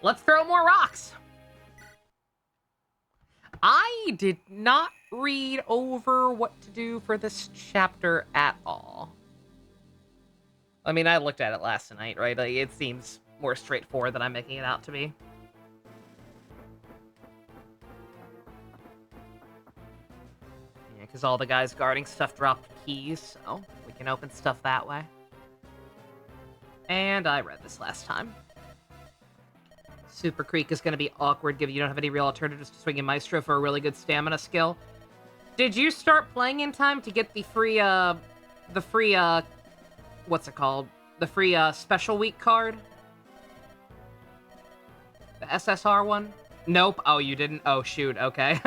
Let's throw more rocks! I did not read over what to do for this chapter at all. I mean, I looked at it last night, right? Like, it seems more straightforward than I'm making it out to be. Yeah, because all the guys guarding stuff dropped keys, so we can open stuff that way. And I read this last time. Super Creek is going to be awkward given you don't have any real alternatives to swinging Maestro for a really good stamina skill. Did you start playing in time to get the free, what's it called? The free, Special Week card? The SSR one? Nope. Oh, you didn't? Oh, shoot. Okay.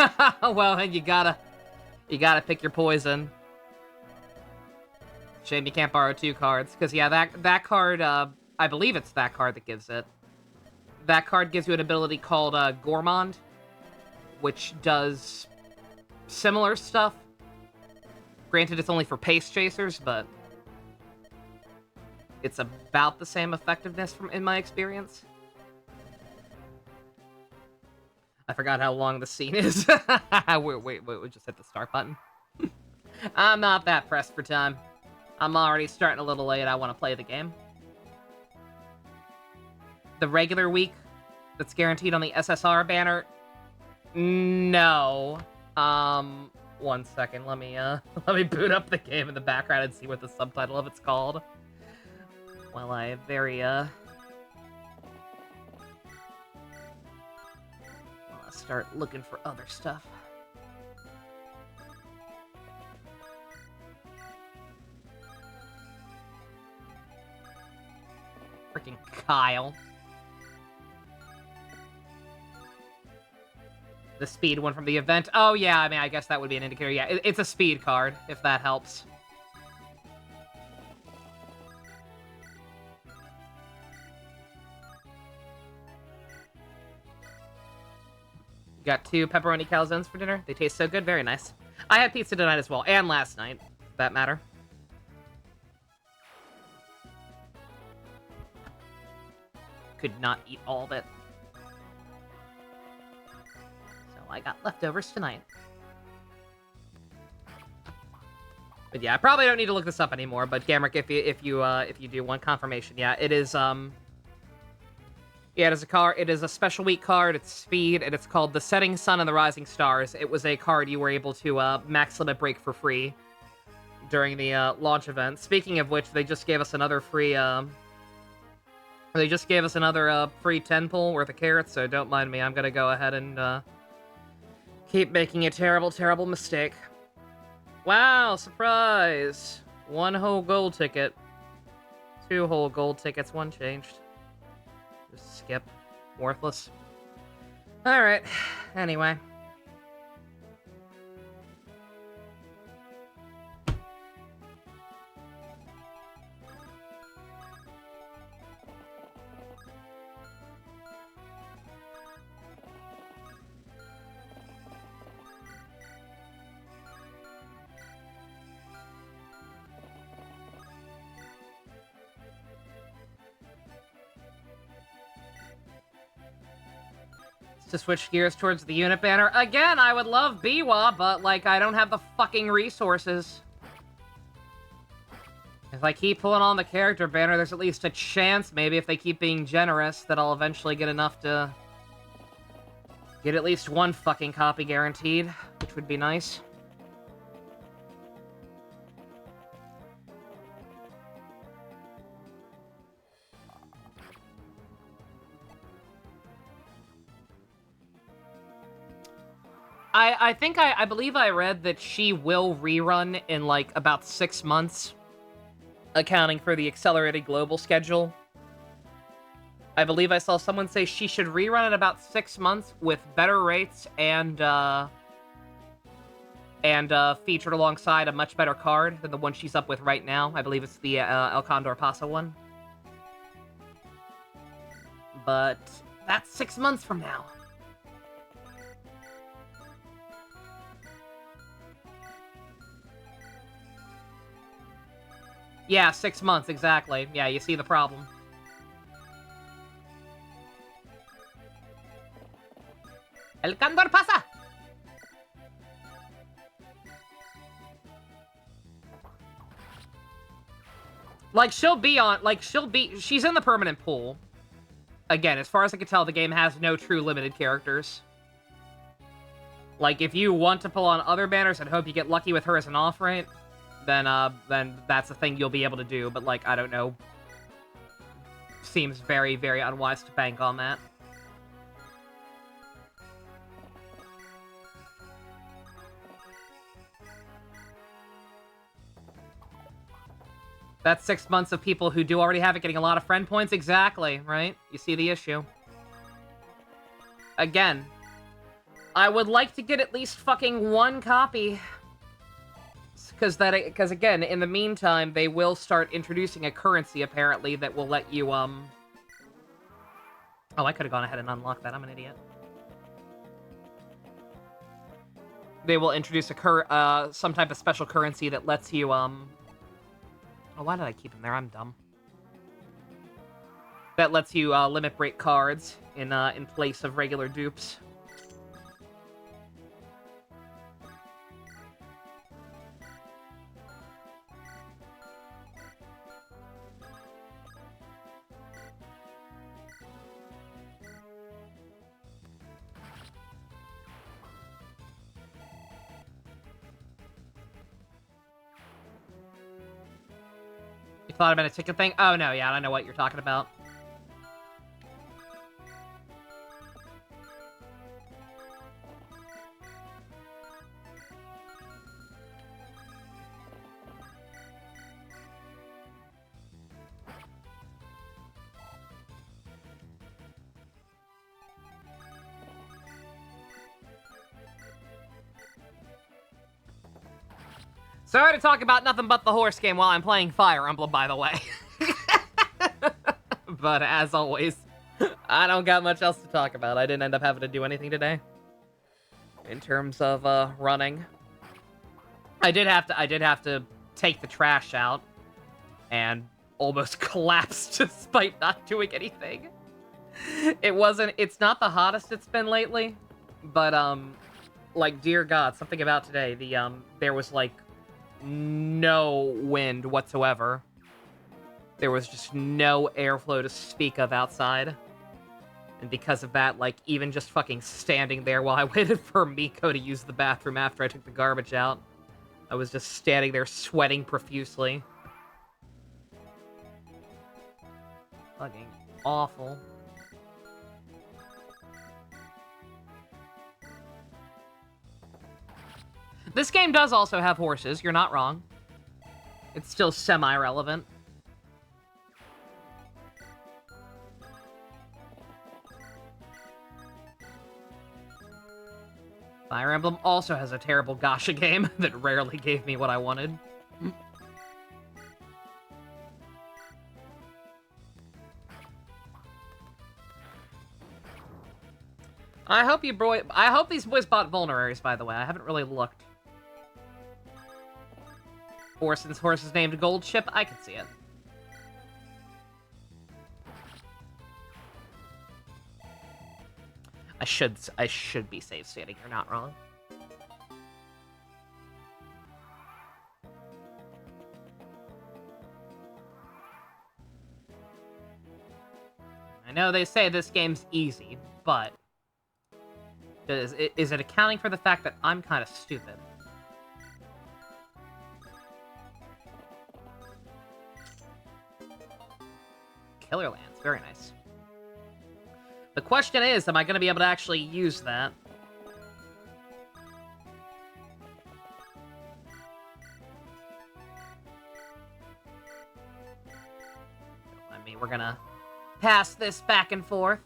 Well, then you gotta pick your poison. Shame you can't borrow 2 cards. Because, yeah, that card, I believe it's that card that gives it. That card gives you an ability called, Gourmand, which does similar stuff. Granted, it's only for pace chasers, but it's about the same effectiveness in my experience. I forgot how long the scene is. wait, we just hit the start button. I'm not that pressed for time. I'm already starting a little late. I want to play the game. The regular week that's guaranteed on the SSR banner? No. One second. Let me boot up the game in the background and see what the subtitle of it's called. While I start looking for other stuff. Freaking Kyle. The speed one from the event. Oh, yeah, I mean, I guess that would be an indicator. Yeah, it's a speed card, if that helps. Got 2 pepperoni calzones for dinner. They taste so good. Very nice. I had pizza tonight as well, and last night, for that matter. Could not eat all of it. So I got leftovers tonight. But yeah, I probably don't need to look this up anymore, but Gamrick, if you do want confirmation, yeah, it is yeah, it is a card. It is a special week card. It's speed, and it's called the Setting Sun and the Rising Stars. It was a card you were able to max limit break for free during the launch event. Speaking of which, they just gave us another free. They just gave us another free 10 pull worth of carrots. So don't mind me. I'm gonna go ahead and keep making a terrible, terrible mistake. Wow! Surprise! 1 whole gold ticket. 2 whole gold tickets. 1 changed. Just skip. Worthless. Alright. Anyway. To switch gears towards the unit banner. Again, I would love Biwa, but, like, I don't have the fucking resources. If I keep pulling on the character banner, there's at least a chance, maybe if they keep being generous, that I'll eventually get enough to get at least 1 fucking copy guaranteed, which would be nice. I believe I read that she will rerun in, like, about 6 months, accounting for the accelerated global schedule. I believe I saw someone say she should rerun in about 6 months with better rates and featured alongside a much better card than the one she's up with right now. I believe it's the El Condor Paso one. But that's 6 months from now. Yeah, 6 months, exactly. Yeah, you see the problem. El Condor pasa! Like, she's in the permanent pool. Again, as far as I can tell, the game has no true limited characters. Like, if you want to pull on other banners and hope you get lucky with her as an off-rate, then that's a thing you'll be able to do, but, like, I don't know. Seems very, very unwise to bank on that. That's 6 months of people who do already have it getting a lot of friend points. Exactly, right? You see the issue. Again, I would like to get at least fucking one copy. Because again, in the meantime, they will start introducing a currency, apparently, that will let you, Oh, I could have gone ahead and unlocked that. I'm an idiot. They will introduce some type of special currency that lets you, Oh, why did I keep him there? I'm dumb. That lets you, limit break cards in place of regular dupes. You thought about a ticket thing? Oh, no, yeah, I don't know what you're talking about. Sorry to talk about nothing but the horse game while I'm playing Fire Emblem, by the way. But as always, I don't got much else to talk about. I didn't end up having to do anything today. In terms of, running. I did have to take the trash out. And almost collapsed despite not doing anything. It's not the hottest it's been lately. But, like, dear God, something about today. There was, like, no wind whatsoever. There was just no airflow to speak of outside. And because of that, like, even just fucking standing there while I waited for Miko to use the bathroom after I took the garbage out, I was just standing there sweating profusely. Fucking awful. This game does also have horses, you're not wrong. It's still semi-relevant. Fire Emblem also has a terrible gacha game that rarely gave me what I wanted. I hope these boys bought vulneraries, by the way. I haven't really looked. Or since horse is named Gold Chip, I can see it. I should be safe stating you're not wrong. I know they say this game's easy, but is it accounting for the fact that I'm kind of stupid? Killer Lands, very nice. The question is, am I going to be able to actually use that? I mean, we're gonna pass this back and forth.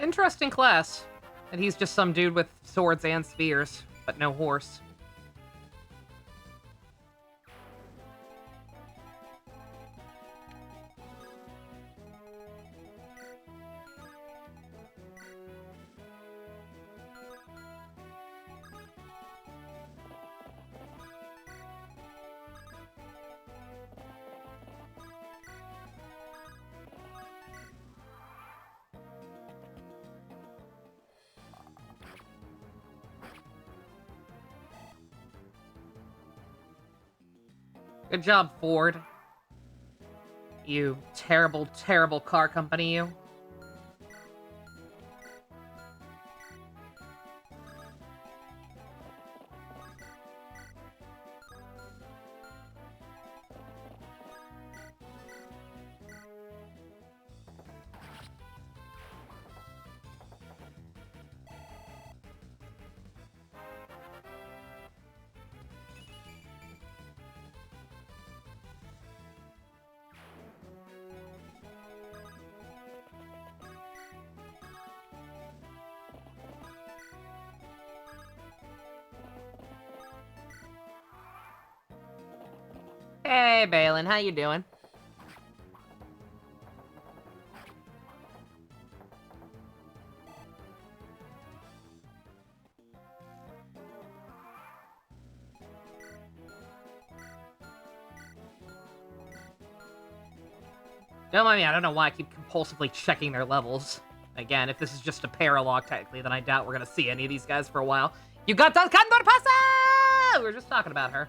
Interesting class. And he's just some dude with swords and spears, but no horse. Good job, Ford. You terrible, terrible car company, you. Hey, Balin, how you doing? Don't mind me, I don't know why I keep compulsively checking their levels. Again, if this is just a paralog, technically, then I doubt we're gonna see any of these guys for a while. You got that Condor Pasa! We were just talking about her.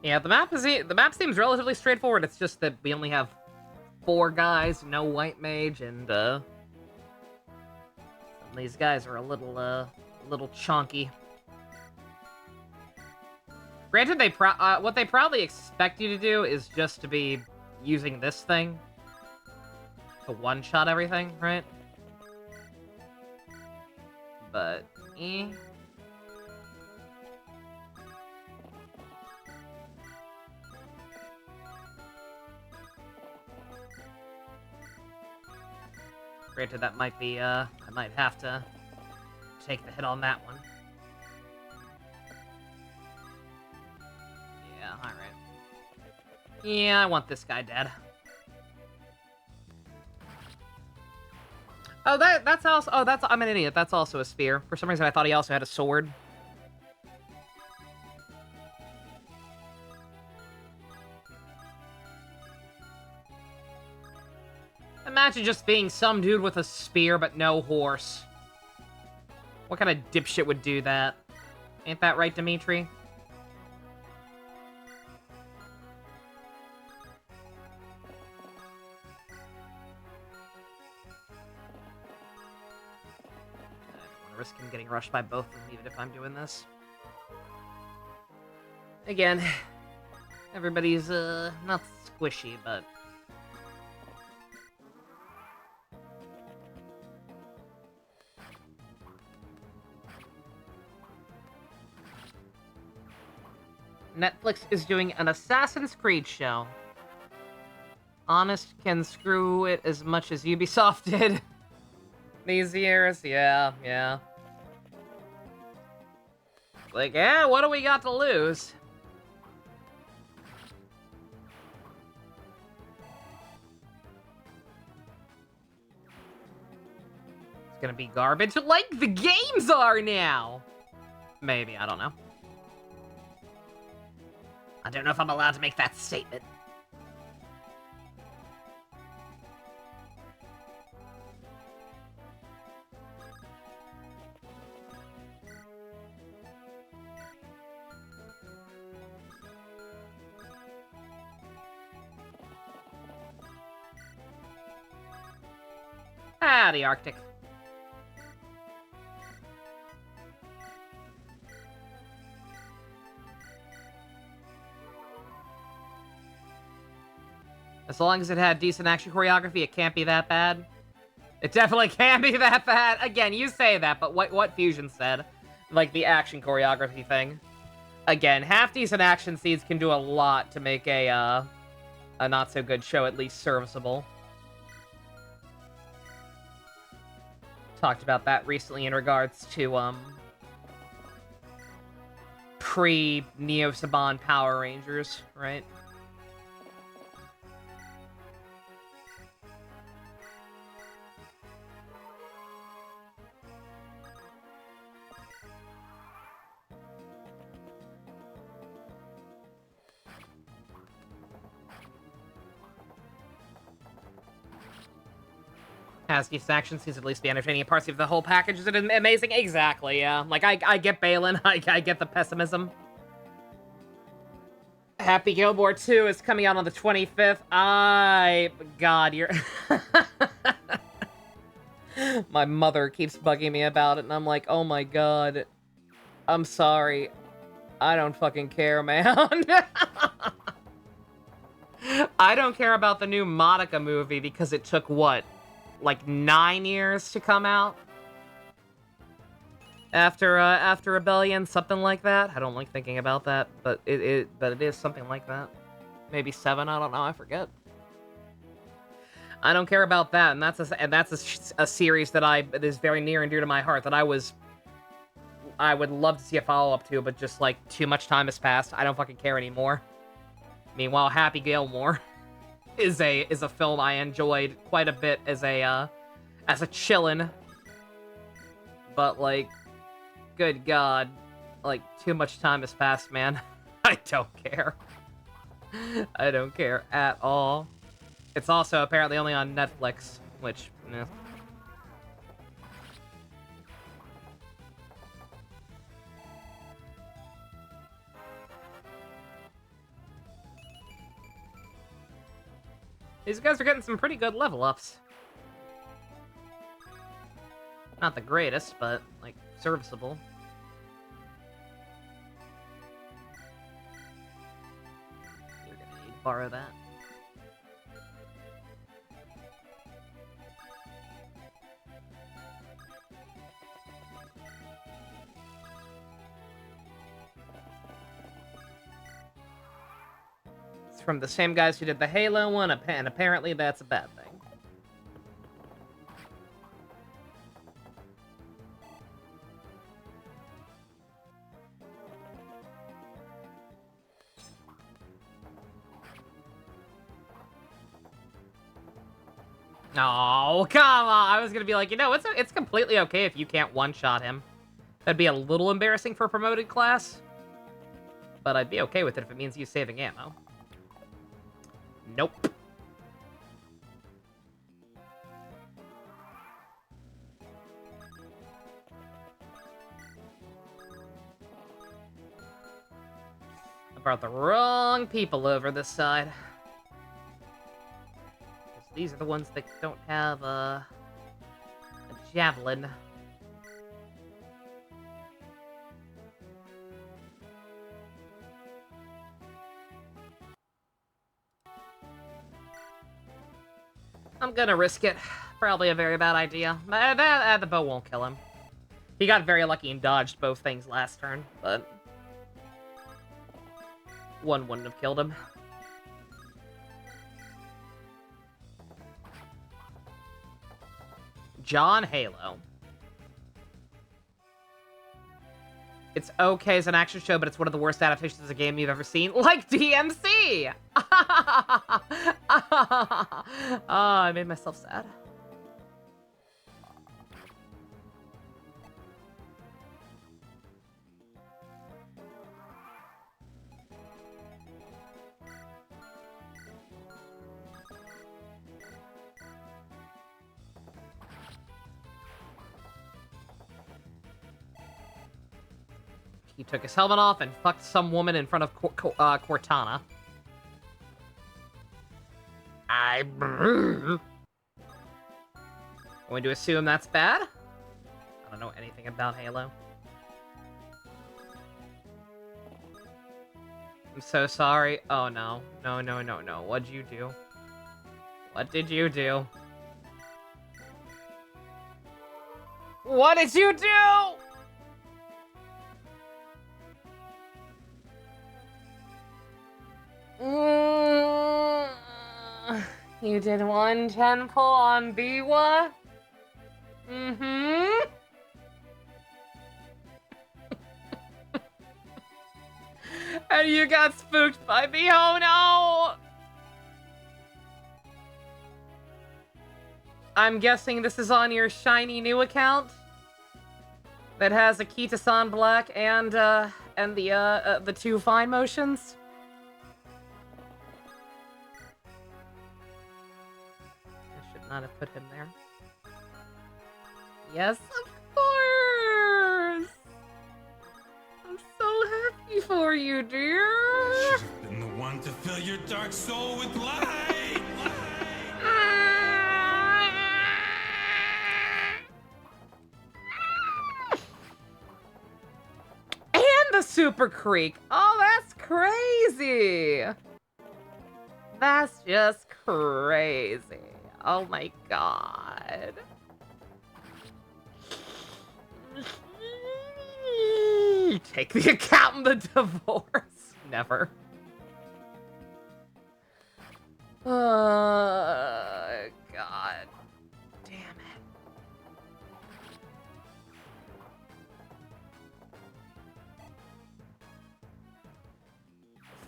Yeah, the map seems relatively straightforward. It's just that we only have 4 guys, no white mage, and some of these guys are a little chonky. Granted, what they probably expect you to do is just to be using this thing to one-shot everything, right? But, Granted, that might be, I might have to take the hit on that one. Yeah, alright. Yeah, I want this guy dead. Oh, that's also... Oh, I'm an idiot. That's also a spear. For some reason, I thought he also had a sword. Imagine just being some dude with a spear but no horse. What kind of dipshit would do that? Ain't that right, Dimitri? I don't want to risk him getting rushed by both of them, even if I'm doing this. Again, everybody's, not squishy, but... Netflix is doing an Assassin's Creed show. Honest can screw it as much as Ubisoft did these years. Yeah. Like, yeah, what do we got to lose? It's gonna be garbage like the games are now! Maybe, I don't know. I don't know if I'm allowed to make that statement. Ah, the Arctic. As long as it had decent action choreography, it can't be that bad. It definitely can't be that bad. Again, you say that, but what Fusion said, like the action choreography thing. Again, half-decent action scenes can do a lot to make a not-so-good show at least serviceable. Talked about that recently in regards to, pre-Neo Saban Power Rangers, right? Has decent action scenes, at least be entertaining. Parts of the whole package is amazing. Exactly, yeah. Like, I get Balin. I get the pessimism. Happy Gilmore 2 is coming out on the 25th. God, you're... My mother keeps bugging me about it, and I'm like, oh my god. I'm sorry. I don't fucking care, man. I don't care about the new Monica movie because it took, what, like 9 years to come out? After Rebellion, something like that. I don't like thinking about that, but it is something like that. Maybe 7, I don't know, I forget. I don't care about that, and that's a series that is very near and dear to my heart that I would love to see a follow-up to, but just like too much time has passed. I don't fucking care anymore. Meanwhile, Happy Gilmore is a film I enjoyed quite a bit as a chillin'. But like, good god, like too much time has passed, man. I don't care. I don't care at all. It's also apparently only on Netflix, which, eh. These guys are getting some pretty good level ups. Not the greatest, but, like, serviceable. You're gonna need to borrow that. It's from the same guys who did the Halo one, and apparently that's a bad thing. Oh, come on! I was gonna be like, you know, it's completely okay if you can't one-shot him. That'd be a little embarrassing for a promoted class. But I'd be okay with it if it means you saving ammo. Nope. I brought the wrong people over this side. These are the ones that don't have a javelin. I'm gonna risk it. Probably a very bad idea. The bow won't kill him. He got very lucky and dodged both things last turn, but one wouldn't have killed him. John Halo. It's okay as an action show, but it's one of the worst adaptations of a game you've ever seen. Like DMC! I made myself sad. he took his helmet off and fucked some woman in front of Cortana. I'm going to assume that's bad. I don't know anything about Halo. I'm so sorry. Oh, no. No, no, no, no. What'd you do? What did you do? What did you do? You did 110 pull on Biwa? Mm-hmm. And you got spooked by me, oh no! I'm guessing this is on your shiny new account? That has Akita-san Black and the two fine motions? I should not have put him there. Yes, of course! I'm so happy for you, dear! Should have been the one to fill your dark soul with light! And the Super Creek! Oh, that's crazy! That's just crazy. Oh my god. Take the account and the divorce. Never. God. Damn it.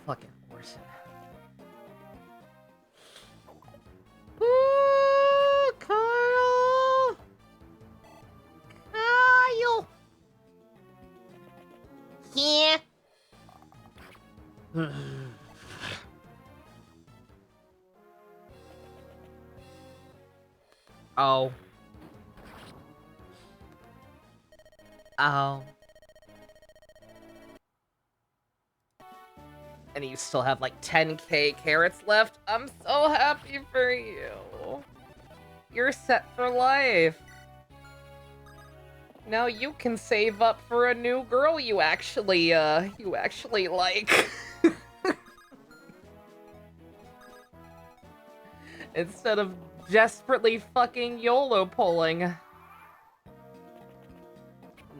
Fucking Orson. Ooh, Kyle! Kyle! Yeah. Oh. Oh. And you still have like 10k carrots left? I'm so happy for you. You're set for life. Now you can save up for a new girl you actually like. Instead of desperately fucking YOLO pulling.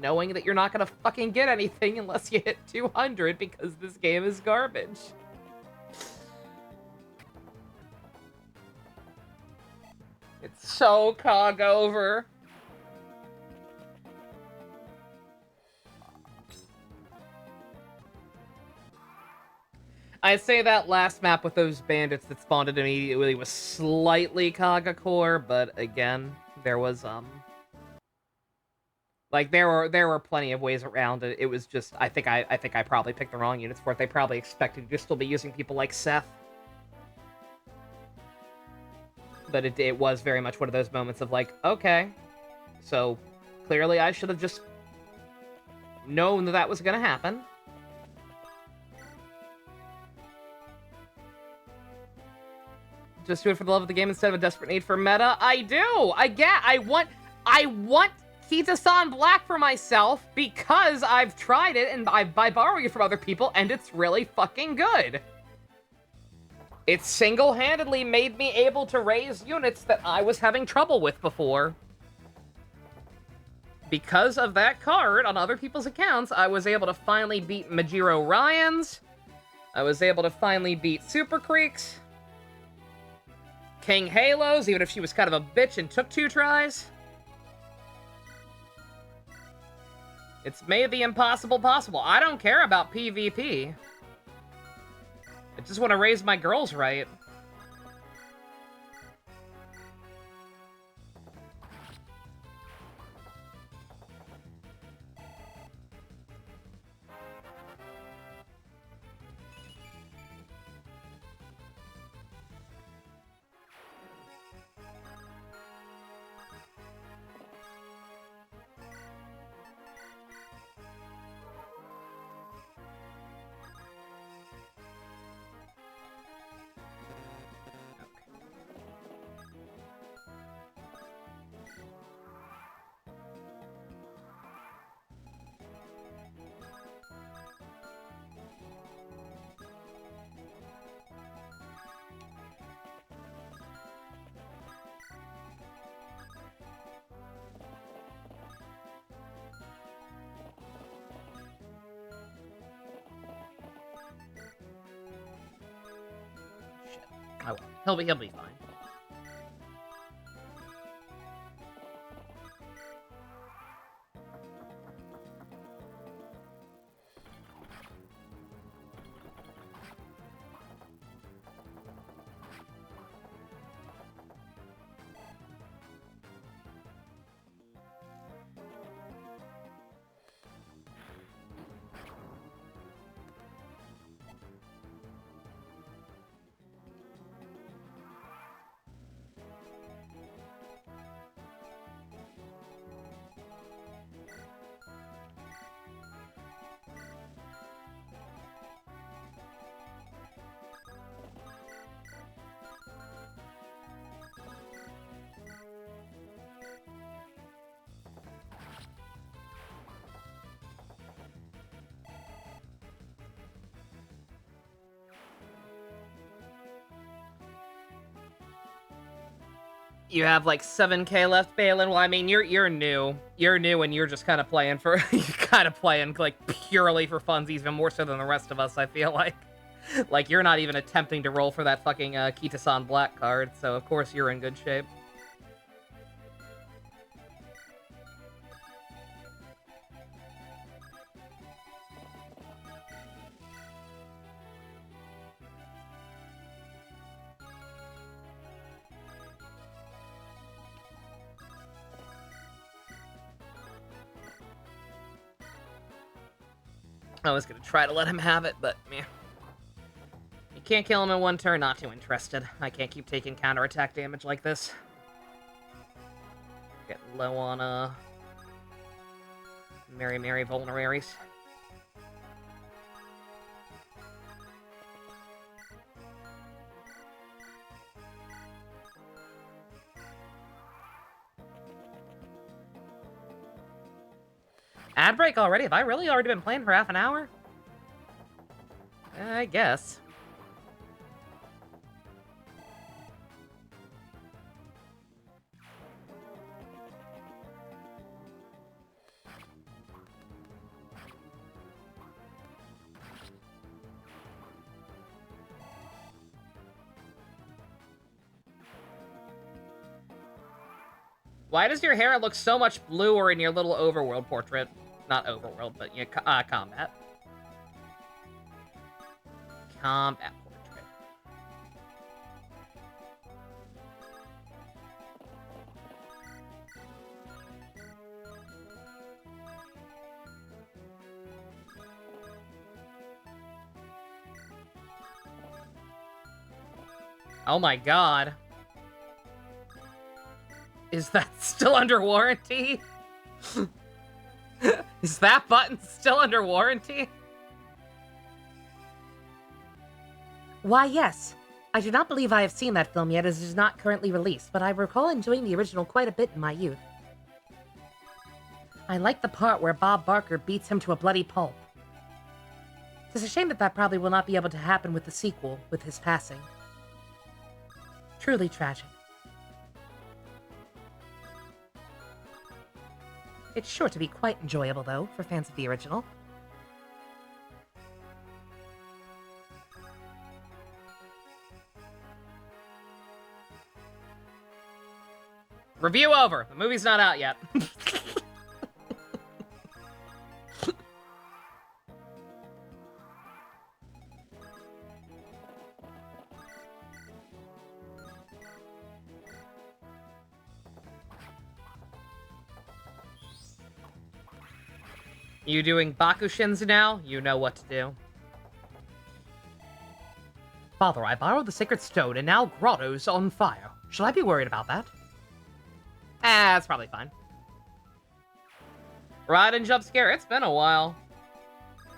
Knowing that you're not gonna fucking get anything unless you hit 200 because this game is garbage. It's so cog over. I say that last map with those bandits that spawned it immediately was slightly Kagakore, but again, there was like there were plenty of ways around it. It was just I think I probably picked the wrong units for it. They probably expected you to still be using people like Seth. But it was very much one of those moments of like, okay, so clearly I should have just known that was gonna happen. Just do it for the love of the game instead of a desperate need for meta. I do. I want Kita-san Black for myself because I've tried it and by borrowing it from other people and it's really fucking good. It single-handedly made me able to raise units that I was having trouble with before. Because of that card on other people's accounts, I was able to finally beat Majiro Ryans. I was able to finally beat Super Creeks. King Halos, even if she was kind of a bitch and took 2 tries. It's made the impossible possible. I don't care about PvP. I just want to raise my girls right. He'll be fine. You have like 7K left, Balin. Well, I mean, you're new. You're new, and you're just kind of playing for you're kind of playing like purely for funsies, even more so than the rest of us. I feel like you're not even attempting to roll for that fucking Kita-san black card. So of course you're in good shape. I was gonna try to let him have it, but meh. You can't kill him in one turn, not too interested. I can't keep taking counterattack damage like this. Get low on, Mary vulneraries. Ad break already? Have I really already been playing for half an hour? I guess. Why does your hair look so much bluer in your little overworld portrait? Not overworld, but you know, combat. Combat portrait. Oh my god. Is that still under warranty? Is that button still under warranty? Why, yes. I do not believe I have seen that film yet, as it is not currently released, but I recall enjoying the original quite a bit in my youth. I like the part where Bob Barker beats him to a bloody pulp. It's a shame that that probably will not be able to happen with the sequel, with his passing. Truly tragic. It's sure to be quite enjoyable, though, for fans of the original. Review over. The movie's not out yet. You doing Bakushins now? You know what to do. Father, I borrowed the sacred stone, and now Grotto's on fire. Should I be worried about that? That's probably fine. Ride and jump scare. It's been a while.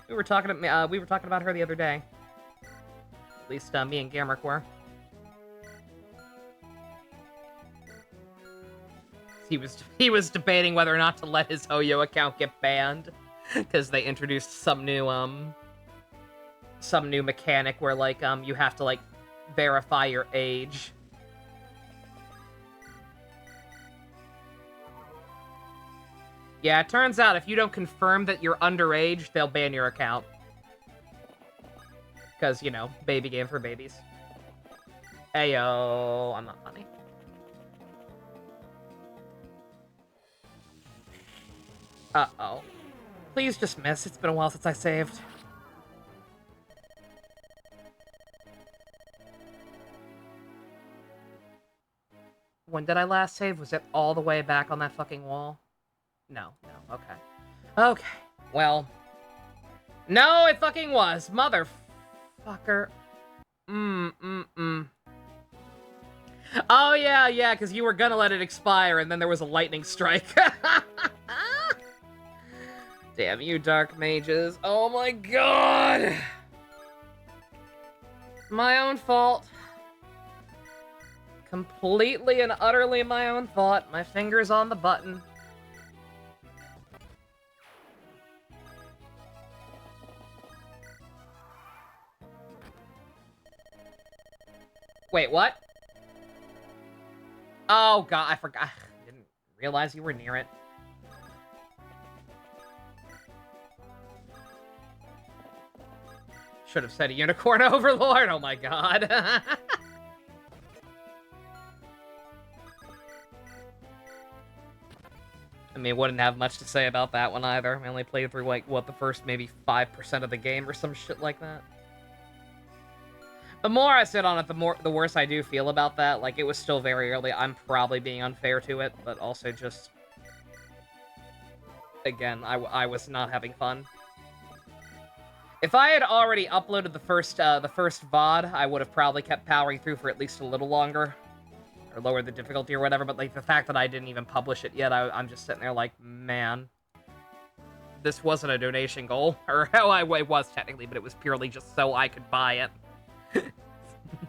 We were talking about her the other day. At least me and Gamrick were. He was debating whether or not to let his Hoyo account get banned because they introduced some new mechanic where like you have to like verify your age. Yeah, it turns out if you don't confirm that you're underage, they'll ban your account. Because, you know, baby game for babies. Ayo, I'm not funny. Uh-oh. Please just miss. It's been a while since I saved. When did I last save? Was it all the way back on that fucking wall? No, okay. Okay, well. No, it fucking was. Motherfucker. Oh, yeah, because you were gonna let it expire, and then there was a lightning strike. Damn you, dark mages. Oh my god! My own fault. Completely and utterly my own fault. My finger's on the button. Wait, what? Oh god, I forgot. I didn't realize you were near it. Should have said a unicorn overlord. Oh my god. I mean, wouldn't have much to say about that one either. I only played through, like, what, the first maybe 5% of the game or some shit like that. The more I sit on it, the worse I do feel about that. Like, it was still very early. I'm probably being unfair to it, but also just... Again, I was not having fun. If I had already uploaded the first VOD, I would have probably kept powering through for at least a little longer. Or lowered the difficulty or whatever, but, like, the fact that I didn't even publish it yet, I'm just sitting there like, man. This wasn't a donation goal. Or, it was technically, but it was purely just so I could buy it.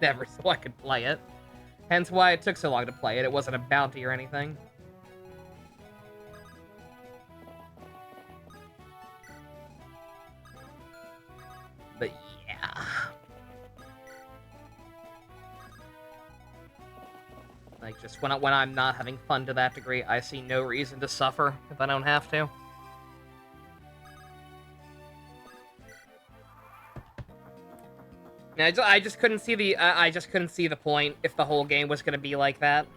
Never so I could play it. Hence why it took so long to play it. It wasn't a bounty or anything. But yeah. Like, just when I'm not having fun to that degree, I see no reason to suffer if I don't have to. I just couldn't see the point if the whole game was gonna be like that.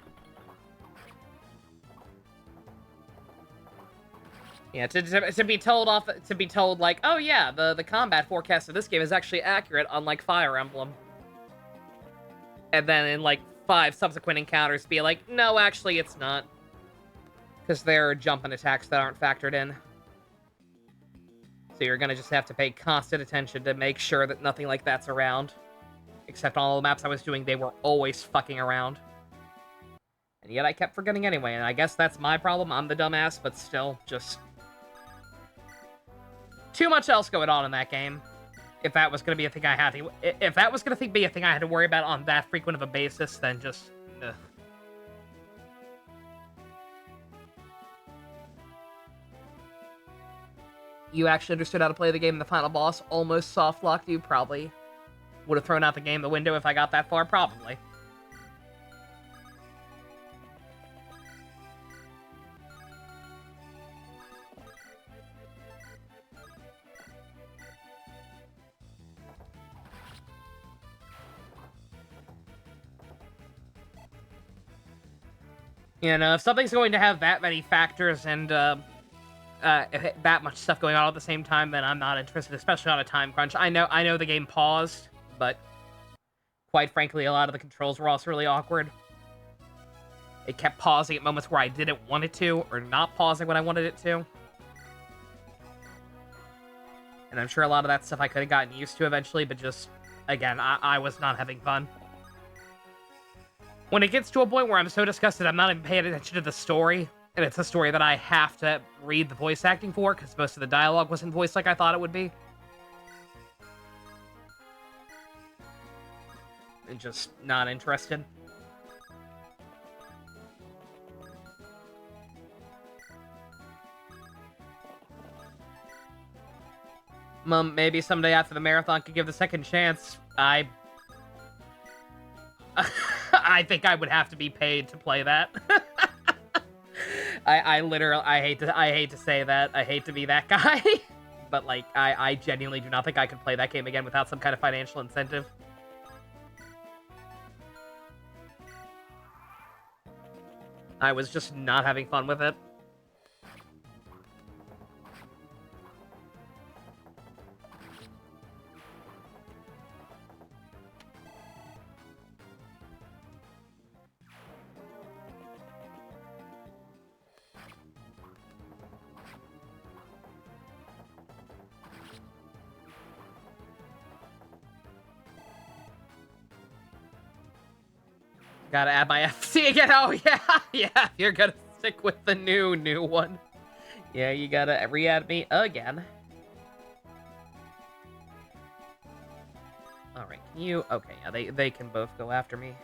Yeah, to be told like, oh yeah, the combat forecast of this game is actually accurate, unlike Fire Emblem. And then in like 5 subsequent encounters be like, no, actually it's not. Because there are jumping attacks that aren't factored in. So you're gonna just have to pay constant attention to make sure that nothing like that's around. Except on all the maps I was doing, they were always fucking around. And yet I kept forgetting anyway, and I guess that's my problem, I'm the dumbass, but still, just... Too much else going on in that game. If that was gonna be a thing I had to... If that was gonna be a thing I had to worry about on that frequent of a basis, then just... Ugh. You actually understood how to play the game, and the final boss almost soft-locked you? Probably. Would have thrown out the game the window if I got that far? Probably. You know, if something's going to have that many factors and, that much stuff going on at the same time, then I'm not interested, especially on a time crunch. I know the game paused, but quite frankly, a lot of the controls were also really awkward. It kept pausing at moments where I didn't want it to, or not pausing when I wanted it to. And I'm sure a lot of that stuff I could have gotten used to eventually, but just, again, I was not having fun. When it gets to a point where I'm so disgusted I'm not even paying attention to the story, and it's a story that I have to read the voice acting for, because most of the dialogue wasn't voiced like I thought it would be. And just not interested. Maybe someday after the marathon could give the second chance. I think I would have to be paid to play that. I literally, I hate to say that. I hate to be that guy. But, like, I genuinely do not think I could play that game again without some kind of financial incentive. I was just not having fun with it. Gotta add my FC again. Oh, yeah. Yeah, you're gonna stick with the new one. Yeah, you gotta re-add me again. Alright, can you... Okay, yeah, they can both go after me.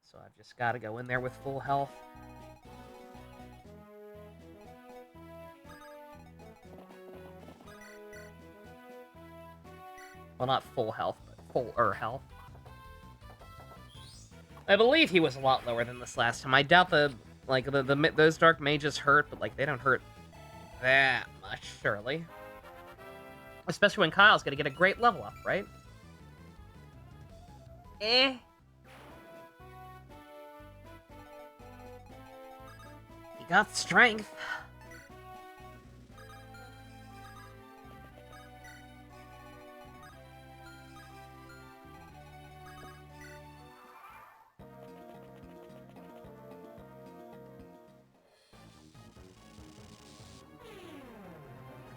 So I've just gotta go in there with full health. Well, not full health, but full health. I believe he was a lot lower than this last time. I doubt those dark mages hurt, but like they don't hurt that much, surely. Especially when Kyle's gonna get a great level up, right? Eh. He got strength.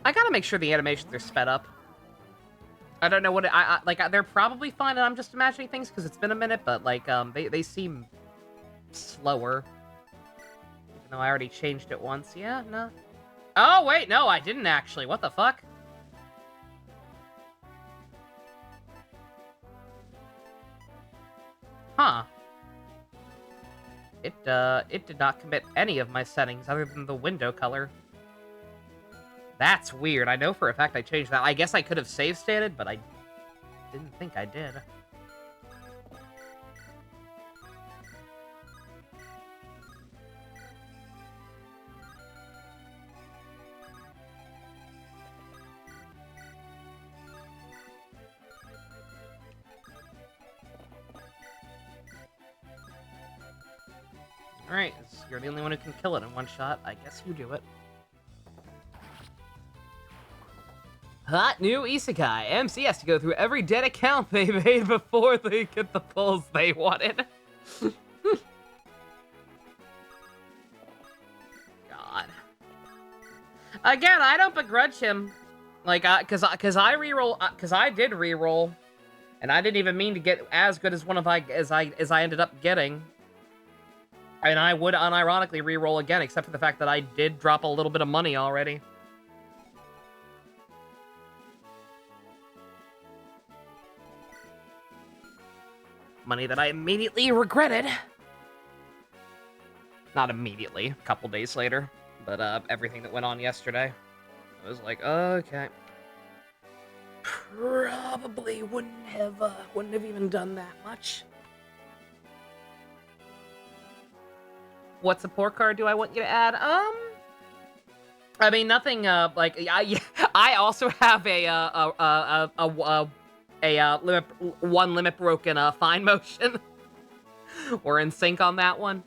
I gotta make sure the animations are sped up. I don't know what they're probably fine, and I'm just imagining things because it's been a minute. But like, they seem slower. Even though I already changed it once. Yeah, no. Oh wait, no, I didn't actually. What the fuck? Huh. It did not commit any of my settings other than the window color. That's weird. I know for a fact I changed that. I guess I could have save stated, but I didn't think I did. Alright, you're the only one who can kill it in one shot. I guess you do it. Hot new isekai. MC has to go through every dead account they made before they get the pulls they wanted. God. Again, I don't begrudge him. Like, cause I reroll, cause I did reroll, and I didn't even mean to get as good as as I ended up getting. And I would unironically reroll again, except for the fact that I did drop a little bit of money already. Money that I immediately regretted. Not immediately, a couple days later, but everything that went on yesterday, I was like, okay, probably wouldn't have even done that much. What support card do I want you to add? I mean nothing. Like I also have a limit broken fine motion. We're in sync on that one.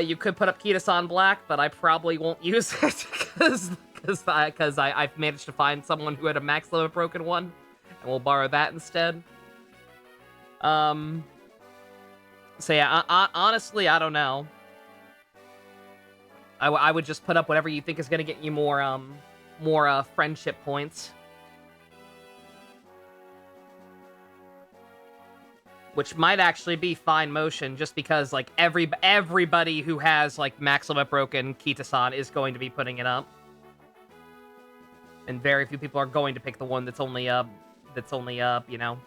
You could put up Kitasan Black, but I probably won't use it because I've managed to find someone who had a max limit broken one, and we'll borrow that instead. So yeah, honestly, I don't know. I would just put up whatever you think is gonna get you more friendship points. Which might actually be fine motion, just because like everybody who has like max limit broken Kitasan is going to be putting it up, and very few people are going to pick the one that's only you know,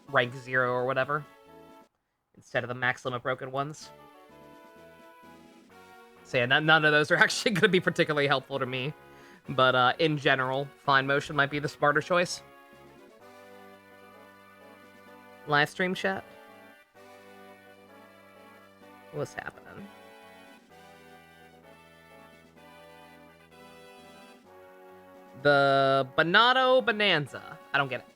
rank 0 or whatever, instead of the max limit broken ones. So yeah, none of those are actually going to be particularly helpful to me, but in general, fine motion might be the smarter choice. Live stream chat? What's happening? The Bonato Bonanza. I don't get it.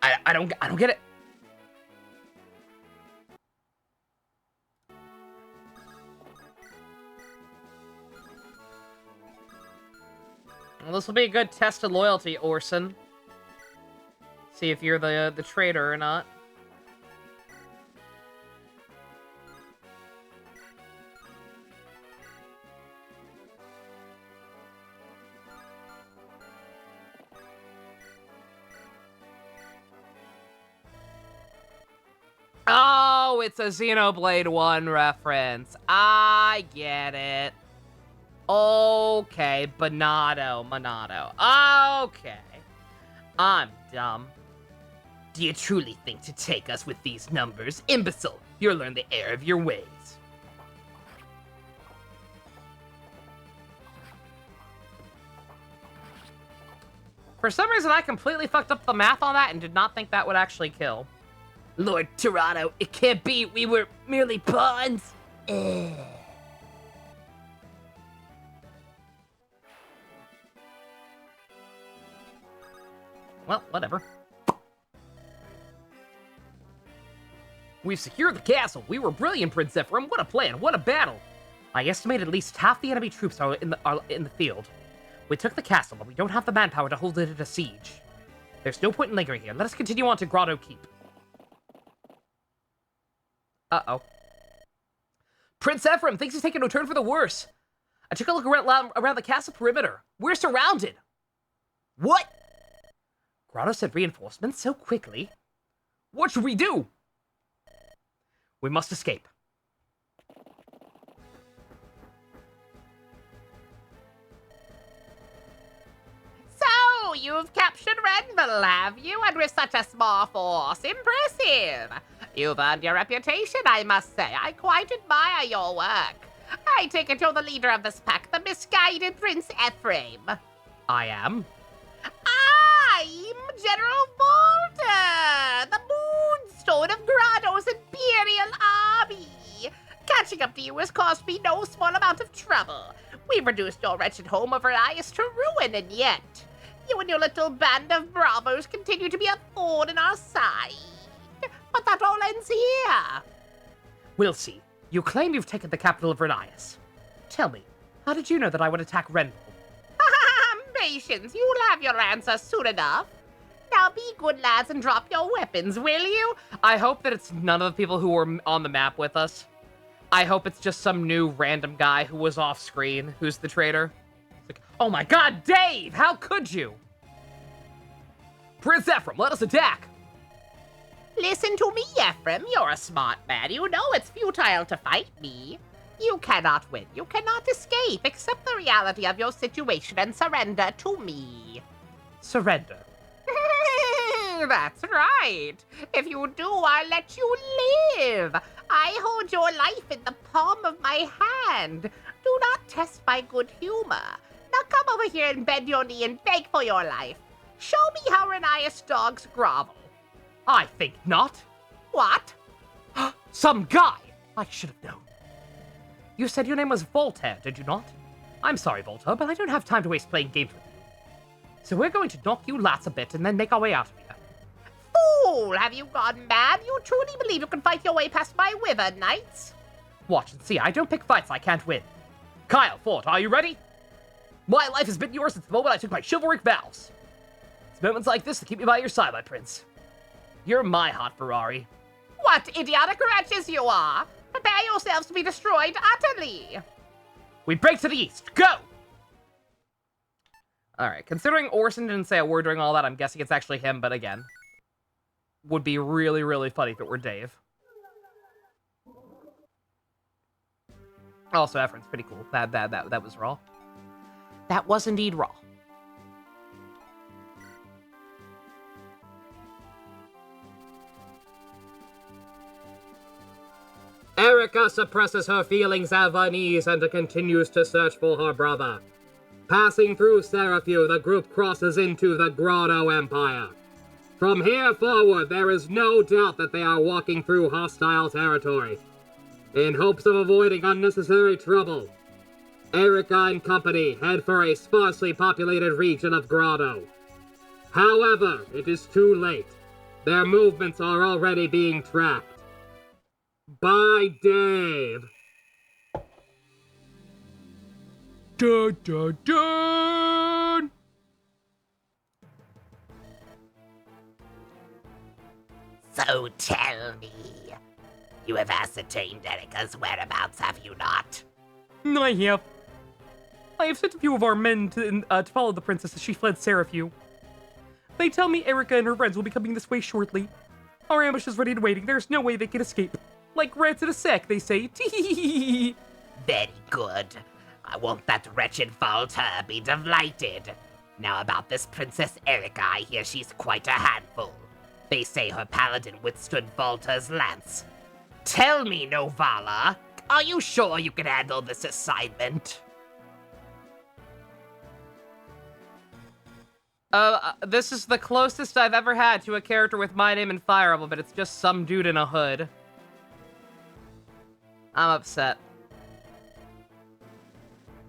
I don't get it. Well, this will be a good test of loyalty, Orson. See if you're the traitor or not. Oh, it's a Xenoblade 1 reference. I get it. Okay, Monado. Okay. I'm dumb. Do you truly think to take us with these numbers? Imbecile, you'll learn the error of your ways. For some reason, I completely fucked up the math on that and did not think that would actually kill. Lord Toronto, it can't be. We were merely pawns. Well, whatever. We've secured the castle. We were brilliant, Prince Ephraim. What a plan. What a battle. I estimate at least half the enemy troops are in the field. We took the castle, but we don't have the manpower to hold it at a siege. There's no point in lingering here. Let us continue on to Grotto Keep. Uh-oh. Prince Ephraim thinks he's taking a turn for the worse. I took a look around the castle perimeter. We're surrounded. What? Grotto sent reinforcements so quickly. What should we do? We must escape. So, you've captured Renville, have you? And with such a small force. Impressive. You've earned your reputation, I must say. I quite admire your work. I take it you're the leader of this pack, the misguided Prince Ephraim. I am. I'm General Volta, the moonstone of Grotto's Imperial Army. Catching up to you has caused me no small amount of trouble. We've reduced your wretched home of Arias to ruin, and yet you and your little band of bravos continue to be a thorn in our side. But that all ends here. We'll see. You claim you've taken the capital of Renias. Tell me, how did you know that I would attack Renville? Patience, you'll have your answer soon enough. Now be good lads and drop your weapons, will you? I hope that it's none of the people who were on the map with us. I hope it's just some new random guy who was off screen, who's the traitor. It's like, oh my god, Dave! How could you? Prince Ephraim, let us attack! Listen to me, Ephraim. You're a smart man. You know it's futile to fight me. You cannot win. You cannot escape. Accept the reality of your situation and surrender to me. Surrender? That's right. If you do, I'll let you live. I hold your life in the palm of my hand. Do not test my good humor. Now come over here and bend your knee and beg for your life. Show me how Renias dogs grovel. I think not. What? Some guy! I should have known. You said your name was Voltaire, did you not? I'm sorry, Voltaire, but I don't have time to waste playing games with you. So we're going to knock you lots a bit and then make our way out of here. Fool! Have you gone mad? You truly believe you can fight your way past my wyvern knights? Watch and see. I don't pick fights I can't win. Kyle, Fort, are you ready? My life has been yours since the moment I took my chivalric vows. It's moments like this that keep me by your side, my prince. You're my hot Ferrari. What idiotic wretches you are! Prepare yourselves to be destroyed utterly! We break to the east! Go! Alright, considering Orson didn't say a word during all that, I'm guessing it's actually him, but again. Would be really, really funny if it were Dave. Also, Ephraim's pretty cool. That was raw. That was indeed raw. Erica suppresses her feelings at unease and continues to search for her brother. Passing through Seraphue, the group crosses into the Grotto Empire. From here forward, there is no doubt that they are walking through hostile territory. In hopes of avoiding unnecessary trouble, Erica and company head for a sparsely populated region of Grotto. However, it is too late. Their movements are already being tracked. By Dave. Dun, dun, dun. Oh, tell me. You have ascertained Erica's whereabouts, have you not? I have. I have sent a few of our men to follow the princess as she fled Seraphew. They tell me Erica and her friends will be coming this way shortly. Our ambush is ready and waiting. There's no way they can escape. Like rats in a sack, they say. Tee. Very good. I want that wretched Volta be delighted. Now about this Princess Erica, I hear she's quite a handful. They say her paladin withstood Volta's lance. Tell me, Novala, are you sure you can handle this assignment? This is the closest I've ever had to a character with my name in Fire Emblem, but it's just some dude in a hood. I'm upset.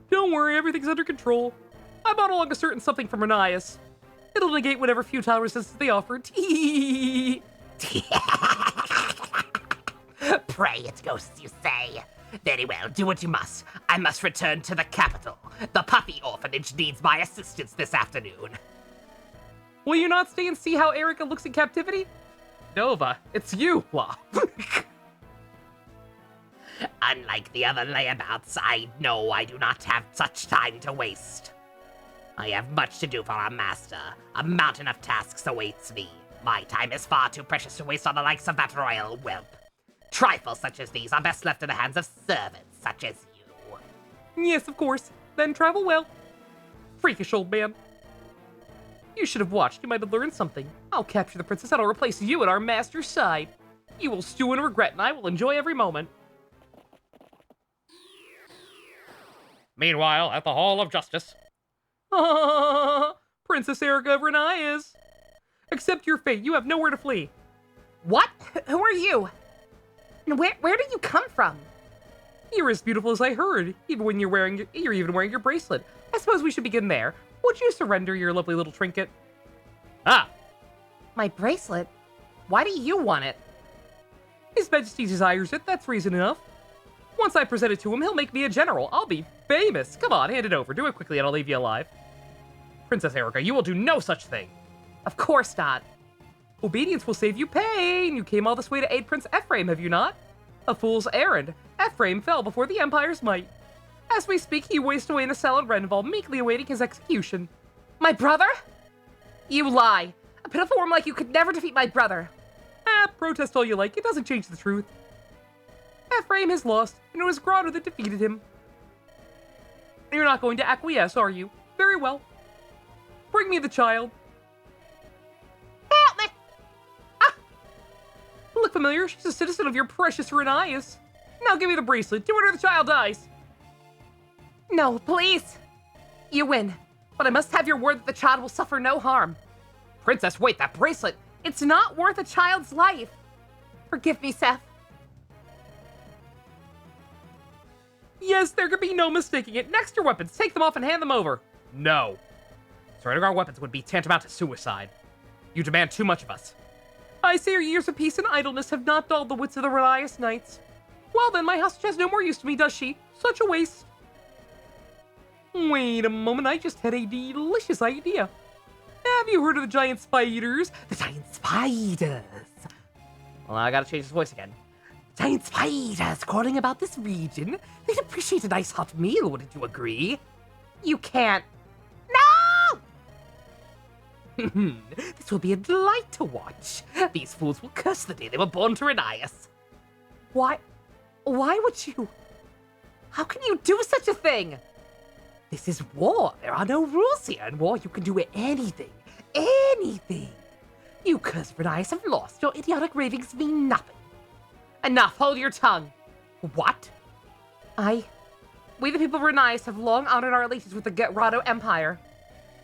Don't worry, everything's under control. I brought along a certain something from Renias. It'll negate whatever futile resistance they offer. Tee. Pray it ghosts, you say? Very well, do what you must. I must return to the capital. The puppy orphanage needs my assistance this afternoon. Will you not stay and see how Erica looks in captivity? Nova, it's you, La. Unlike the other layabouts, I know I do not have such time to waste. I have much to do for our master. A mountain of tasks awaits me. My time is far too precious to waste on the likes of that royal whelp. Trifles such as these are best left in the hands of servants such as you. Yes, of course. Then travel well. Freakish old man. You should have watched. You might have learned something. I'll capture the princess and I'll replace you at our master's side. You will stew in regret and I will enjoy every moment. Meanwhile, at the Hall of Justice. Princess Erica of Renias. Accept your fate. You have nowhere to flee. What? Who are you? And where did you come from? You're as beautiful as I heard, even when you're even wearing your bracelet. I suppose we should begin there. Would you surrender your lovely little trinket? Ah! My bracelet? Why do you want it? His Majesty desires it, that's reason enough. Once I present it to him, he'll make me a general. I'll be famous. Come on, hand it over. Do it quickly and I'll leave you alive. Princess Erica, you will do no such thing. Of course not. Obedience will save you pain. You came all this way to aid Prince Ephraim, have you not? A fool's errand. Ephraim fell before the Empire's might. As we speak, he wastes away in a cell in Renval, meekly awaiting his execution. My brother? You lie. A pitiful worm like you could never defeat my brother. Protest all you like. It doesn't change the truth. Ephraim has lost, and it was Grotto that defeated him. You're not going to acquiesce, are you? Very well. Bring me the child. Help me! Look familiar? She's a citizen of your precious Renias. Now give me the bracelet. Do it or the child dies. No, please. You win, but I must have your word that the child will suffer no harm. Princess, wait, that bracelet. It's not worth a child's life. Forgive me, Seth. Yes, there could be no mistaking it. Next, your weapons. Take them off and hand them over. No. Surrendering our weapons would be tantamount to suicide. You demand too much of us. I say your years of peace and idleness have not dulled the wits of the Renias knights. Well then, my hostage has no more use to me, does she? Such a waste. Wait a moment, I just had a delicious idea. Have you heard of the giant spiders? The giant spiders! Well, I gotta change his voice again. Giant spiders crawling about this region. They'd appreciate a nice hot meal, wouldn't you agree? You can't. No! This will be a delight to watch. These fools will curse the day they were born to Renias. Why would you? How can you do such a thing? This is war. There are no rules here. In war, you can do anything. Anything. You cursed Renias have lost. Your idiotic ravings mean nothing. Enough. Hold your tongue. What? We the people of Renias have long honored our allegiance with the Grotto Empire.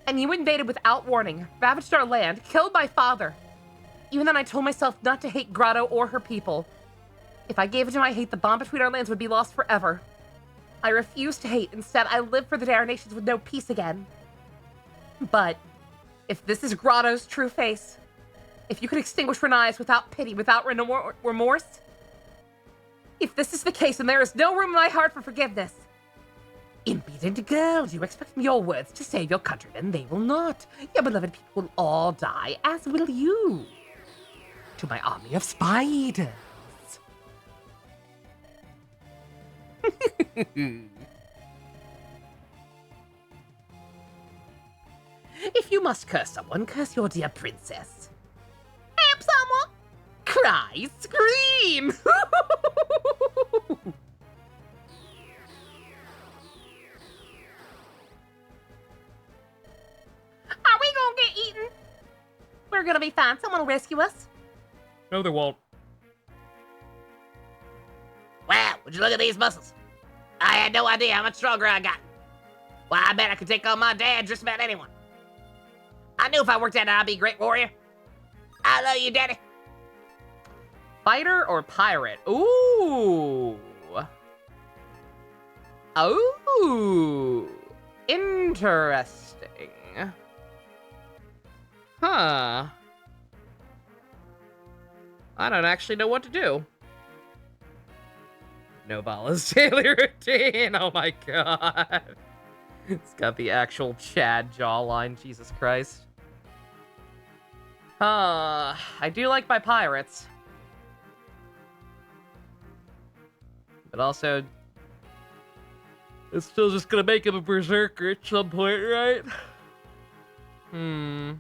And you invaded without warning, ravaged our land, killed my father. Even then I told myself not to hate Grotto or her people. If I gave into my hate, the bond between our lands would be lost forever. I refused to hate. Instead, I lived for the day our nations would know peace again. But if this is Grotto's true face, if you could extinguish Renias without pity, without remorse, if this is the case, then there is no room in my heart for forgiveness. Impudent girl, do you expect your words to save your countrymen? They will not. Your beloved people will all die, as will you. to my army of spiders. If you must curse someone, curse your dear princess. Help someone! Cry, scream! Are we gonna get eaten? We're gonna be fine. Someone will rescue us. No, there won't. Wow, would you look at these muscles? I had no idea how much stronger I got. Well, I bet I could take on my dad, just about anyone. I knew if I worked at it, I'd be a great warrior. I love you, Daddy. Fighter or pirate? Ooh. Oh. Interesting. Huh. I don't actually know what to do. No Bala's daily routine. Oh my god. It's got the actual Chad jawline. Jesus Christ. I do like my pirates. But also, it's still just gonna make him a berserker at some point, right? Hmm.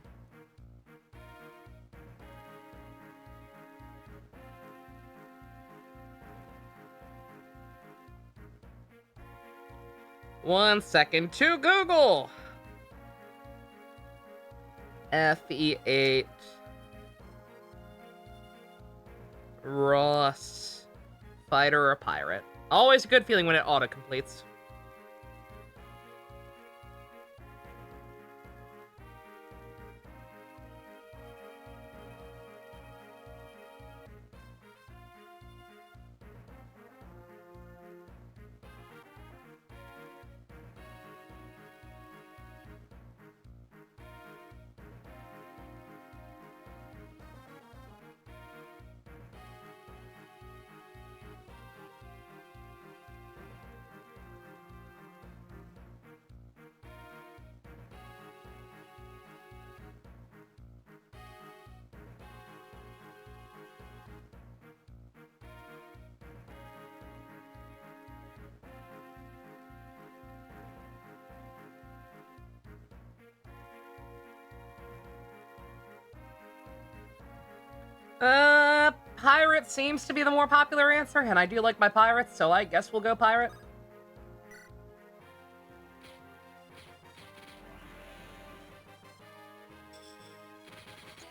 One second to Google. FE8. Ross. Fighter or pirate. Always a good feeling when it auto-completes. Pirate seems to be the more popular answer, and I do like my pirates, so I guess we'll go pirate.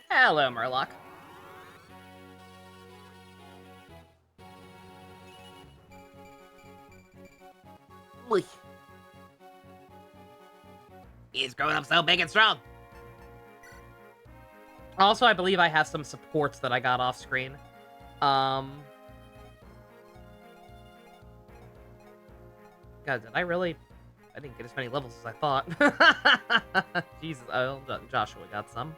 Hello, Murloc. He's growing up so big and strong. Also, I believe I have some supports that I got off screen. God, did I really? I didn't get as many levels as I thought. Jesus, oh, Joshua got some.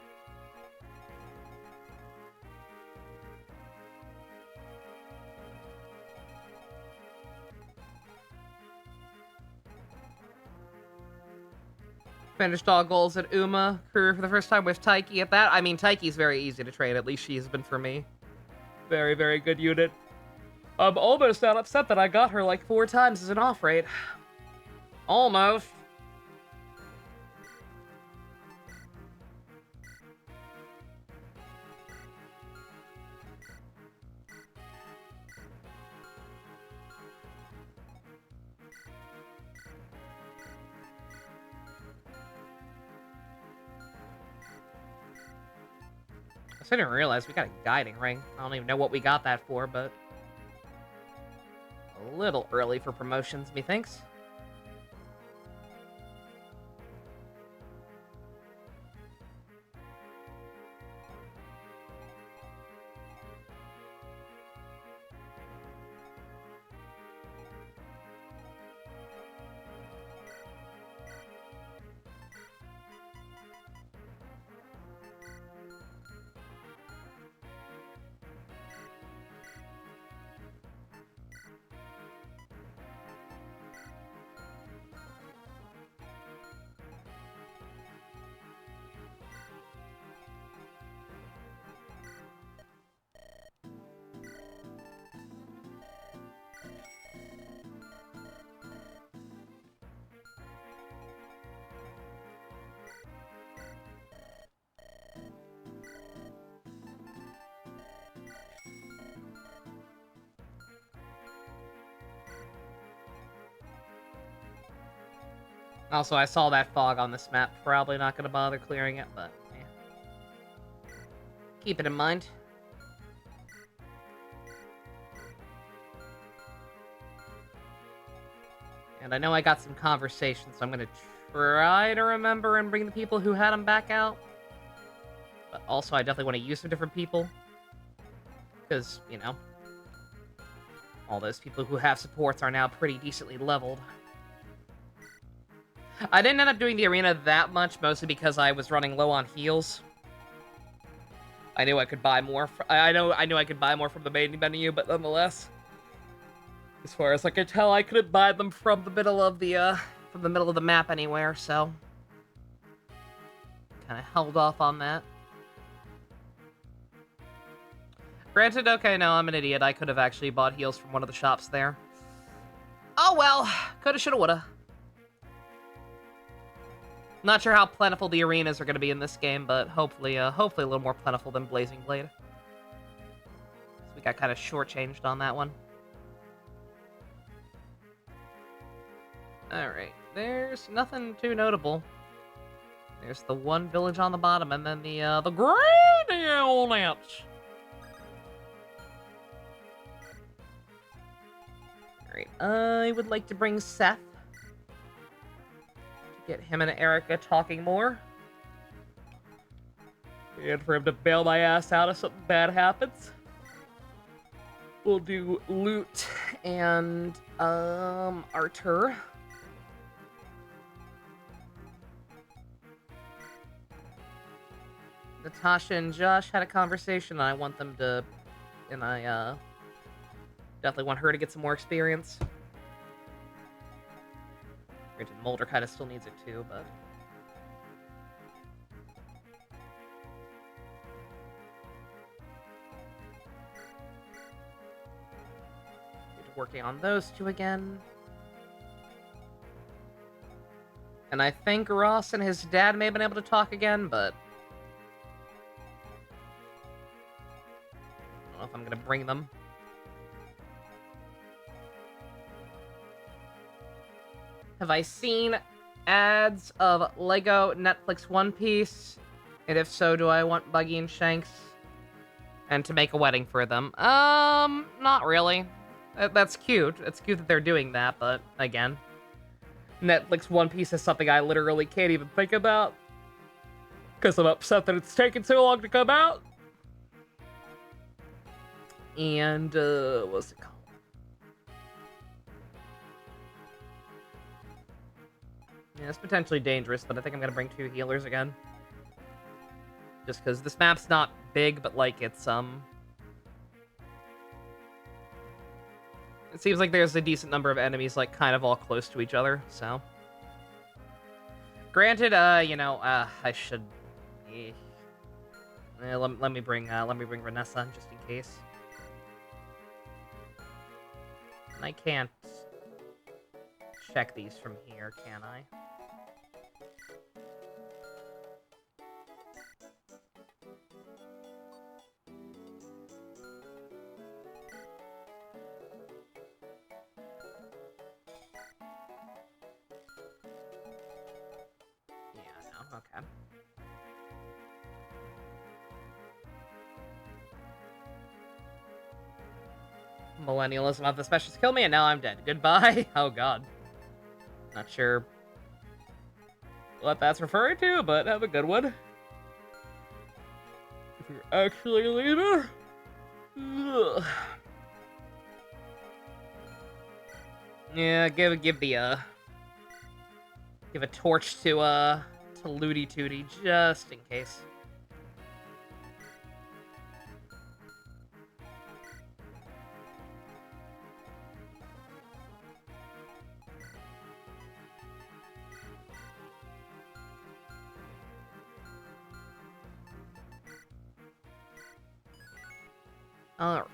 Finished all goals at Uma. Career for the first time with Taiki at that. I mean, Taiki's very easy to trade. At least she has been for me. Very, very good unit. I'm almost not upset that I got her like 4 times as an off rate. Almost. I didn't realize we got a guiding ring. I don't even know what we got that for, but a little early for promotions, methinks. Also, I saw that fog on this map. Probably not going to bother clearing it, but yeah. Keep it in mind. And I know I got some conversations, so I'm going to try to remember and bring the people who had them back out. But also, I definitely want to use some different people. Because, you know, all those people who have supports are now pretty decently leveled. I didn't end up doing the arena that much, mostly because I was running low on heals. I knew I could buy more. I knew I could buy more from the main menu, but nonetheless, as far as I could tell, I couldn't buy them from the middle of the map anywhere. So, kind of held off on that. Granted, okay, no, I'm an idiot. I could have actually bought heals from one of the shops there. Oh well, coulda, shoulda, woulda. Not sure how plentiful the arenas are going to be in this game, but hopefully a little more plentiful than Blazing Blade. So we got kind of shortchanged on that one. Alright, there's nothing too notable. There's the one village on the bottom, and then the great units. Alright, I would like to bring Seth. Get him and Erica talking more. And for him to bail my ass out if something bad happens. We'll do Loot and, Artur. Natasha and Josh had a conversation, and I want them to... And I, definitely want her to get some more experience. Granted, Mulder kind of still needs it too, but... Working on those two again. And I think Ross and his dad may have been able to talk again, but... I don't know if I'm gonna bring them. Have I seen ads of Lego Netflix One Piece? And if so, do I want Buggy and Shanks? And to make a wedding for them? Not really. That's cute. It's cute that they're doing that, but again, Netflix One Piece is something I literally can't even think about. Because I'm upset that it's taken so long to come out. And, what's it called? Yeah, it's potentially dangerous, but I think I'm gonna bring 2 healers again. Just because this map's not big, but, like, it's, It seems like there's a decent number of enemies, like, kind of all close to each other, so... Granted, you know, I should... let me bring Vanessa, just in case. And I can't... check these from here, can I? Okay. Millennialism of the specials kill me, and now I'm dead. Goodbye. Oh god. Not sure what that's referring to, but have a good one. If you're actually leaving. Ugh. Yeah, give a torch to Looty Tooty, just in case. Alright.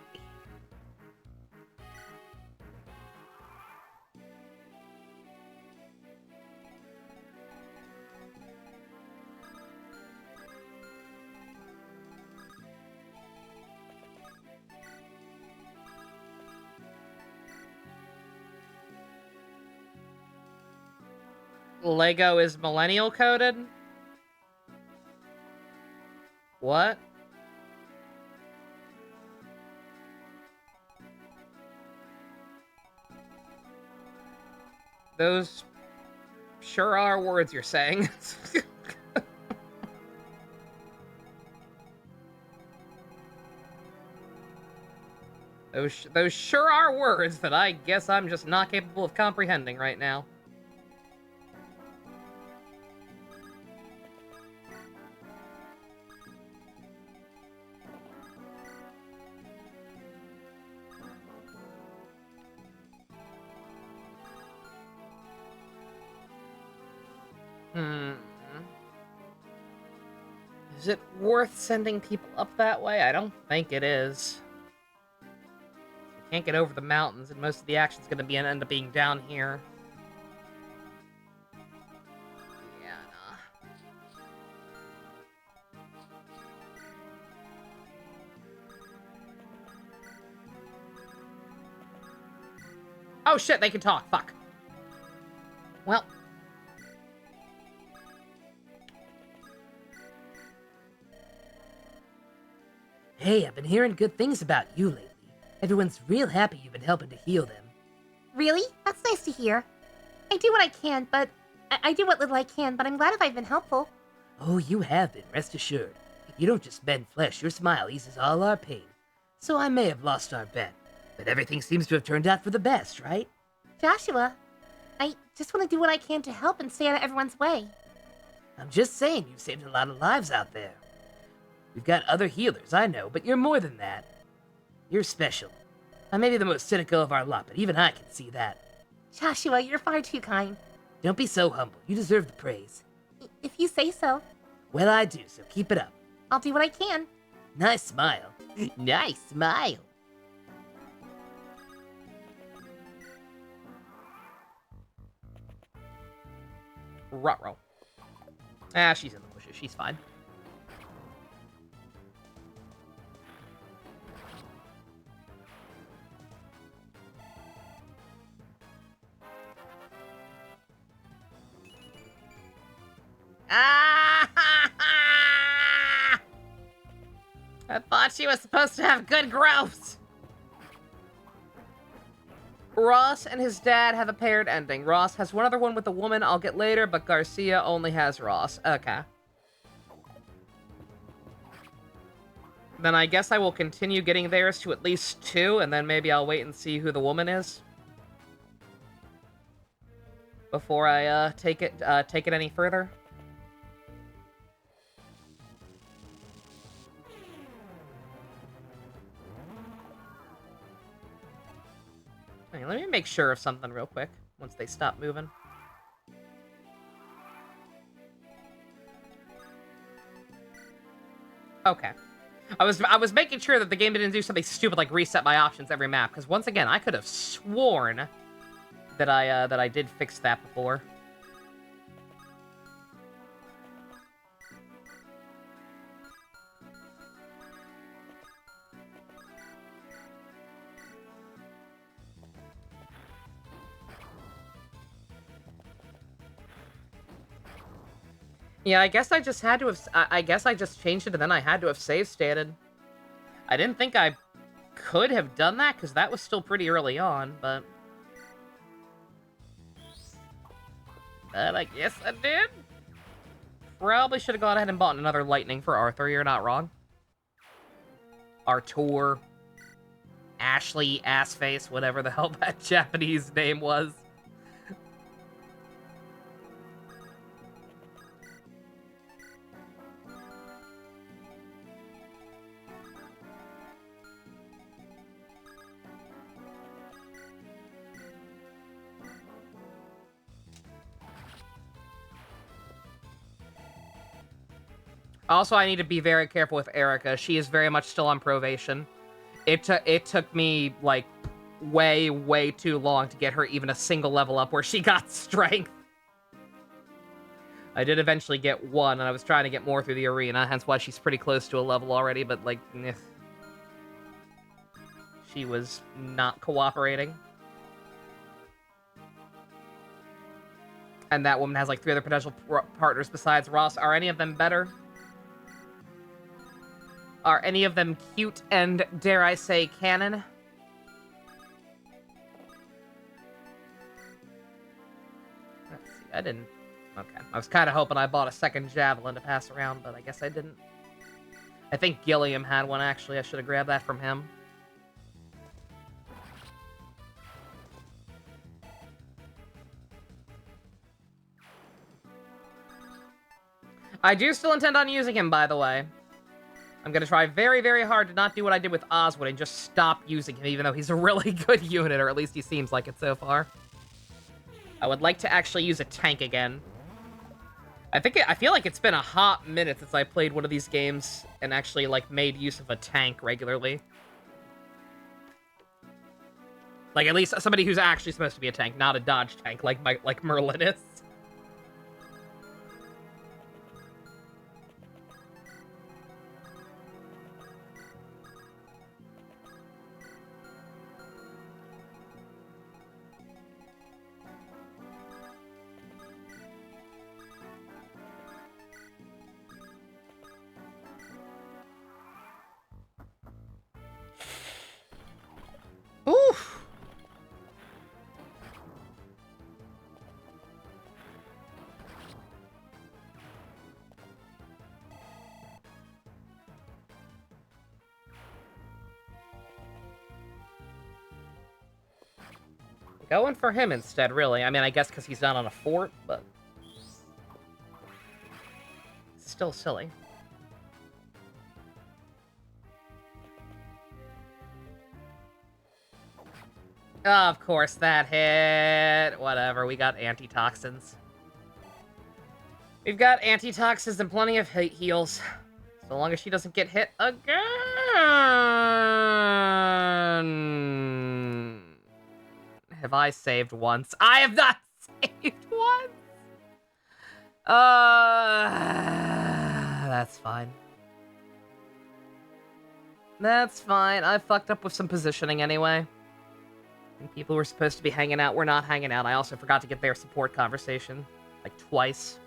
Lego is millennial coded? What? Those sure are words you're saying. Those sure are words that I guess I'm just not capable of comprehending right now. Is it worth sending people up that way? I don't think it is. You can't get over the mountains, and most of the action's gonna end up being down here. Yeah, nah. Oh shit, they can talk. Fuck. Well. Hey, I've been hearing good things about you lately. Everyone's real happy you've been helping to heal them. Really? That's nice to hear. I do what I can, but... I do what little I can, but I'm glad if I've been helpful. Oh, you have been, rest assured. You don't just bend flesh, your smile eases all our pain. So I may have lost our bet, but everything seems to have turned out for the best, right? Joshua, I just want to do what I can to help and stay out of everyone's way. I'm just saying you've saved a lot of lives out there. We've got other healers, I know, but you're more than that. You're special. I may be the most cynical of our lot, but even I can see that. Joshua, you're far too kind. Don't be so humble. You deserve the praise. If you say so. Well, I do, so keep it up. I'll do what I can. Nice smile. Nice smile. Ruh-roh. Ah, she's in the bushes. She's fine. I thought she was supposed to have good growth. Ross and his dad have a paired ending. Ross has one other one with a woman I'll get later, but Garcia only has Ross. Okay. Then I guess I will continue getting theirs to at least 2, and then maybe I'll wait and see who the woman is before I take it any further. Okay, let me make sure of something real quick once they stop moving. Okay. I was making sure that the game didn't do something stupid like reset my options every map, because once again, I could have sworn that I did fix that before. Yeah, I guess I just had to have... I guess I just changed it and then I had to have save stated. I didn't think I could have done that because that was still pretty early on, but... But I guess I did. Probably should have gone ahead and bought another lightning for Arthur, you're not wrong. Artur. Ashley, Assface, whatever the hell that Japanese name was. Also, I need to be very careful with Erica. She is very much still on probation. It took me, like, way too long to get her even a single level up where she got strength. I did eventually get 1, and I was trying to get more through the arena, hence why she's pretty close to a level already, but, like, she was not cooperating. And that woman has like 3 other potential partners besides Ross. Are any of them better? Are any of them cute and, dare I say, canon? Let's see, I didn't... Okay, I was kind of hoping I bought a second javelin to pass around, but I guess I didn't. I think Gilliam had one, actually. I should have grabbed that from him. I do still intend on using him, by the way. I'm gonna try very, very hard to not do what I did with Oswald and just stop using him, even though he's a really good unit, or at least he seems like it so far. I would like to actually use a tank again. I feel like it's been a hot minute since I played one of these games and actually, like, made use of a tank regularly. Like, at least somebody who's actually supposed to be a tank, not a dodge tank, like Merlin is. Oof. Going for him instead, really. I mean, I guess because he's not on a fort, but... still silly. Of course that hit. Whatever, we got antitoxins. We've got antitoxins and plenty of heals. So long as she doesn't get hit again. Have I saved once? I have not saved once! That's fine. That's fine. I fucked up with some positioning anyway. And people were supposed to be hanging out. We're not hanging out. I also forgot to get their support conversation. Like, twice.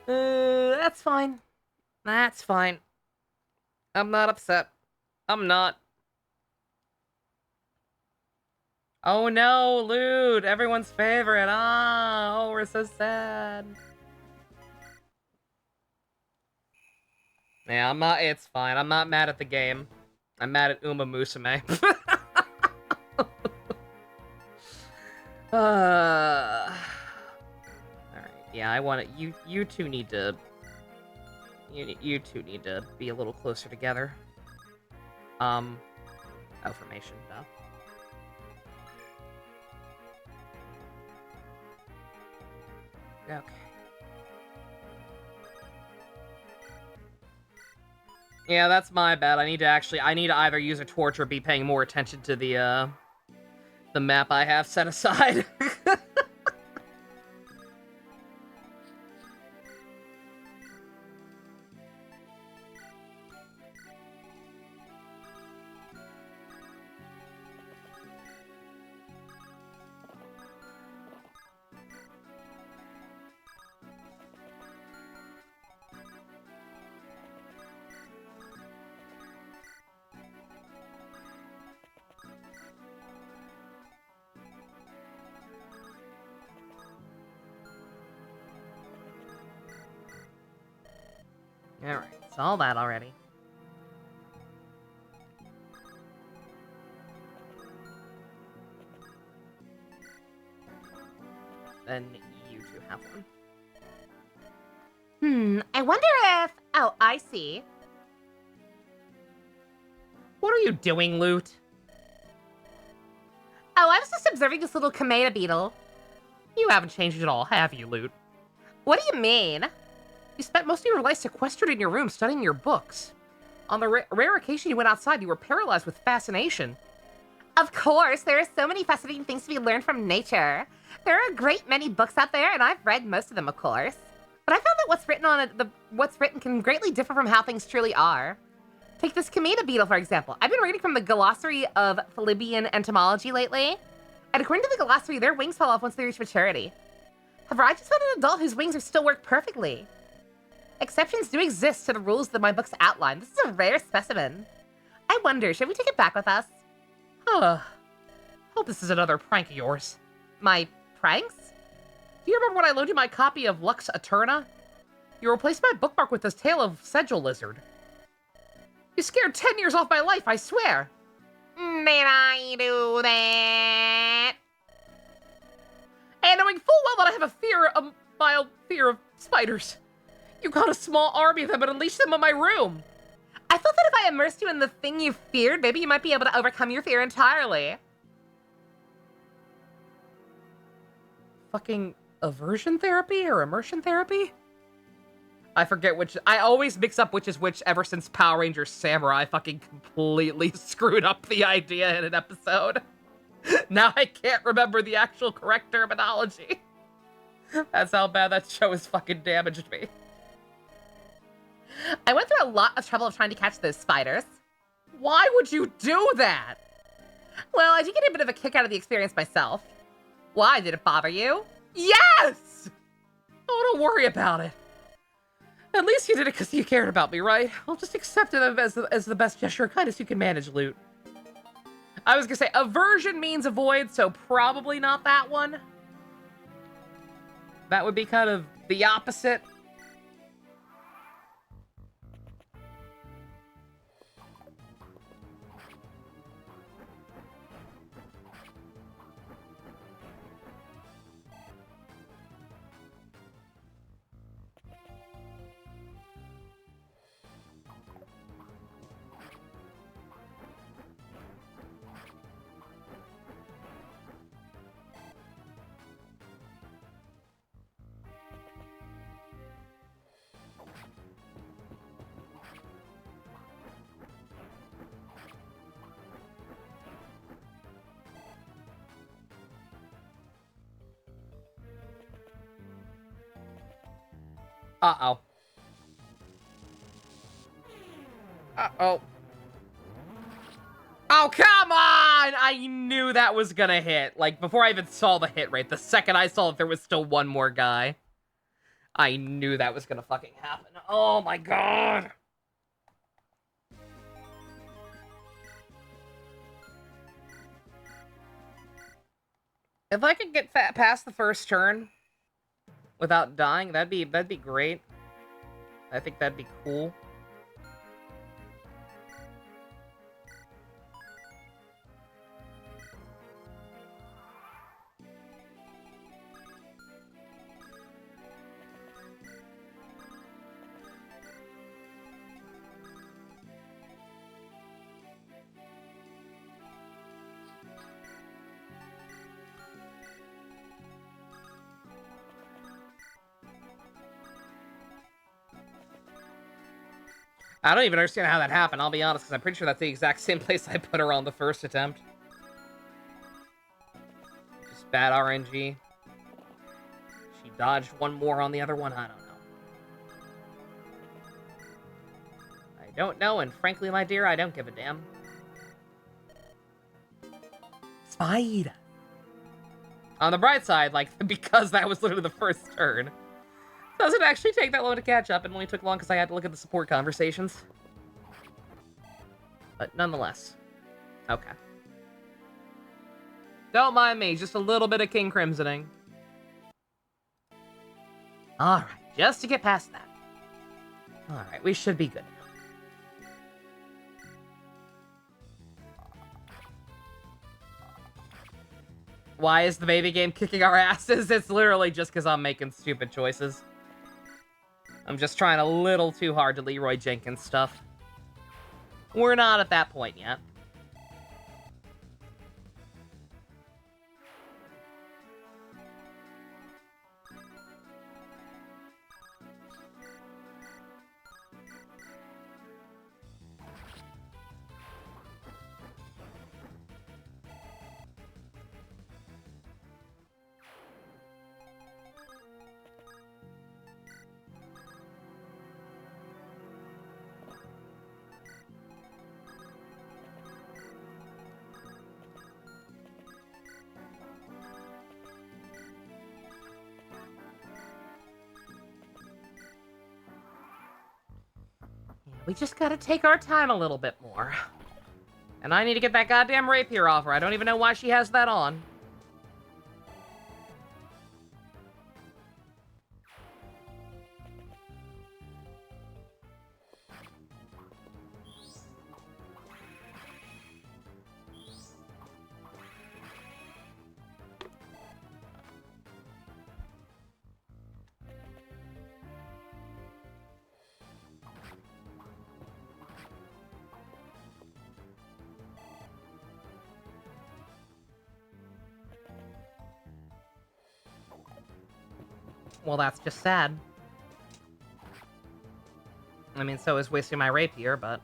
That's fine. That's fine. I'm not upset. I'm not. Oh no, loot! Everyone's favorite. Ah, oh, we're so sad. Yeah, I'm not. It's fine. I'm not mad at the game. I'm mad at Uma Musume. Alright, yeah, I want it. You two need to... You two need to be a little closer together. Formation, though. Okay. Yeah, that's my bad. I need to either use a torch or be paying more attention to the map I have set aside. Alright, it's all that already. Then you two have one. I wonder if... Oh, I see. What are you doing, Loot? Oh, I was just observing this little Kameda beetle. You haven't changed at all, have you, Loot? What do you mean? You spent most of your life sequestered in your room studying your books. On the rare occasion you went outside, you were paralyzed with fascination. Of course, there are so many fascinating things to be learned from nature. There are a great many books out there, and I've read most of them, of course. But I found that what's written can greatly differ from how things truly are. Take this Kameda beetle, for example. I've been reading from the glossary of Philibbean entomology lately, and according to the glossary, their wings fall off once they reach maturity. However, I just found an adult whose wings are still work perfectly. Exceptions do exist to the rules that my books outline. This is a rare specimen. I wonder, should we take it back with us? Hope this is another prank of yours. My pranks? Do you remember when I loaned you my copy of Lux Eterna? You replaced my bookmark with this tale of Sigil Lizard. You scared 10 years off my life, I swear. Did I do that? And knowing full well that I have a mild fear of spiders. You got a small army of them and unleashed them on my room. I thought that if I immersed you in the thing you feared, maybe you might be able to overcome your fear entirely. Fucking aversion therapy or immersion therapy? I forget which. I always mix up which is which ever since Power Rangers Samurai fucking completely screwed up the idea in an episode. Now I can't remember the actual correct terminology. That's how bad that show has fucking damaged me. I went through a lot of trouble of trying to catch those spiders. Why would you do that? Well, I did get a bit of a kick out of the experience myself. Why? Did it bother you? Yes! Oh, don't worry about it. At least you did it because you cared about me, right? I'll just accept it as the best gesture of kindness you can manage, loot. I was gonna say, aversion means avoid, so probably not that one. That would be kind of the opposite. Uh-oh. Uh-oh. Oh, come on! I knew that was gonna hit. Like, before I even saw the hit rate, the second I saw that there was still one more guy, I knew that was gonna fucking happen. Oh my god! If I could get past the first turn without dying, that'd be great. I think that'd be cool. I don't even understand how that happened, I'll be honest, because I'm pretty sure that's the exact same place I put her on the first attempt. Just bad RNG. She dodged one more on the other one, I don't know. I don't know, and frankly, my dear, I don't give a damn. Spider. On the bright side, like, because that was literally the first turn, doesn't actually take that long to catch up. It only took long because I had to look at the support conversations. But nonetheless. Okay. Don't mind me, just a little bit of King Crimsoning. Alright, just to get past that. Alright, we should be good now. Why is the baby game kicking our asses? It's literally just because I'm making stupid choices. I'm just trying a little too hard to Leroy Jenkins stuff. We're not at that point yet. We just gotta take our time a little bit more. And I need to get that goddamn rapier off her. I don't even know why she has that on. Well, that's just sad. I mean, so is wasting my rapier, but...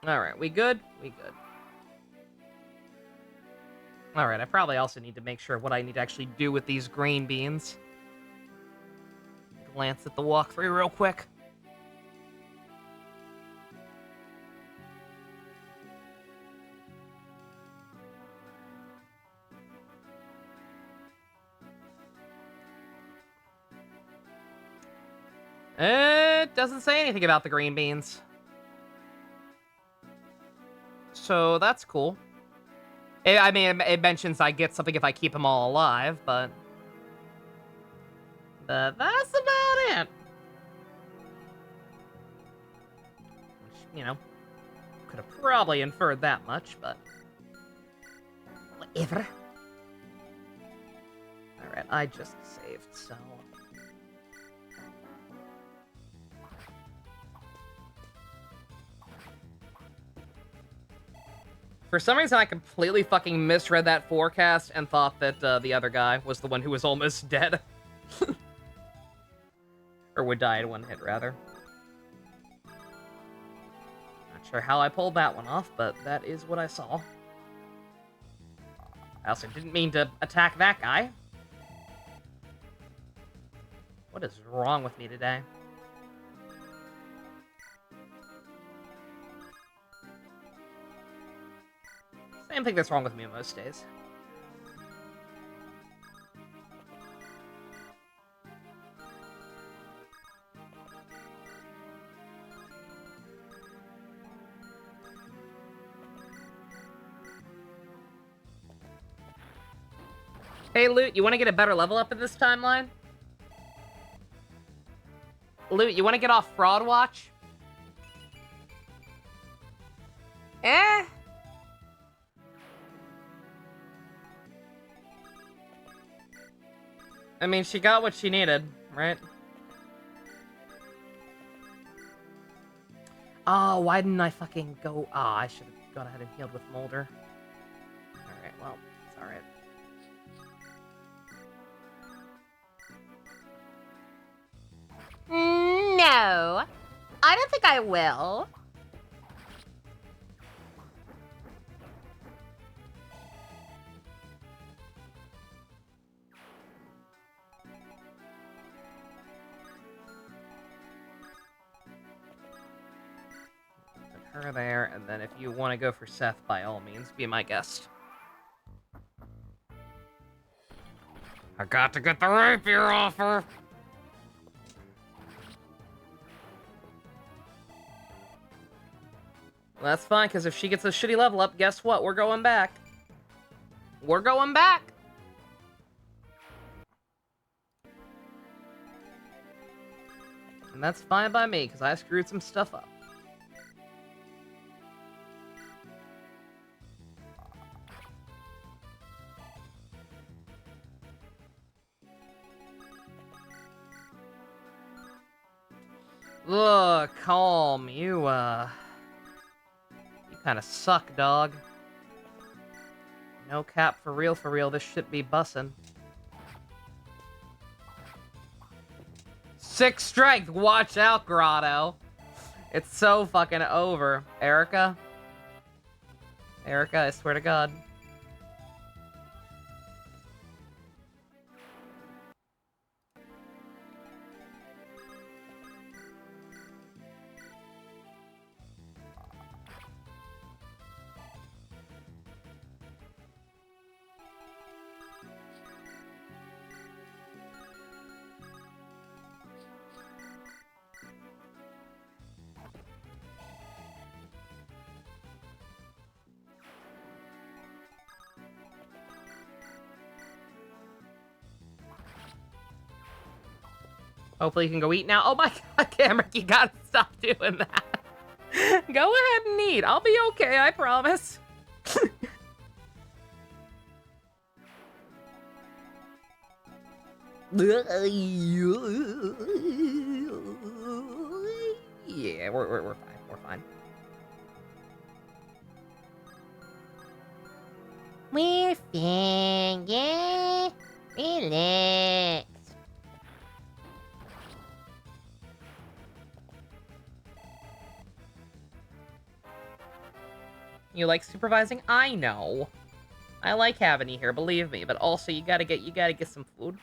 Alright, we good? We good. Alright, I probably also need to make sure what I need to actually do with these green beans. Glance at the walkthrough real quick. It doesn't say anything about the green beans. So that's cool. I mean, it mentions I get something if I keep them all alive, but that's about it. Which, you know, could have probably inferred that much, but whatever. Alright, I just saved, so... For some reason, I completely fucking misread that forecast and thought that the other guy was the one who was almost dead. Or would die in one hit, rather. Not sure how I pulled that one off, but that is what I saw. I also didn't mean to attack that guy. What is wrong with me today? Same thing that's wrong with me most days. Hey, Loot, you want to get a better level up in this timeline? Loot, you want to get off Fraud Watch? Eh? I mean, she got what she needed, right? Oh, why didn't I fucking go... Oh, I should have gone ahead and healed with Molder. Alright, well, it's alright. No, I don't think I will. Put her there, and then if you want to go for Seth, by all means, be my guest. I got to get the rapier off her! Well, that's fine, because if she gets a shitty level up, guess what? We're going back. We're going back! And that's fine by me, because I screwed some stuff up. Look, calm. You kind of suck, dog. No cap, for real, this shit be bussin'. 6 strength, watch out, Grotto. It's so fucking over. Erica? Erica, I swear to God. Hopefully you can go eat now. Oh my god, Cameron, you gotta stop doing that. Go ahead and eat. I'll be okay, I promise. Yeah, we're fine. We're fine. We're fine, yeah? Relax. You like supervising? I know. I like having you here, believe me, but also you gotta get some food.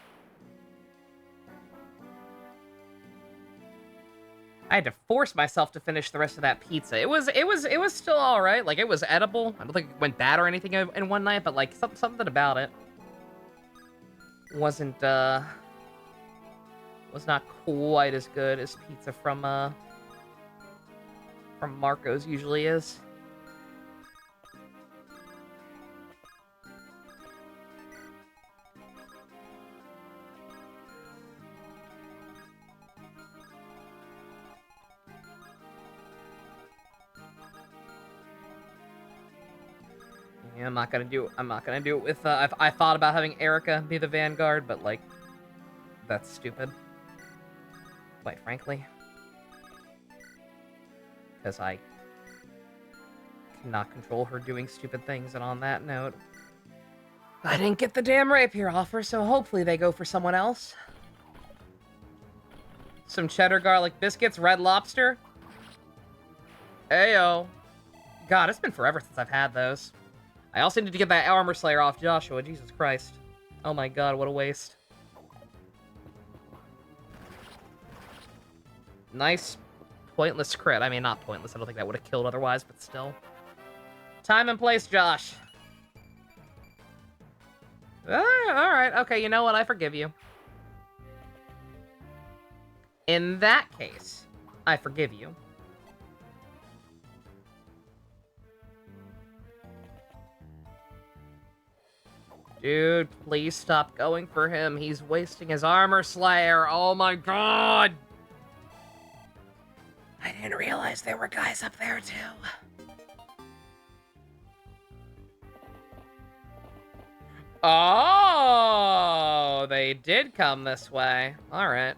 I had to force myself to finish the rest of that pizza. It was still all right. Like, it was edible. I don't think it went bad or anything in one night, but like something about it wasn't was not quite as good as pizza from Marco's usually is. Yeah, I'm not gonna do it with, I thought about having Erica be the Vanguard, but, like, that's stupid. Quite frankly. Because I cannot control her doing stupid things, and on that note, I didn't get the damn rapier offer, so hopefully they go for someone else. Some cheddar garlic biscuits, Red Lobster. Ayo. God, it's been forever since I've had those. I also need to get that Armor Slayer off Joshua. Jesus Christ. Oh my god, what a waste. Nice, pointless crit. I mean, not pointless. I don't think that would have killed otherwise, but still. Time and place, Josh. Alright, okay, you know what? I forgive you. In that case, I forgive you. Dude, please stop going for him. He's wasting his Armor Slayer. Oh my god! I didn't realize there were guys up there, too. Oh, they did come this way. Alright.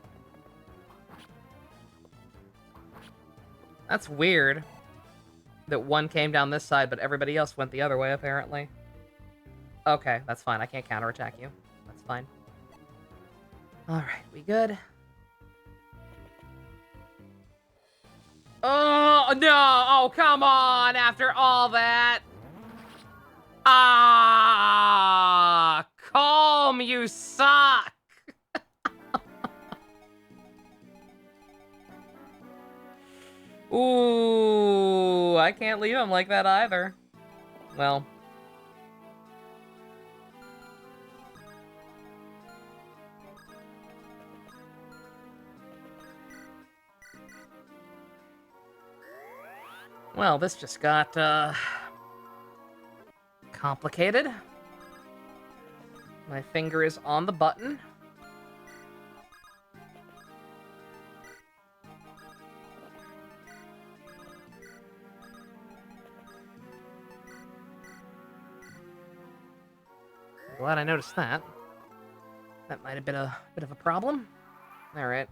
That's weird. That one came down this side, but everybody else went the other way, apparently. Okay, that's fine. I can't counterattack you. That's fine. Alright, we good? Oh, no! Oh, come on! After all that! Ah! Calm, you suck! Ooh, I can't leave him like that either. Well... Well, this just got, complicated. My finger is on the button. Glad I noticed that. That might have been a bit of a problem. Alright.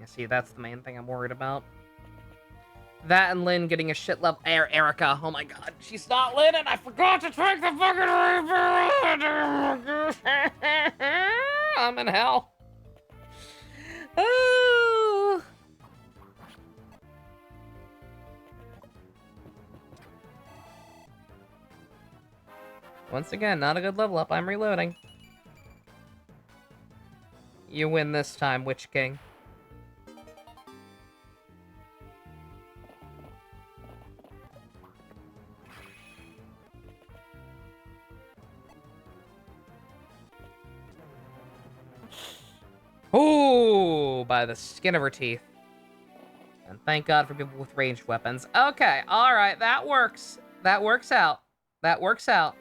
See, that's the main thing I'm worried about. That and Lynn getting a shit level. Erica, oh my god, she's not Lynn, and I forgot to take the fucking rapier. I'm in hell. Oh. Once again, not a good level up. I'm reloading. You win this time, Witch King. Ooh, by the skin of her teeth. And thank God for people with ranged weapons. Okay, alright, that works. That works out. That works out.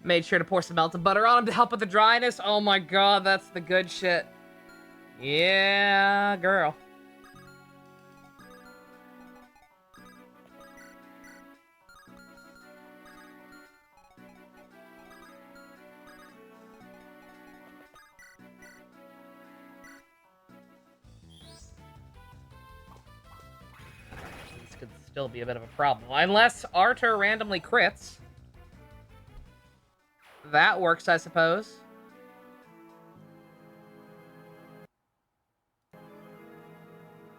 Made sure to pour some melted butter on him to help with the dryness. Oh my god, that's the good shit. Yeah, girl. This could still be a bit of a problem. Unless Arthur randomly crits. That works, I suppose.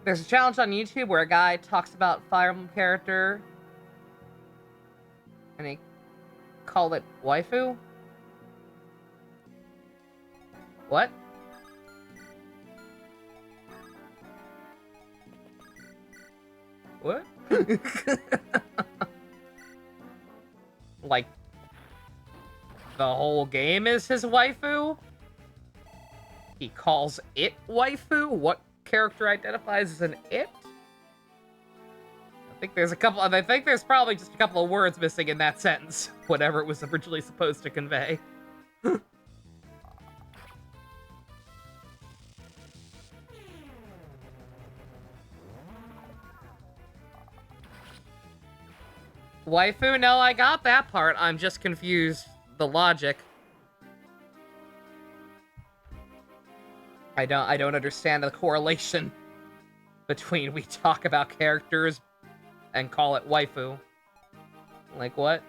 There's a challenge on YouTube where a guy talks about Fire Emblem character and he called it waifu? What? What? Like, the whole game is his waifu? He calls it waifu? What character identifies as an it? I think there's probably just a couple of words missing in that sentence, whatever it was originally supposed to convey. Waifu? No, I got that part. I'm just confused. The logic. I don't understand the correlation between we talk about characters and call it waifu. Like, what?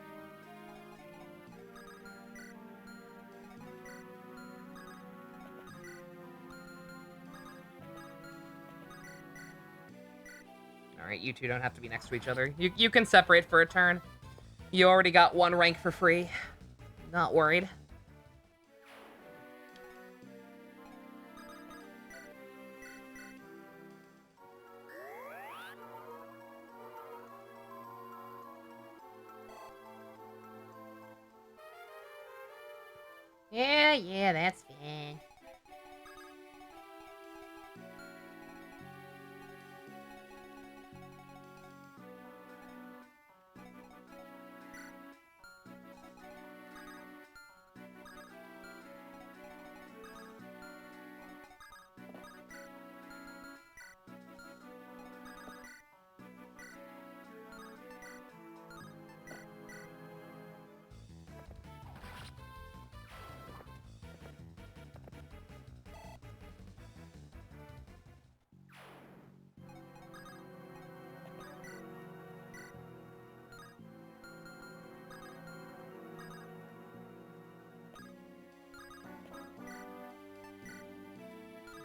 Alright, you two don't have to be next to each other. You can separate for a turn. You already got one rank for free. Not worried. Yeah, that's fine.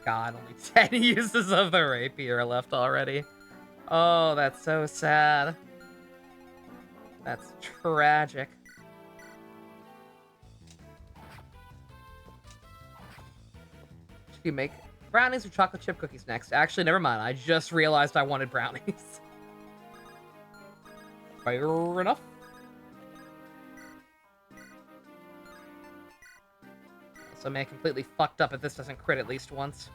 God, only 10 uses of the rapier left already. Oh, that's so sad. That's tragic. Should you make brownies or chocolate chip cookies next? Actually, never mind. I just realized I wanted brownies. Fair enough. So man, completely fucked up if this doesn't crit at least once.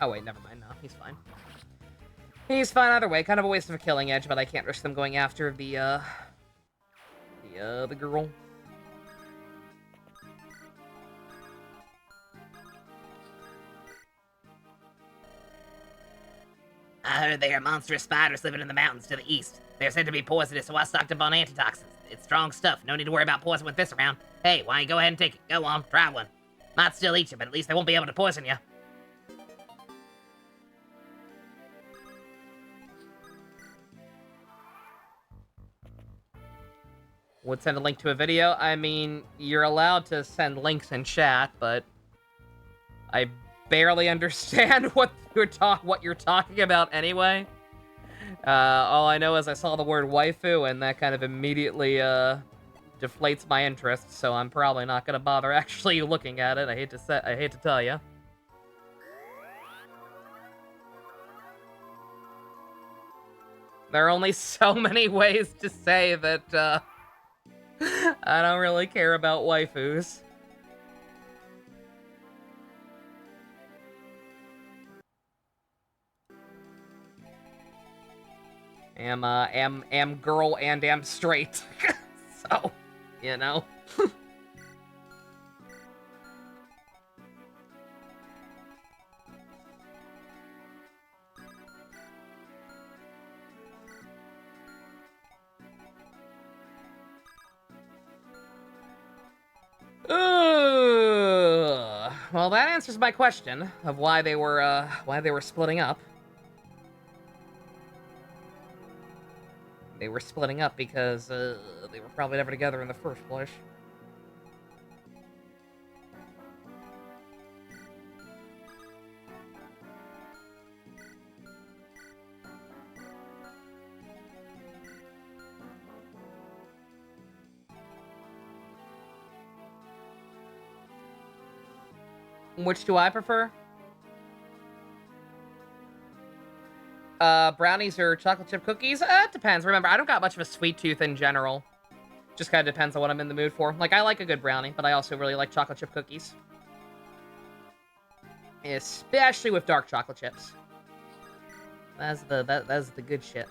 Oh wait, never mind. No, he's fine. He's fine either way. Kind of a waste of a killing edge, but I can't risk them going after the girl. I heard there are monstrous spiders living in the mountains to the east. They're said to be poisonous, so I stocked up on antitoxins. It's strong stuff. No need to worry about poison with this around. Hey, why don't you go ahead and take it? Go on, try one. Might still eat you, but at least they won't be able to poison you. Would send a link to a video. I mean, you're allowed to send links in chat, but I barely understand what you're talking about anyway. All I know is I saw the word waifu, and that kind of immediately deflates my interest. So I'm probably not gonna bother actually looking at it. I hate to tell you. There are only so many ways to say that I don't really care about waifus. Am girl and am straight. So, you know. well, that answers my question of why they were splitting up. They were splitting up because they were probably never together in the first place. Which do I prefer? Brownies or chocolate chip cookies? It depends. Remember, I don't got much of a sweet tooth in general. Just kind of depends on what I'm in the mood for. Like, I like a good brownie, but I also really like chocolate chip cookies. Especially with dark chocolate chips. That's the good shit.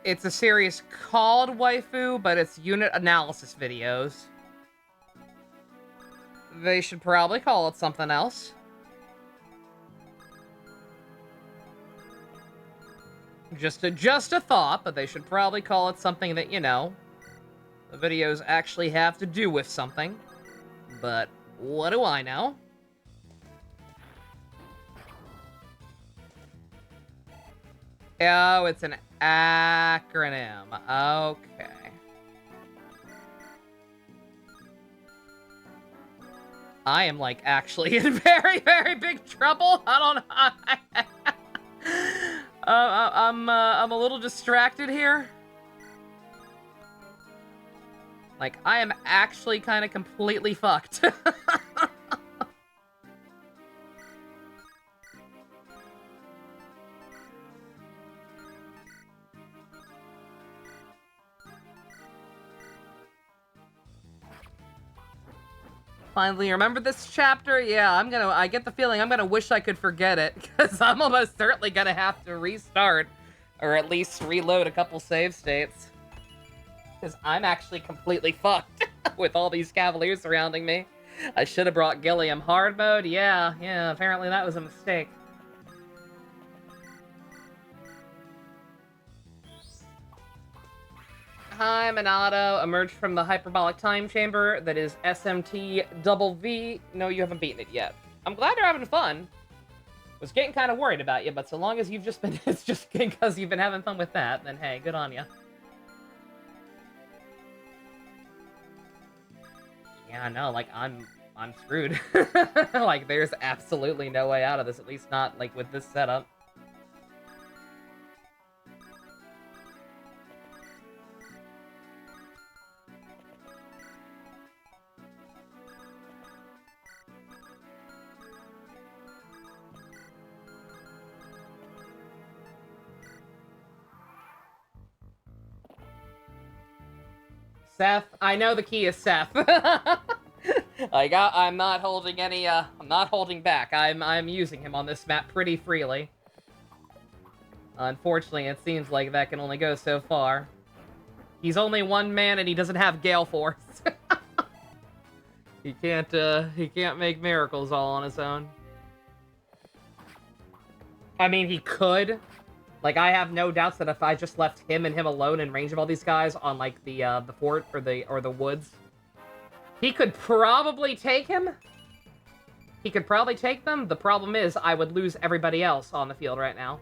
It's a series called Waifu, but it's unit analysis videos. They should probably call it something else. Just a thought, but they should probably call it something that, you know, the videos actually have to do with something. But what do I know? Oh, it's an acronym. Okay. I am, like, actually in very, very big trouble. I don't know. I'm a little distracted here. Like, I am actually kind of completely fucked. Finally, remember this chapter? Yeah, I get the feeling I'm gonna wish I could forget it, because I'm almost certainly gonna have to restart, or at least reload a couple save states. Because I'm actually completely fucked with all these cavaliers surrounding me. I should have brought Gilliam. Hard mode? Yeah, apparently that was a mistake. Hi, Minato. Emerged from the hyperbolic time chamber that is SMT double V. No, you haven't beaten it yet. I'm glad you're having fun. Was getting kind of worried about you, but so long as you've just been, it's just because you've been having fun with that, then hey, good on you. Yeah, I know, like, I'm screwed. Like, there's absolutely no way out of this, at least not, like, with this setup. Seth, I know the key is Seth. Like, I'm not holding any, I'm not holding back. I'm using him on this map pretty freely. Unfortunately, it seems like that can only go so far. He's only one man and he doesn't have Gale Force. He can't make miracles all on his own. I mean, he could. Like, I have no doubts that if I just left him and him alone in range of all these guys on, like, the fort or the woods, he could probably take him. He could probably take them. The problem is I would lose everybody else on the field right now.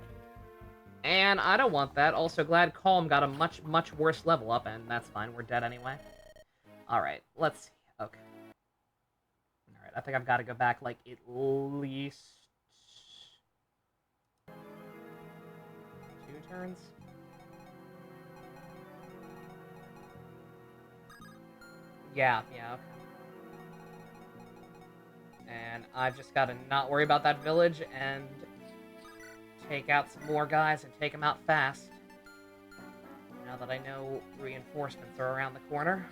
And I don't want that. Also, glad Calm got a much, much worse level up, and that's fine. We're dead anyway. Alright, let's see. Okay. Alright, I think I've got to go back, like, at least 2 turns. Yeah, okay. And I've just got to not worry about that village and take out some more guys and take them out fast. Now that I know reinforcements are around the corner.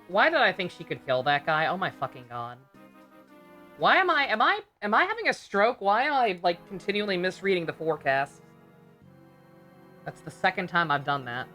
Why did I think she could kill that guy? Oh my fucking god. Why am I having a stroke? Why am I, like, continually misreading the forecast? That's the second time I've done that.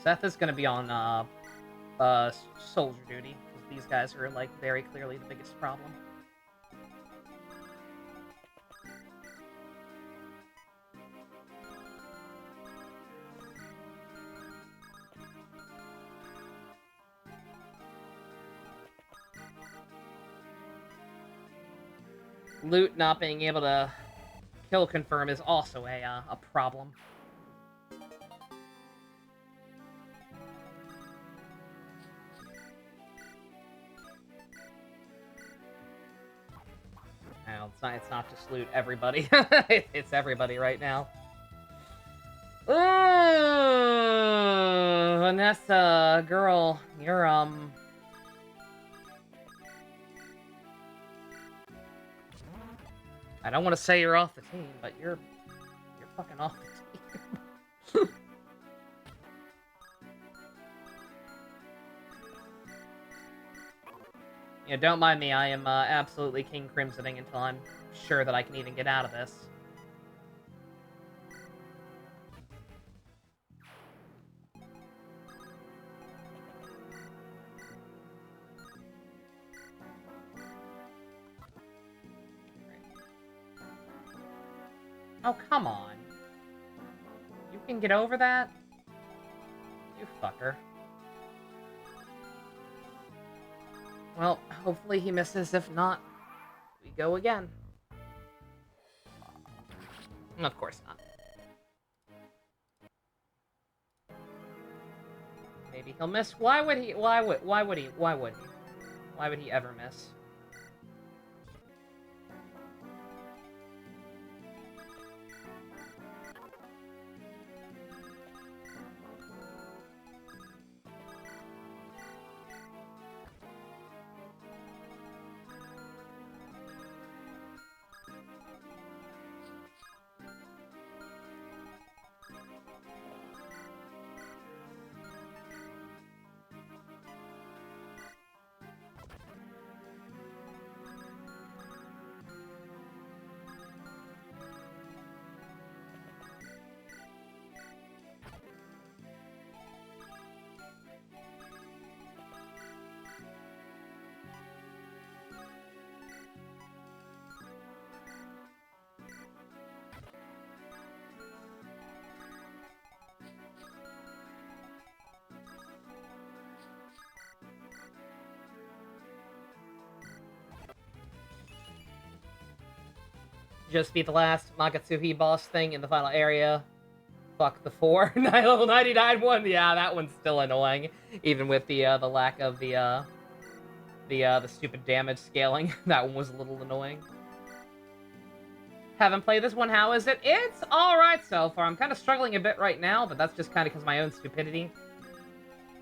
Seth is gonna be on, soldier duty, because these guys are, like, very clearly the biggest problem. Loot not being able to kill confirm is also a problem. No, it's not just loot, everybody. It's everybody right now. Ooh, Vanessa, girl, you're, I don't want to say you're off the team, but you're fucking off the team. Yeah, don't mind me, I am absolutely King Crimsoning until I'm sure that I can even get out of this. Oh, come on. You can get over that? You fucker. Well, hopefully he misses. If not, we go again. Of course not. Maybe he'll miss. Why would he ever miss? Just beat the last Magatsuhi boss thing in the final area. Fuck the 4. Level 99 one. Yeah, that one's still annoying, even with the lack of the stupid damage scaling. That one was a little annoying. Haven't played this one. How is it? It's alright so far. I'm kind of struggling a bit right now, but that's just kind of because of my own stupidity.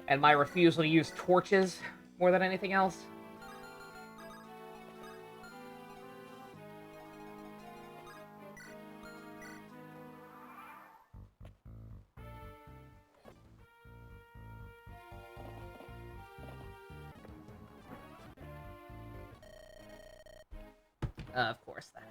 And my refusal to use torches more than anything else. Of course that.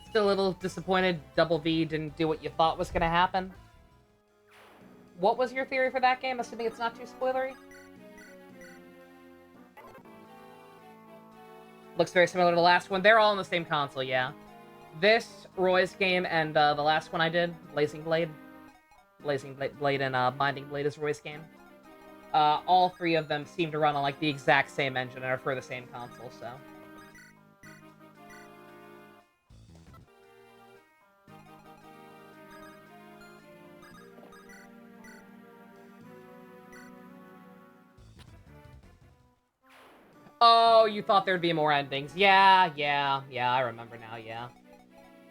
Still a little disappointed Double V didn't do what you thought was going to happen. What was your theory for that game, assuming it's not too spoilery? Looks very similar to the last one. They're all on the same console, yeah. This, Roy's game, and the last one I did, Blazing Blade. Blazing Blade and Binding Blade is Roy's game. All three of them seem to run on, like, the exact same engine and are for the same console, so... Oh, you thought there'd be more endings. Yeah, I remember now, yeah.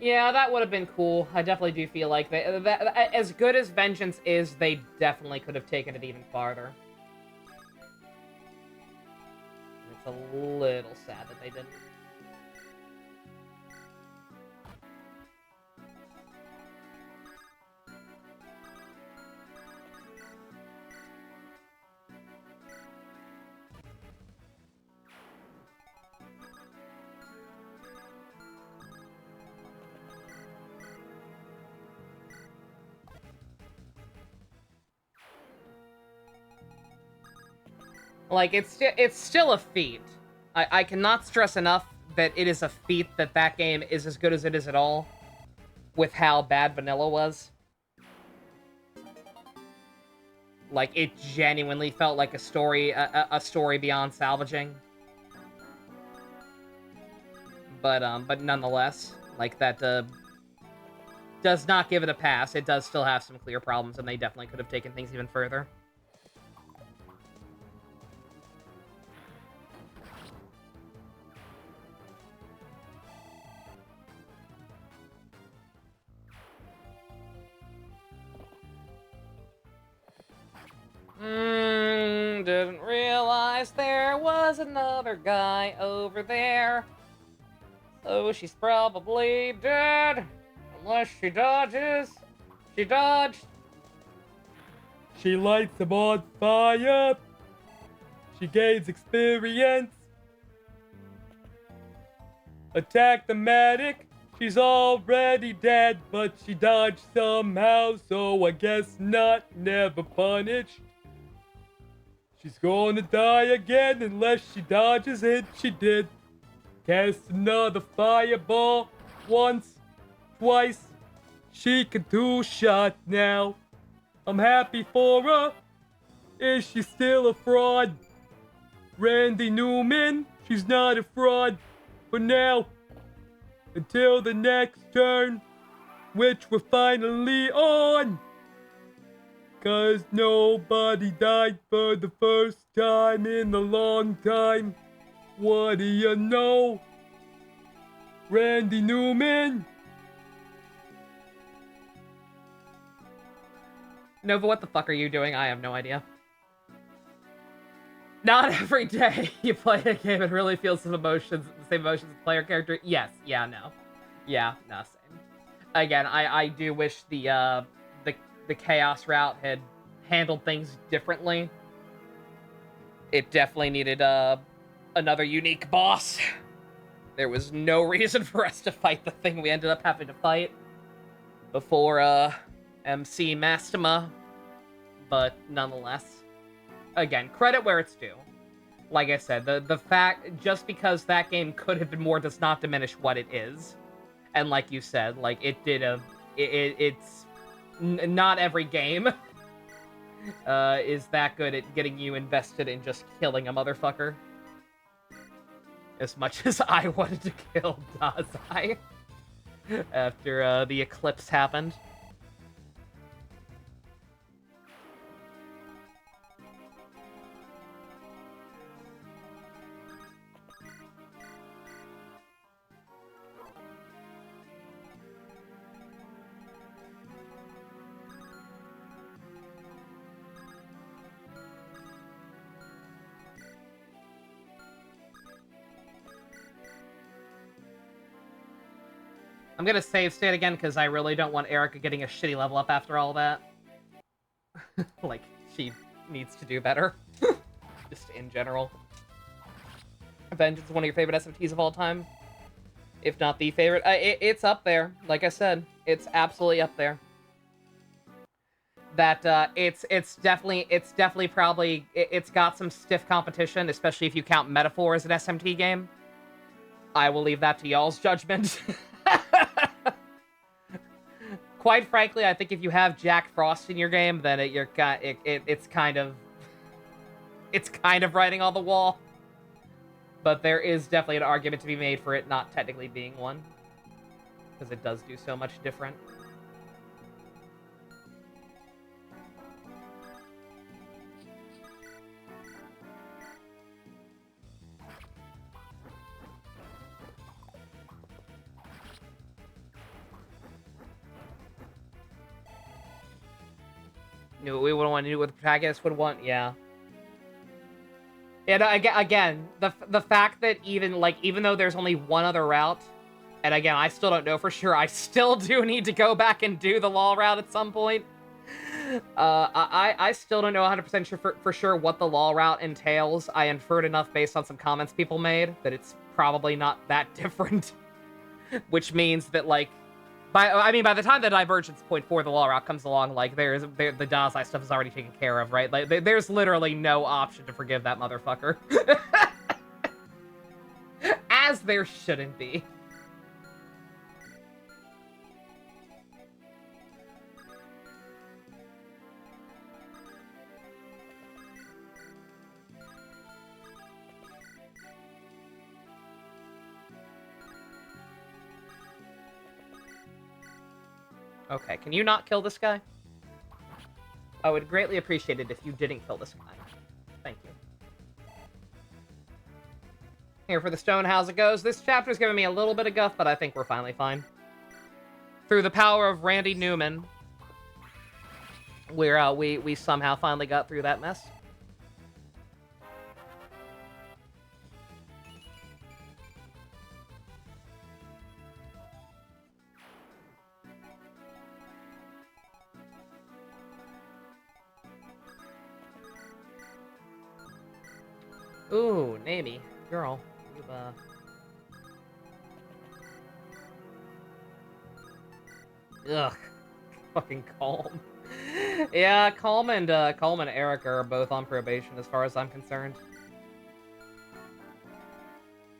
Yeah, that would have been cool. I definitely do feel like as good as Vengeance is, they definitely could have taken it even farther. It's a little sad that they didn't. Like, it's still a feat. I cannot stress enough that it is a feat that that game is as good as it is at all, with how bad vanilla was. Like, it genuinely felt like a story beyond salvaging. But nonetheless, like, that does not give it a pass. It does still have some clear problems, and they definitely could have taken things even further. Didn't realize there was another guy over there. So she's probably dead. Unless she dodges. She dodged. She lights him on fire. She gains experience. Attack the medic. She's already dead, but she dodged somehow, so I guess not. Never punished. She's gonna die again unless she dodges it. She did. Cast another fireball. Once. Twice. She can two-shot now. I'm happy for her. Is she still a fraud? Randy Newman, she's not a fraud. For now. Until the next turn. Which we're finally on. 'Cause nobody died for the first time in a long time. What do you know? Randy Newman? Nova, what the fuck are you doing? I have no idea. Not every day you play a game and really feel some emotions, the same emotions as the player character. Yes, yeah, no. Yeah, no, same. Again, I do wish the Chaos route had handled things differently. It definitely needed another unique boss. There was no reason for us to fight the thing we ended up having to fight before MC Mastema, but nonetheless, again, credit where it's due. Like I said, the fact, just because that game could have been more does not diminish what it is. And like you said, like, it did it's not every game is that good at getting you invested in just killing a motherfucker. As much as I wanted to kill Dazai after the eclipse happened. I'm gonna save state again because I really don't want Erica getting a shitty level up after all that. Like, she needs to do better. Just in general. Vengeance is one of your favorite SMTs of all time. If not the favorite. It's up there. Like I said, it's absolutely up there. That, it's definitely probably, it's got some stiff competition, especially if you count Metaphor as an SMT game. I will leave that to y'all's judgment. Quite frankly, I think if you have Jack Frost in your game, then it's kind of writing on the wall. But there is definitely an argument to be made for it not technically being one, because it does do so much different. We wouldn't want to do what the protagonist would want, yeah. And again, the fact that even though there's only one other route, and again, I still don't know for sure, I still do need to go back and do the law route at some point. I still don't know 100% sure for sure what the law route entails. I inferred enough based on some comments people made that it's probably not that different. Which means that, like, by the time the divergence point for the law route comes along, like, the Dazai stuff is already taken care of, right? Like, there's literally no option to forgive that motherfucker. As there shouldn't be. Okay, can you not kill this guy? I would greatly appreciate it if you didn't kill this guy. Thank you. Here for the stone, how's it goes? This chapter's giving me a little bit of guff, but I think we're finally fine. Through the power of Randy Newman, we somehow finally got through that mess. Ooh, Nami, girl, you've, Ugh, fucking Calm. Yeah, Calm and Eric are both on probation as far as I'm concerned.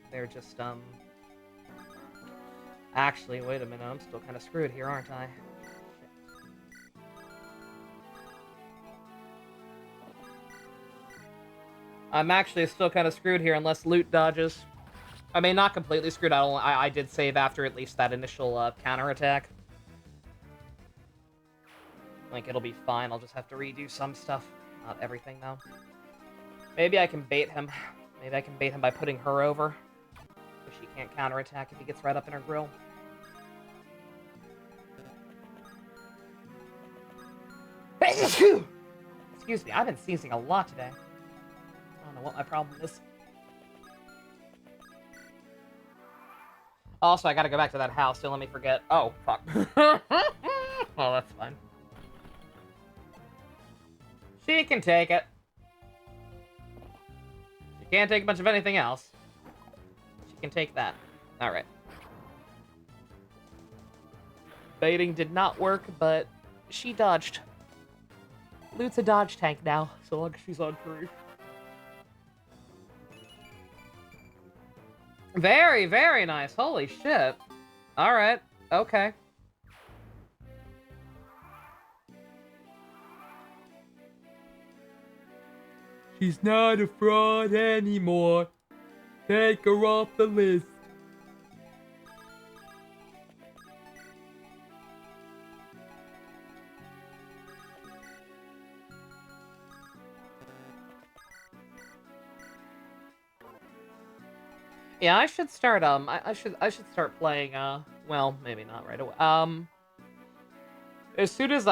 They're just, Actually, wait a minute, I'm still kind of screwed here, aren't I? I'm actually still kind of screwed here unless loot dodges. I mean, not completely screwed. I did save after at least that initial counterattack. Like, it'll be fine. I'll just have to redo some stuff. Not everything, though. Maybe I can bait him. Maybe I can bait him by putting her over. So she can't counterattack if he gets right up in her grill. Excuse me, I've been sneezing a lot today. I don't know what my problem is. Also, I gotta go back to that house. Don't let me forget. Oh, fuck. Well, that's fine. She can take it. She can't take much of anything else. She can take that. Alright. Baiting did not work, but she dodged. Loot's a dodge tank now, so long as she's on free. Very, very nice. Holy shit. Alright. Okay. She's not a fraud anymore. Take her off the list. Yeah, I should start, I should start playing, well, maybe not right away. As soon as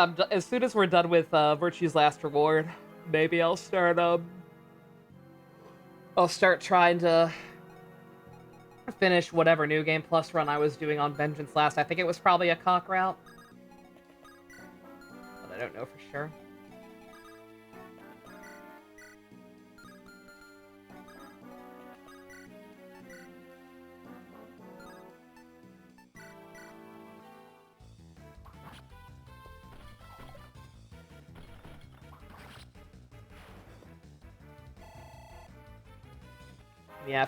we're done with, Virtue's Last Reward, maybe I'll start trying to finish whatever New Game Plus run I was doing on Vengeance last. I think it was probably a cock route. But I don't know for sure. Yeah,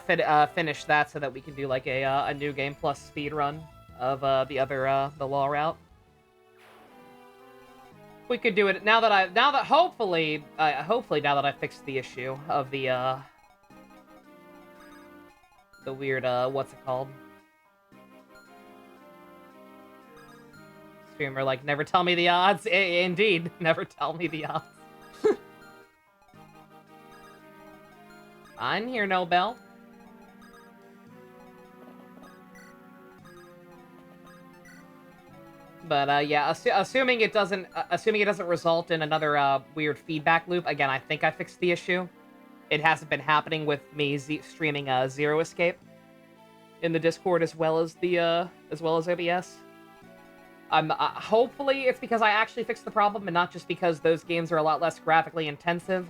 finish that so that we can do like a new game plus speed run of the law route. We could do it now that hopefully now that I fixed the issue of the weird what's it called? Streamer like never tell me the odds. Indeed, never tell me the odds. I'm here, Nobel. But yeah, assuming it doesn't result in another weird feedback loop. Again, I think I fixed the issue. It hasn't been happening with me streaming Zero Escape in the Discord as well as OBS. Hopefully it's because I actually fixed the problem and not just because those games are a lot less graphically intensive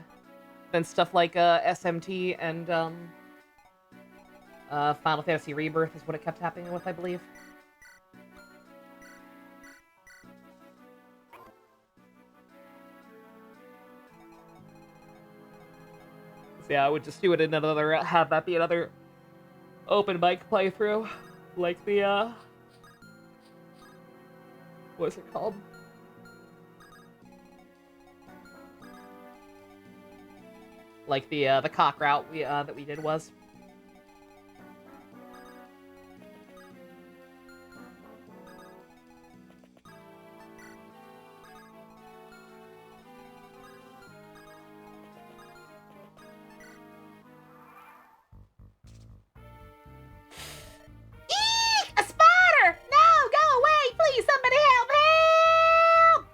than stuff like SMT and Final Fantasy Rebirth is what it kept happening with, I believe. So yeah, I would just do it in another, have that be another open mic playthrough, like the what's it called? Like the cock route that we did was. Eek! A spider! No, go away! Please, somebody help! Help!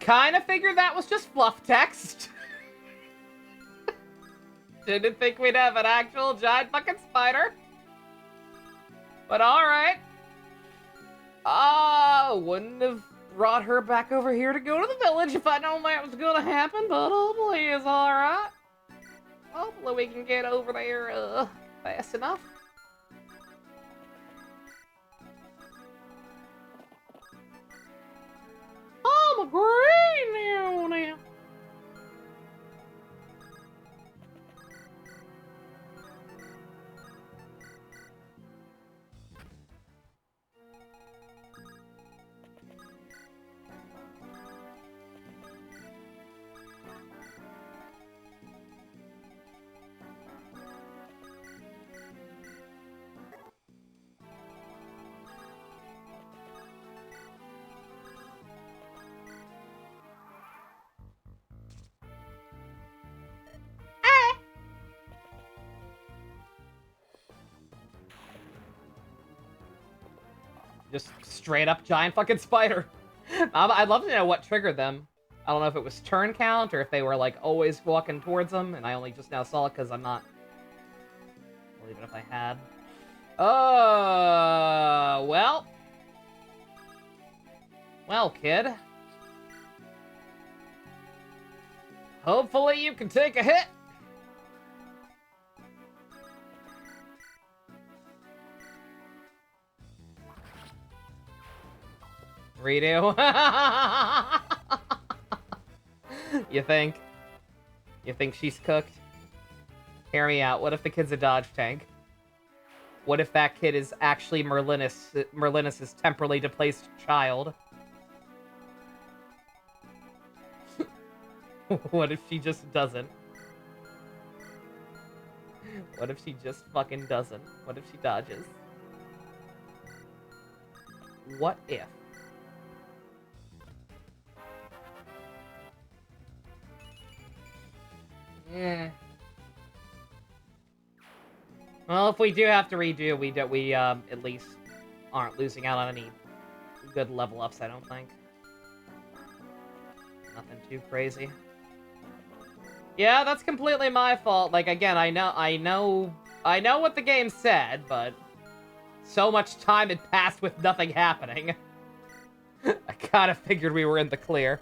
Kinda figured that was just fluff text. Didn't think we'd have an actual giant fucking spider. But alright. Wouldn't have brought her back over here to go to the village if I known that was gonna happen, but hopefully it's alright. Hopefully we can get over there, fast enough. I'm a green now. Just straight up giant fucking spider. I'd love to know what triggered them. I don't know if it was turn count or if they were like always walking towards them, and I only just now saw it because I'm not. Well, even if I had. Well. Well, kid. Hopefully you can take a hit. Redo. You think? You think she's cooked? Hear me out. What if the kid's a dodge tank? What if that kid is actually Merlinus' temporally displaced child? What if she just doesn't? What if she just fucking doesn't? What if she dodges? What if? Yeah. Well, if we do have to redo, we at least aren't losing out on any good level ups, I don't think. Nothing too crazy. Yeah, that's completely my fault. Like, again, I know what the game said, but so much time had passed with nothing happening. I kinda figured we were in the clear.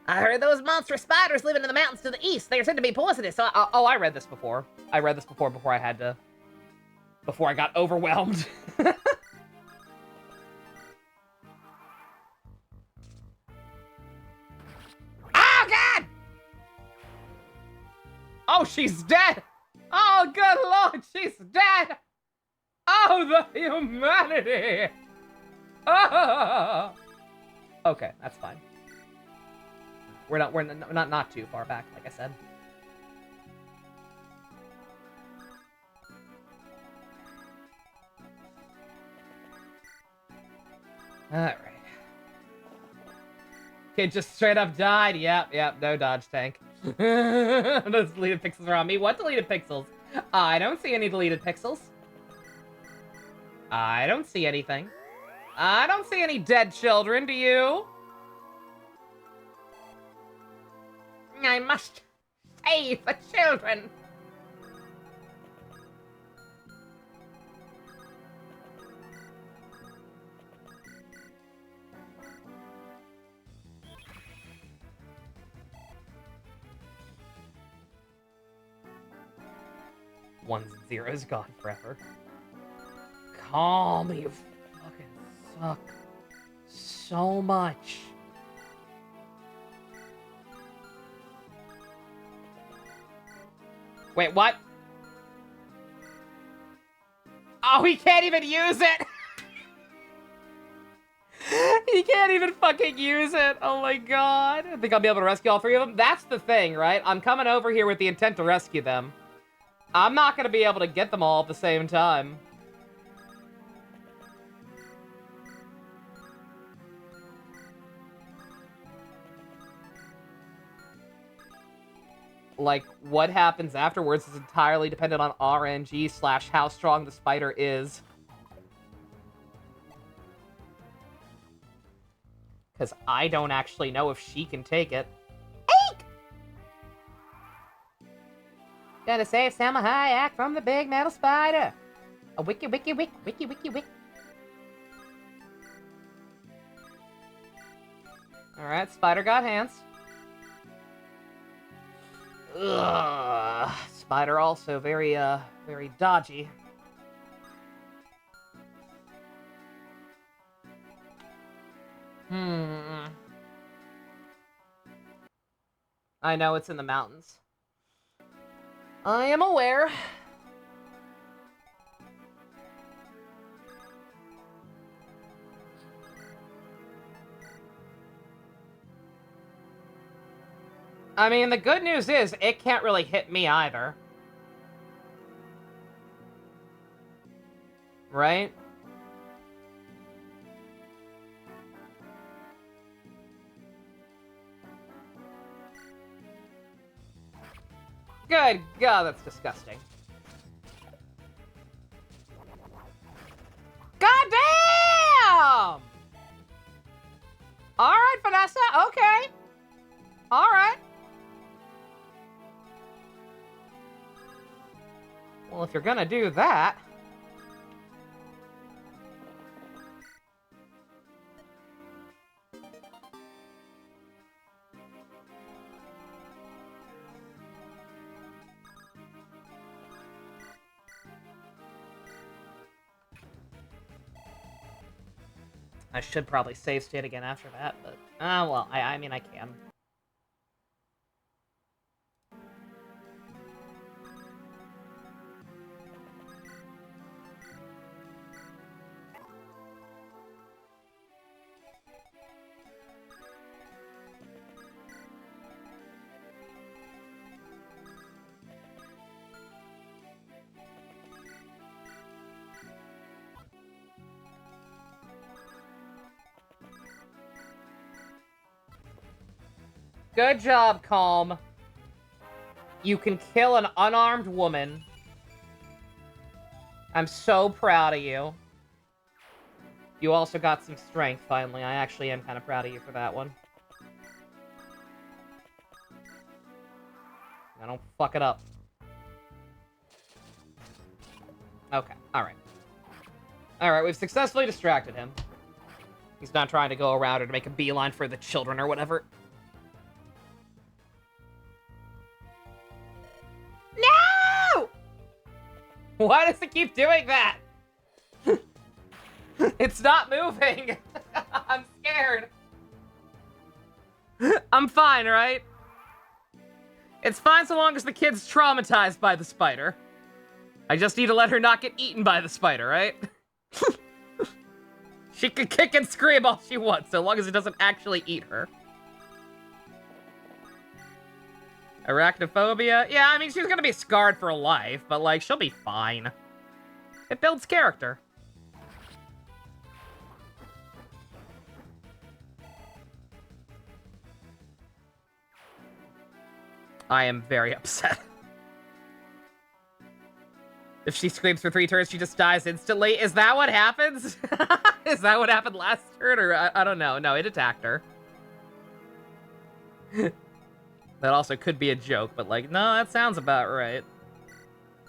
I heard those monstrous spiders living in the mountains to the east. They are said to be poisonous. So Oh, I read this before. I read this before I had to... Before I got overwhelmed. Oh, God! Oh, she's dead! Oh, good lord, she's dead! Oh, the humanity! Oh! Okay, that's fine. We're not too far back, like I said. Alright. Kid just straight up died. Yep, no dodge tank. Those deleted pixels are on me. What deleted pixels? I don't see any deleted pixels. I don't see anything. I don't see any dead children, do you? I must save the children. Ones and zeros gone forever. Calm, you fucking suck so much. Wait, what? Oh, he can't even use it! He can't even fucking use it! Oh my god. I think I'll be able to rescue all three of them? That's the thing, right? I'm coming over here with the intent to rescue them. I'm not gonna be able to get them all at the same time. Like, what happens afterwards is entirely dependent on RNG / how strong the spider is. Because I don't actually know if she can take it. Eek! Gonna save Selma Hayek from the big metal spider. A wiki wiki wiki wiki wiki wiki. Alright, spider got hands. Ugh. Spider also very dodgy. I know it's in the mountains. I am aware. I mean, the good news is, it can't really hit me either. Right? Good God, that's disgusting. God damn! Alright, Vanessa, okay. Alright. Well, if you're gonna do that... I should probably save state again after that, but... well, I mean, I can. Good job, Calm. You can kill an unarmed woman. I'm so proud of you. You also got some strength, finally. I actually am kind of proud of you for that one. Now don't fuck it up. Okay, alright. Alright, we've successfully distracted him. He's not trying to go around or to make a beeline for the children or whatever. No! Why does it keep doing that? It's not moving. I'm scared. I'm fine, right? It's fine so long as the kid's traumatized by the spider. I just need to let her not get eaten by the spider, right? She can kick and scream all she wants, so long as it doesn't actually eat her. Arachnophobia? Yeah, I mean, she's gonna be scarred for life, but, like, she'll be fine. It builds character. I am very upset. If she screams for 3 turns, she just dies instantly. Is that what happens? Is that what happened last turn? Or I don't know. No, it attacked her. That also could be a joke, but like, no, that sounds about right.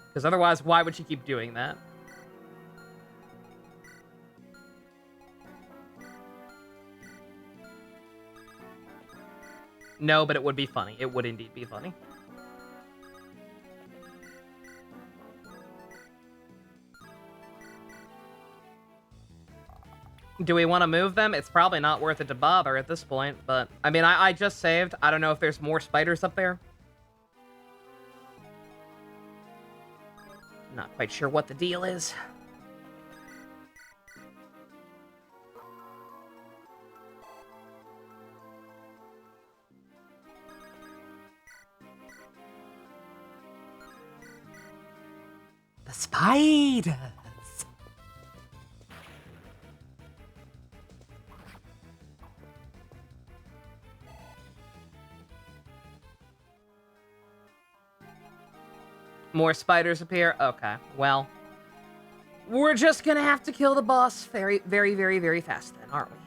Because otherwise, why would she keep doing that? No, but it would be funny. It would indeed be funny. Do we want to move them? It's probably not worth it to bother at this point, but... I mean, I just saved. I don't know if there's more spiders up there. Not quite sure what the deal is. The spiders! More spiders appear? Okay, well. We're just gonna have to kill the boss very, very, very, very fast then, aren't we?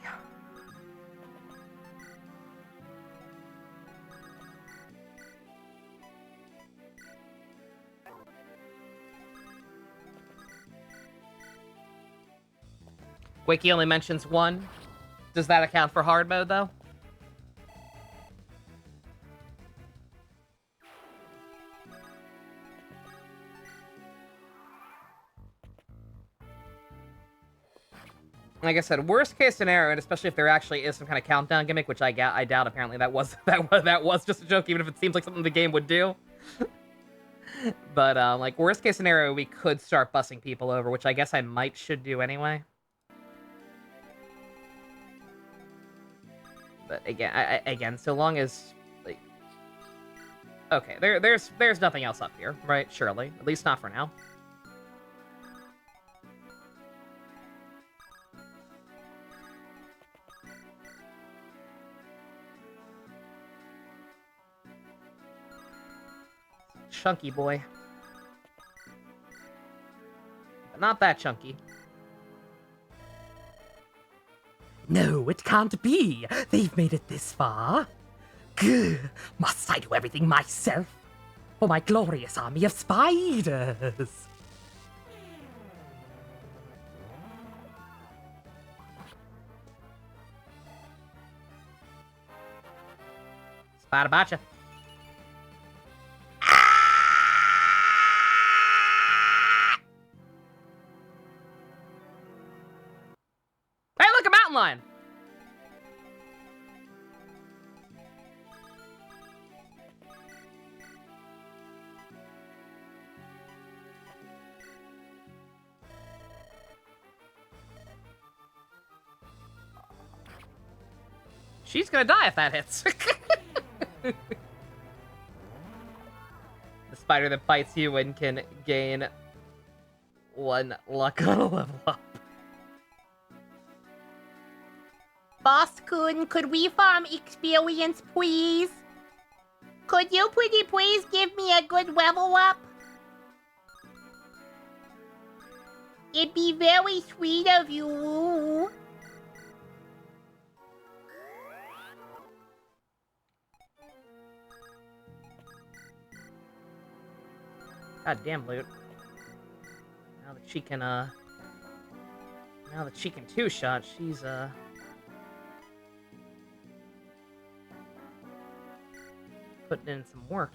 Wiki only mentions 1. Does that account for hard mode, though? Like I said, worst case scenario, and especially if there actually is some kind of countdown gimmick, which I doubt. Apparently, that was just a joke, even if it seems like something the game would do. But like worst case scenario, we could start bussing people over, which I guess I should do anyway. But again, so long as like, okay, there's nothing else up here, right? Surely, at least not for now. Chunky boy. But not that chunky. No, it can't be. They've made it this far. Gah, must I do everything myself? For my glorious army of spiders. Spider botcha. Hey, look, a mountain lion! She's gonna die if that hits. The spider that bites you and can gain 1 luck on a level up. Boss-kun, could we farm experience, please? Could you please give me a good level up? It'd be very sweet of you. God damn, Loot. Now that she can two-shot, she's, putting in some work.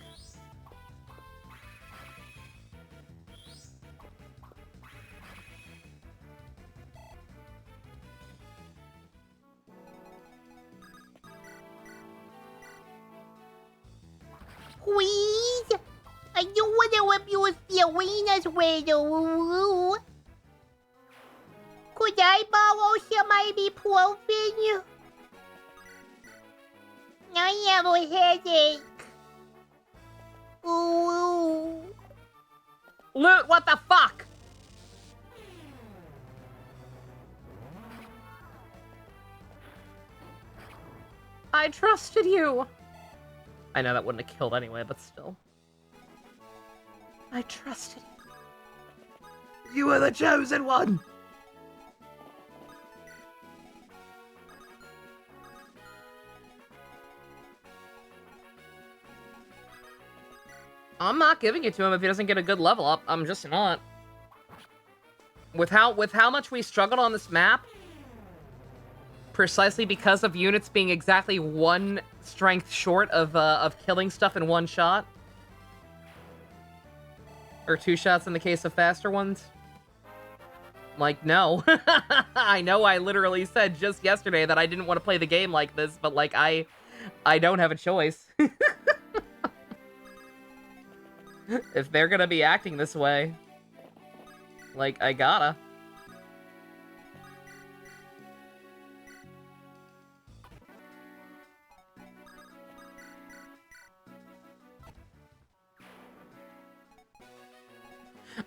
Please? I don't want to abuse the arena's widow. Could I borrow some ibuprofen? I have a headache. Ooh. Loot, what the fuck? I trusted you. I know that wouldn't have killed anyway, but still. I trusted you. You are the chosen one! I'm not giving it to him if he doesn't get a good level up. I'm just not. With how much we struggled on this map, precisely because of units being exactly one strength short of killing stuff in one shot, or 2 shots in the case of faster ones. Like, no. I know I literally said just yesterday that I didn't want to play the game like this, but like I don't have a choice. If they're gonna be acting this way, like, I gotta.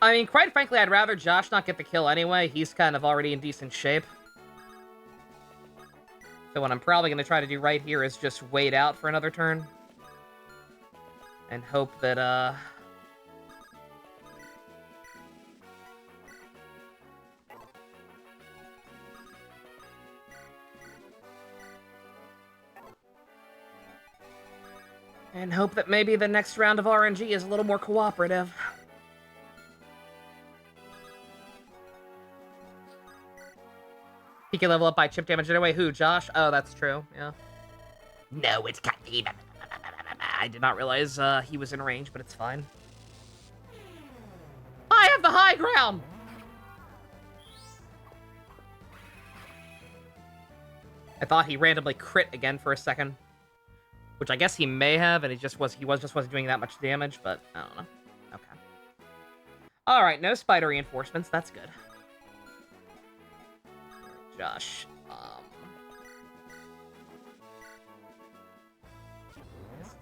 I mean, quite frankly, I'd rather Josh not get the kill anyway. He's kind of already in decent shape. So what I'm probably going to try to do right here is just wait out for another turn. And hope that, and hope that maybe the next round of RNG is a little more cooperative. He can level up by chip damage anyway. Who, Josh? Oh, that's true, yeah. No, it's cut me. I did not realize he was in range, but it's fine. I have the high ground! I thought he randomly crit again for a second. Which I guess he may have, and he just wasn't doing that much damage, but I don't know. Okay. Alright, no spider reinforcements, that's good. Josh,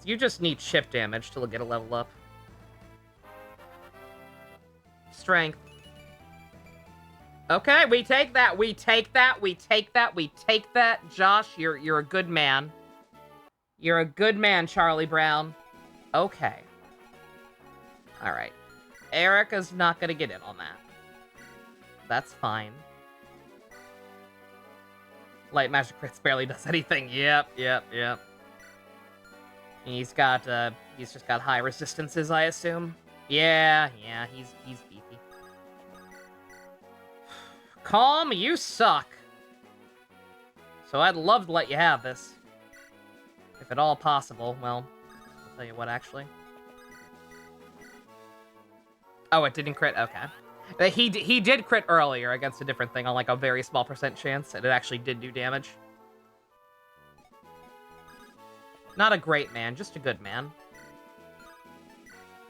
you just need chip damage to get a level up. Strength. Okay, we take that, we take that, we take that, we take that. Josh, you're a good man. You're a good man, Charlie Brown. Okay. Alright. Erica's not gonna get in on that. That's fine. Light magic crits barely does anything. Yep. He's just got high resistances, I assume. Yeah, he's beefy. Calm, you suck. So I'd love to let you have this. If at all possible. Well, I'll tell you what, actually. Oh, it didn't crit? Okay. He did crit earlier against a different thing on like a very small % chance, and it actually did do damage. Not a great man, just a good man.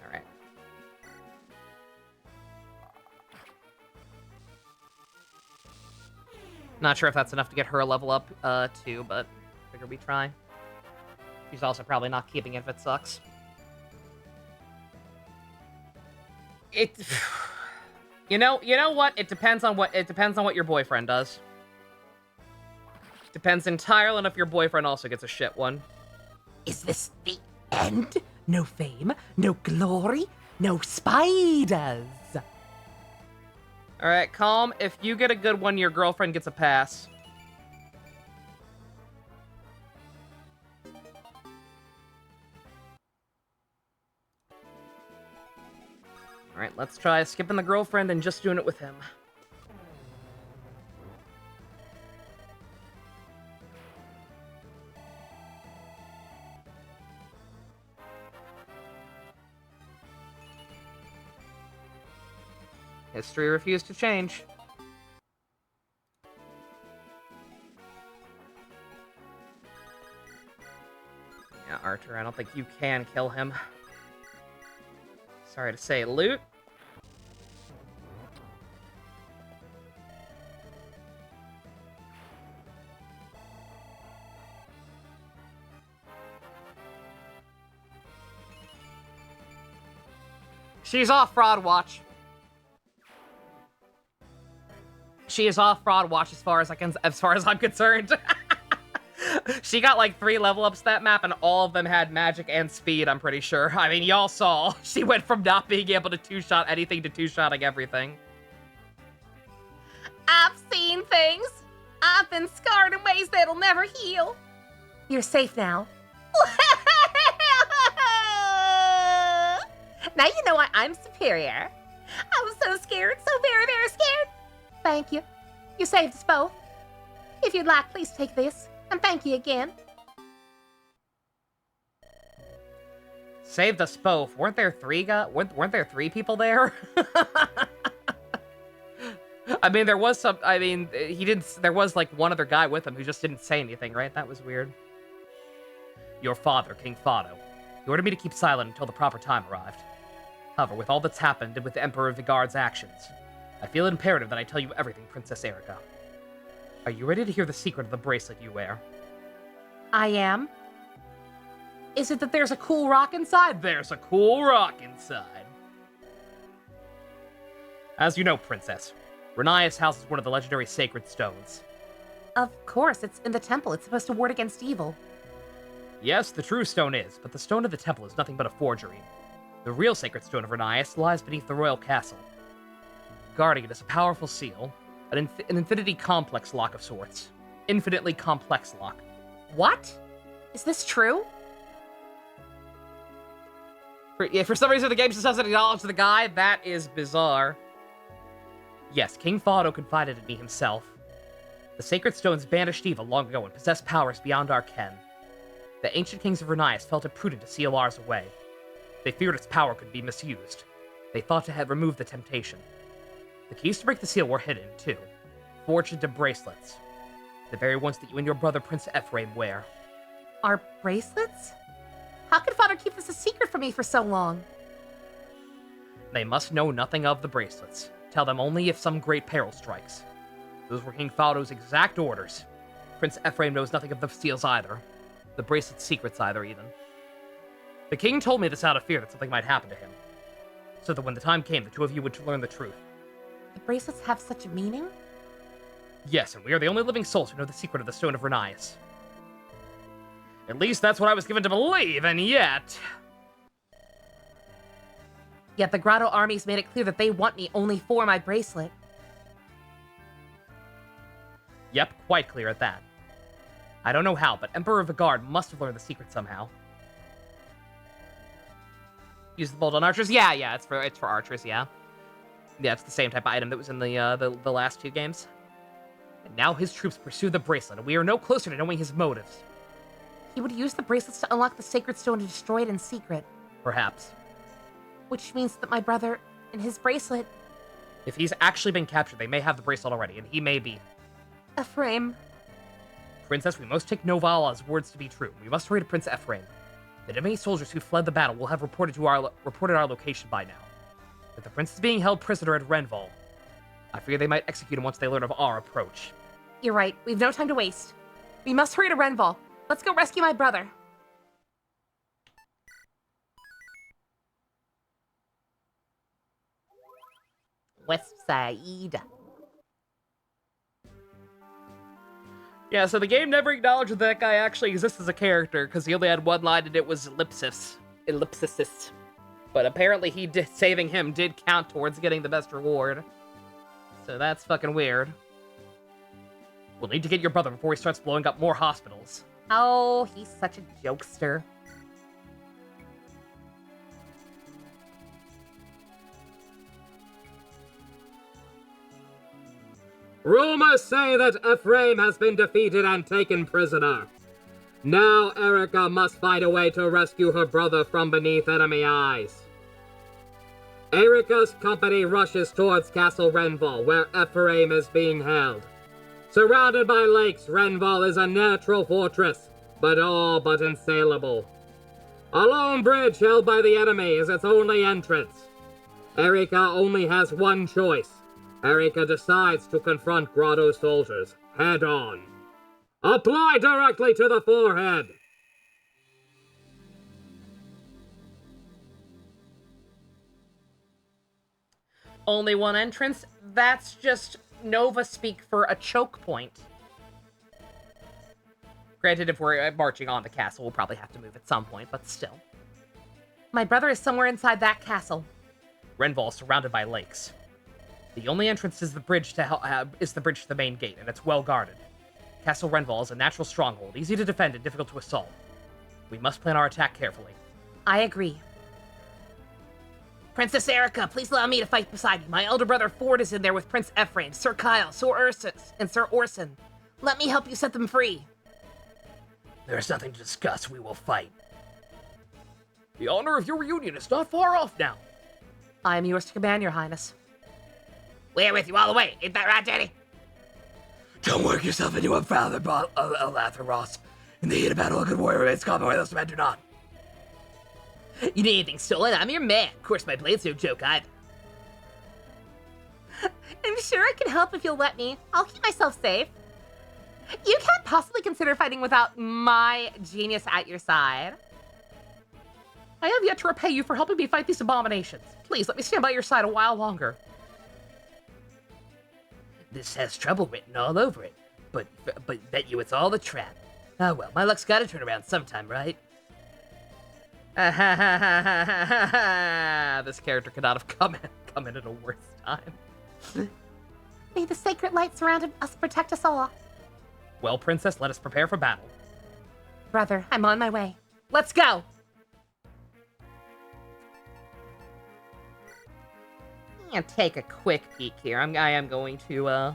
Alright. Not sure if that's enough to get her a level up, too, but figure we try. She's also probably not keeping it if it sucks. You know what? It depends on what your boyfriend does. Depends entirely on if your boyfriend also gets a shit one. Is this the end? No fame, no glory, no spiders. Alright, Calm. If you get a good one, your girlfriend gets a pass. Alright, let's try skipping the girlfriend and just doing it with him. History refused to change. Yeah, Archer, I don't think you can kill him. Sorry to say, loot. She's off fraud watch. She is off fraud watch as far as I'm concerned. She got like 3 level ups that map, and all of them had magic and speed, I'm pretty sure. I mean, y'all saw. She went from not being able to two-shot anything to two-shotting everything. I've seen things. I've been scarred in ways that'll never heal. You're safe now. Now you know why I'm superior. I was so scared, so very, very scared. Thank you. You saved us both. If you'd like, please take this. And thank you again. Saved us both. Weren't there 3 weren't there 3 people there? I mean, there was some. I mean, he didn't. There was like one other guy with him who just didn't say anything, right? That was weird. Your father, King Fado, he ordered me to keep silent until the proper time arrived. However, with all that's happened and with the Emperor Vigard's actions, I feel it imperative that I tell you everything, Princess Erica. Are you ready to hear the secret of the bracelet you wear? I am. Is it that there's a cool rock inside? There's a cool rock inside. As you know, Princess, Renias houses one of the legendary sacred stones. Of course, it's in the temple. It's supposed to ward against evil. Yes, the true stone is, but the stone of the temple is nothing but a forgery. The real sacred stone of Renias lies beneath the royal castle. Guarding it is a powerful seal, an infinity complex lock of sorts. Infinitely complex lock. What? Is this true? For some reason the game just doesn't acknowledge the guy, that is bizarre. Yes, King Fado confided in me himself. The sacred stones banished evil long ago and possessed powers beyond our ken. The ancient kings of Renias felt it prudent to seal ours away. They feared its power could be misused. They thought to have removed the temptation. The keys to break the seal were hidden, too, forged into bracelets. The very ones that you and your brother Prince Ephraim wear. Our bracelets? How could Father keep this a secret from me for so long? They must know nothing of the bracelets. Tell them only if some great peril strikes. Those were King Fado's exact orders. Prince Ephraim knows nothing of the seals either. The bracelet's secrets either, even. The king told me this out of fear that something might happen to him. So that when the time came, the two of you would learn the truth. The bracelets have such a meaning? Yes, and we are the only living souls who know the secret of the Stone of Renias. At least that's what I was given to believe, and yet... Yet the Grotto armies made it clear that they want me only for my bracelet. Yep, quite clear at that. I don't know how, but Emperor Vigard must have learned the secret somehow. Use the bolt on archers? Yeah, it's for archers, yeah. Yeah, it's the same type of item that was in the last 2 games. And now his troops pursue the bracelet, and we are no closer to knowing his motives. He would use the bracelets to unlock the sacred stone to destroy it in secret. Perhaps. Which means that my brother and his bracelet... If he's actually been captured, they may have the bracelet already, and he may be. Ephraim. Princess, we must take Novala's words to be true. We must hurry to Prince Ephraim. The enemy soldiers who fled the battle will have reported our location by now. If the prince is being held prisoner at Renval, I fear they might execute him once they learn of our approach. You're right. We've no time to waste. We must hurry to Renval. Let's go rescue my brother. West Side. Yeah, so the game never acknowledged that that guy actually exists as a character, because he only had one line and it was ellipsis. Ellipsis. But apparently saving him did count towards getting the best reward. So that's fucking weird. We'll need to get your brother before he starts blowing up more hospitals. Oh, he's such a jokester. Rumors say that Ephraim has been defeated and taken prisoner. Now Erica must find a way to rescue her brother from beneath enemy eyes. Erica's company rushes towards Castle Renval, where Ephraim is being held. Surrounded by lakes, Renval is a natural fortress, but all but unsaleable. A lone bridge held by the enemy is its only entrance. Erika only has one choice. Erika decides to confront Grotto soldiers head on. Apply directly to the forehead. Only one entrance? That's just Nova speak for a choke point. Granted, if we're marching on the castle, we'll probably have to move at some point, but still. My brother is somewhere inside that castle. Renval is surrounded by lakes. The only entrance is the bridge to the main gate, and it's well guarded. Castle Renval is a natural stronghold, easy to defend and difficult to assault. We must plan our attack carefully. I agree. Princess Erika, please allow me to fight beside you. My elder brother Ford is in there with Prince Ephraim, Sir Kyle, Sir Ursus, and Sir Orson. Let me help you set them free. There is nothing to discuss. We will fight. The honor of your reunion is not far off now. I am yours to command, Your Highness. We're with you all the way. Ain't that right, Daddy? Don't work yourself into a father, Latharos. In the heat of battle, a good warrior remains calm, where those men do not. You need anything stolen? I'm your man. Of course, my blade's no joke either. I'm sure I can help if you'll let me. I'll keep myself safe. You can't possibly consider fighting without my genius at your side. I have yet to repay you for helping me fight these abominations. Please, let me stand by your side a while longer. This has trouble written all over it, but bet you it's all a trap. Ah well, my luck's gotta turn around sometime, right? This character could not have come in at a worse time. May the sacred light surround us, protect us all. Well, Princess, let us prepare for battle. Brother, I'm on my way. Let's go! And take a quick peek here. I am going to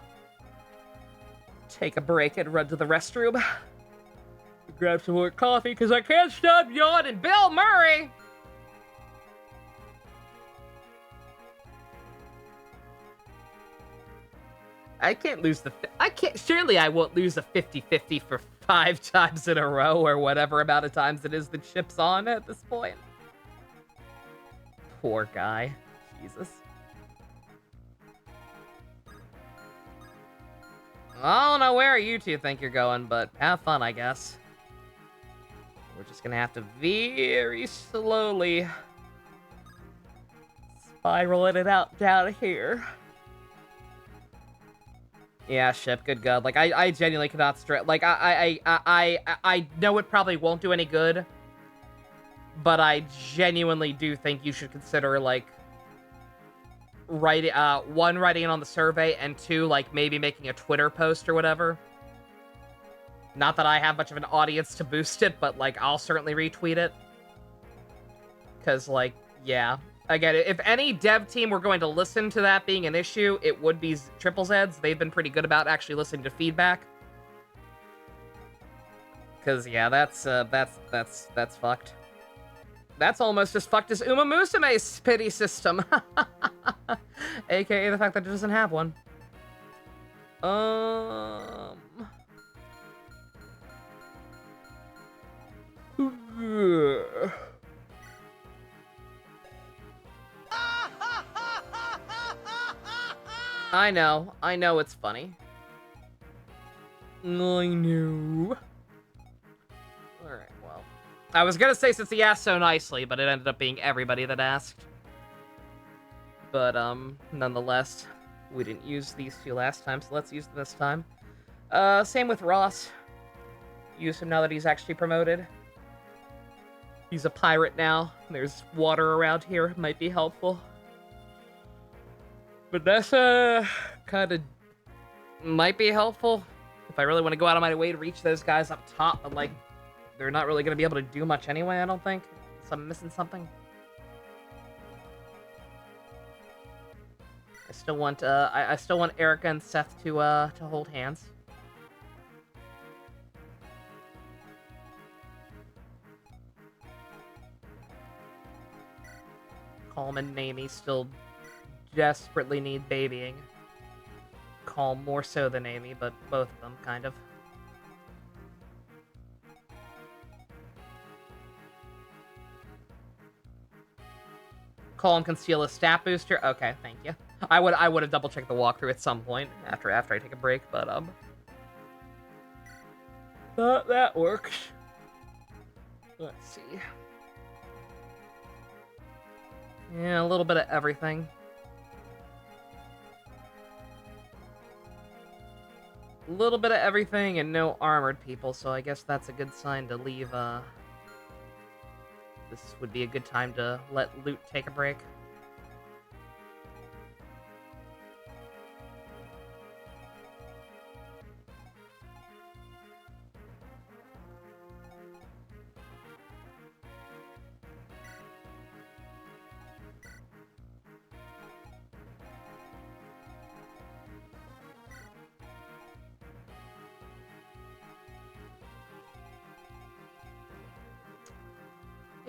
take a break and run to the restroom. Grab some more coffee, because I can't stop yawning. Bill Murray! I can't lose surely I won't lose a 50-50 for 5 times in a row, or whatever amount of times it is the chip's on at this point. Poor guy. Jesus. I don't know where you two think you're going, but have fun, I guess. We're just gonna have to very slowly spiral it out down here. Yeah, ship, good God. Like, I genuinely cannot like, I know it probably won't do any good, but I genuinely do think you should consider, like, writing it on the survey, and 2, like, maybe making a Twitter post or whatever. Not that I have much of an audience to boost it, but, like, I'll certainly retweet it. Because, like, yeah. Again, if any dev team were going to listen to that being an issue, it would be Triple Zeds. They've been pretty good about actually listening to feedback. Because, yeah, that's fucked. That's almost as fucked as Uma Musume's pity system. AKA the fact that it doesn't have one. I know it's funny. I know. Alright, well. I was gonna say since he asked so nicely, but it ended up being everybody that asked. But, nonetheless, we didn't use these 2 last time, so let's use them this time. Same with Ross. Use him now that he's actually promoted. He's a pirate now. There's water around here. Might be helpful. Vanessa kind of might be helpful if I really want to go out of my way to reach those guys up top, but, like, they're not really going to be able to do much anyway, I don't think. So I'm missing something. I still want Erika and Seth to hold hands. Calm and Naomi still desperately need babying. Calm more so than Amy, but both of them, kind of. Calm conceal a stat booster. Okay, thank you. I would have double checked the walkthrough at some point after I take a break, but that works. Let's see. Yeah, a little bit of everything. A little bit of everything and no armored people, so I guess that's a good sign to leave. This would be a good time to let loot take a break.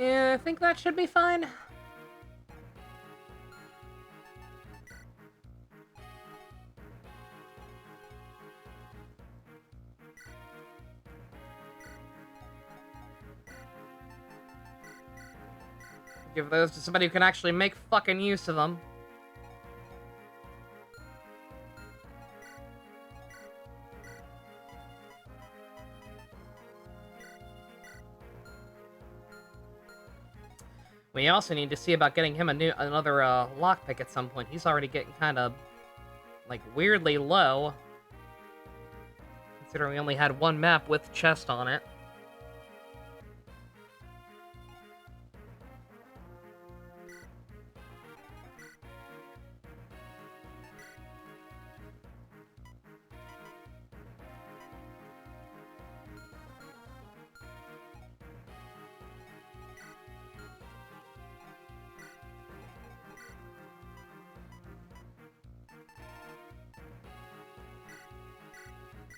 Yeah, I think that should be fine. Give those to somebody who can actually make fucking use of them. We also need to see about getting him another lockpick at some point. He's already getting kind of, like, weirdly low. Considering we only had one map with chest on it.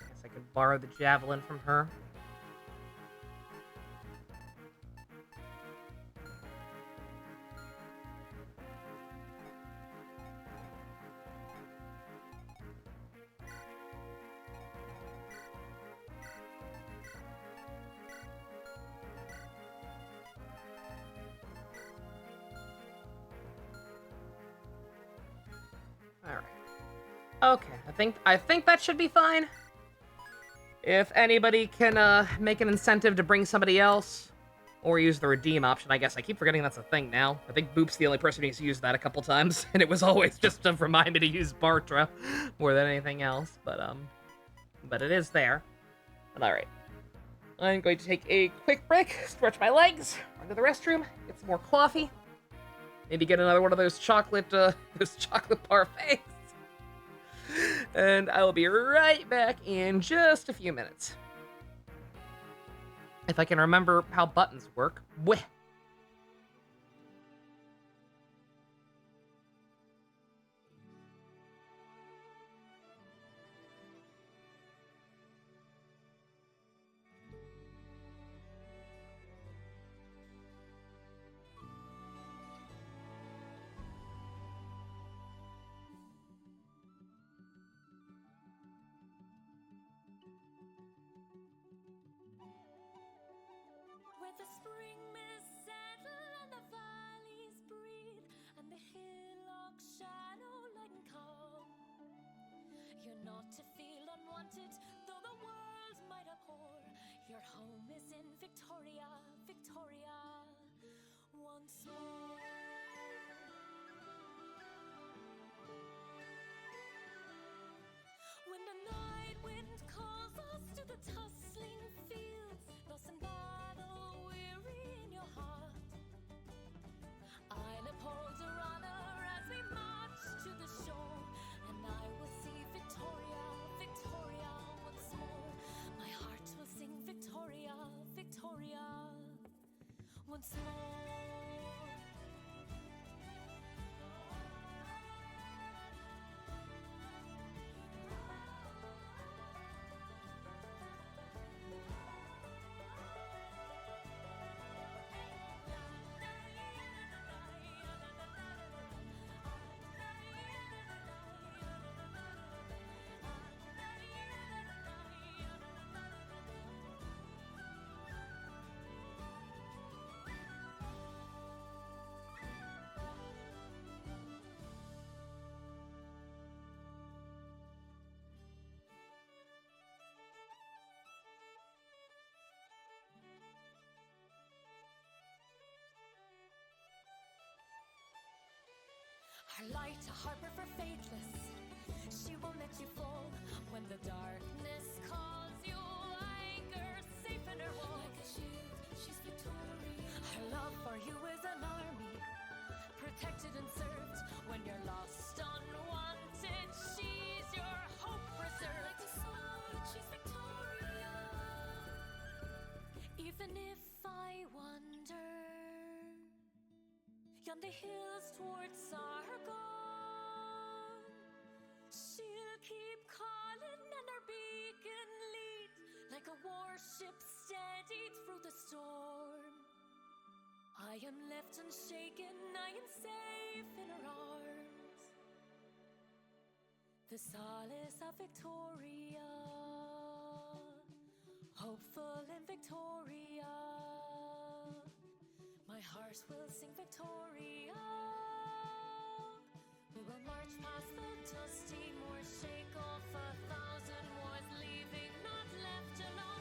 Guess I could borrow the javelin from her. Alright. Okay, I think that should be fine. If anybody can make an incentive to bring somebody else, or use the redeem option, I guess. I keep forgetting that's a thing now. I think Boop's the only person who's used that a couple times, and it was always just to remind me to use Bartra more than anything else, but it is there. But alright. I'm going to take a quick break, stretch my legs, run to the restroom, get some more coffee, maybe get another one of those chocolate parfaits. And I will be right back in just a few minutes. If I can remember how buttons work. Weh. Where the spring mist settle and the valleys breathe and the hillocks shadow light and calm. You're not to feel unwanted, though the world might abhor. Your home is in Victoria, Victoria, once more. When the night wind calls us to the tussling fields, lost in battle, weary in your heart, I'll uphold your honor as we march to the shore, and I will see Victoria, Victoria once more. My heart will sing Victoria, Victoria once more. Her light a harbor for faithless. She won't let you fall when the darkness calls you. Anchor safe in her walls. Like a shield, she's victorious. Her love for you is an army, protected and served. When you're lost, unwanted, she's your hope preserved. Like a sword, she's victorious. Even if I wander yonder hills towards Sargon, she'll keep calling and her beacon lead like a warship steadied through the storm. I am left unshaken, I am safe in her arms, the solace of Victoria, hopeful in Victoria. My heart will sing Victoria. We will march past the dusty moors, shake off 1,000 wars, leaving not left alone.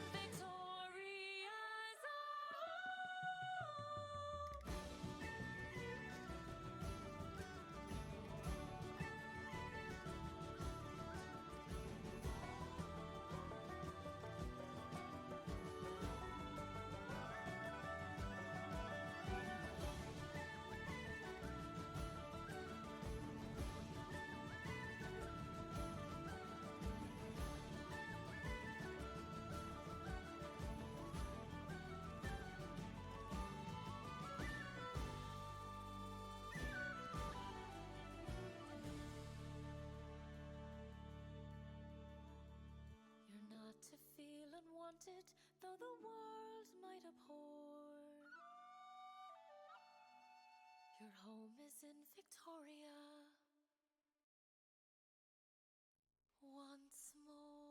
Victoria's to feel unwanted, though the world might abhor. Your home is in Victoria once more.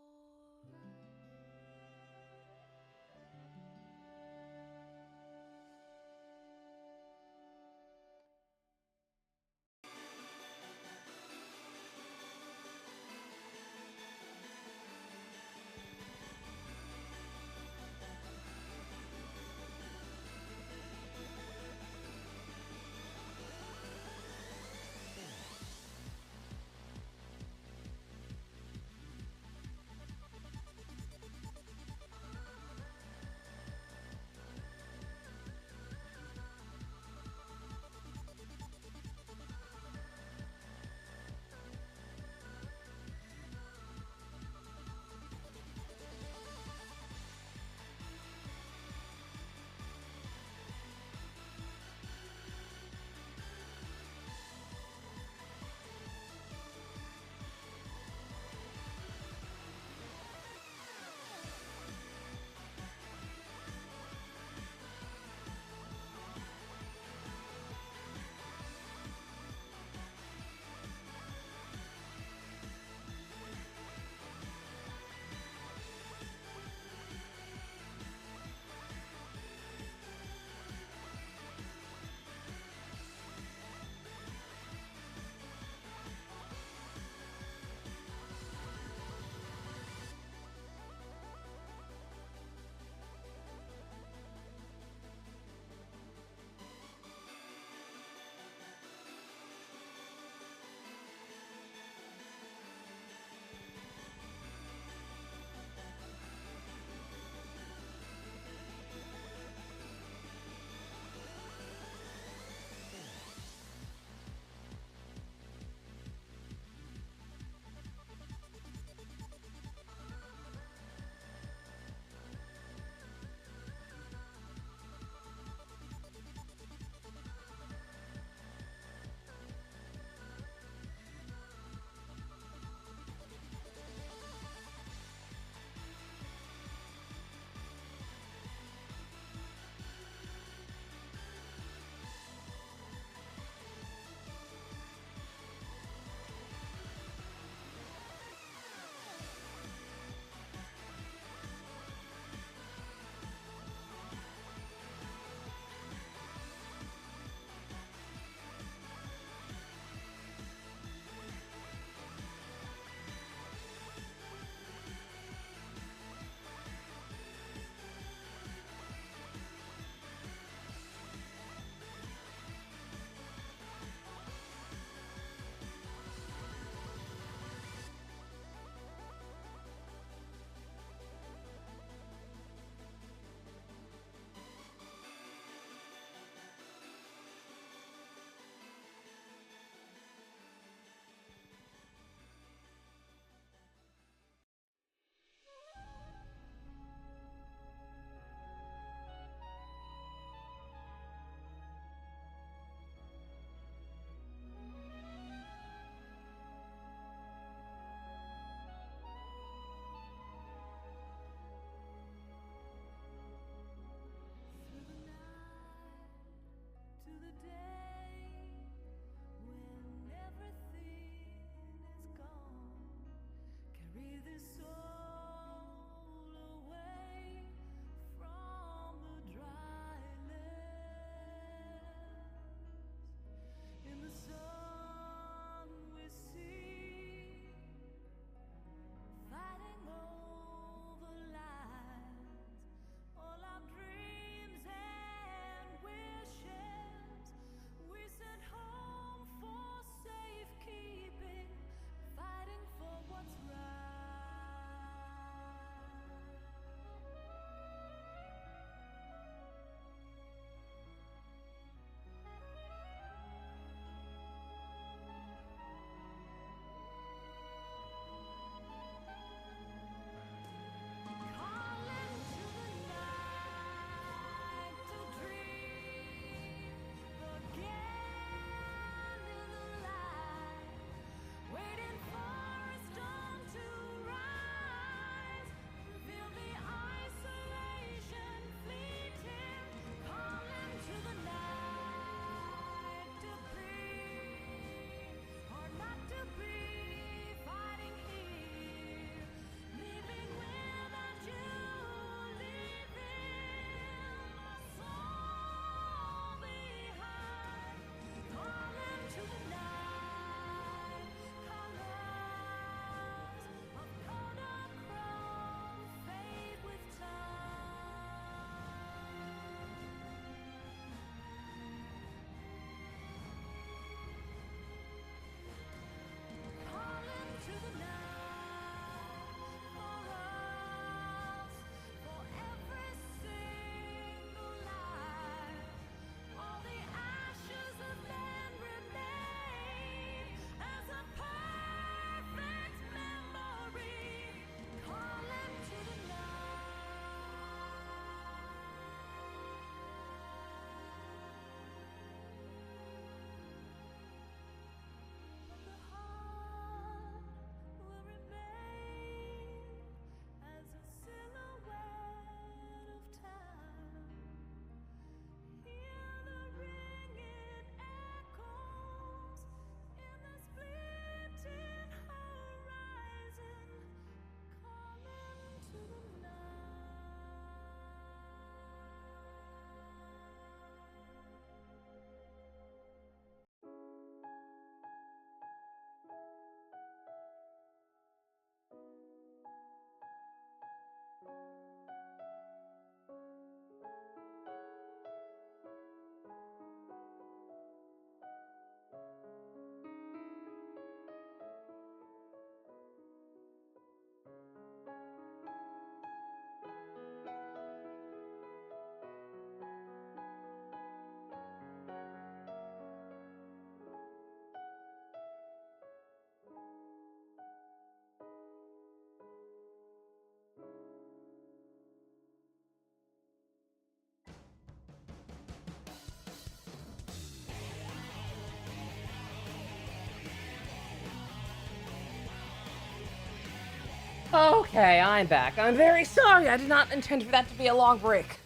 Okay, I'm back. I'm very sorry. I did not intend for that to be a long break.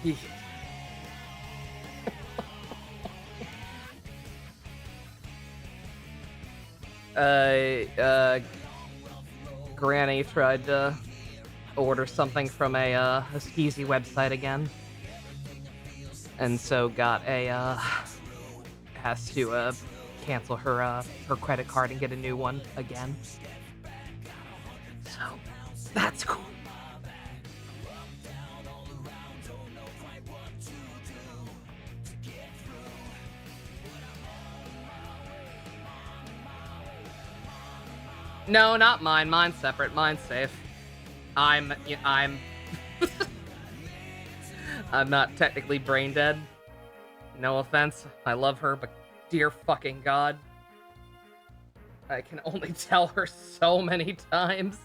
Ye- Granny tried to order something from a skeezy website again. And so got has to cancel her credit card and get a new one again. So that's cool. No, not mine. Mine's separate. Mine's safe. I'm I'm not technically brain dead. No offense. I love her, but dear fucking God. I can only tell her so many times.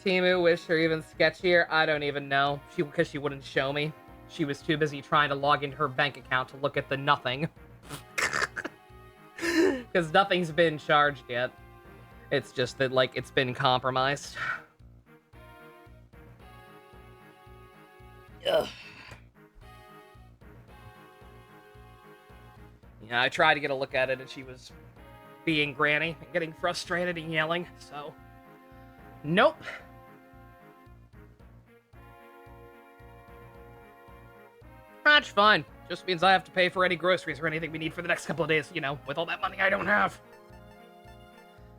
Timu wished her even sketchier. I don't even know. Because she wouldn't show me. She was too busy trying to log into her bank account to look at the nothing. Because nothing's been charged yet. It's just that, like, it's been compromised. Ugh. Yeah, I tried to get a look at it, and she was being Granny and getting frustrated and yelling, so... Nope. That's fine. Just means I have to pay for any groceries or anything we need for the next couple of days, you know, with all that money I don't have.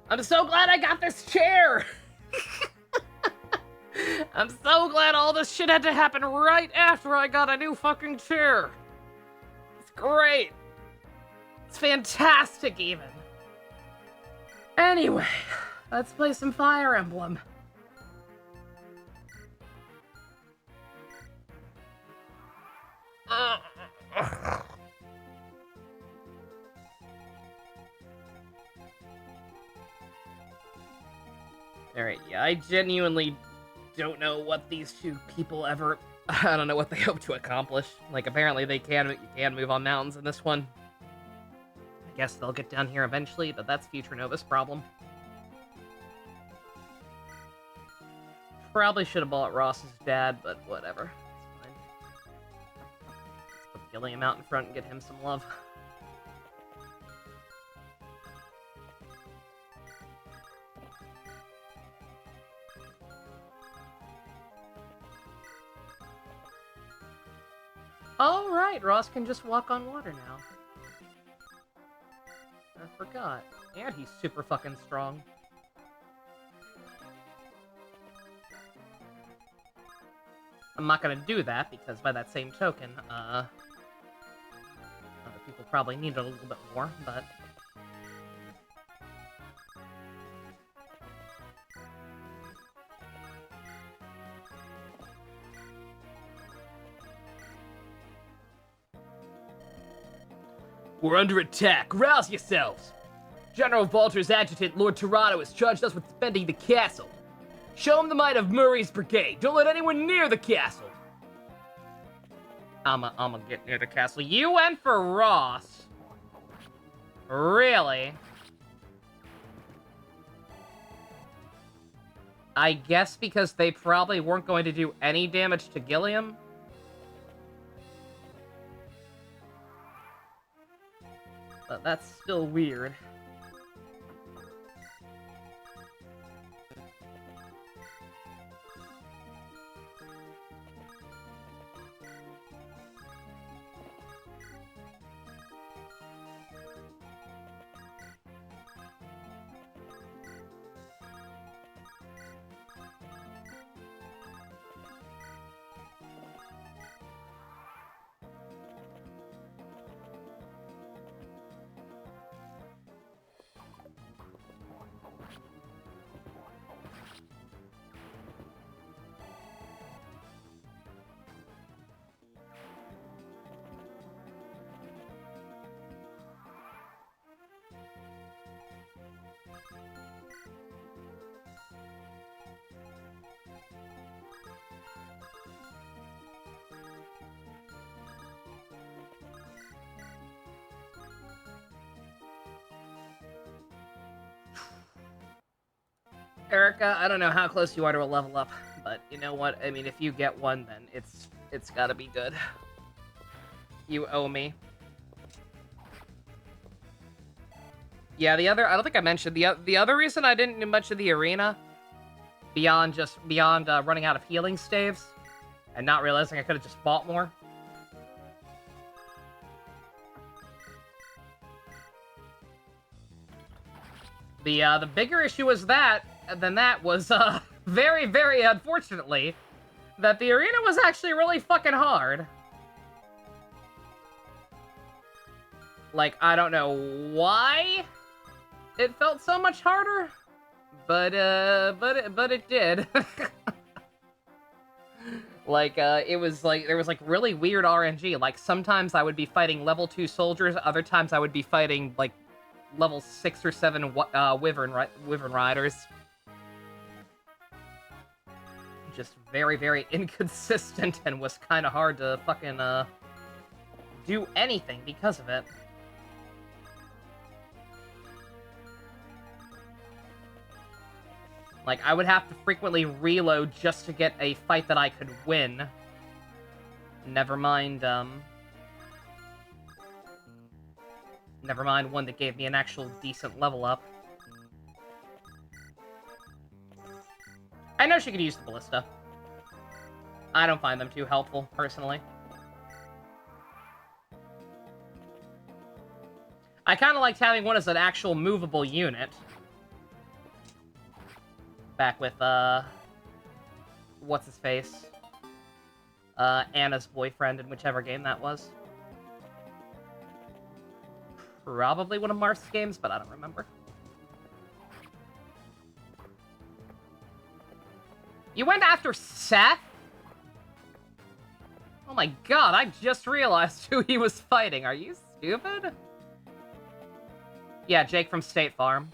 I'm so glad I got this chair! I'm so glad all this shit had to happen right after I got a new fucking chair. It's great. It's fantastic, even. Anyway, let's play some Fire Emblem. Alright, yeah, I genuinely don't know what these two people ever... I don't know what they hope to accomplish. Like, apparently you can move on mountains in this one. I guess they'll get down here eventually, but that's Future Nova's problem. Probably should have bought Ross's dad, but whatever. It's fine. Let's put Gilliam out in front and get him some love. Alright, Ross can just walk on water now. I forgot. And he's super fucking strong. I'm not gonna do that, because by that same token, other people probably need it a little bit more, but... We're under attack! Rouse yourselves! General Walter's adjutant, Lord Tirado, has charged us with defending the castle. Show him the might of Murray's brigade. Don't let anyone near the castle. I'ma get near the castle. You went for Ross. Really? I guess because they probably weren't going to do any damage to Gilliam? But that's still weird. Erica, I don't know how close you are to a level up, but you know what? I mean, if you get one, then it's gotta be good. You owe me. Yeah, I don't think I mentioned, the other reason I didn't do much of the arena, beyond running out of healing staves, and not realizing I could have just bought more. The bigger issue was very, very unfortunately, that the arena was actually really fucking hard. Like, I don't know why it felt so much harder, but it did. Like, it was like, there was like really weird RNG. Like, sometimes I would be fighting level 2 soldiers, other times I would be fighting, like, level 6 or 7 Wyvern Riders. Just very, very inconsistent, and was kind of hard to fucking, do anything because of it. Like, I would have to frequently reload just to get a fight that I could win. Never mind one that gave me an actual decent level up. I know she could use the ballista. I don't find them too helpful, personally. I kind of liked having one as an actual movable unit. Back with, what's-his-face? Anna's boyfriend in whichever game that was. Probably one of Marth's games, but I don't remember. You went after Seth? Oh my god, I just realized who he was fighting. Are you stupid? Yeah, Jake from State Farm.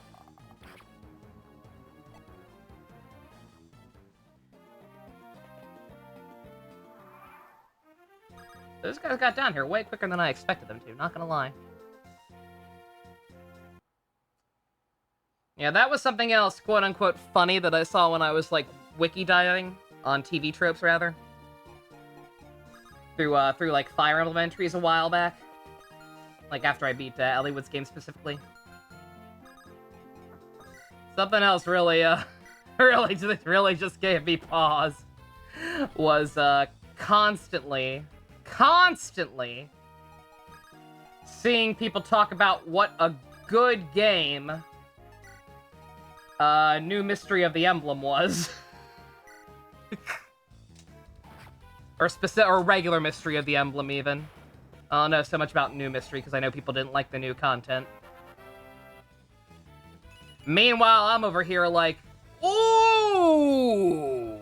Those guys got down here way quicker than I expected them to, not gonna lie. Yeah, that was something else, quote-unquote, funny that I saw when I was, like, wiki diving on TV Tropes, rather. Through, like, Fire Emblem entries a while back. Like, after I beat Elliewood's game specifically. Something else really, really just gave me pause. Was, constantly seeing people talk about what a good game New Mystery of the Emblem was. or regular Mystery of the Emblem, even. I don't know so much about New Mystery, because I know people didn't like the new content. Meanwhile, I'm over here like, ooh!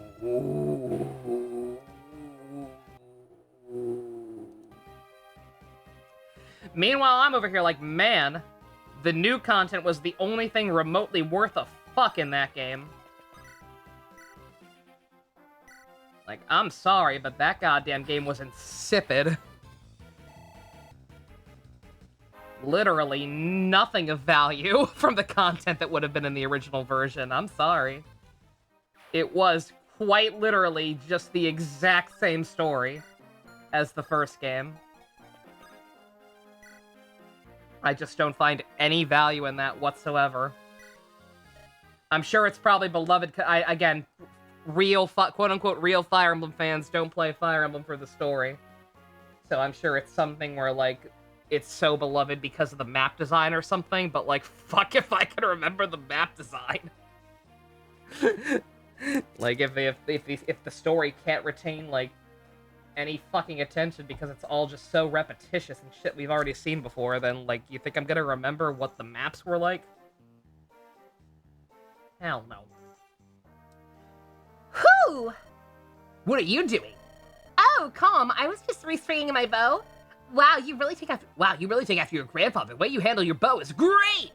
Meanwhile, I'm over here like, man, the new content was the only thing remotely worth a fuck in that game. Like, I'm sorry, but that goddamn game was insipid. Literally nothing of value from the content that would have been in the original version. I'm sorry. It was quite literally just the exact same story as the first game. I just don't find any value in that whatsoever. I'm sure it's probably beloved. Again, quote-unquote real Fire Emblem fans don't play Fire Emblem for the story. So I'm sure it's something where, like, it's so beloved because of the map design or something, but, like, fuck if I can remember the map design. Like, if the story can't retain, like, any fucking attention because it's all just so repetitious and shit we've already seen before, then, like, you think I'm gonna remember what the maps were like? Hell no. Whew! What are you doing? Oh, calm. I was just restringing my bow. Wow, you really take after your grandfather. The way you handle your bow is great!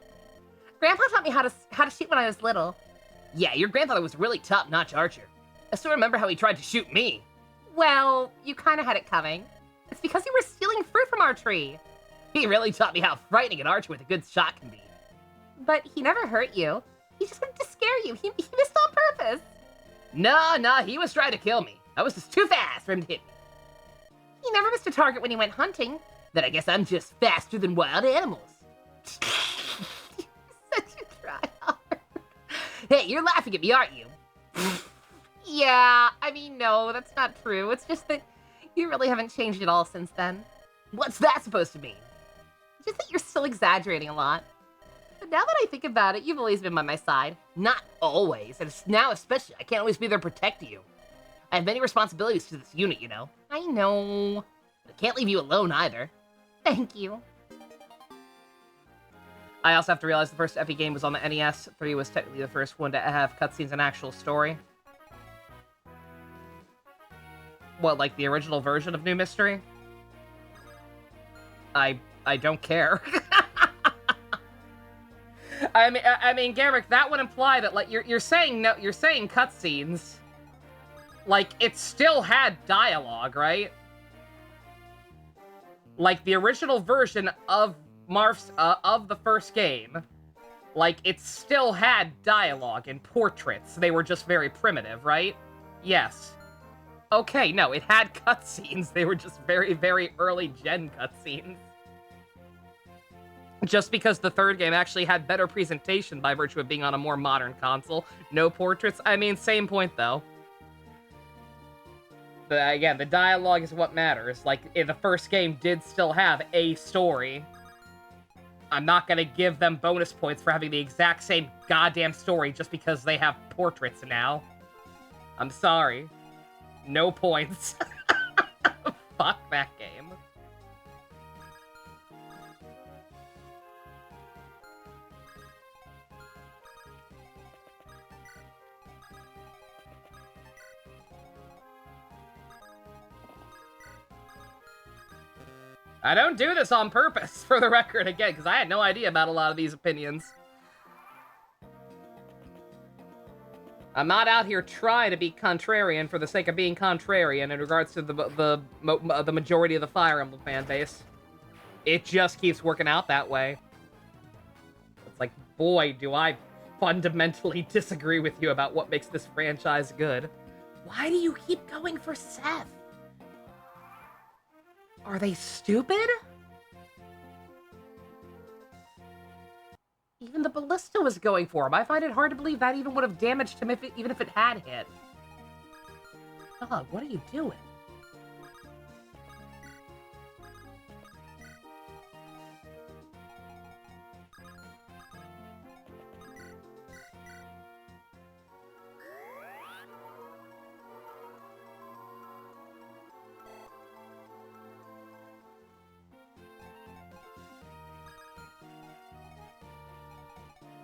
Grandpa taught me how to shoot when I was little. Yeah, your grandfather was a really top-notch archer. I still remember how he tried to shoot me. Well, you kind of had it coming. It's because you were stealing fruit from our tree. He really taught me how frightening an archer with a good shot can be. But he never hurt you. He just wanted to scare you. He missed No, he was trying to kill me. I was just too fast for him to hit me. He never missed a target when he went hunting. Then I guess I'm just faster than wild animals. Such a tryhard. Hey, you're laughing at me, aren't you? Yeah, I mean, no, that's not true. It's just that you really haven't changed at all since then. What's that supposed to mean? Just that you're still exaggerating a lot. But now that I think about it, you've always been by my side. Not always, and now especially. I can't always be there to protect you. I have many responsibilities to this unit, you know. I know. I can't leave you alone either. Thank you. I also have to realize the first Epi game was on the NES. 3 was technically the first one to have cutscenes and actual story. What, like the original version of New Mystery? I don't care. I mean, Garrick, that would imply that like you're saying cutscenes. Like it still had dialogue, right? Like the original version of Marf's of the first game, like it still had dialogue and portraits. They were just very primitive, right? Yes. Okay, no, it had cutscenes. They were just very, very early gen cutscenes. Just because the third game actually had better presentation by virtue of being on a more modern console. No portraits. I mean, same point though. But again, the dialogue is what matters. Like, the first game did still have a story. I'm not gonna give them bonus points for having the exact same goddamn story just because they have portraits now. I'm sorry. No points. Fuck that game. I don't do this on purpose, for the record, again, because I had no idea about a lot of these opinions. I'm not out here trying to be contrarian for the sake of being contrarian in regards to the majority of the Fire Emblem fan base. It just keeps working out that way. It's like, boy, do I fundamentally disagree with you about what makes this franchise good. Why do you keep going for Seth? Are they stupid? Even the ballista was going for him. I find it hard to believe that even would have damaged him even if it had hit. Dog, what are you doing?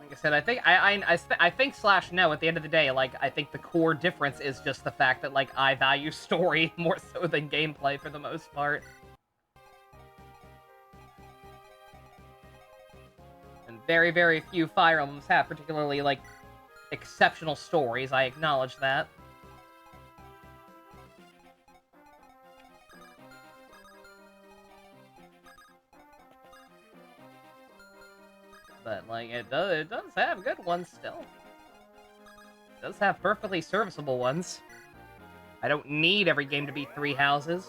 Like I said, I think slash no. At the end of the day, like I think the core difference is just the fact that like I value story more so than gameplay for the most part. And very, very few Fire Emblems have particularly like exceptional stories. I acknowledge that. But, like, it does have good ones still. It does have perfectly serviceable ones. I don't need every game to be 3 houses.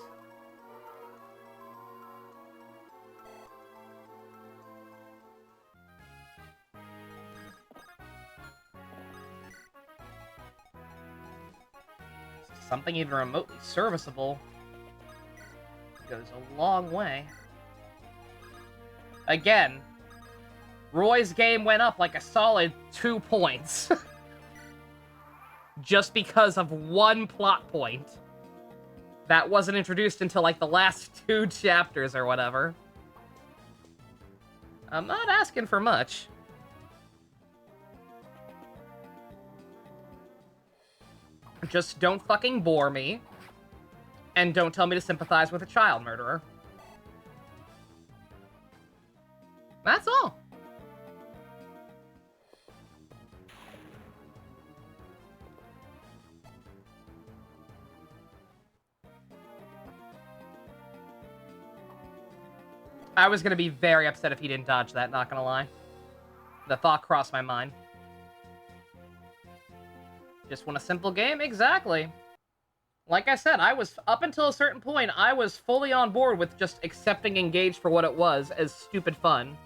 Something even remotely serviceable goes a long way. Again, Roy's game went up like a solid 2 points. Just because of one plot point that wasn't introduced until like the last 2 chapters or whatever. I'm not asking for much. Just don't fucking bore me. And don't tell me to sympathize with a child murderer. That's all. I was gonna be very upset if he didn't dodge that, not gonna lie. The thought crossed my mind. Just want a simple game? Exactly. Like I said, I was, up until a certain point, I was fully on board with just accepting Engage for what it was, as stupid fun.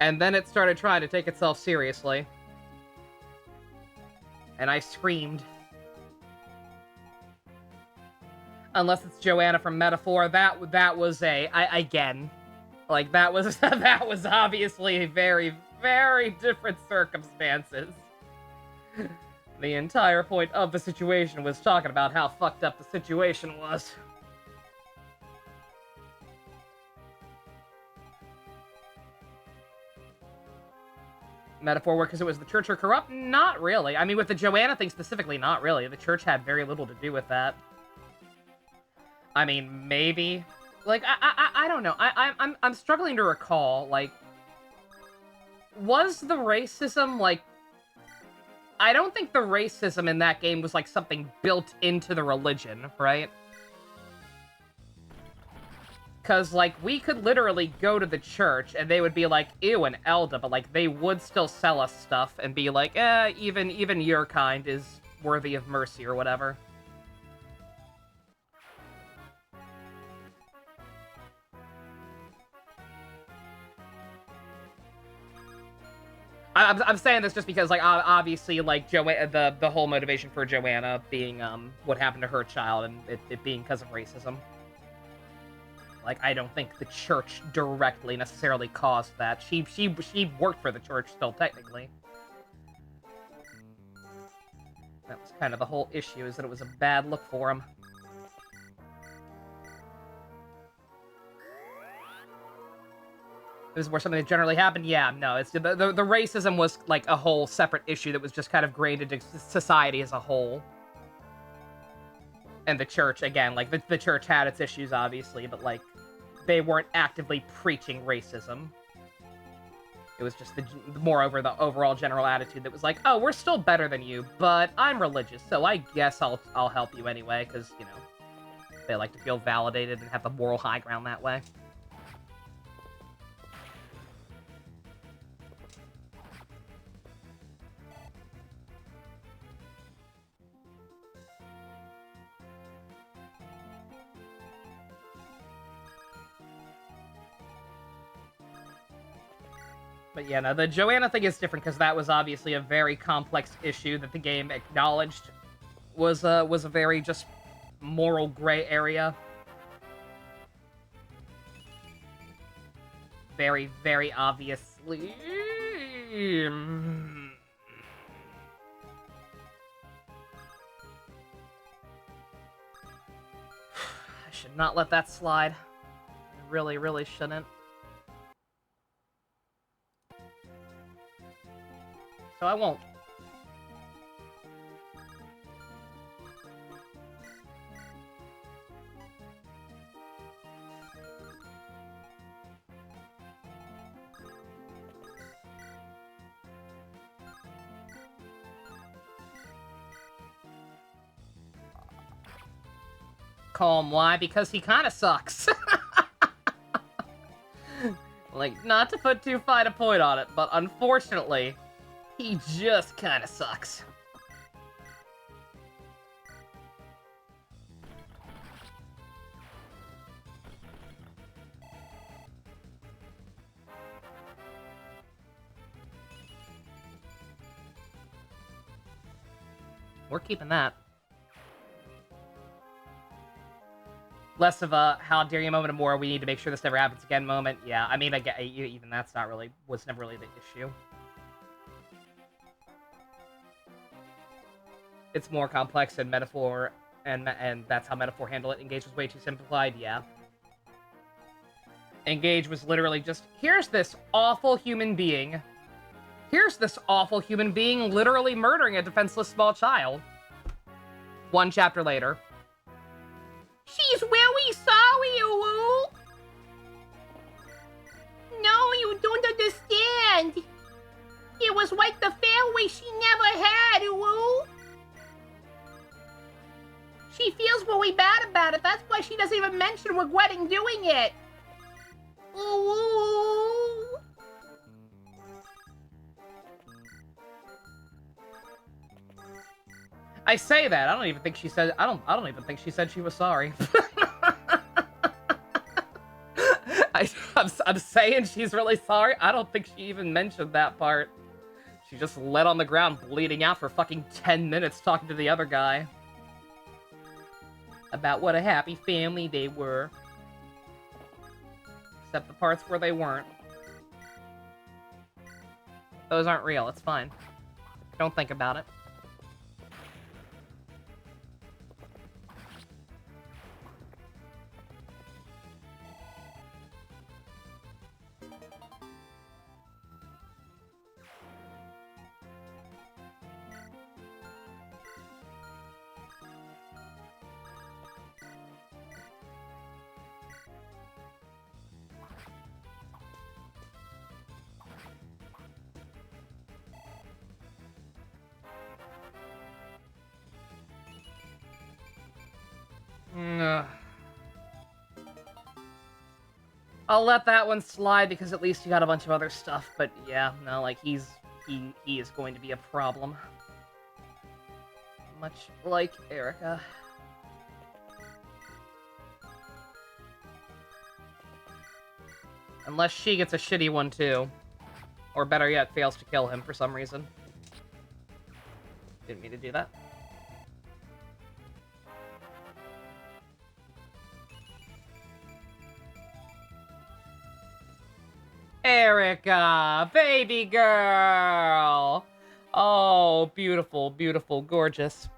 And then it started trying to take itself seriously. And I screamed. Unless it's Joanna from Metaphor, that was again, like, that was, that was obviously very, very different circumstances. The entire point of the situation was talking about how fucked up the situation was. Metaphor work because it was the church are corrupt? Not really. I mean, with the Joanna thing specifically, not really. The church had very little to do with that. I mean, maybe. Like, I don't know. I'm struggling to recall, like, was the racism, like, I don't think the racism in that game was, like, something built into the religion, right? Because, like, we could literally go to the church, and they would be like, ew, an Elda, but, like, they would still sell us stuff, and be like, even your kind is worthy of mercy, or whatever. I'm saying this just because, like, obviously, like, the whole motivation for Joanna being, what happened to her child, and it being because of racism. Like, I don't think the church directly necessarily caused that. She worked for the church still, technically. That was kind of the whole issue, is that it was a bad look for him. This is where something that generally happened? Yeah, no, it's the racism was, like, a whole separate issue that was just kind of grained into society as a whole. And the church, again, like, the church had its issues, obviously, but, like, they weren't actively preaching racism. It was just moreover, the overall general attitude that was like, oh, we're still better than you, but I'm religious, so I guess I'll help you anyway, because, you know, they like to feel validated and have the moral high ground that way. But yeah, no, the Joanna thing is different because that was obviously a very complex issue that the game acknowledged was a very just moral gray area. Very, very obviously. I should not let that slide. I really, really shouldn't. So I won't. Call him why? Because he kind of sucks. Like, not to put too fine a point on it, but unfortunately, he just kind of sucks. We're keeping that. Less of a how dare you moment and more we need to make sure this never happens again moment. Yeah, I mean, I get even that's not really was never really the issue. It's more complex than Metaphor, and that's how Metaphor handled it. Engage was way too simplified. Yeah. Engage was literally just, here's this awful human being. Here's this awful human being literally murdering a defenseless small child. One chapter later. She's very sorry, Wu. No, you don't understand. It was like the family she never had, Wu. She feels really bad about it. That's why she doesn't even mention regretting doing it. Ooh. I say that. I don't even think she said. I don't even think she said she was sorry. I'm saying she's really sorry. I don't think she even mentioned that part. She just lay on the ground bleeding out for fucking 10 minutes talking to the other guy about what a happy family they were. Except the parts where they weren't. Those aren't real. It's fine. Don't think about it. Ugh. I'll let that one slide because at least you got a bunch of other stuff. But yeah, no, like he is going to be a problem. Much like Erica. Unless she gets a shitty one too. Or better yet, fails to kill him for some reason. Didn't mean to do that. Erica, baby girl. Oh, beautiful, beautiful, gorgeous.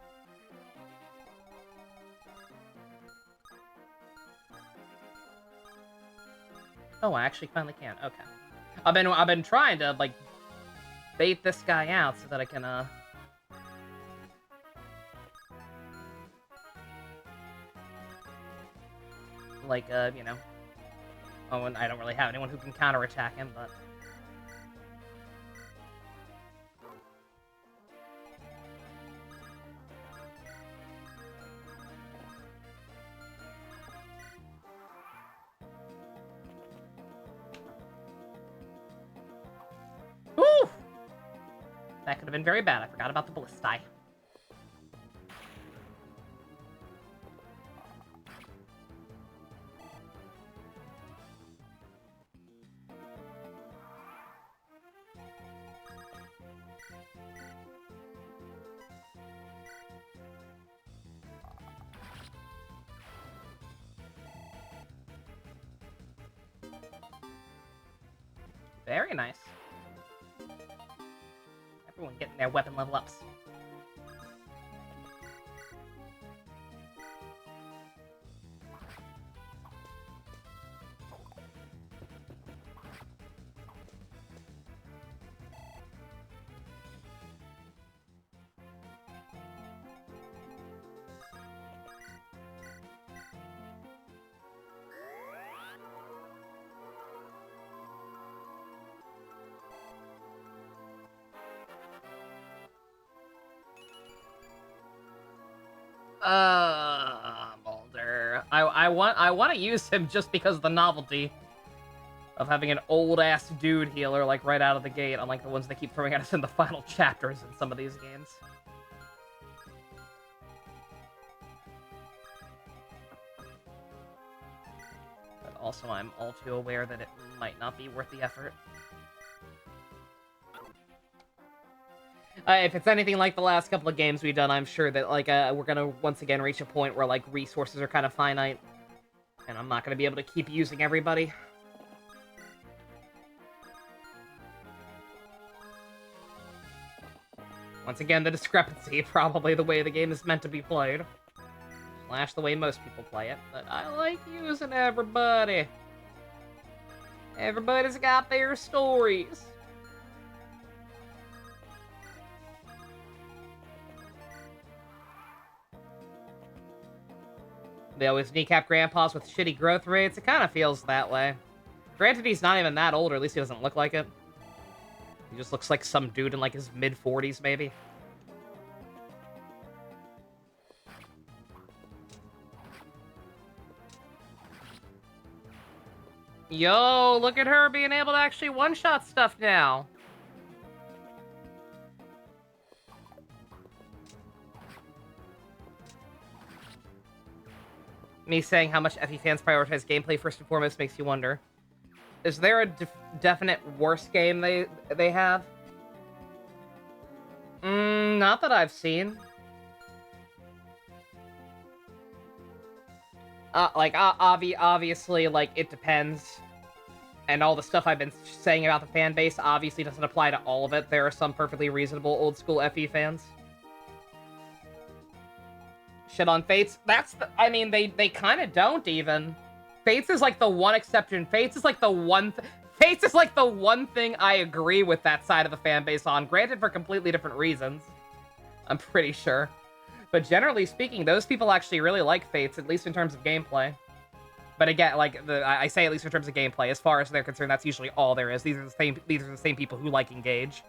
Oh, I actually finally can. Okay. I've been trying to like bait this guy out so that I can you know. Oh, and I don't really have anyone who can counterattack him, but... Woo! That could have been very bad. I forgot about the ballistae. Very nice. Everyone getting their weapon level ups. Mulder. I want to use him just because of the novelty of having an old-ass dude healer, like, right out of the gate, unlike the ones they keep throwing at us in the final chapters in some of these games. But also, I'm all too aware that it might not be worth the effort. If it's anything like the last couple of games we've done, I'm sure that, like, we're gonna once again reach a point where, like, resources are kind of finite. And I'm not gonna be able to keep using everybody. Once again, the discrepancy, probably the way the game is meant to be played. Slash the way most people play it, but I like using everybody. Everybody's got their stories. They always kneecap grandpas with shitty growth rates. It kind of feels that way. Granted, he's not even that old, or at least he doesn't look like it. He just looks like some dude in, like, his mid-40s, maybe. Yo, look at her being able to actually one-shot stuff now. Me saying how much FE fans prioritize gameplay first and foremost makes you wonder. Is there a definite worst game they have? Not that I've seen. Obviously, like, it depends. And all the stuff I've been saying about the fan base obviously doesn't apply to all of it. There are some perfectly reasonable old-school FE fans. Shit on Fates. I mean, they kind of don't, even. Fates is, like, the one exception. Fates is, like, the one thing I agree with that side of the fan base on. Granted, for completely different reasons. I'm pretty sure. But generally speaking, those people actually really like Fates, at least in terms of gameplay. But again, like, I say at least in terms of gameplay. As far as they're concerned, that's usually all there is. These are the same people who like Engage.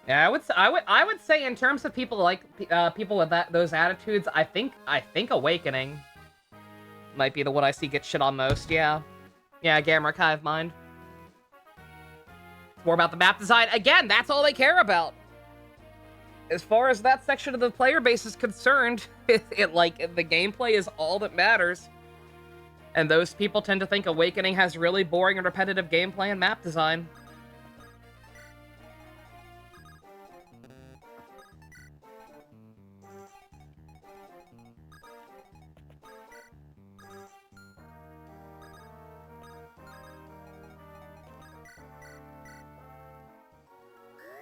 Yeah, I would say in terms of people like people with those attitudes, I think Awakening might be the one I see get shit on most. Yeah, Gamma Hive Mind. It's more about the map design. Again, that's all they care about. As far as that section of the player base is concerned, like, the gameplay is all that matters. And those people tend to think Awakening has really boring and repetitive gameplay and map design.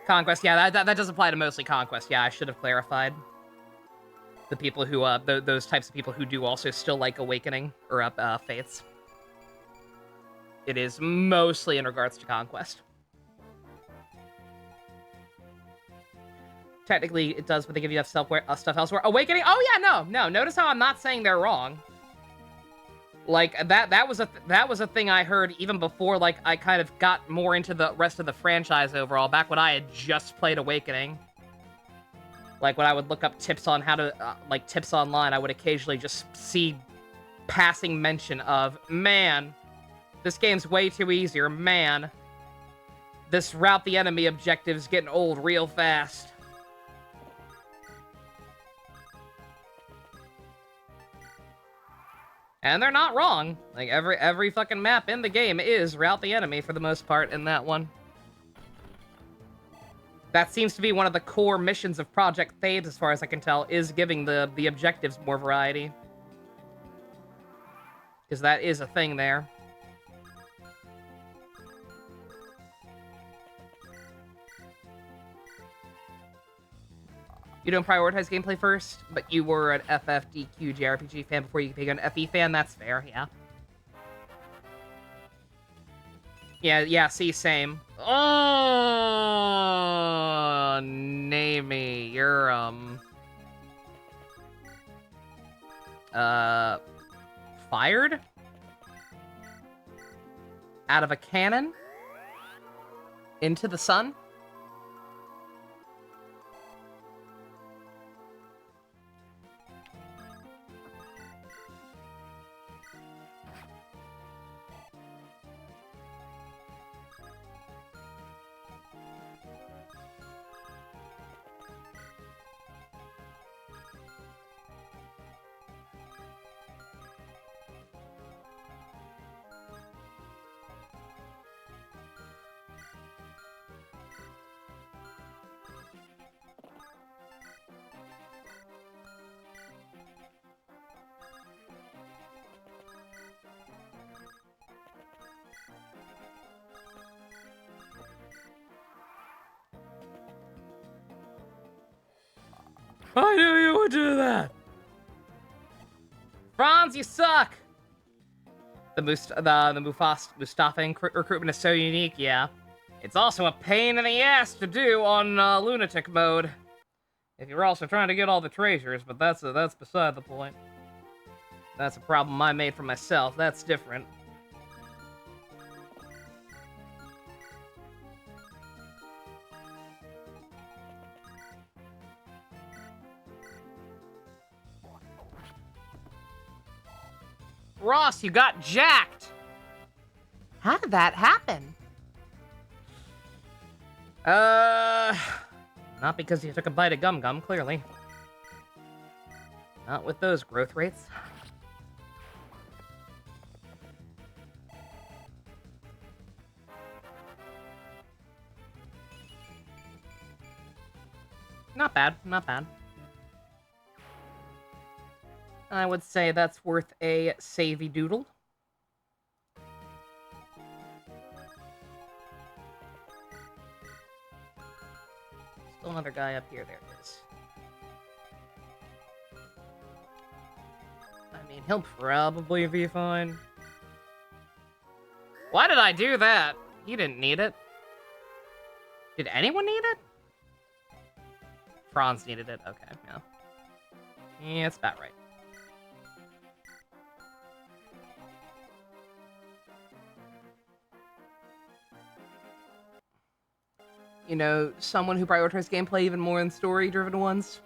Conquest, yeah, that does apply to mostly Conquest. Yeah, I should have clarified. The people who, those types of people who do also still like Awakening, or, Fates. It is mostly in regards to Conquest. Technically, it does, but they give you stuff elsewhere. Awakening, oh yeah, no. Notice how I'm not saying they're wrong. Like, that was a thing I heard even before, like, I kind of got more into the rest of the franchise overall, back when I had just played Awakening. Like, when I would look up tips on how to, like, tips online, I would occasionally just see passing mention of, man, this game's way too easy, or man, this route the enemy objective's getting old real fast. And they're not wrong. Like, every fucking map in the game is route the enemy for the most part in that one. That seems to be one of the core missions of Project Thebes, as far as I can tell, is giving the objectives more variety. Because that is a thing there. You don't prioritize gameplay first, but you were an FFDQ JRPG fan before you became an FE fan? That's fair, yeah. Yeah, see, same. Oh, Namey, you're, fired? Out of a cannon? Into the sun? I knew you would do that! Franz, you suck! The Mustafa recruitment is so unique, yeah. It's also a pain in the ass to do on lunatic mode. If you're also trying to get all the treasures, but that's beside the point. That's a problem I made for myself. That's different. Ross, you got jacked! How did that happen? Not because you took a bite of gum gum, clearly. Not with those growth rates. Not bad, not bad. I would say that's worth a savey doodle. Still another guy up here. There it is. I mean, he'll probably be fine. Why did I do that? He didn't need it. Did anyone need it? Franz needed it. Okay, yeah. Yeah, it's about right. You know, someone who prioritizes gameplay even more than story-driven ones.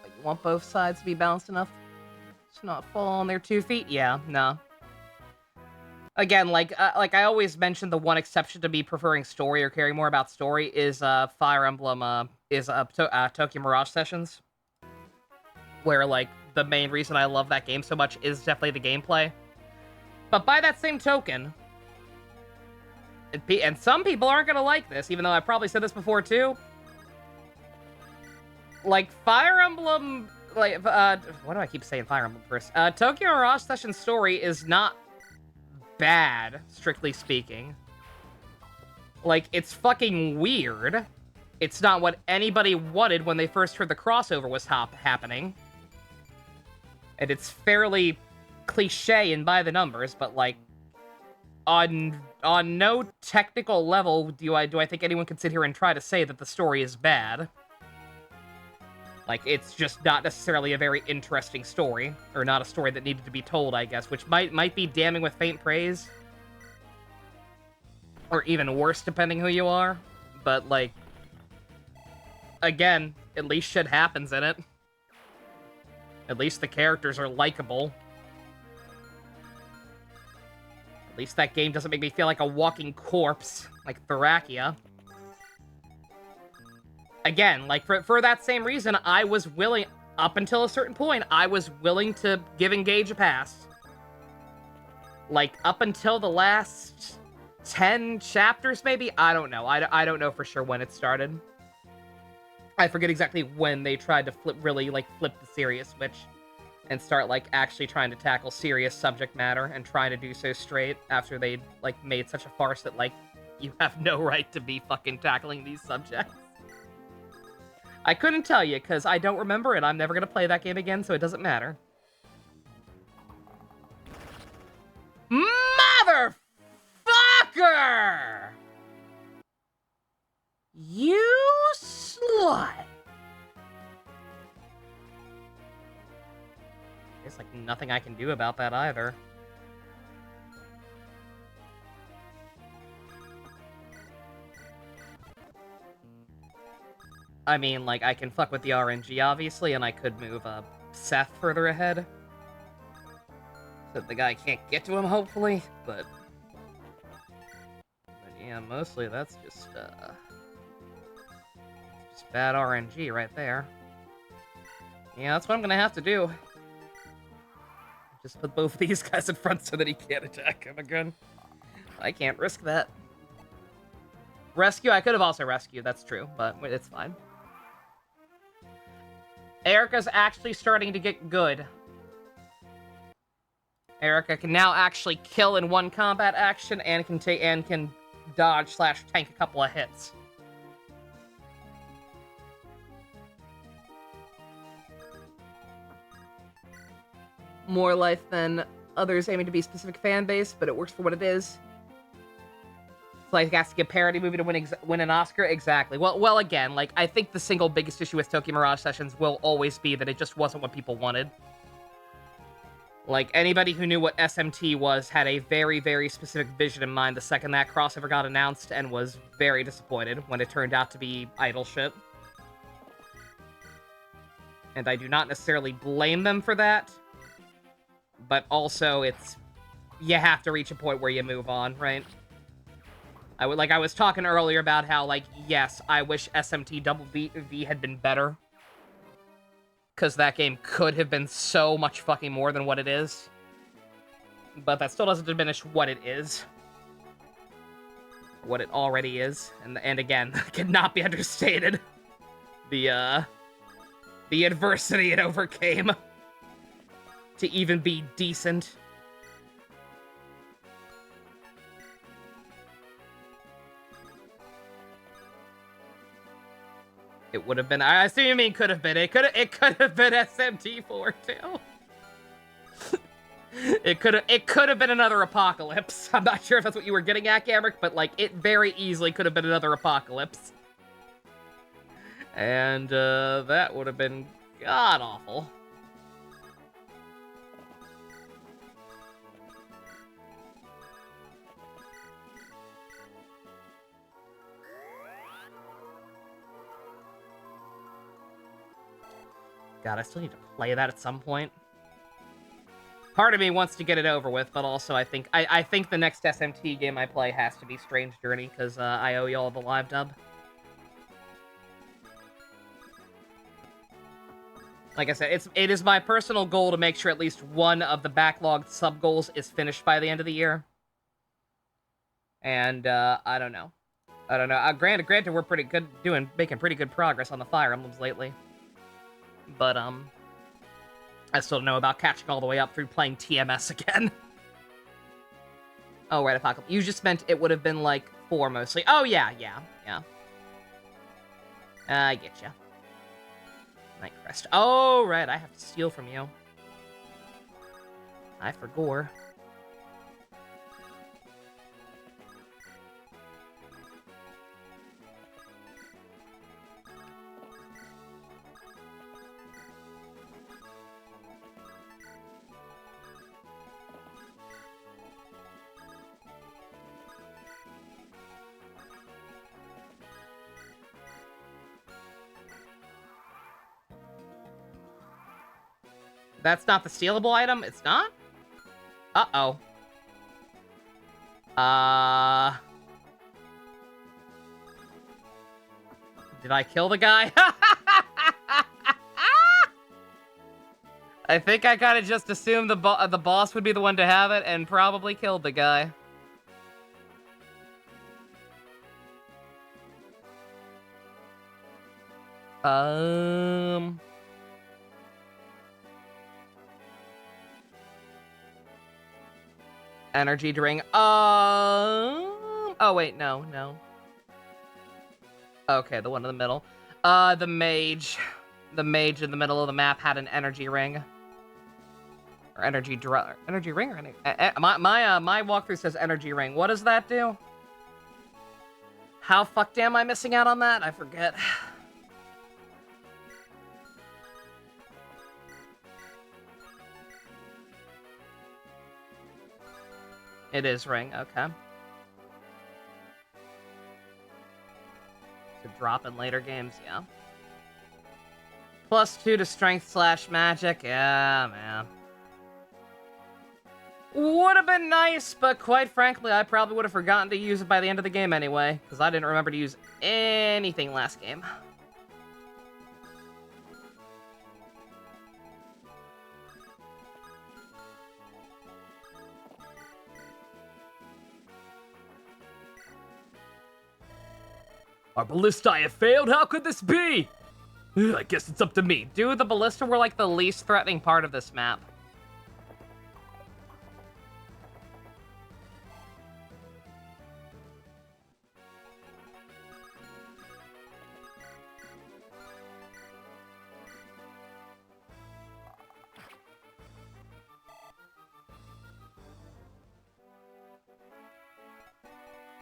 Like, you want both sides to be balanced enough to not fall on their 2 feet? Yeah, no. Again, like I always mention, the one exception to me preferring story or caring more about story is Fire Emblem, Tokyo Mirage Sessions. Where, like, the main reason I love that game so much is definitely the gameplay. But by that same token, and some people aren't gonna like this, even though I probably said this before too. Like, Fire Emblem, like, what do I keep saying Fire Emblem first? Tokyo Mirage Session story is not bad, strictly speaking. Like, it's fucking weird. It's not what anybody wanted when they first heard the crossover was happening. And it's fairly cliche and by the numbers, but, like, on no technical level do I think anyone can sit here and try to say that the story is bad. Like, it's just not necessarily a very interesting story, or not a story that needed to be told, I guess, which might be damning with faint praise. Or even worse, depending who you are. But, like, again, at least shit happens in it. At least the characters are likable. At least that game doesn't make me feel like a walking corpse, like Therakia. Again, like, for that same reason, I was willing, up until a certain point, I was willing to give Engage a pass. Like, up until the last 10 chapters, maybe? I don't know. I don't know for sure when it started. I forget exactly when they tried to flip the serious switch and start, like, actually trying to tackle serious subject matter and trying to do so straight after they'd, like, made such a farce that, like, you have no right to be fucking tackling these subjects. I couldn't tell you, because I don't remember, and I'm never going to play that game again, so it doesn't matter. Motherfucker! You slut! There's, like, nothing I can do about that either. I mean, like, I can fuck with the RNG, obviously, and I could move Seth further ahead. So the guy can't get to him, hopefully, but yeah, mostly that's just bad RNG right there. Yeah, that's what I'm gonna have to do. Just put both of these guys in front so that he can't attack him again. I can't risk that. Rescue? I could have also rescued, that's true, but it's fine. Erica's actually starting to get good. Erica can now actually kill in one combat action and can dodge/tank a couple of hits. More life than others aiming to be specific fan base, but it works for what it is. It's like it has to get parody movie to win an Oscar? Exactly. Well, again, like, I think the single biggest issue with Tokyo Mirage Sessions will always be that it just wasn't what people wanted. Like, anybody who knew what SMT was had a very, very specific vision in mind the second that crossover got announced, and was very disappointed when it turned out to be idle shit. And I do not necessarily blame them for that, but also it's you have to reach a point where you move on, right? I was talking earlier about how, like, yes, I wish SMT Double V had been better. Because that game could have been so much fucking more than what it is. But that still doesn't diminish what it is. What it already is. And again, cannot be understated. The adversity it overcame. To even be decent. It would have been. I see what you mean. Could have been. It could have been SMT4 too. It could have been another apocalypse. I'm not sure if that's what you were getting at, Gamrick, but like it very easily could have been another apocalypse. And that would have been god awful. God, I still need to play that at some point. Part of me wants to get it over with, but also I think the next SMT game I play has to be Strange Journey, because I owe y'all the live dub. Like I said, it is my personal goal to make sure at least one of the backlogged sub-goals is finished by the end of the year. And, I don't know. Granted, we're pretty good making pretty good progress on the Fire Emblems lately. But, I still don't know about catching all the way up through playing TMS again. Oh, right, Apocalypse. You just meant it would have been, like, 4 mostly. Oh, yeah. I get ya. Nightcrest. Oh, right, I have to steal from you. I forgot. That's not the stealable item? It's not? Uh-oh. Did I kill the guy? I think I kind of just assumed the boss would be the one to have it and probably killed the guy. Energy drink. Oh, wait, no. Okay, the one in the middle. The mage. The mage in the middle of the map had an energy ring. Or energy ring or anything. My walkthrough says energy ring. What does that do? How fucked am I missing out on that? I forget. It is ring, okay. To drop in later games, yeah. +2 to strength / magic, yeah, man. Would have been nice, but quite frankly, I probably would have forgotten to use it by the end of the game anyway, because I didn't remember to use anything last game. Our ballista have failed? How could this be? I guess it's up to me. Dude, the ballista were like the least threatening part of this map.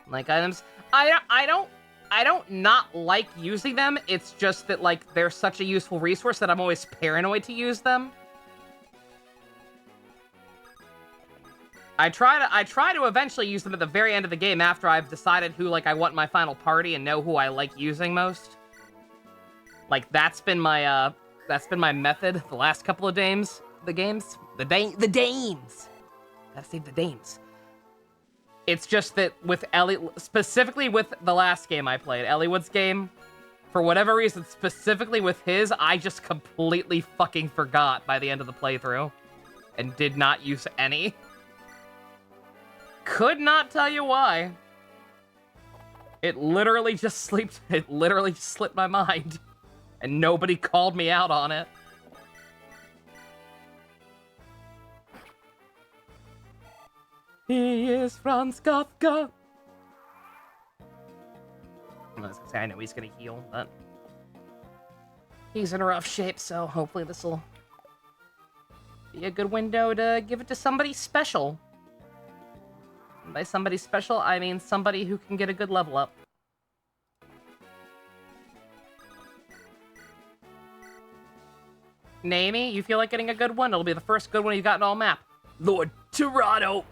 Like items, I don't not like using them. It's just that like they're such a useful resource that I'm always paranoid to use them. I try to eventually use them at the very end of the game after I've decided who like I want in my final party and know who I like using most. Like that's been my method the last couple of games. The games. Gotta save the dames. It's just that with Ellie, specifically with the last game I played, Elliewood's game, for whatever reason, specifically with his, I just completely fucking forgot by the end of the playthrough. And did not use any. Could not tell you why. It literally just slipped my mind. And nobody called me out on it. He is Franz Kafka. I was gonna say, I know he's gonna heal, but he's in rough shape, so hopefully this will be a good window to give it to somebody special. And by somebody special, I mean somebody who can get a good level up. Namey, you feel like getting a good one? It'll be the first good one you've gotten all map. Lord Toronto.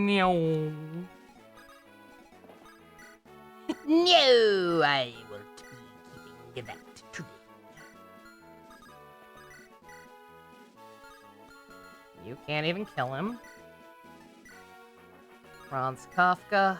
No. No, I won't be keeping that today. You can't even kill him. Franz Kafka.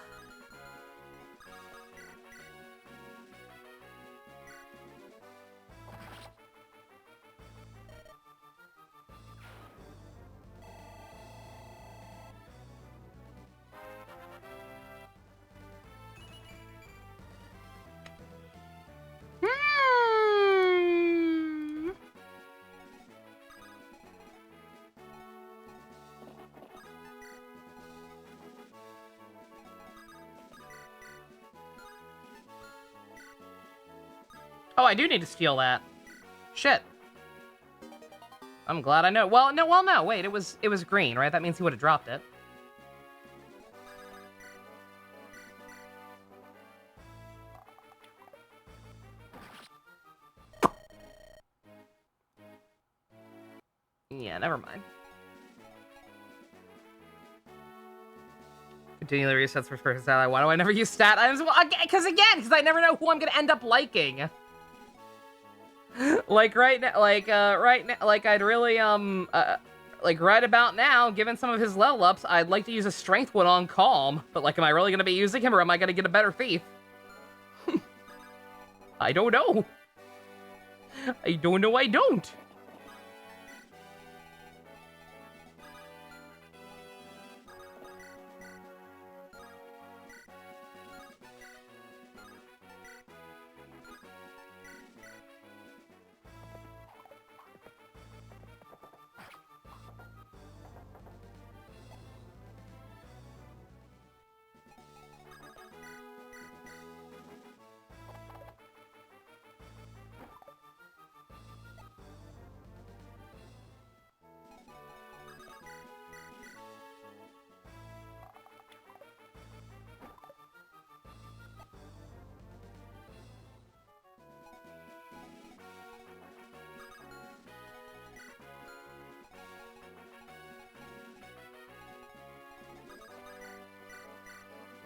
Oh, I do need to steal that. Shit. I'm glad I know. Well, no. Wait, it was green, right? That means he would have dropped it. Yeah, never mind. Continue the resets for first ally. Why do I never use stat items? Well, because I never know who I'm gonna end up liking. Like right now, like I'd really like right about now, given some of his level ups, I'd like to use a strength one on Calm. But like, am I really gonna be using him, or am I gonna get a better thief? I don't know. I don't.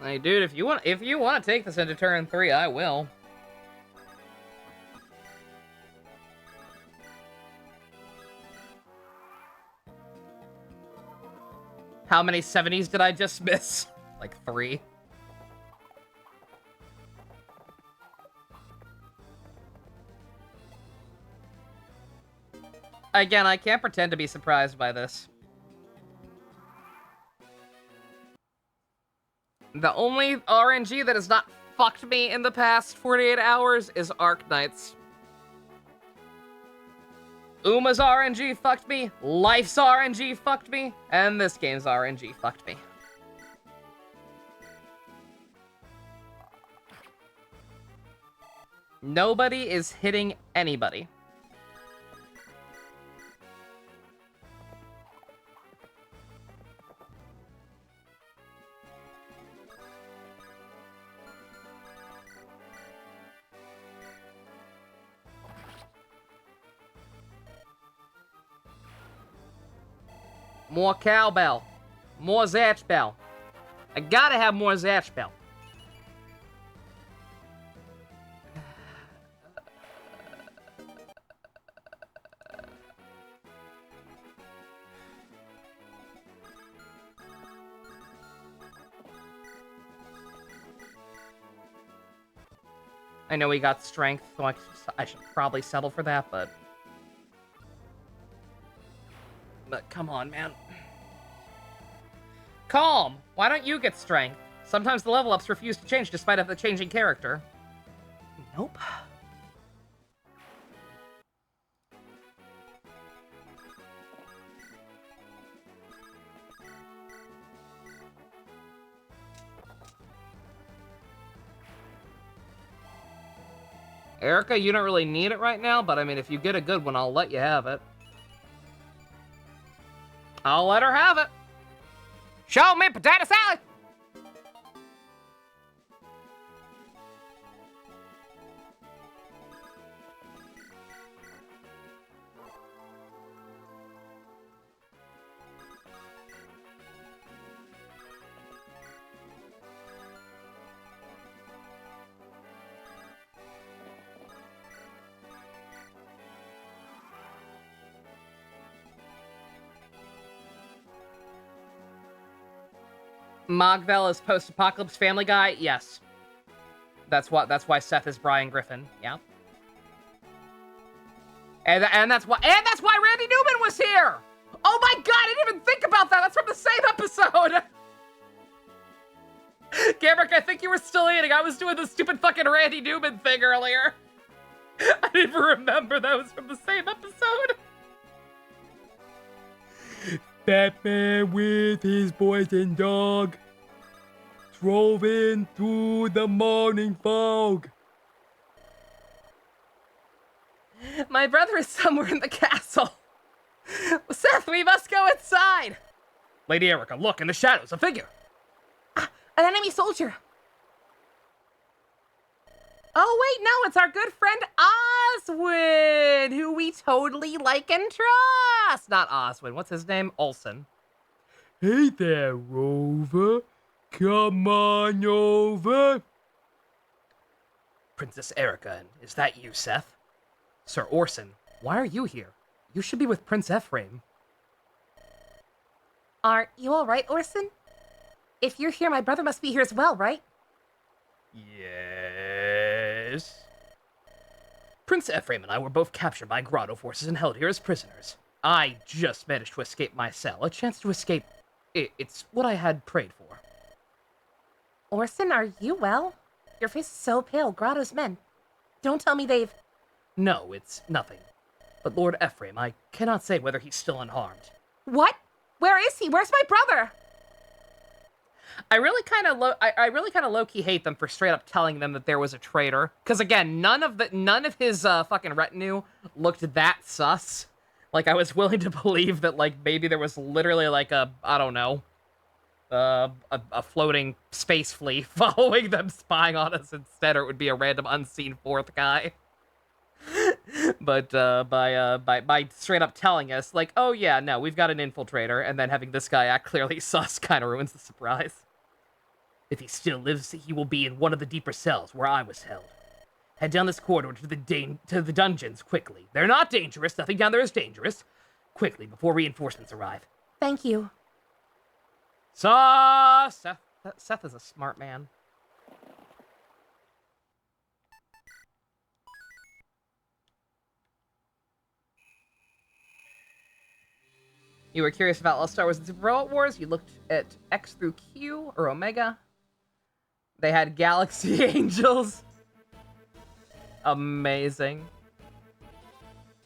Hey, dude, if you want to take this into turn 3, I will. How many 70s did I just miss? Like 3. Again, I can't pretend to be surprised by this. The only RNG that has not fucked me in the past 48 hours is Arc Knights. Uma's RNG fucked me, Life's RNG fucked me, and this game's RNG fucked me. Nobody is hitting anybody. More cowbell. More Zatch bell. I gotta have more Zatch Belt. I know he got strength, so I should probably settle for that, but come on, man. Calm! Why don't you get strength? Sometimes the level ups refuse to change despite of the changing character. Nope. Erica, you don't really need it right now, but I mean, if you get a good one, I'll let you have it. I'll let her have it. Show me potato salad! Mogvel is post-apocalypse Family Guy? Yes. That's why Seth is Brian Griffin. Yeah. And that's why Randy Newman was here. Oh my god, I didn't even think about that. That's from the same episode. Gamrick, I think you were still eating. I was doing the stupid fucking Randy Newman thing earlier. I didn't even remember that was from the same episode. Batman with his boys and dog drove in through the morning fog. My brother is somewhere in the castle. Seth, we must go inside. Lady Erica, look, in the shadows, a figure. An enemy soldier. Oh, wait, no, it's our good friend Oswin, who we totally like and trust. Not Oswin, what's his name? Olsen. Hey there, Rover. Come on over. Princess Erica, is that you, Seth? Sir Orson, why are you here? You should be with Prince Ephraim. Are you all right, Orson? If you're here, my brother must be here as well, right? Yes. Prince Ephraim and I were both captured by Grotto forces and held here as prisoners. I just managed to escape my cell. A chance to escape. It's what I had prayed for. Orson, are you well? Your face is so pale. Grotto's men. Don't tell me they've... No, it's nothing. But Lord Ephraim, I cannot say whether he's still unharmed. What? Where is he? Where's my brother? I really kind of low-key hate them for straight up telling them that there was a traitor. Because again, none of his fucking retinue looked that sus. Like, I was willing to believe that, like, maybe there was literally, like, I don't know, a floating space fleet following them, spying on us instead, or it would be a random unseen fourth guy. But by straight up telling us, like, oh yeah, no, we've got an infiltrator, and then having this guy act clearly sus kind of ruins the surprise. If he still lives, he will be in one of the deeper cells where I was held. Head down this corridor to the dungeons quickly. They're not dangerous. Nothing down there is dangerous. Quickly, before reinforcements arrive. Thank you. Seth is a smart man. You were curious about All Star Wars and Super Robot Wars. You looked at X through Q or Omega. They had Galaxy Angels. Amazing.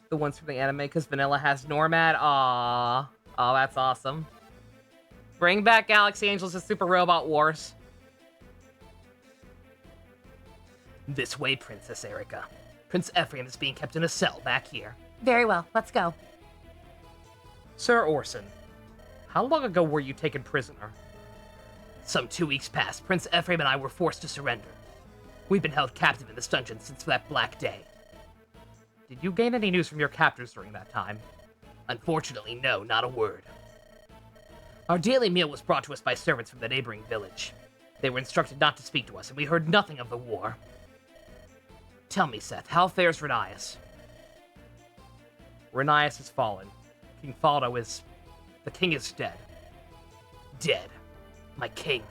The ones from the anime, because Vanilla has Normad. Aww. Oh, that's awesome. Bring back Galaxy Angels and Super Robot Wars. This way, Princess Erica. Prince Ephraim is being kept in a cell back here. Very well. Let's go. Sir Orson, how long ago were you taken prisoner? Some 2 weeks past, Prince Ephraim and I were forced to surrender. We've been held captive in this dungeon since that black day. Did you gain any news from your captors during that time? Unfortunately, no, not a word. Our daily meal was brought to us by servants from the neighboring village. They were instructed not to speak to us, and we heard nothing of the war. Tell me, Seth, how fares Renias? Renias has fallen. King Faldo is... The king is dead. Dead. My king.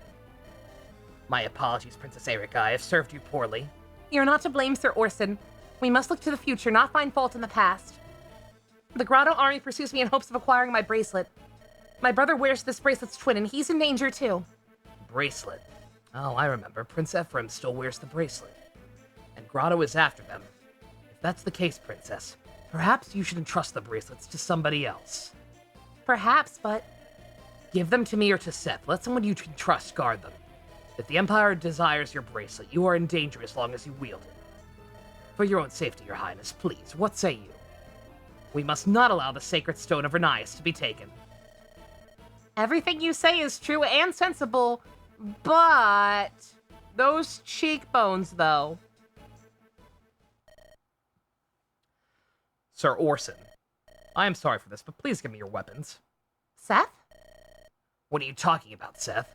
My apologies, Princess Erika. I have served you poorly. You're not to blame, Sir Orson. We must look to the future, not find fault in the past. The Grotto army pursues me in hopes of acquiring my bracelet. My brother wears this bracelet's twin, and he's in danger too. Bracelet. Oh, I remember. Prince Ephraim still wears the bracelet. And Grotto is after them. If that's the case, Princess, perhaps you should entrust the bracelets to somebody else. Perhaps, but... Give them to me or to Seth. Let someone you can trust guard them. If the Empire desires your bracelet, you are in danger as long as you wield it. For your own safety, Your Highness, please, what say you? We must not allow the sacred stone of Renias to be taken. Everything you say is true and sensible, but... Those cheekbones, though. Sir Orson, I am sorry for this, but please give me your weapons. Seth? What are you talking about, Seth?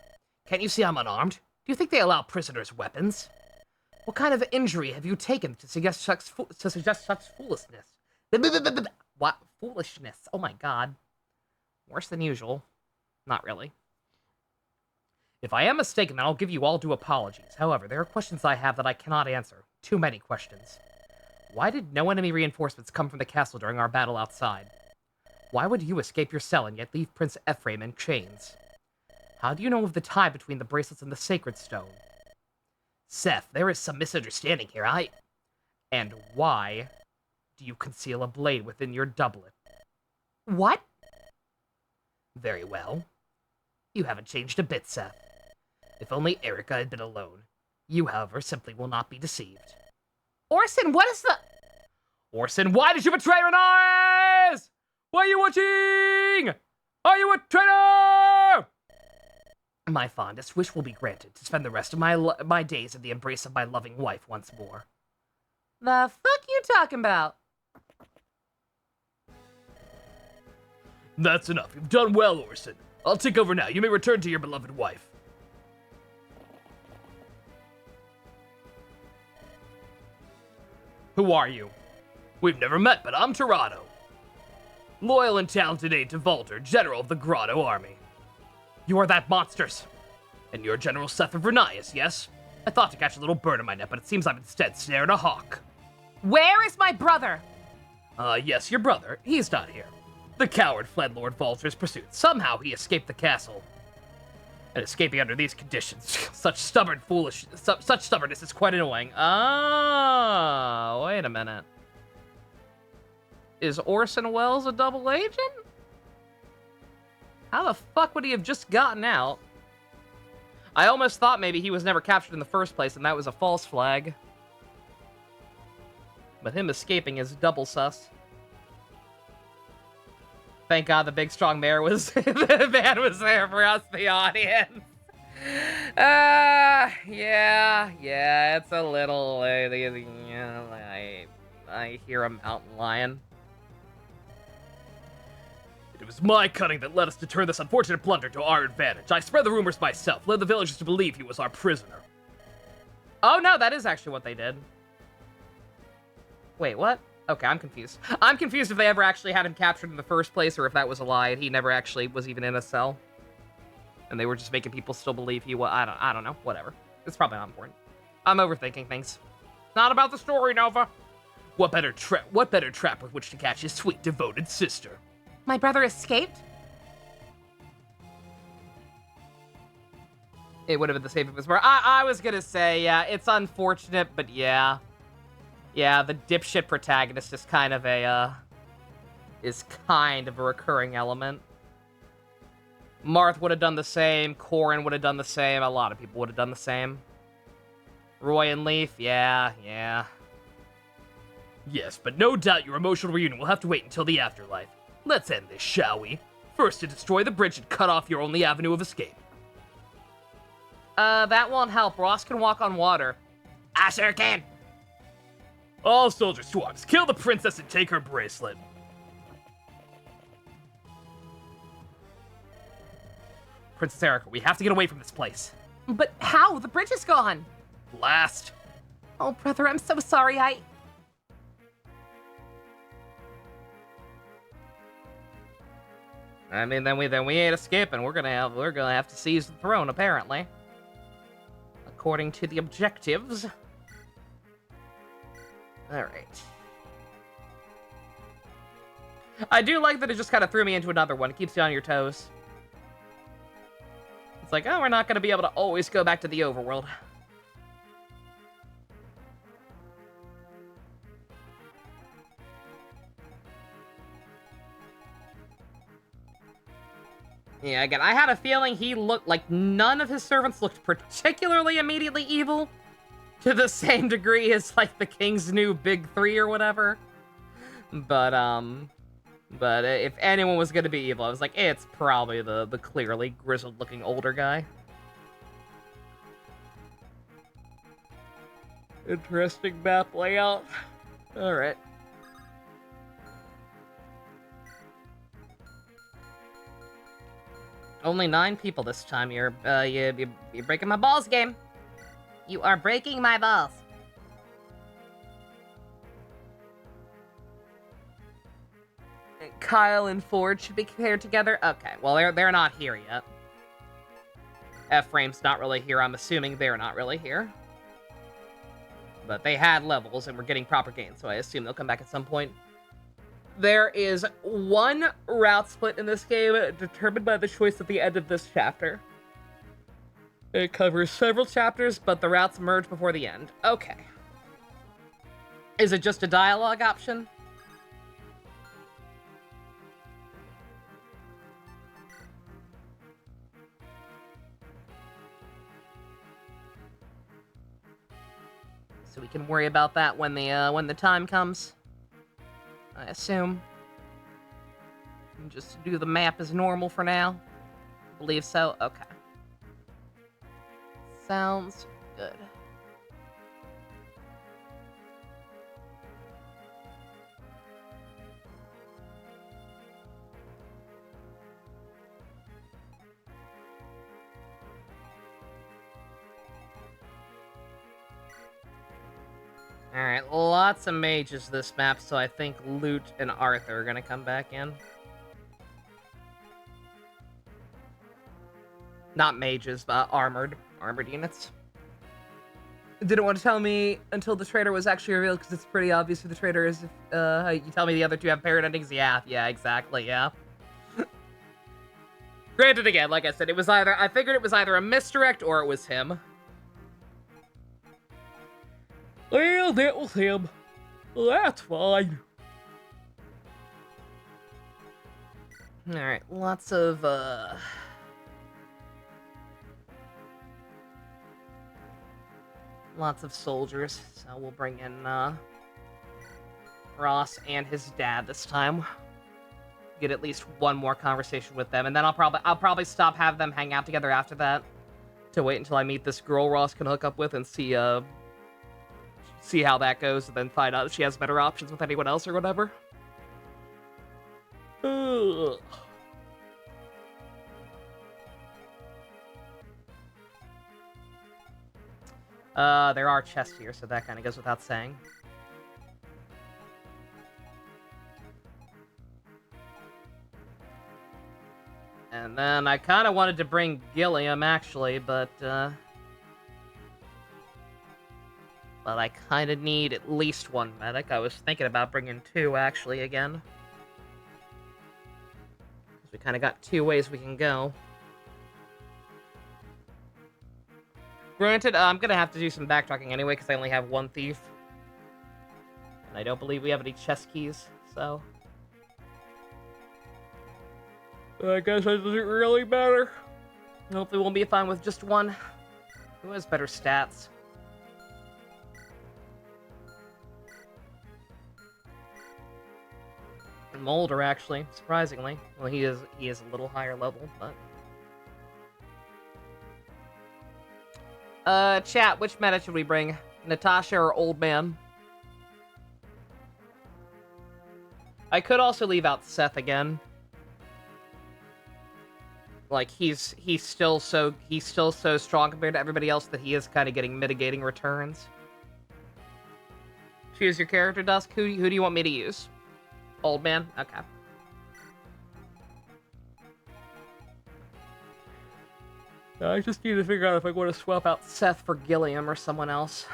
Can't you see I'm unarmed? Do you think they allow prisoners weapons? What kind of injury have you taken to suggest such foolishness? What? Foolishness. Oh my god. Worse than usual. Not really. If I am mistaken, then I'll give you all due apologies. However, there are questions I have that I cannot answer. Too many questions. Why did no enemy reinforcements come from the castle during our battle outside? Why would you escape your cell and yet leave Prince Ephraim in chains? How do you know of the tie between the bracelets and the sacred stone? Seth, there is some misunderstanding here. And why do you conceal a blade within your doublet? What? Very well. You haven't changed a bit, Seth. If only Erika had been alone. You, however, simply will not be deceived. Orson, what is the... Orson, why did you betray Renias? Why are you watching? Are you a traitor? My fondest wish will be granted to spend the rest of my days in the embrace of my loving wife once more. The fuck you talking about? That's enough. You've done well, Orson. I'll take over now. You may return to your beloved wife. Who are you? We've never met, but I'm Tirado. Loyal and talented aide to Volter, general of the Grotto army. You are that monsters. And you're General Seth of Renias, yes? I thought to catch a little bird in my net, but it seems I've instead snared a hawk. Where is my brother? Yes, your brother. He's not here. The coward fled Lord Volter's pursuit. Somehow he escaped the castle. And escaping under these conditions, such stubbornness is quite annoying. Oh, wait a minute. Is Orson Welles a double agent? How the fuck would he have just gotten out? I almost thought maybe he was never captured in the first place and that was a false flag. But him escaping is double sus. Thank God the big strong mayor was the man was there for us, the audience. Yeah, it's a little. I hear a mountain lion. It was my cunning that led us to turn this unfortunate plunder to our advantage. I spread the rumors myself, led the villagers to believe he was our prisoner. Oh no, that is actually what they did. Wait, what? Okay, I'm confused. I'm confused if they ever actually had him captured in the first place, or if that was a lie and he never actually was even in a cell. And they were just making people still believe he was. I don't know. Whatever. It's probably not important. I'm overthinking things. Not about the story, Nova. What better trap with which to catch his sweet, devoted sister? My brother escaped? It would have been the same if it was more. I was gonna say, yeah, it's unfortunate, but yeah. Yeah, the dipshit protagonist is kind of a recurring element. Marth would have done the same, Corin would have done the same, a lot of people would have done the same. Roy and Leaf, yeah. Yes, but no doubt your emotional reunion will have to wait until the afterlife. Let's end this, shall we? First to destroy the bridge and cut off your only avenue of escape. That won't help. Ross can walk on water. I sure can. All soldiers to arms. Kill the princess and take her bracelet. Princess Erica, we have to get away from this place. But how? The bridge is gone. Blast. Oh, brother, I'm so sorry. I mean, then we ain't escaping. We're gonna have to seize the throne, apparently, according to the objectives. All right. I do like that it just kind of threw me into another one. It keeps you on your toes. It's like, oh, we're not gonna be able to always go back to the overworld. Yeah, again, I had a feeling he looked like none of his servants looked particularly immediately evil to the same degree as, like, the king's new big three or whatever. But if anyone was gonna be evil, I was like, it's probably the clearly grizzled-looking older guy. Interesting map layout. Alright. Only 9 people this time. You're breaking my balls, game. You are breaking my balls. Kyle and Ford should be paired together. Okay, well they're not here yet. F-Frame's not really here. I'm assuming they're not really here. But they had levels and were getting proper gains, so I assume they'll come back at some point. There is one route split in this game determined by the choice at the end of this chapter. It covers several chapters, but the routes merge before the end. Okay. Is it just a dialogue option? So we can worry about that when the time comes. I assume. And just do the map as normal for now. I believe so. Okay. Sounds good. Alright, lots of mages this map, so I think Lute and Arthur are gonna come back in. Not mages, but armored units. Didn't want to tell me until the traitor was actually revealed, because it's pretty obvious who the traitor is. You tell me the other two have paired endings? Yeah, exactly, yeah. Granted, again, like I said, I figured it was either a misdirect or it was him. Well, that was him. That's fine. Alright, lots of, lots of soldiers, so we'll bring in, Ross and his dad this time. Get at least one more conversation with them, and then I'll probably stop having them hang out together after that to wait until I meet this girl Ross can hook up with and see how that goes, and then find out if she has better options with anyone else or whatever. Ugh. There are chests here, so that kind of goes without saying. And then I kind of wanted to bring Gilliam, actually, but I kind of need at least one medic. I was thinking about bringing 2, actually, again. Because we kind of got 2 ways we can go. Granted, I'm going to have to do some backtracking anyway, because I only have 1 thief. And I don't believe we have any chest keys, so... I guess that doesn't really matter. Hopefully we'll be fine with just 1. Who has better stats? Molder, actually, surprisingly. Well, he is a little higher level, but... chat, which meta should we bring? Natasha or Old Man? I could also leave out Seth again. Like he's still so strong compared to everybody else that he is kind of getting mitigating returns. Choose your character, Dusk. Who do you want me to use? Old man? Okay. I just need to figure out if I want to swap out Seth for Gilliam or someone else.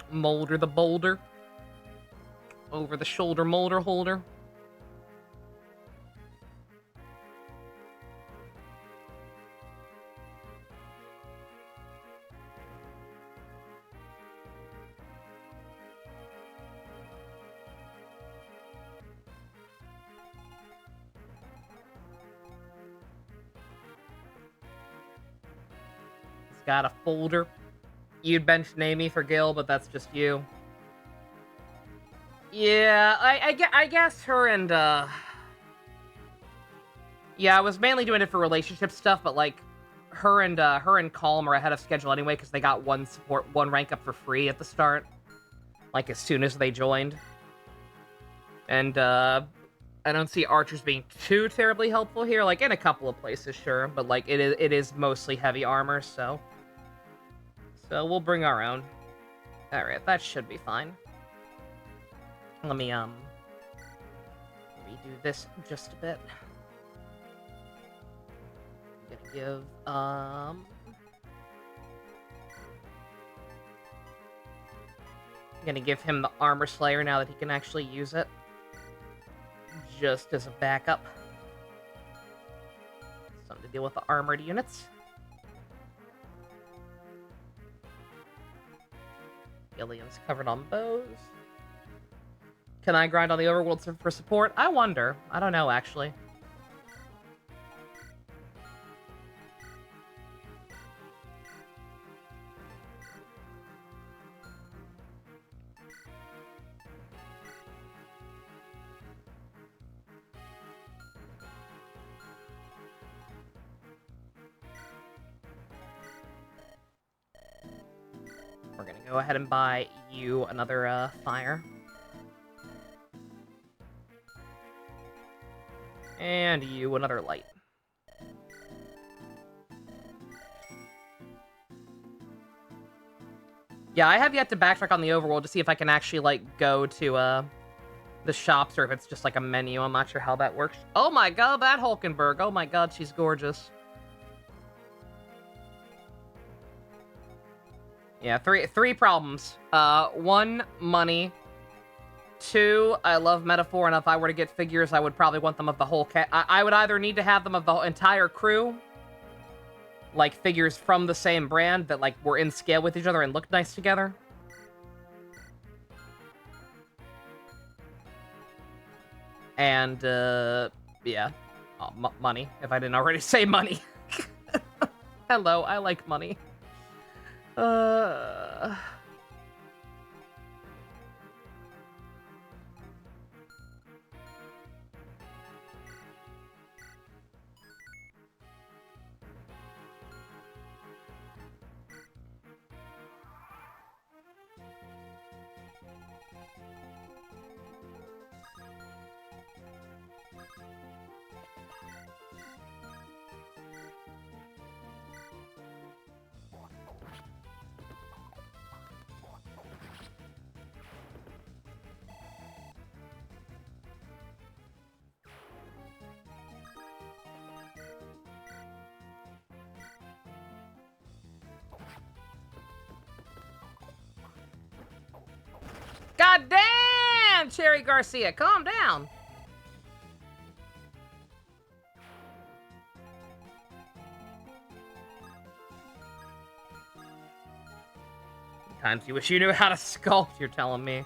Molder the Boulder. Over the shoulder molder holder. He's got a folder. You'd bench Namie for Gil, but that's just you. Yeah, I guess her and, yeah, I was mainly doing it for relationship stuff, but, like, her and Calm are ahead of schedule anyway, because they got one rank up for free at the start. Like, as soon as they joined. And, I don't see archers being too terribly helpful here, like, in a couple of places, sure, but, like, it is mostly heavy armor, so... So, we'll bring our own. Alright, that should be fine. Let me, redo this just a bit. I'm gonna give, I'm gonna give him the Armor Slayer now that he can actually use it. Just as a backup. Something to deal with the armored units. Gilliam's covered on bows. Can I grind on the overworld for support? I wonder. I don't know, actually. We're gonna go ahead and buy you another, fire. And you another light. Yeah, I have yet to backtrack on the overworld to see if I can actually, like, go to, the shops or if it's just, like, a menu. I'm not sure how that works. Oh my god, that Hulkenberg. Oh my god, she's gorgeous. Yeah, three problems. 1, money. 2, I love metaphor, and if I were to get figures, I would probably want them of the whole I would either need to have them of the entire crew, like figures from the same brand that, like, were in scale with each other and looked nice together. And, yeah. Oh, money, if I didn't already say money. Hello, I like money. God damn, Cherry Garcia, calm down. Sometimes you wish you knew how to sculpt, you're telling me.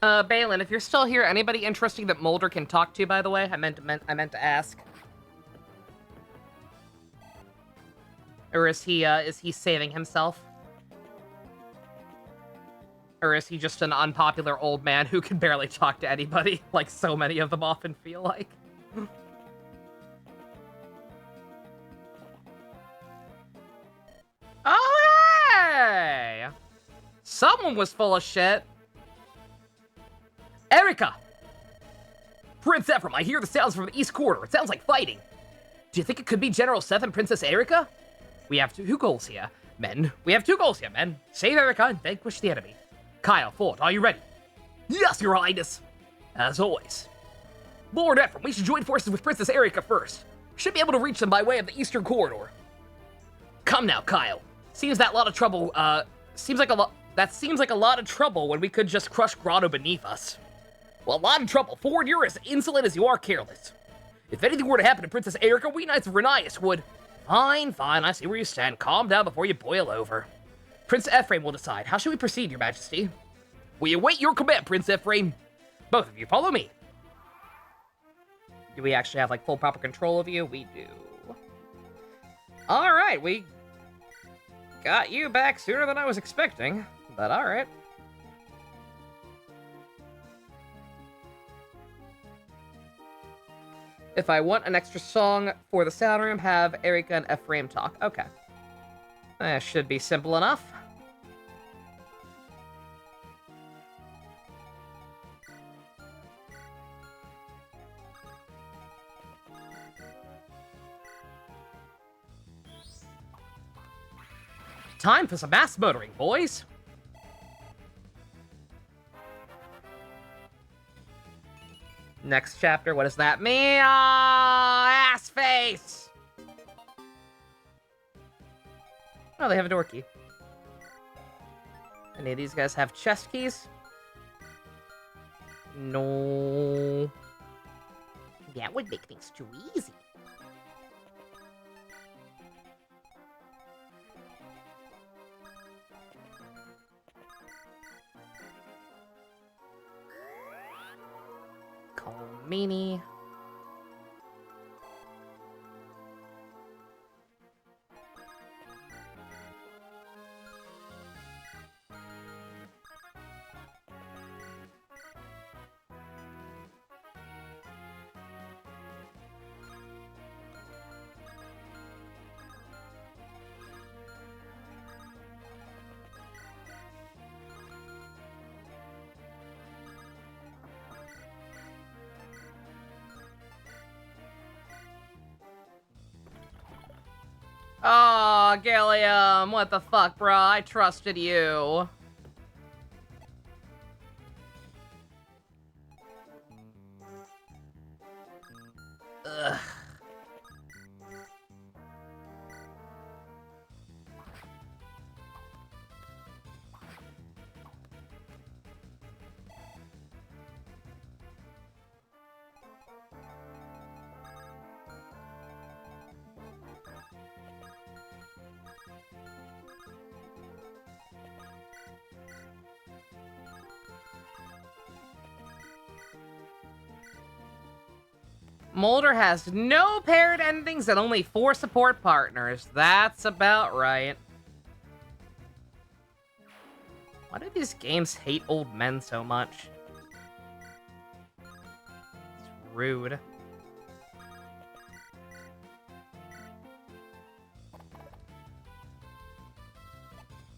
Balin, if you're still here, anybody interesting that Mulder can talk to, by the way? I meant to ask. Or is he saving himself? Or is he just an unpopular old man who can barely talk to anybody, like so many of them often feel like? Oh, hey! Someone was full of shit. Erica! Prince Ephraim, I hear the sounds from the East Corridor. It sounds like fighting. Do you think it could be General Seth and Princess Erica? We have two goals here, men. We have two goals here, men. Save Erica and vanquish the enemy. Kyle, Ford, are you ready? Yes, Your Highness. As always. Lord Ephraim, we should join forces with Princess Erica first. Should be able to reach them by way of the Eastern Corridor. Come now, Kyle. Seems that lot of trouble, seems like a lot of trouble when we could just crush Grotto beneath us. Well, a lot of trouble. Ford, you're as insolent as you are careless. If anything were to happen to Princess Erica, we Knights of Renias would... Fine, I see where you stand. Calm down before you boil over. Prince Ephraim will decide. How should we proceed, Your Majesty? We await your command, Prince Ephraim. Both of you, follow me. Do we actually have, like, full proper control of you? We do. Alright, we got you back sooner than I was expecting, but alright. If I want an extra song for the sound room, have Erica and Ephraim talk. Okay. That should be simple enough. Time for some mass murdering, boys. Next chapter, what does that mean? Ass face! Oh, they have a door key. Any of these guys have chest keys? No. That would make things too easy. Meanie. Aw, Gilliam, what the fuck, bruh? I trusted you. Ugh. Mulder has no paired endings and only 4 support partners. That's about right. Why do these games hate old men so much? It's rude.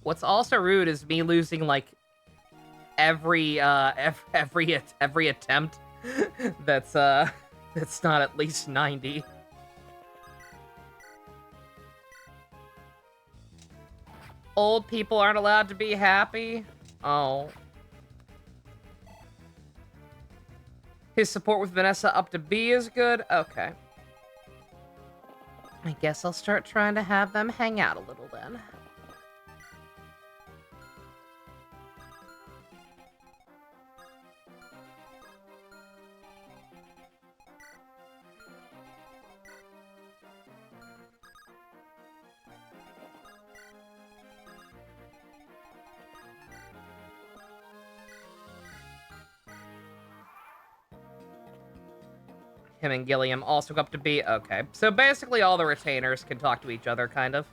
What's also rude is me losing, like, every attempt that's not at least 90. Old people aren't allowed to be happy? Oh. His support with Vanessa up to B is good? Okay. I guess I'll start trying to have them hang out a little then. him and Gilliam also go up to B? Okay. So basically all the retainers can talk to each other, kind of.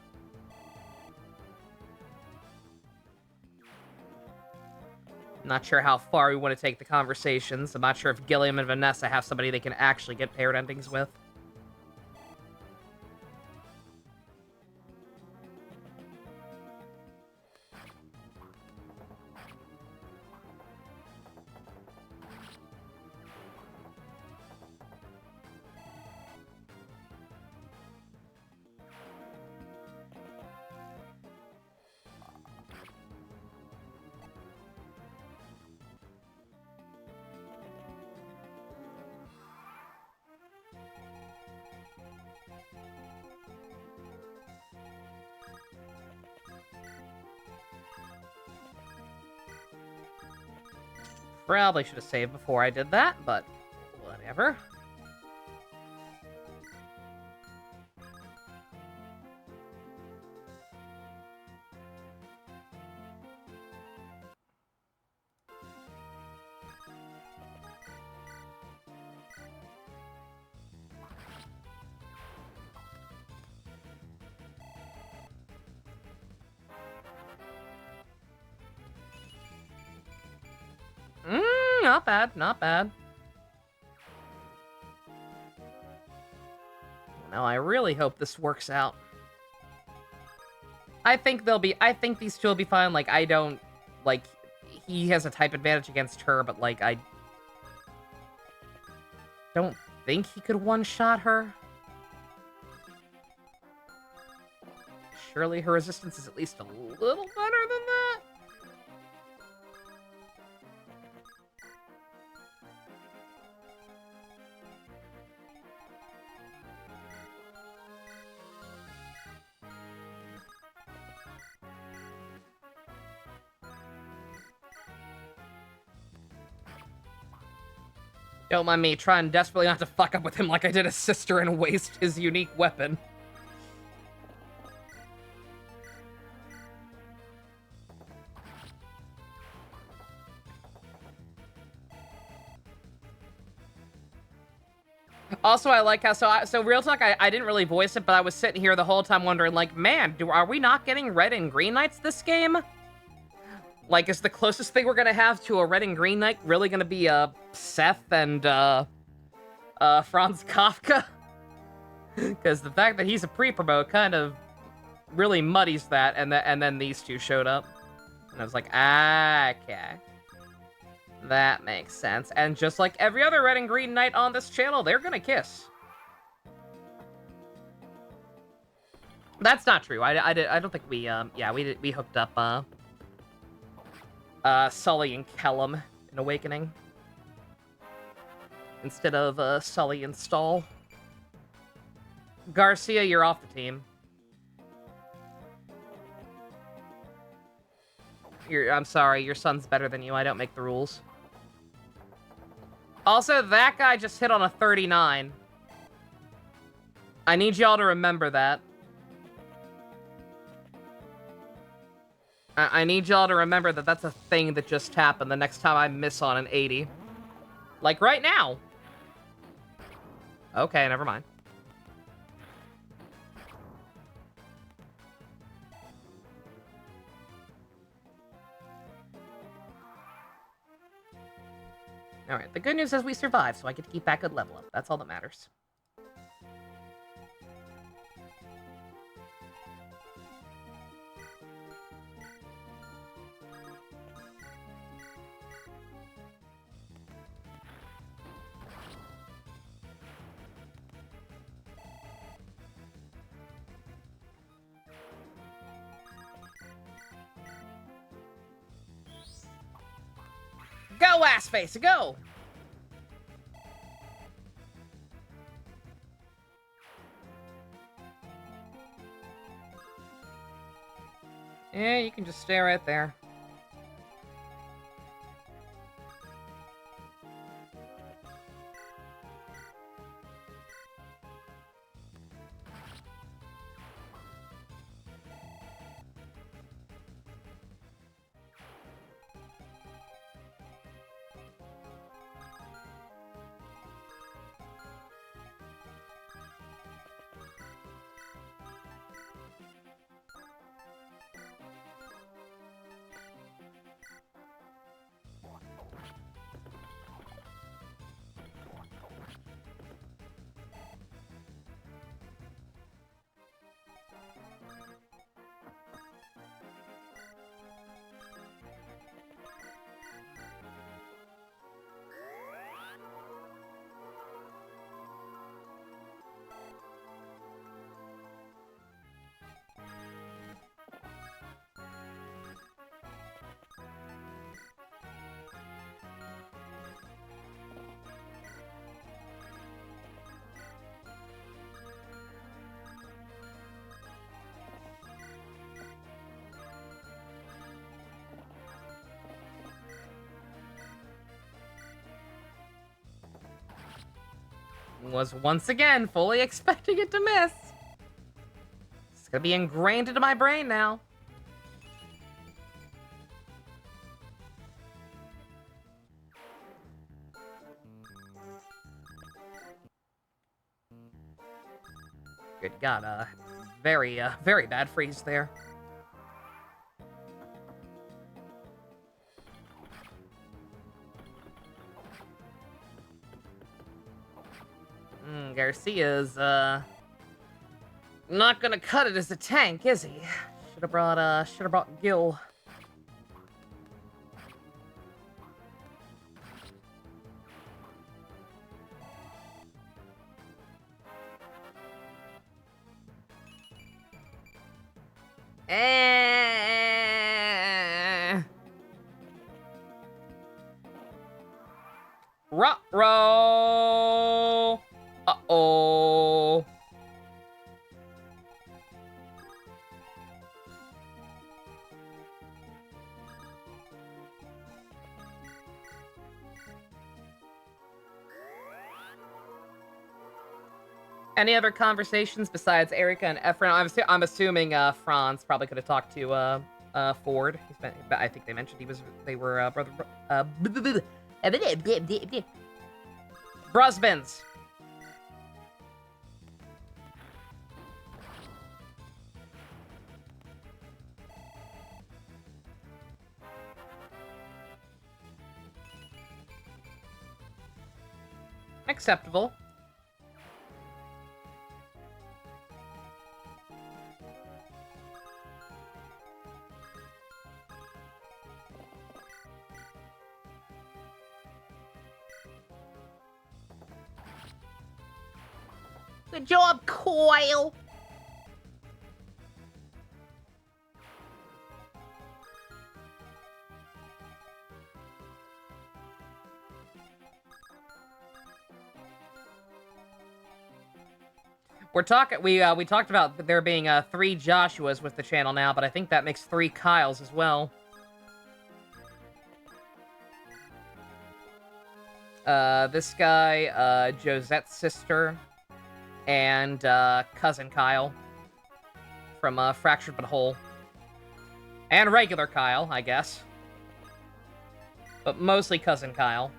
Not sure how far we want to take the conversations. I'm not sure if Gilliam and Vanessa have somebody they can actually get paired endings with. Probably should have saved before I did that, but whatever. Not bad, not bad. Now I really hope this works out. I think these two will be fine. Like, I don't, like, he has a type advantage against her, but, like, I don't think he could one-shot her. Surely her resistance is at least a little better than that? Don't mind me trying desperately not to fuck up with him like I did his sister and waste his unique weapon. Also, I like how, so real talk, I didn't really voice it, but I was sitting here the whole time wondering, like, man, are we not getting red and green knights this game? Like, is the closest thing we're gonna have to a red and green knight really gonna be, Seth and, Franz Kafka? Because the fact that he's a pre-promote kind of really muddies that, and then these two showed up. And I was like, okay. That makes sense. And just like every other red and green knight on this channel, they're gonna kiss. That's not true. I don't think we, yeah, we hooked up, Sully and Kellum in Awakening. Instead of, Sully and Stall. Garcia, you're off the team. I'm sorry, your son's better than you. I don't make the rules. Also, that guy just hit on a 39. I need y'all to remember that. I need y'all to remember that that's a thing that just happened the next time I miss on an 80. Like right now. Okay, never mind. Alright, the good news is we survived, so I get to keep that good level up. That's all that matters. Go, Assface, go! Yeah, you can just stay right there. Was once again fully expecting it to miss. It's gonna be ingrained into my brain now. Good God, very bad freeze there. Garcia's, not gonna cut it as a tank, is he? Should've brought Gil. Ruh-roh! Uh-oh. Any other conversations besides Erica and Ephraim? I'm assuming Franz probably could have talked to Ford. I think they mentioned they were brother Brusbins. Acceptable. Good job, Coil. We talked about there being 3 Joshuas with the channel now, but I think that makes 3 Kyles as well. This guy, Josette's sister, and cousin Kyle from Fractured But Whole, and regular Kyle, I guess, but mostly cousin Kyle.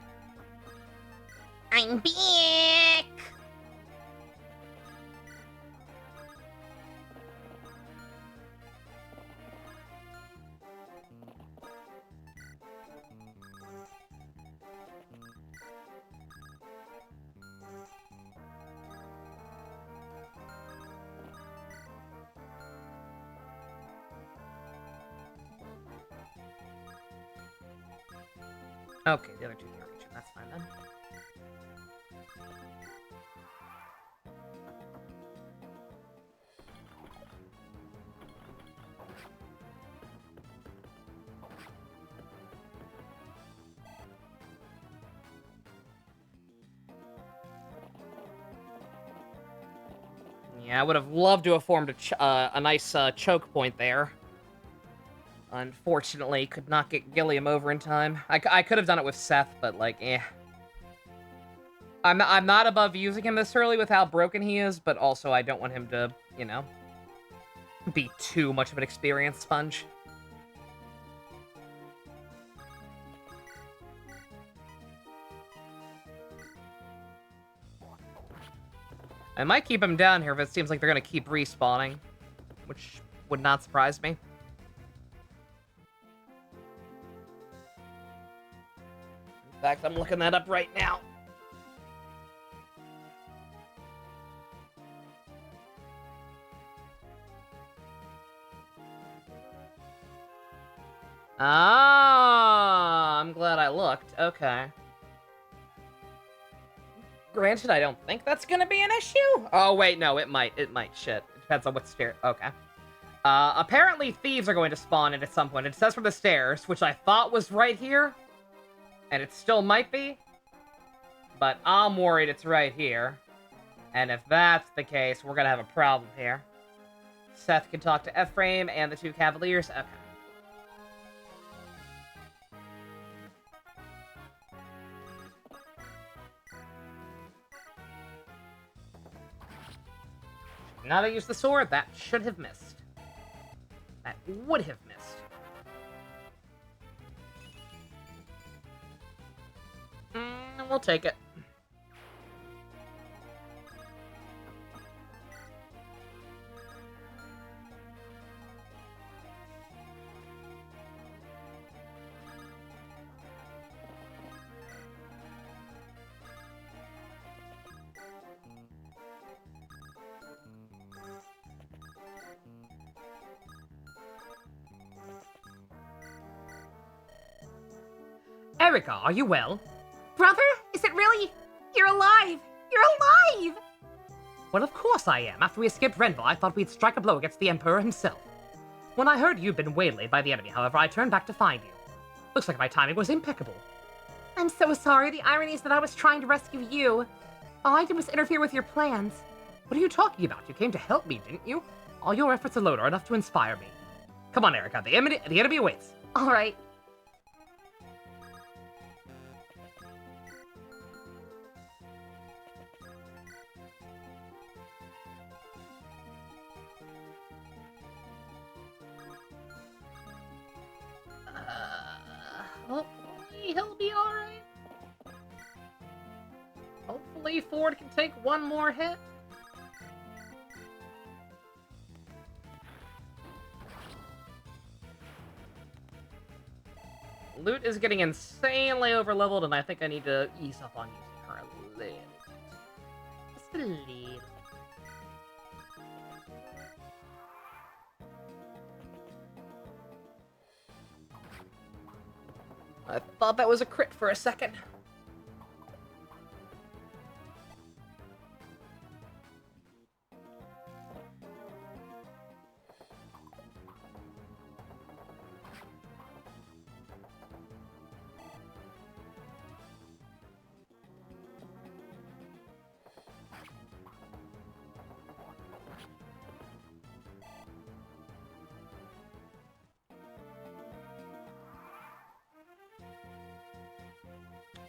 I'm back. Okay, the other 2 can't reach him. That's fine then. Yeah, I would have loved to have formed a nice choke point there. Unfortunately, could not get Gilliam over in time. I could have done it with Seth, but, like, eh. I'm not above using him this early with how broken he is, but also I don't want him to, you know, be too much of an experience sponge. I might keep him down here if it seems like they're gonna keep respawning, which would not surprise me. In fact, I'm looking that up right now. Ah, I'm glad I looked. Okay. Granted, I don't think that's gonna be an issue. Oh, wait, no, it might. It might. Shit. It depends on what stair. Okay. Apparently thieves are going to spawn in at some point. It says from the stairs, which I thought was right here. And it still might be. But I'm worried it's right here. And if that's the case, we're gonna have a problem here. Seth can talk to Ephraim and the 2 Cavaliers. Okay. Now they use the sword. That should have missed. That would have missed. We'll take it. Erica, are you well? Brother? Is it really? You're alive! You're alive! Well, of course I am. After we escaped Renville, I thought we'd strike a blow against the Emperor himself. When I heard you'd been waylaid by the enemy, however, I turned back to find you. Looks like my timing was impeccable. I'm so sorry. The irony is that I was trying to rescue you. All I did was interfere with your plans. What are you talking about? You came to help me, didn't you? All your efforts alone are enough to inspire me. Come on, Erica. The enemy awaits. All right. Hopefully he'll be alright. Hopefully Ford can take one more hit. Loot is getting insanely overleveled, and I think I need to ease up on using her a little. Just a little. I thought that was a crit for a second.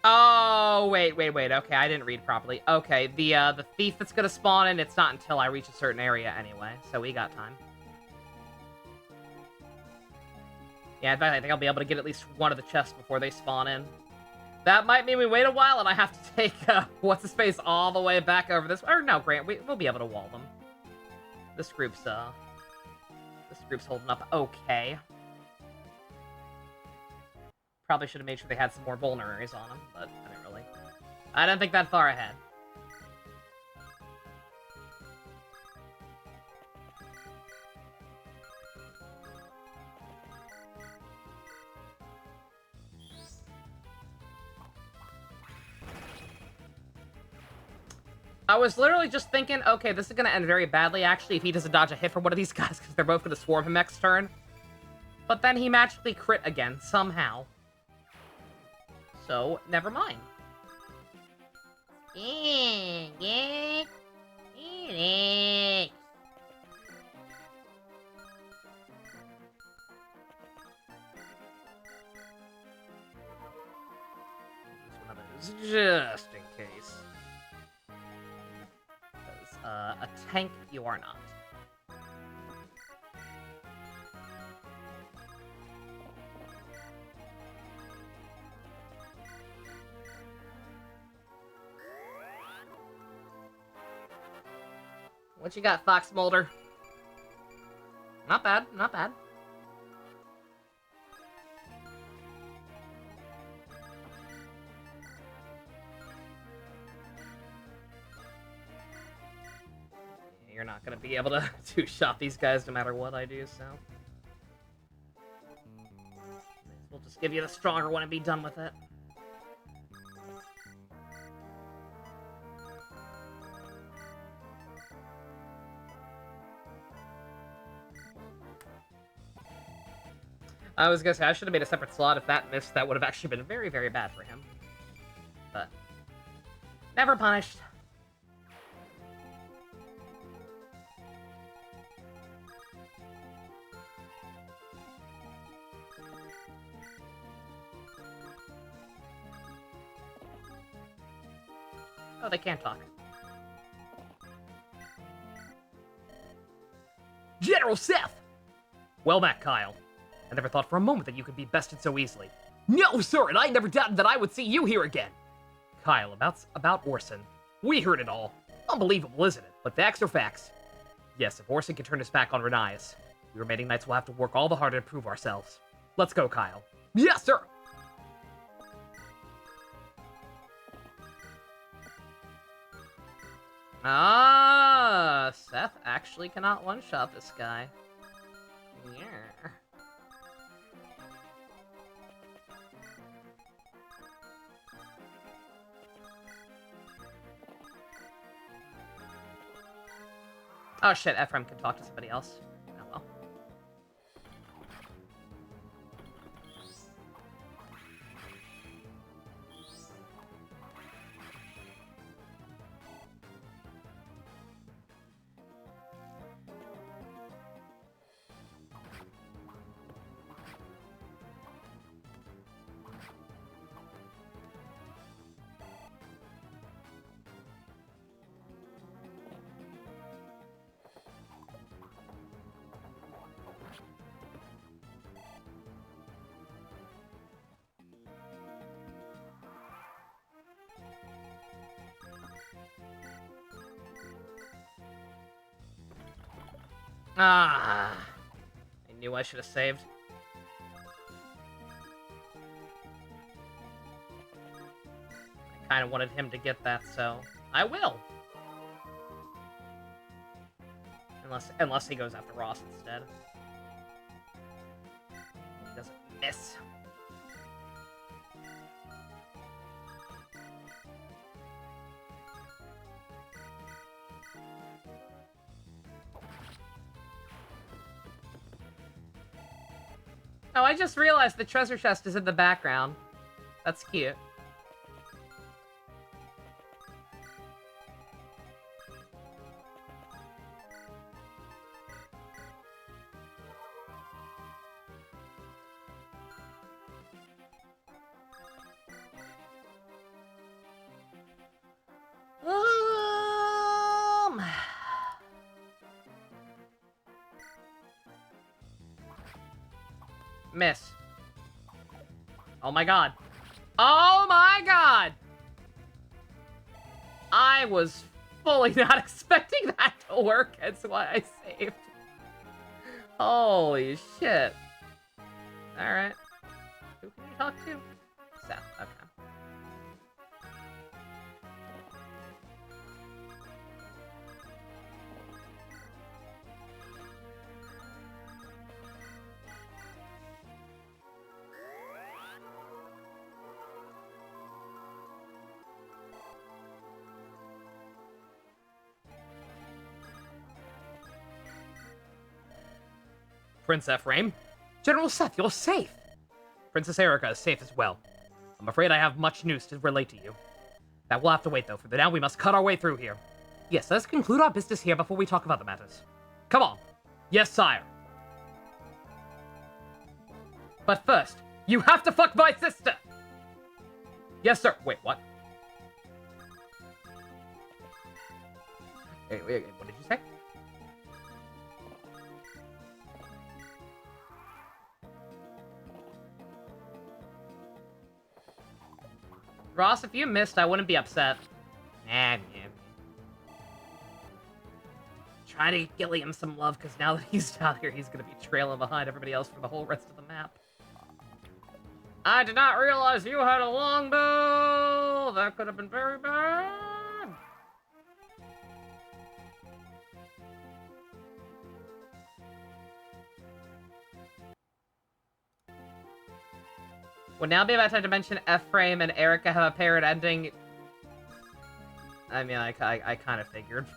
Oh, wait. Okay, I didn't read properly. Okay, the thief that's gonna spawn in, it's not until I reach a certain area anyway, so we got time. Yeah, in fact, I think I'll be able to get at least one of the chests before they spawn in. That might mean we wait a while and I have to take, what's-his-face all the way back over this. Or no, Grant, we'll be able to wall them. This group's holding up okay. Probably should have made sure they had some more vulneraries on them, but I didn't really. I didn't think that far ahead. I was literally just thinking, okay, this is going to end very badly, actually, if he doesn't dodge a hit from one of these guys, because they're both going to swarm him next turn. But then he magically crit again, somehow. So, never mind. Just in case. Because, a tank you are not. What you got, Fox Mulder? Not bad, not bad. You're not gonna be able to two-shot these guys no matter what I do, so... We'll just give you the stronger one and be done with it. I was gonna say, I should have made a separate slot. If that missed, that would have actually been very, very bad for him. But, never punished. Oh, they can't talk. General Seth! Well met, Kyle. I never thought for a moment that you could be bested so easily. No, sir, and I never doubted that I would see you here again. Kyle, about Orson. We heard it all. Unbelievable, isn't it? But facts are facts. Yes, if Orson can turn his back on Renias, we remaining knights will have to work all the harder to prove ourselves. Let's go, Kyle. Yes, sir! Ah, Seth actually cannot one-shot this guy. Yeah. Oh shit, Ephraim can talk to somebody else. Oh well. Ah, I knew I should have saved. I kind of wanted him to get that, so I will. Unless he goes after Ross instead. He doesn't miss. Oh, I just realized the treasure chest is in the background. That's cute. Miss. Oh my god. Oh my god! I was fully not expecting that to work. That's why I saved. Holy shit. Alright. Who can you talk to? Seth. Okay. Prince Ephraim? General Seth, you're safe! Princess Erica is safe as well. I'm afraid I have much news to relate to you. That will have to wait, though, for now we must cut our way through here. Yes, let's conclude our business here before we talk about the matters. Come on. Yes, sire. But first, you have to fuck my sister! Yes, sir. Wait, what? Wait, what did you say? Ross, if you missed, I wouldn't be upset. Nah, yeah. Try to give him some love, because now that he's down here, he's going to be trailing behind everybody else for the whole rest of the map. I did not realize you had a longbow! That could have been very bad! Would now be about time to mention Ephraim and Erica have a paired ending. I mean, I kind of figured.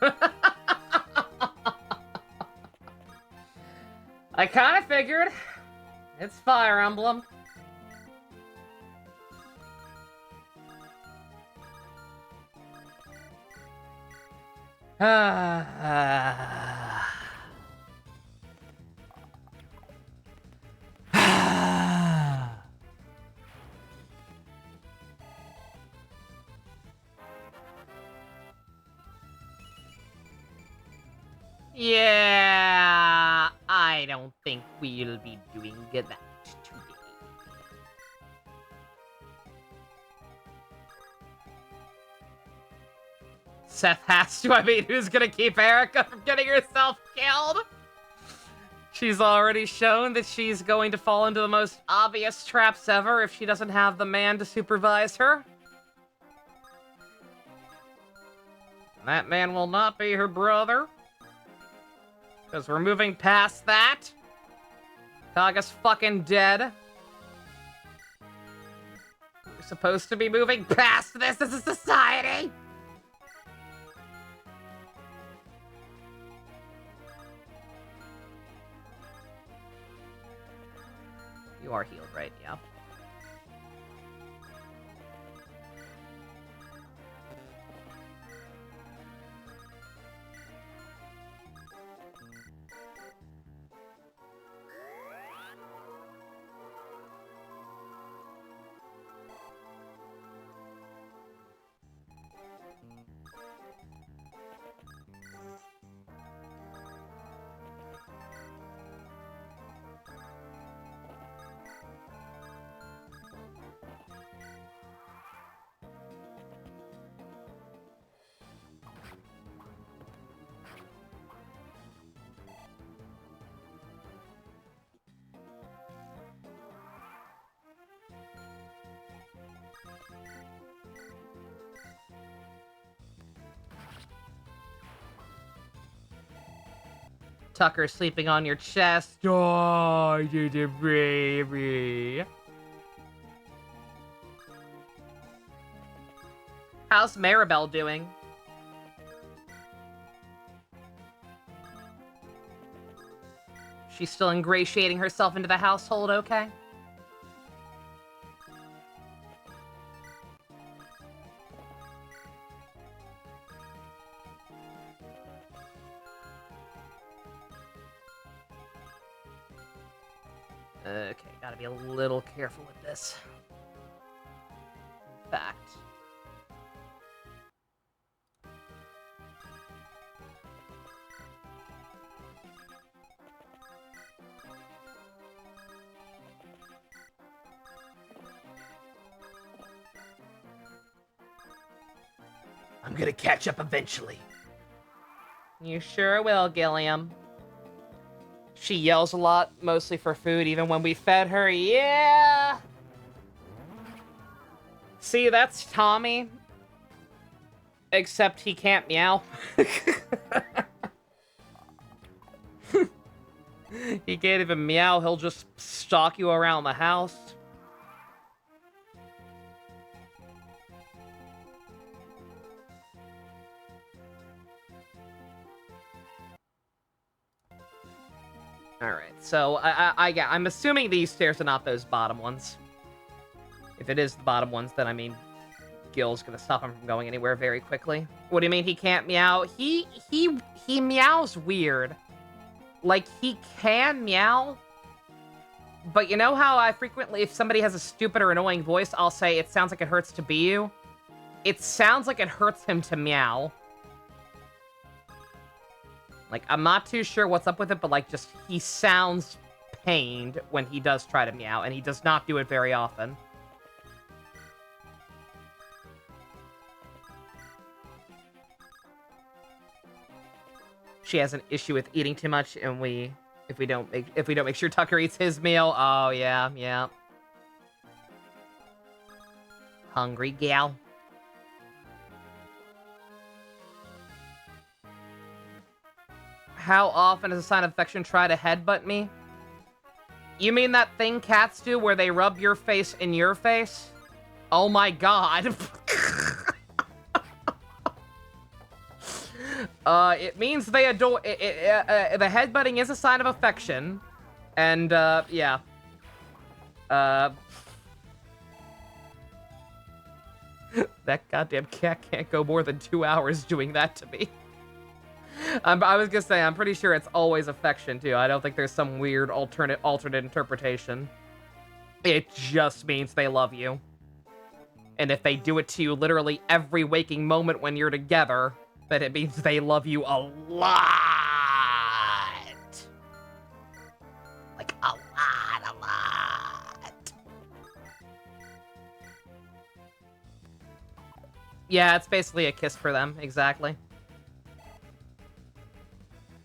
I kind of figured. It's Fire Emblem. Yeah. we'll be doing that today. Seth has to. I mean, who's gonna keep Erica from getting herself killed? She's already shown that she's going to fall into the most obvious traps ever if she doesn't have the man to supervise her. And that man will not be her brother. Because we're moving past that. Kaga's fucking dead. We're supposed to be moving past this as a society. You are healed, right? Yeah. Tucker sleeping on your chest. Oh, you the baby. How's Maribel doing? She's still ingratiating herself into the household, okay? Okay, gotta be a little careful with this. In fact. I'm gonna catch up eventually. You sure will, Gilliam. She yells a lot, mostly for food, even when we fed her. Yeah! See, that's Tommy. Except he can't meow. He can't even meow, he'll just stalk you around the house. Alright, so I'm assuming these stairs are not those bottom ones. If it is the bottom ones, then I mean, Gil's gonna stop him from going anywhere very quickly. What do you mean he can't meow? He meows weird. Like, he can meow, but you know how I frequently, if somebody has a stupid or annoying voice, I'll say, it sounds like it hurts to be you? It sounds like it hurts him to meow. Like, I'm not too sure what's up with it, but, like, just, he sounds pained when he does try to meow, and he does not do it very often. She has an issue with eating too much, and if we don't make sure Tucker eats his meal, oh, yeah. Hungry gal. How often as a sign of affection try to headbutt me? You mean that thing cats do where they rub your face in your face? Oh my god. It means they adore... the headbutting is a sign of affection. And, yeah. That goddamn cat can't go more than 2 hours doing that to me. I was gonna say, I'm pretty sure it's always affection, too. I don't think there's some weird alternate interpretation. It just means they love you. And if they do it to you literally every waking moment when you're together, then it means they love you a lot. Like, Yeah, it's basically a kiss for them, exactly.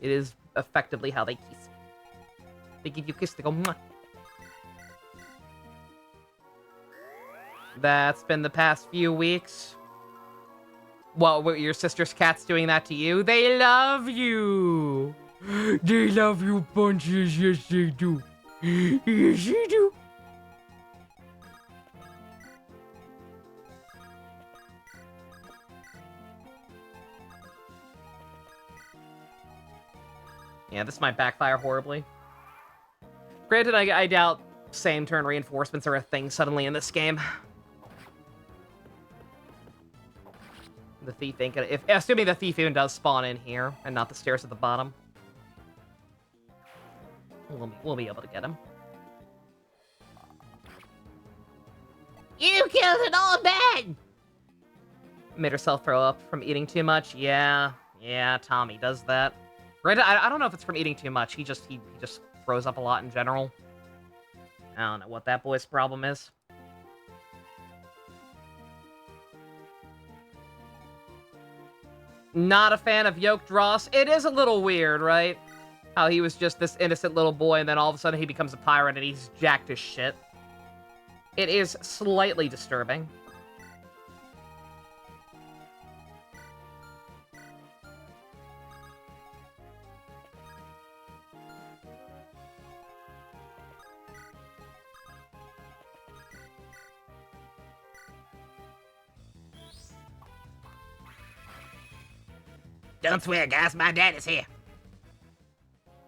It is effectively how they kiss. They give you a kiss, they go, mwah. That's been the past few weeks. What, were your sister's cats doing that to you? They love you! They love you bunches, yes they do. Yes they do. Yeah, this might backfire horribly. Granted, I doubt same turn reinforcements are a thing suddenly in this game. The thief ain't gonna... assuming the thief even does spawn in here, and not the stairs at the bottom. We'll be able to get him. You killed an old man! Made herself throw up from eating too much? Yeah, Tommy does that. Granted, I don't know if it's from eating too much. He just throws up a lot in general. I don't know what that boy's problem is. Not a fan of Yoked Ross. It is a little weird, right? How he was just this innocent little boy, and then all of a sudden he becomes a pirate and he's jacked as shit. It is slightly disturbing. Don't swear, guys. My dad is here.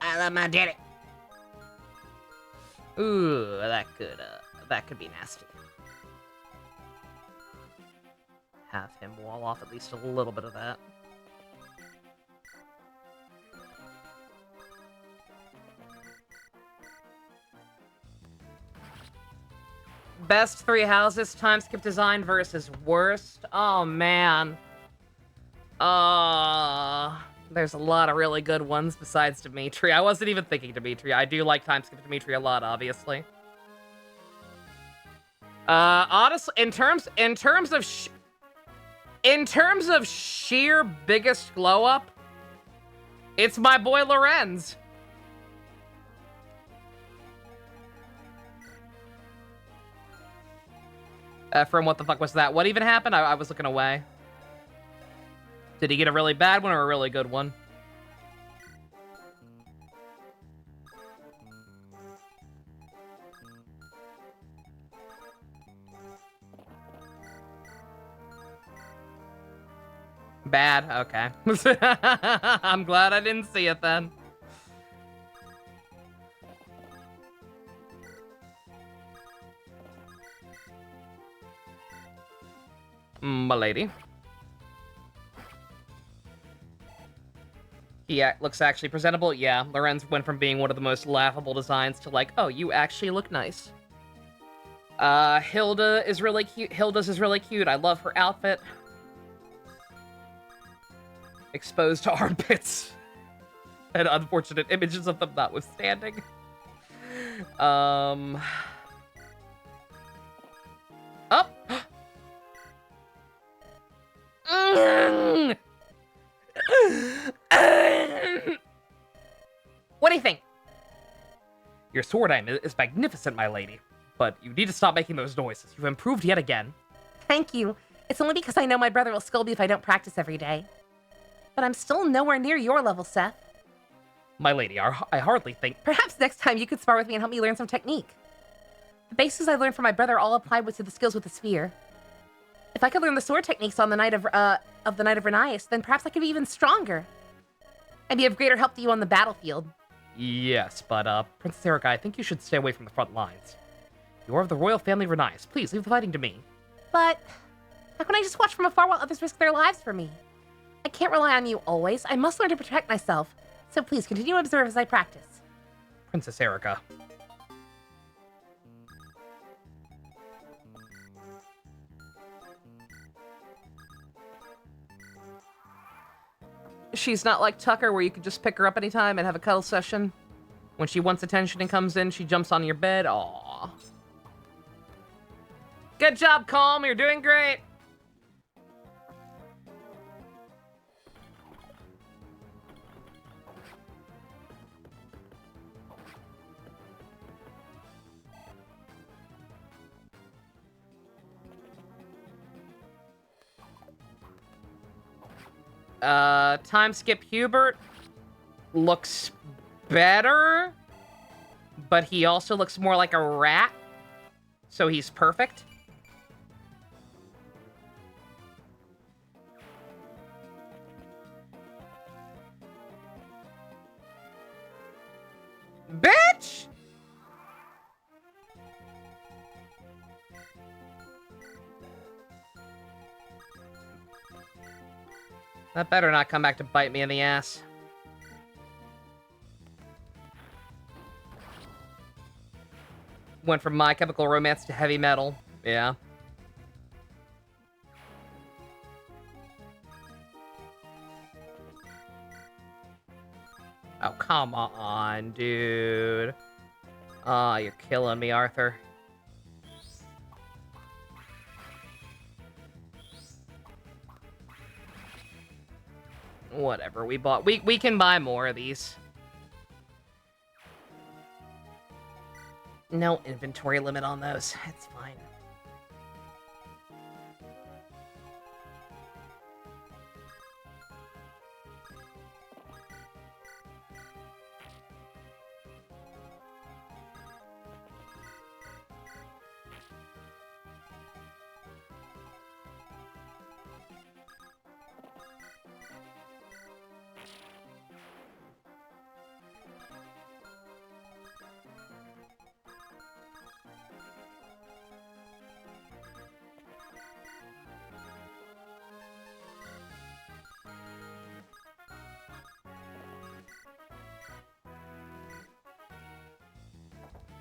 I love my daddy. Ooh, that could be nasty. Have him wall off at least a little bit of that. Best 3 houses, time skip design versus worst. Oh man. There's a lot of really good ones besides Dimitri. I wasn't even thinking Dimitri. I do like time skip Dimitri a lot, obviously. Honestly, in terms of sheer biggest glow up, it's my boy Lorenz. From what the fuck was that? What even happened? I was looking away. Did he get a really bad one or a really good one? Bad? Okay. I'm glad I didn't see it then. My lady. He looks actually presentable. Yeah, Lorenz went from being one of the most laughable designs to like, oh, you actually look nice. Hilda is really cute. Hilda's is really cute. I love her outfit. Exposed armpits. And unfortunate images of them notwithstanding. Oh! What do you think? Your sword aim is magnificent, my lady. But you need to stop making those noises. You've improved yet again. Thank you. It's only because I know my brother will scold me if I don't practice every day. But I'm still nowhere near your level, Seth. My lady, I hardly think... Perhaps next time you could spar with me and help me learn some technique. The basics I learned from my brother all applied to the skills with the sphere. If I could learn the sword techniques on the night of the Night of Renias, then perhaps I could be even stronger. And be of greater help to you on the battlefield. Yes, but, Princess Erica, I think you should stay away from the front lines. You are of the royal family Renias. Please, leave the fighting to me. But how can I just watch from afar while others risk their lives for me? I can't rely on you always. I must learn to protect myself. So please, continue to observe as I practice. Princess Erica. She's not like Tucker, where you can just pick her up anytime and have a cuddle session. When she wants attention and comes in, she jumps on your bed. Aww. Good job, Calm. You're doing great. Time skip Hubert looks better, but he also looks more like a rat, so he's perfect. Bitch! That better not come back to bite me in the ass. Went from My Chemical Romance to heavy metal. Yeah. Oh, come on, dude. Aw, you're killing me, Arthur. Whatever, we can buy more of these. No inventory limit on those. It's fine.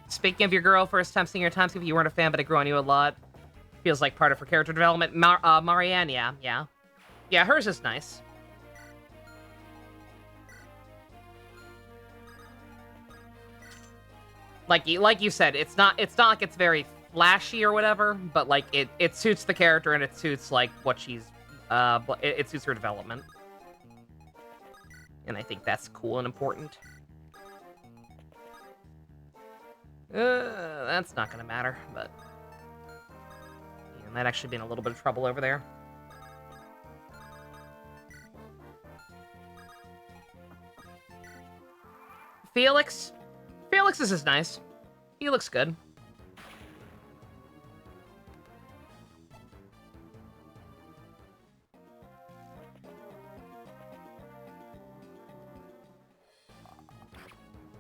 Speaking of your girl, first time seeing her time skip, you weren't a fan, but it grew on you a lot. Feels like part of her character development. Marianne, yeah. Yeah, hers is nice. Like you said, it's not like it's very flashy or whatever, but like it suits the character and it suits like what she's it suits her development. And I think that's cool and important. That's not gonna matter, but yeah, might actually be in a little bit of trouble over there. Felix is nice. He looks good.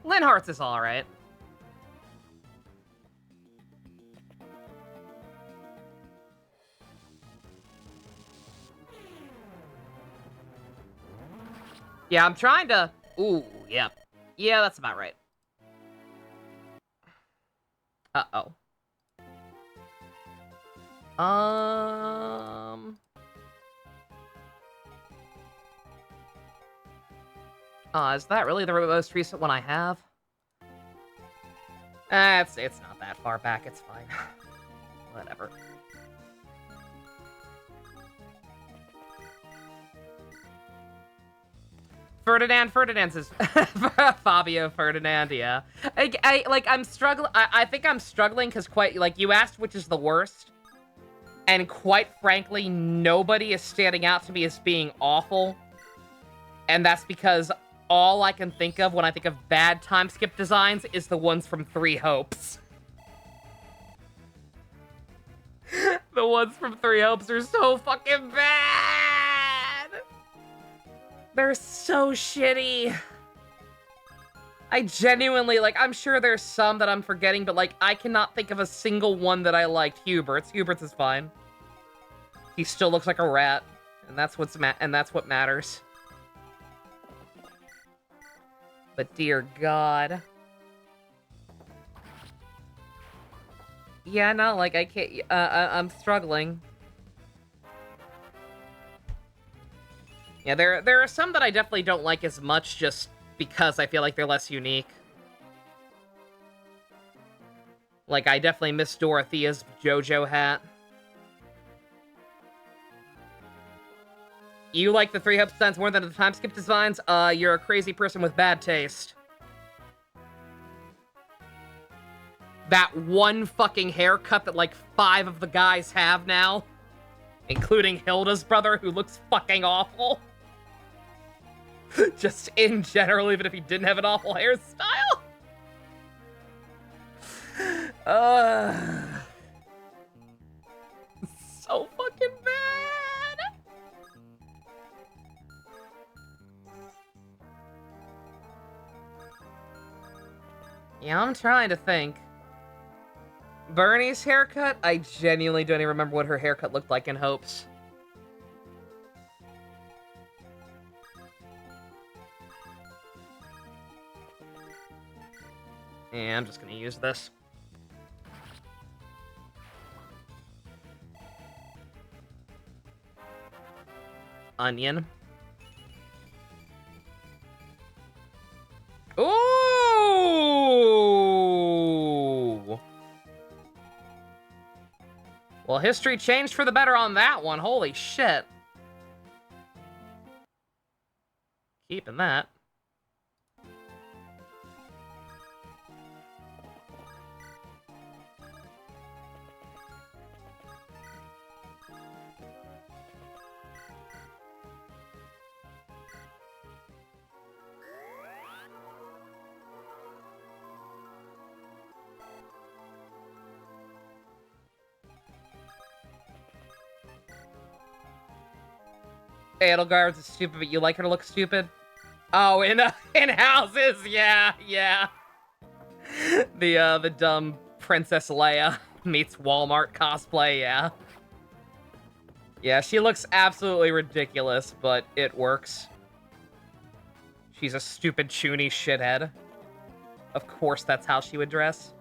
Linhart's is alright. Yeah, I'm trying to... Ooh, yep. Yeah, that's about right. Uh-oh. Is that really the most recent one I have? It's not that far back, it's fine. Whatever. Ferdinand says Fabio Ferdinand, yeah. I'm struggling. I think I'm struggling because you asked which is the worst, and quite frankly, nobody is standing out to me as being awful, and that's because all I can think of when I think of bad time skip designs is the ones from Three Hopes. The ones from Three Hopes are so fucking bad. They're so shitty. I genuinely, I'm sure there's some that I'm forgetting, but, I cannot think of a single one that I liked. Hubert's is fine. He still looks like a rat, and that's what matters. But dear God. Yeah, no, I can't, I'm struggling. Yeah, there are some that I definitely don't like as much just because I feel like they're less unique. I definitely miss Dorothea's JoJo hat. You like the Three Hopes designs more than the time skip designs? You're a crazy person with bad taste. That one fucking haircut that 5 of the guys have now, including Hilda's brother, who looks fucking awful. Just in general, even if he didn't have an awful hairstyle. So fucking bad. Yeah, I'm trying to think. Bernie's haircut? I genuinely don't even remember what her haircut looked like in Hope's. Yeah, I'm just gonna use this. Onion. Ooh! Well, history changed for the better on that one. Holy shit. Keeping that. Edelgard's is stupid, but you like her to look stupid? Oh, in houses, yeah. The dumb Princess Leia meets Walmart cosplay, yeah. Yeah, she looks absolutely ridiculous, but it works. She's a stupid, chuny shithead. Of course that's how she would dress.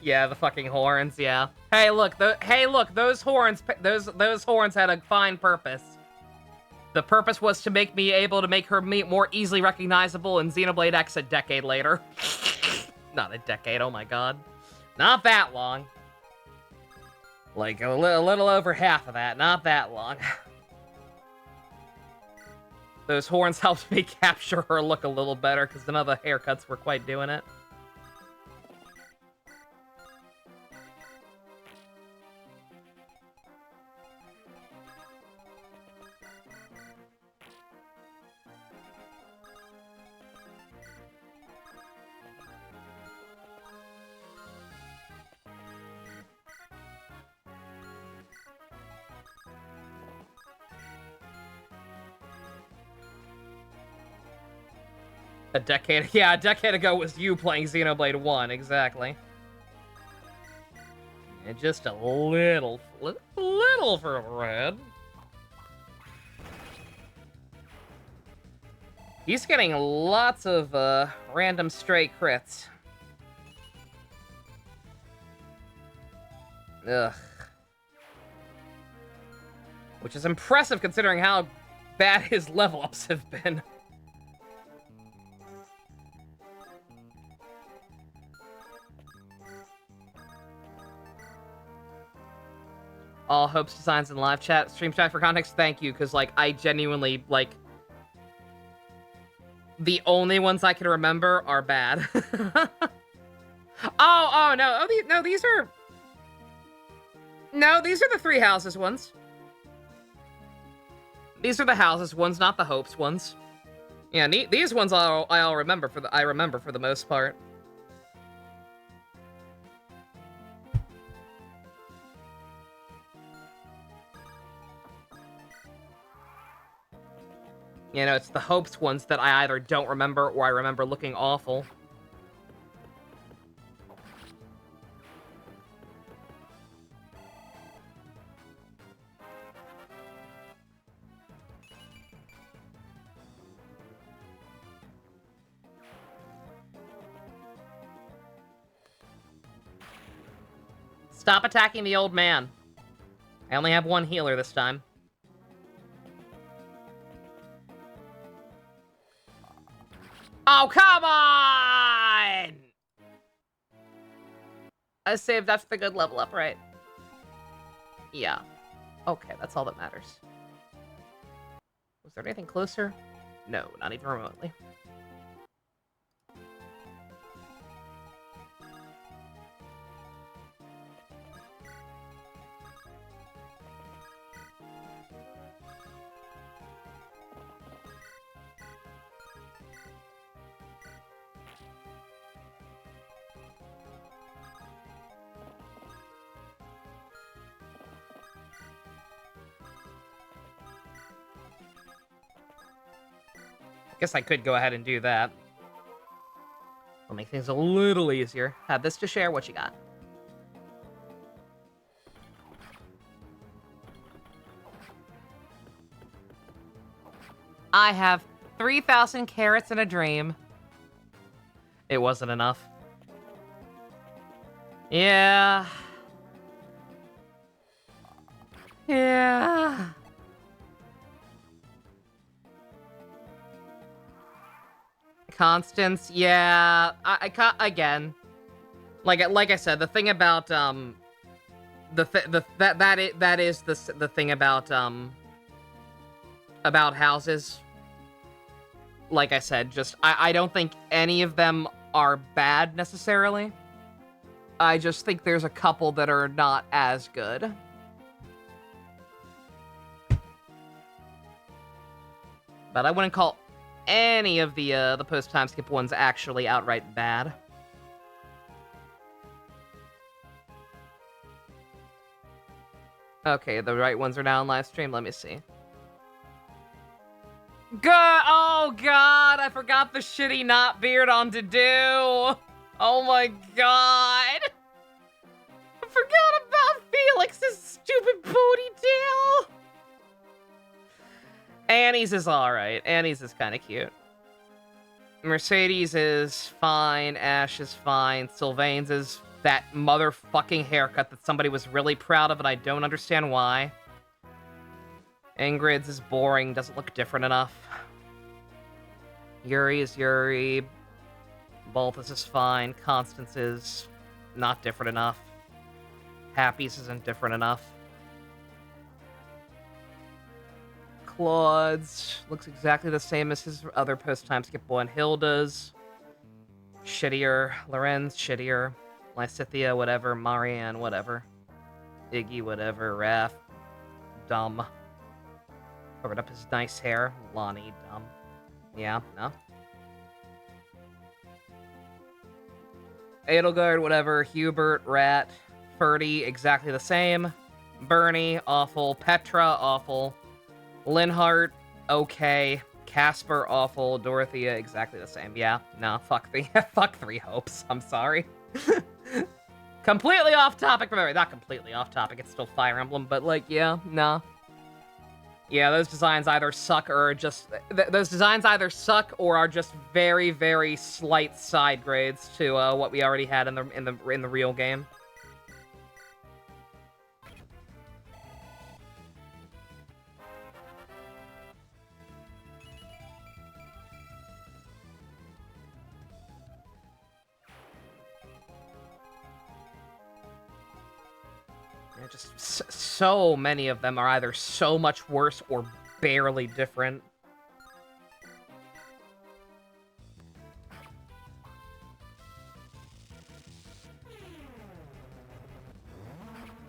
Yeah, the fucking horns, yeah. Hey, look, those horns had a fine purpose. The purpose was to make me able to make her more easily recognizable in Xenoblade X a decade later. Not a decade, oh my god. Not that long. Like, a little over half of that, not that long. Those horns helped me capture her look a little better, because none of the haircuts were quite doing it. A decade ago was you playing Xenoblade 1, exactly. And just a little for red. He's getting lots of random stray crits. Ugh. Which is impressive considering how bad his level ups have been. All Hope's designs in live chat, stream chat for context, thank you, because, like, I genuinely, like, the only ones I can remember are bad. oh, no, these are... No, these are the Three Houses ones. These are the Houses ones, not the Hopes ones. Yeah, these ones I remember for the most part. You know, it's the Hopes ones that I either don't remember or I remember looking awful. Stop attacking the old man. I only have one healer this time. Oh, come on! I saved after the good level up, right? Yeah. Okay, that's all that matters. Was there anything closer? No, not even remotely. Guess I could go ahead and do that. I'll make things a little easier. Have this to share. What you got? I have 3,000 carrots and a dream. It wasn't enough. Yeah. Yeah. Constance, yeah. I can't, again. Like I said, the thing about that is the thing about houses. Like I said, just I don't think any of them are bad necessarily. I just think there's a couple that are not as good. But I wouldn't call any of the post time skip ones actually outright bad. Okay, the right ones are now on live stream. Let me see. Good. Oh god, I forgot the shitty knot beard on to do. Oh my god. I forgot about Felix's stupid ponytail. Annie's is alright. Annie's is kind of cute. Mercedes is fine. Ash is fine. Sylvain's is that motherfucking haircut that somebody was really proud of, and I don't understand why. Ingrid's is boring. Doesn't look different enough. Yuri is Yuri. Balthus is fine. Constance is not different enough. Happy's isn't different enough. Claude's looks exactly the same as his other post-time skip one. Hilda's shittier. Loren's shittier. Lysithia, whatever. Marianne, whatever. Iggy, whatever. Raph, dumb. Covered up his nice hair. Lonnie, dumb. Yeah, no. Edelgard, whatever. Hubert, Rat. Ferdy, exactly the same. Bernie, awful. Petra, awful. Linhart, okay. Casper, awful. Dorothea, exactly the same. Yeah, no, fuck Three Hopes. I'm sorry. Completely off topic. Remember, not completely off topic. It's still Fire Emblem, but like, yeah, no. Yeah, those designs either suck or are just those designs either suck or are just very, very slight side grades to what we already had in the real game. Just so many of them are either so much worse or barely different.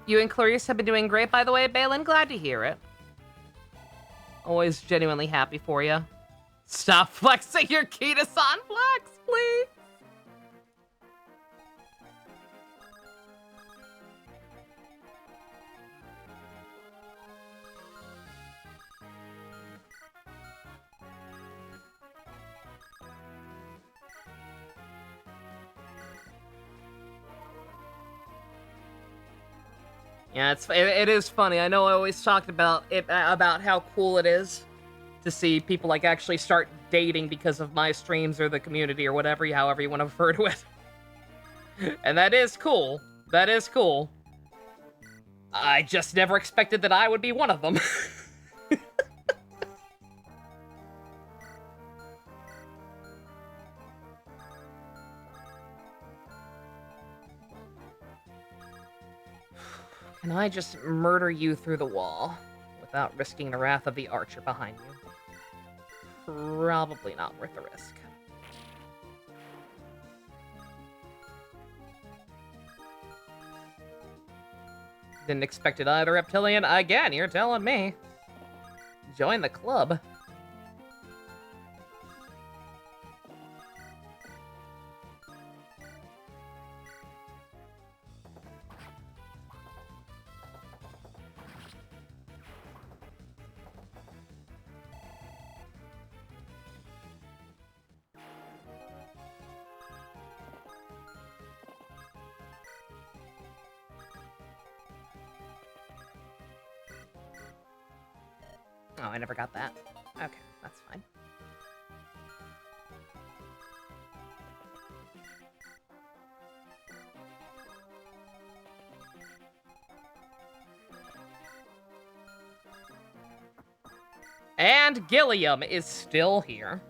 You and Clarice have been doing great, by the way, Balin. Glad to hear it. Always genuinely happy for you. Stop flexing your Kita-san flex, please. Yeah, it is funny. I know I always talked about it about how cool it is to see people like actually start dating because of my streams or the community or whatever, however you want to refer to it. And that is cool. That is cool. I just never expected that I would be one of them. Can I just murder you through the wall without risking the wrath of the archer behind you? Probably not worth the risk. Didn't expect it either, Reptilian. Again, you're telling me. Join the club. Oh, I never got that. Okay, that's fine. And Gilliam is still here.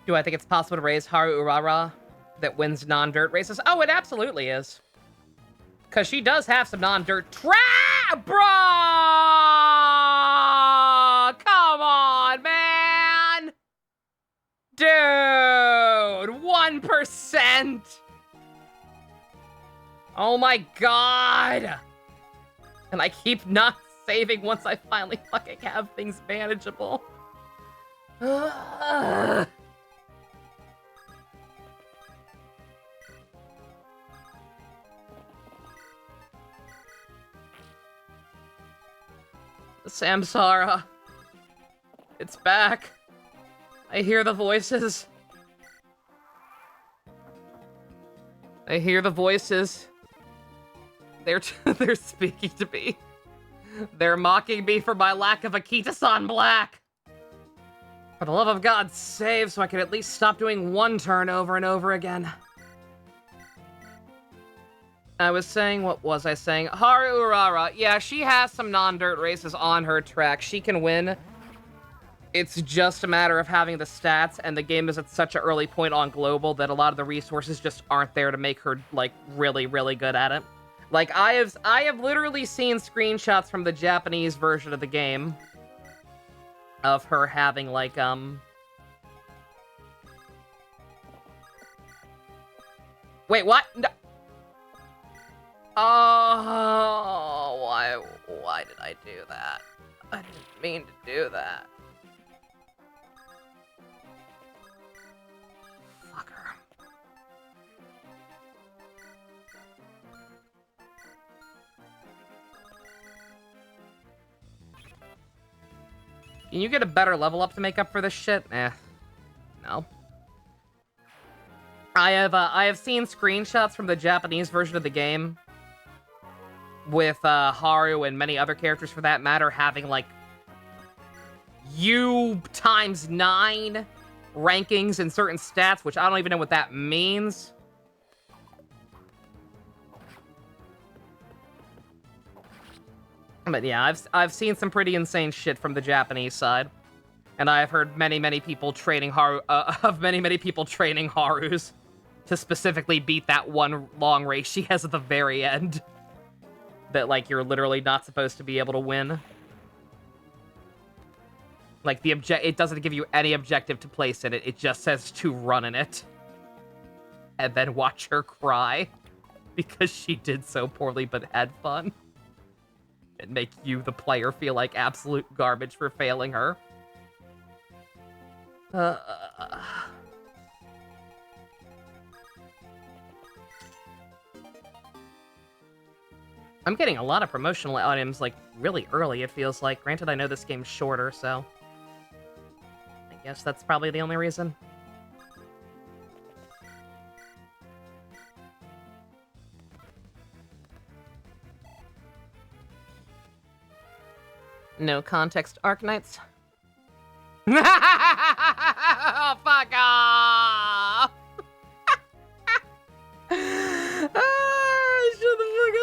Do I think it's possible to raise Haru Urara that wins non-dirt races? Oh, it absolutely is. Because she does have some non-dirt Bruh! Come on, man! Dude! 1%! Oh my god! And I keep not saving once I finally fucking have things manageable. Samsara. It's back. I hear the voices. I hear the voices. They're speaking to me. They're mocking me for my lack of Akita-san Black. For the love of God, save so I can at least stop doing one turn over and over again. I was saying, what was I saying? Haru Urara, yeah, she has some non-dirt races on her track. She can win. It's just a matter of having the stats, and the game is at such an early point on global that a lot of the resources just aren't there to make her, like, really, really good at it. Like, I have literally seen screenshots from the Japanese version of the game of her having, like, Wait, what? No. Oh, why did I do that? I didn't mean to do that. Fucker. Can you get a better level up to make up for this shit? No. I have seen screenshots from the Japanese version of the game with Haru and many other characters for that matter having like U times 9 rankings in certain stats, which I don't even know what that means. But yeah, I've seen some pretty insane shit from the Japanese side, and I've heard many people training many people training Harus to specifically beat that one long race she has at the very end. That, like, you're literally not supposed to be able to win. Like, it doesn't give you any objective to place in it. It just says to run in it. And then watch her cry. Because she did so poorly but had fun. And make you, the player, feel like absolute garbage for failing her. I'm getting a lot of promotional items, like, really early, it feels like. Granted, I know this game's shorter, so I guess that's probably the only reason. No context, Arknights. Oh, fuck off! Shut the fuck up!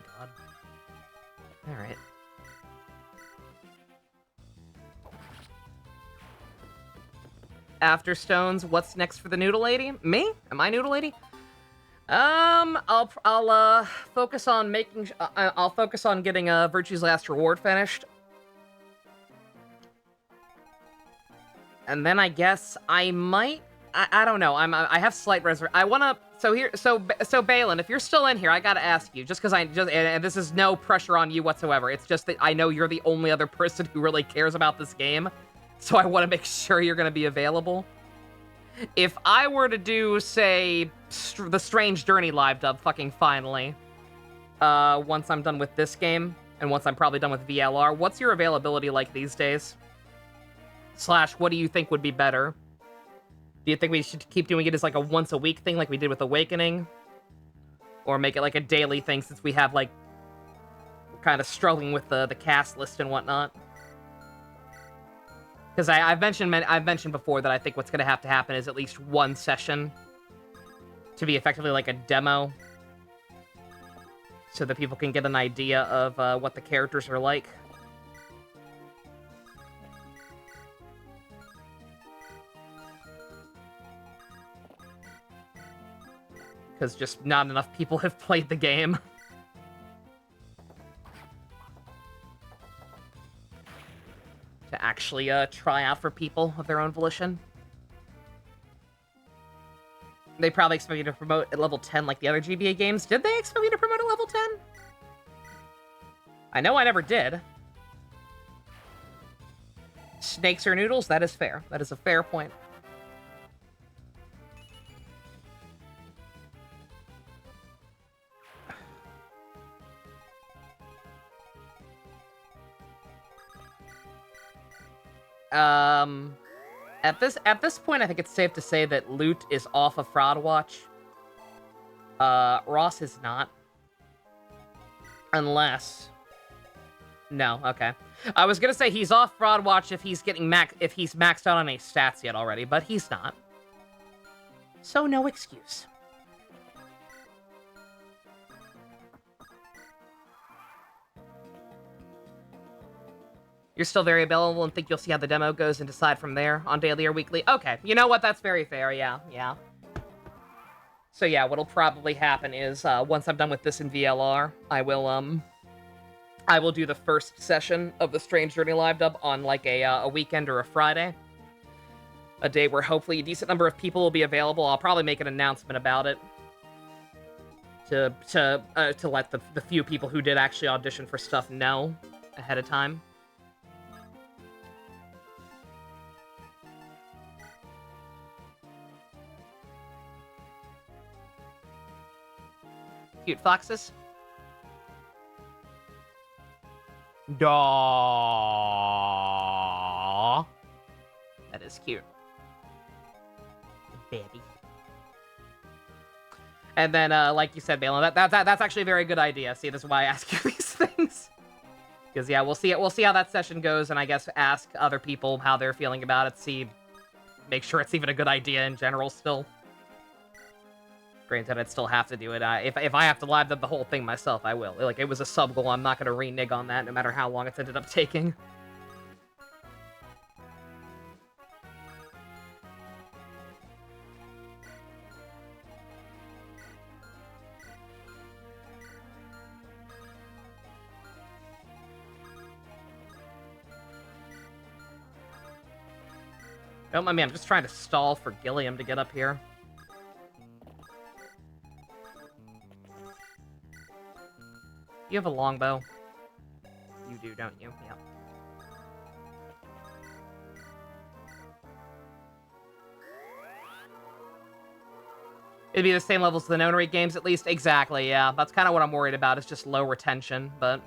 god. Alright. After Stones, what's next for the Noodle Lady? Me? Am I Noodle Lady? I'll focus on making. I'll focus on getting Virtue's Last Reward finished, and then I guess I might. I don't know. I have slight reservation. I wanna. So Balin, if you're still in here, I gotta ask you, just because and this is no pressure on you whatsoever. It's just that I know you're the only other person who really cares about this game, so I want to make sure you're gonna be available. If I were to do, say, the Strange Journey live dub fucking finally, once I'm done with this game, and once I'm probably done with VLR, what's your availability like these days? / what do you think would be better? Do you think we should keep doing it as like a once-a-week thing like we did with Awakening? Or make it like a daily thing since we have, like, kind of struggling with the cast list and whatnot? Because I've mentioned before that I think what's going to happen is at least one session to be effectively like a demo, so that people can get an idea of what the characters are like. Because just not enough people have played the game. To actually try out for people of their own volition. They probably expect you to promote at level 10 like the other GBA games. Did they expect you to promote at level 10? I know I never did. Snakes or noodles? That is fair. That is a fair point. At this point, I think it's safe to say that Loot is off of Fraud Watch. Ross is not. Unless... No, okay. I was gonna say he's off Fraud Watch if he's maxed out on any stats yet already, but he's not. So no excuse. You're still very available and think you'll see how the demo goes and decide from there on daily or weekly? Okay, you know what? That's very fair, yeah. So yeah, what'll probably happen is, once I'm done with this in VLR, I will do the first session of the Strange Journey live dub on, like, a weekend or a Friday. A day where hopefully a decent number of people will be available. I'll probably make an announcement about it. To let the few people who did actually audition for stuff know ahead of time. Cute foxes. Dawg. That is cute. Baby. And then, like you said, Balin, that's actually a very good idea. See, this is why I ask you these things. Because, yeah, we'll see how that session goes, and I guess ask other people how they're feeling about it, make sure it's even a good idea in general still. Granted, I'd still have to do it. If I have to live dub the whole thing myself, I will. Like, it was a sub goal. I'm not going to renege on that, no matter how long it's ended up taking. Don't mind me, I'm just trying to stall for Gilliam to get up here. You have a longbow. You do, don't you? Yeah. It'd be the same level as the Nonary games, at least. Exactly, yeah. That's kind of what I'm worried about, is just low retention, but...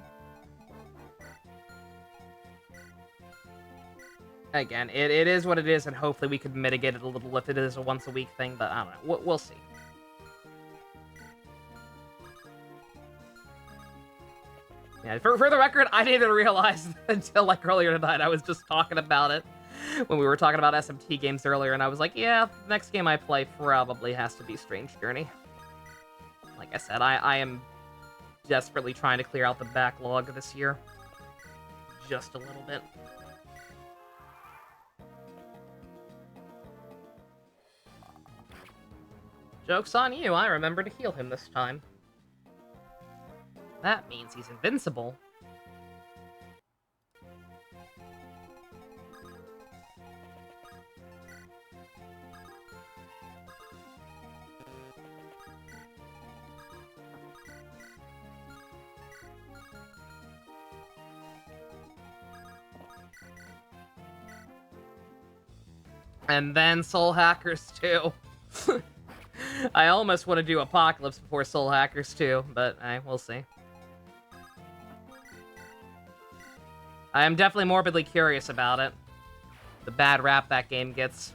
Again, it is what it is, and hopefully we could mitigate it a little if it is a once-a-week thing, but I don't know. We'll see. Yeah, for the record, I didn't even realize until, like, earlier tonight. I was just talking about it when we were talking about SMT games earlier, and I was like, yeah, the next game I play probably has to be Strange Journey. Like I said, I am desperately trying to clear out the backlog this year. Just a little bit. Joke's on you, I remember to heal him this time. That means he's invincible. And then Soul Hackers 2. I almost want to do Apocalypse before Soul Hackers 2, but we'll see. I am definitely morbidly curious about it. The bad rap that game gets.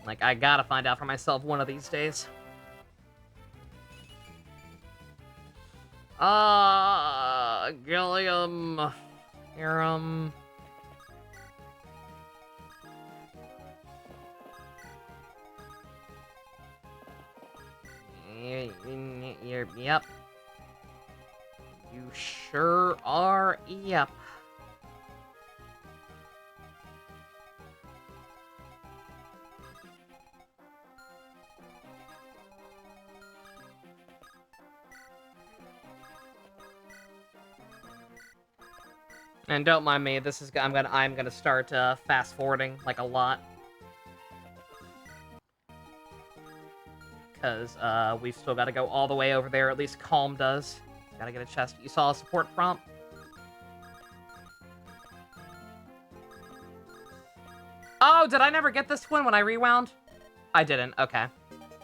Like, I gotta find out for myself one of these days. Gilliam... Hiram... Yep. You sure are, yep. And don't mind me, this is I'm gonna start fast forwarding like a lot. Because we've still got to go all the way over there. At least Calm does. Gotta get a chest. You saw a support prompt? Oh, did I never get this one when I rewound? I didn't. Okay.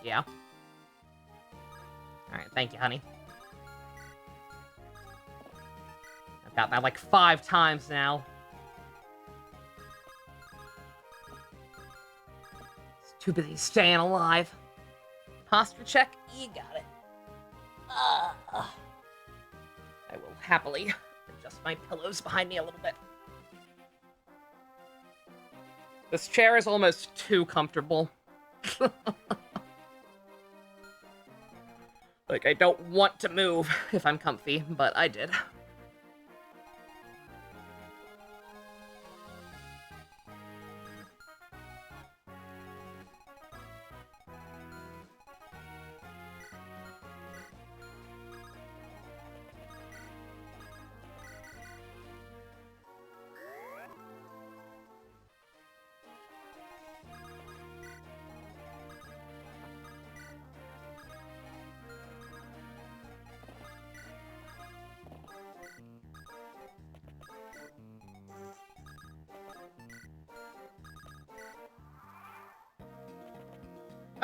Yeah. Alright, thank you, honey. I've got that like 5 times now. It's too busy staying alive. Posture check, you got it. I will happily adjust my pillows behind me a little bit. This chair is almost too comfortable. Like, I don't want to move if I'm comfy, but I did.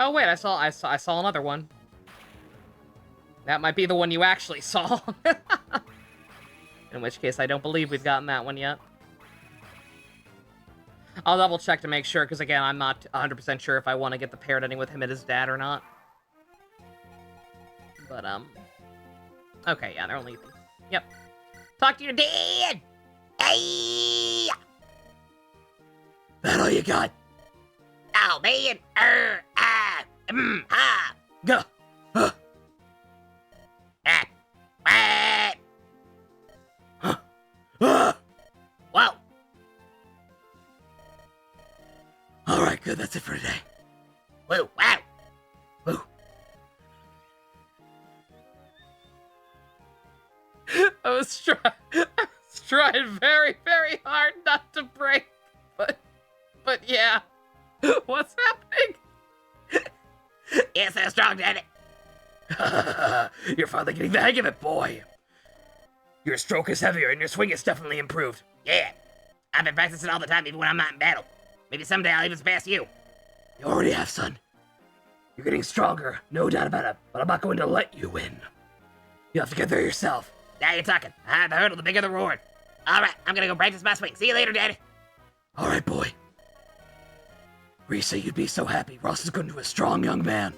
Oh wait, I saw another one. That might be the one you actually saw. In which case, I don't believe we've gotten that one yet. I'll double check to make sure, because again, I'm not 100% sure if I want to get the paired ending with him and his dad or not. But, okay, yeah, they're only... Yep. Talk to your dad! Hey! That all you got? Oh, man. Go. Whoa. Alright, good. That's it for today. Whoa, wow. Woo. I was trying very, very hard not to break, but yeah. What's happening? You're so strong, Daddy. You're finally getting the hang of it, boy. Your stroke is heavier and your swing is definitely improved. Yeah. I've been practicing all the time, even when I'm not in battle. Maybe someday I'll even surpass you. You already have, son. You're getting stronger, no doubt about it, but I'm not going to let you win. You have to get there yourself. Now you're talking. The higher the hurdle, the bigger the reward. All right, I'm gonna go practice my swing. See you later, Daddy. All right, boy. Risa, you'd be so happy. Ross is going to a strong young man.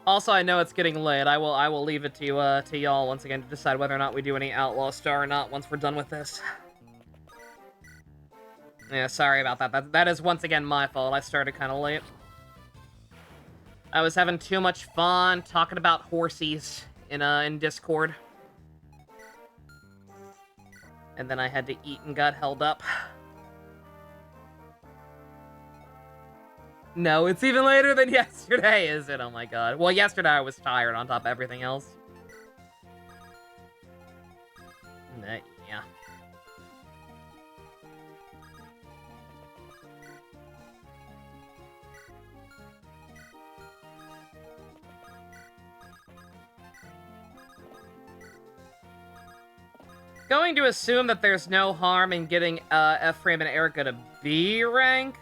Also, I know it's getting late. I will leave it to y'all once again to decide whether or not we do any Outlaw Star or not once we're done with this. Yeah, sorry about that. That is once again my fault. I started kind of late. I was having too much fun talking about horsies in Discord. And then I had to eat and got held up. No, it's even later than yesterday, is it? Oh my god. Well, yesterday I was tired on top of everything else. Yeah. Going to assume that there's no harm in getting Ephraim and Erica to B rank.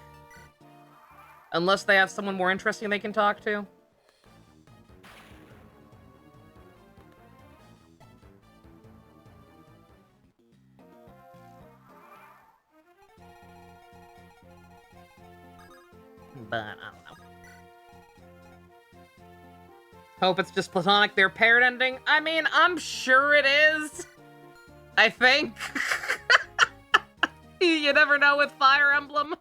Unless they have someone more interesting they can talk to. But, I don't know. Hope it's just platonic, their paired ending. I mean, I'm sure it is. I think. You never know with Fire Emblem.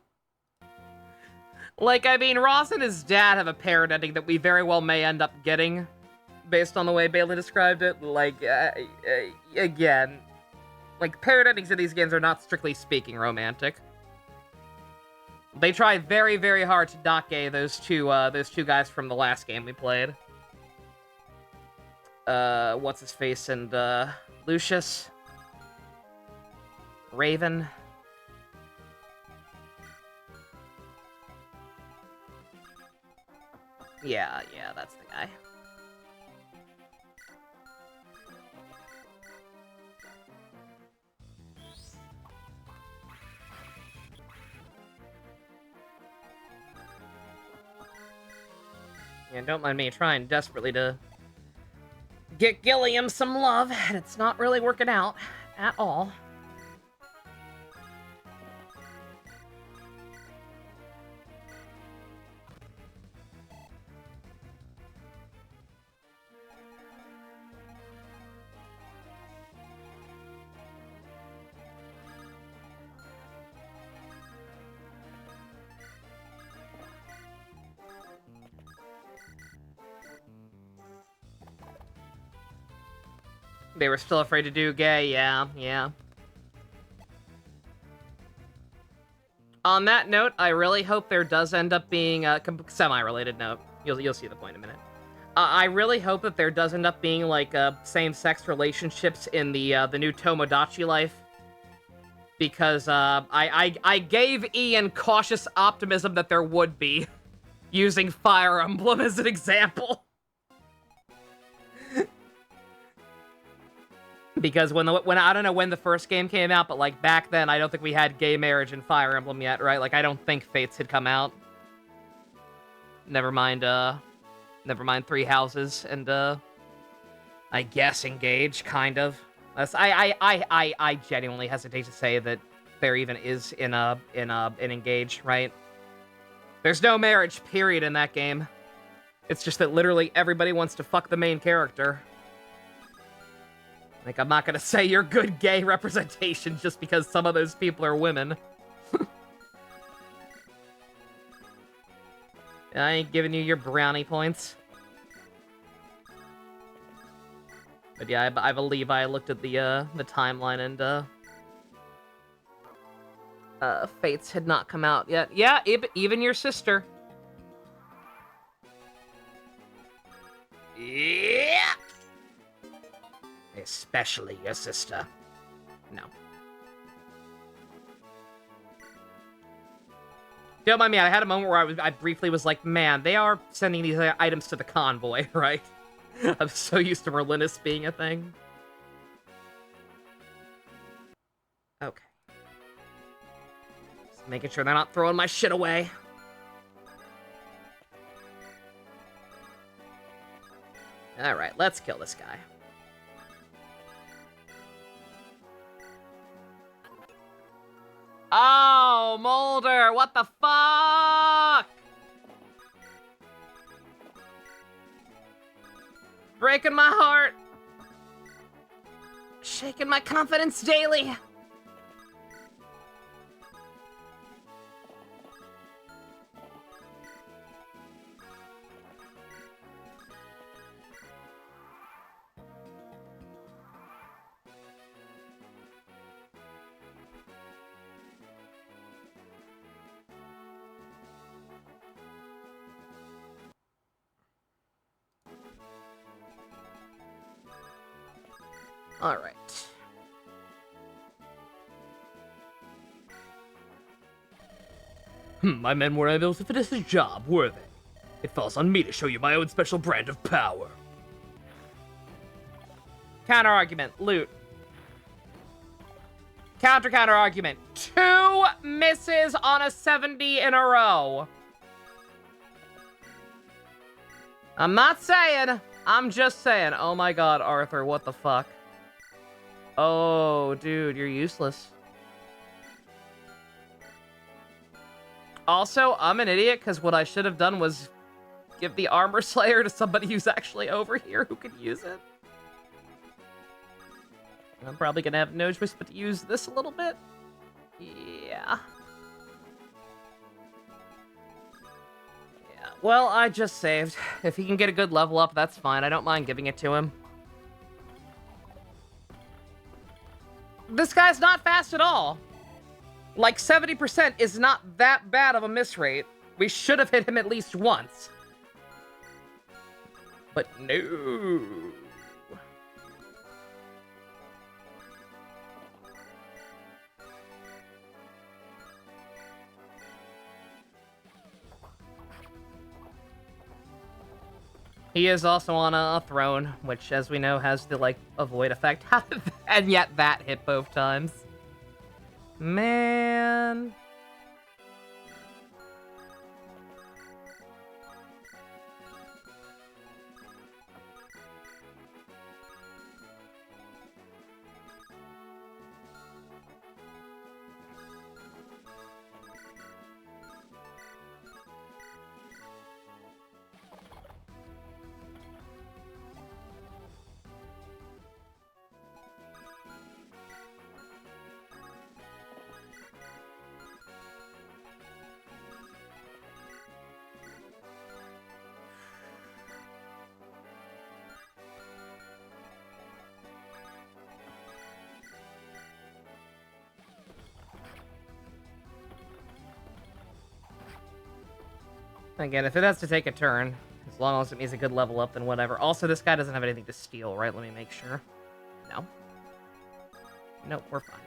Like, I mean, Ross and his dad have a paired ending that we very well may end up getting, based on the way Bailey described it. Like, again, like, paired endings in these games are not strictly speaking romantic. They try very, very hard to not gay those two guys from the last game we played. What's his face and Lucius, Raven. Yeah, that's the guy. Yeah, don't mind me trying desperately to get Gilliam some love, and it's not really working out at all. They were still afraid to do gay, yeah. On that note, I really hope there does end up being a semi-related note. You'll see the point in a minute. I really hope that there does end up being, like, same-sex relationships in the new Tomodachi Life. Because, I gave Ian cautious optimism that there would be, using Fire Emblem as an example. Because when I don't know when the first game came out, but like back then, I don't think we had gay marriage in Fire Emblem yet, right? Like I don't think Fates had come out. Never mind Three Houses and I guess Engage, kind of. I genuinely hesitate to say that there even is in Engage, right? There's no marriage, period, in that game. It's just that literally everybody wants to fuck the main character. Like, I'm not gonna say you're good gay representation just because some of those people are women. I ain't giving you your brownie points. But yeah, I believe I looked at the timeline and, Fates had not come out yet. Yeah, even your sister. Yeah! Especially your sister. No. Don't mind me, I had a moment where I briefly was like, man, they are sending these items to the convoy, right? I'm so used to Merlinus being a thing. Okay. Just making sure they're not throwing my shit away. Alright, let's kill this guy. Oh, Mulder, what the fuck? breaking my heart. Shaking my confidence daily. All right. My men were able to finish the job, were they? It falls on me to show you my own special brand of power. Counter argument. Loot. Counter argument. 2 misses on a 70 in a row. I'm not saying. I'm just saying. Oh my god, Arthur, what the fuck? Oh, dude, you're useless. Also, I'm an idiot, because what I should have done was give the Armor Slayer to somebody who's actually over here who can use it. I'm probably gonna have no choice but to use this a little bit. Yeah. Yeah, well, I just saved. If he can get a good level up, that's fine. I don't mind giving it to him. This guy's not fast at all. Like, 70% is not that bad of a miss rate. We should have hit him at least once. But no. He is also on a throne, which, as we know, has the, like, avoid effect. And yet that hit both times. Man. Again, if it has to take a turn, as long as it means a good level up, then whatever. Also, this guy doesn't have anything to steal, right? Let me make sure. No. Nope, we're fine.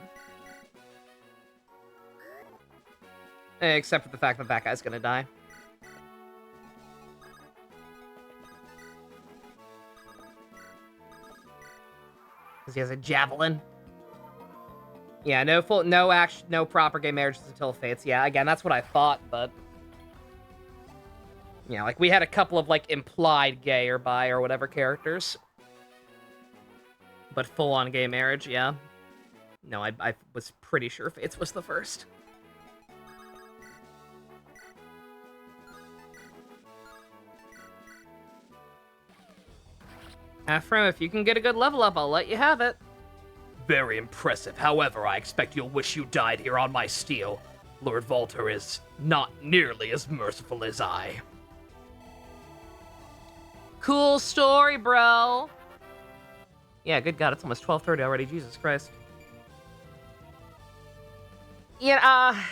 Except for the fact that that guy's gonna die. Because he has a javelin. Yeah, no proper gay marriages until fates. Yeah, again, that's what I thought, but... Yeah, like, we had a couple of, like, implied gay or bi or whatever characters. But full-on gay marriage, yeah. No, I was pretty sure Fates was the first. Ephraim, if you can get a good level up, I'll let you have it. Very impressive. However, I expect you'll wish you died here on my steel. Lord Volter is not nearly as merciful as I. Cool story, bro. Yeah, good God, it's almost 12:30 already. Jesus Christ. Yeah,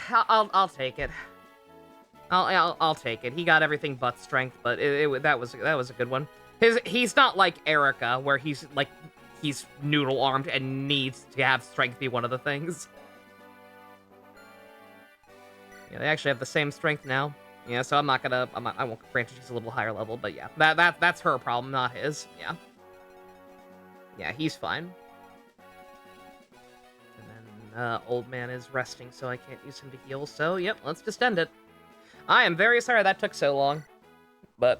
I'll take it. I'll take it. He got everything but strength, but that was a good one. He's not like Erica, where he's noodle armed and needs to have strength be one of the things. Yeah, they actually have the same strength now. Yeah, so I won't grant you she's a little higher level, but yeah, that's her problem, not his. Yeah. Yeah, he's fine. And then, old man is resting, so I can't use him to heal, so yep, let's just end it. I am very sorry that took so long, but,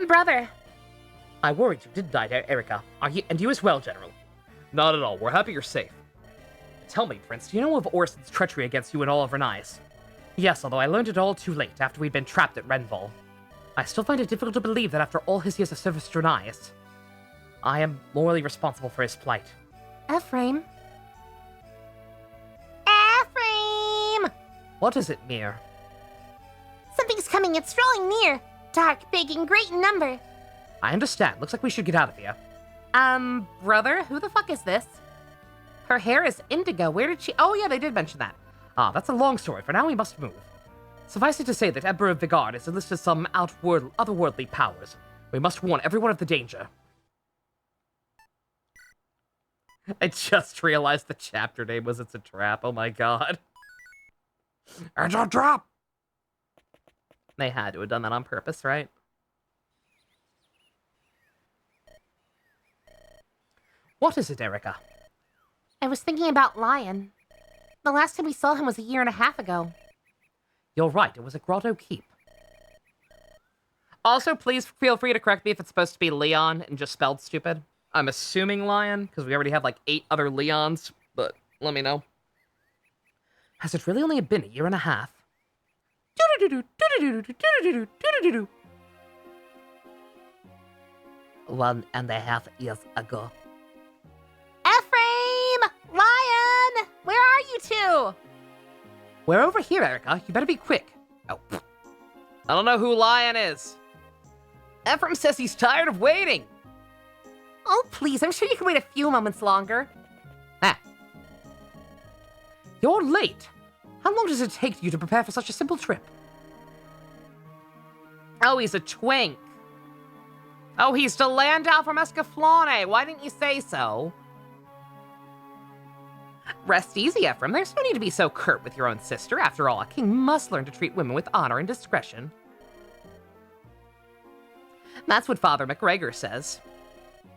Brother. I worried you did die, Erica. And you as well, General. Not at all, we're happy you're safe. Tell me, Prince, do you know of Orson's treachery against you and all of Renais? Yes, although I learned it all too late, after we'd been trapped at Renval. I still find it difficult to believe that after all his years of service to Dranias, I am morally responsible for his plight. Ephraim? Ephraim! What is it, Mir? Something's coming. It's rolling near. Dark, big, and great in number. I understand. Looks like we should get out of here. Brother, who the fuck is this? Her hair is indigo. Where did she... Oh, yeah, they did mention that. Ah, that's a long story. For now, we must move. Suffice it to say that Emperor Vigard has enlisted some otherworldly powers. We must warn everyone of the danger. I just realized the chapter name was It's a Trap. Oh my god. It's a trap! They had to have done that on purpose, right? What is it, Erica? I was thinking about Lion. The last time we saw him was 1.5 years ago. You're right, it was at Grotto Keep. Also, please feel free to correct me if it's supposed to be Leon and just spelled stupid. I'm assuming Lion, because we already have like 8 other Leons, but let me know. Has it really only been 1.5 years? 1.5 years ago. Ephraim! Lion! Where are you two? We're over here, Erica. You better be quick. Oh. I don't know who Lion is. Ephraim says he's tired of waiting. Oh, please, I'm sure you can wait a few moments longer. Ah. You're late. How long does it take you to prepare for such a simple trip? Oh, he's a twink. Oh, he's to Landau from Escaflowne. Why didn't you say so? Rest easy, Ephraim. There's no need to be so curt with your own sister. After all, a king must learn to treat women with honor and discretion. That's what Father McGregor says.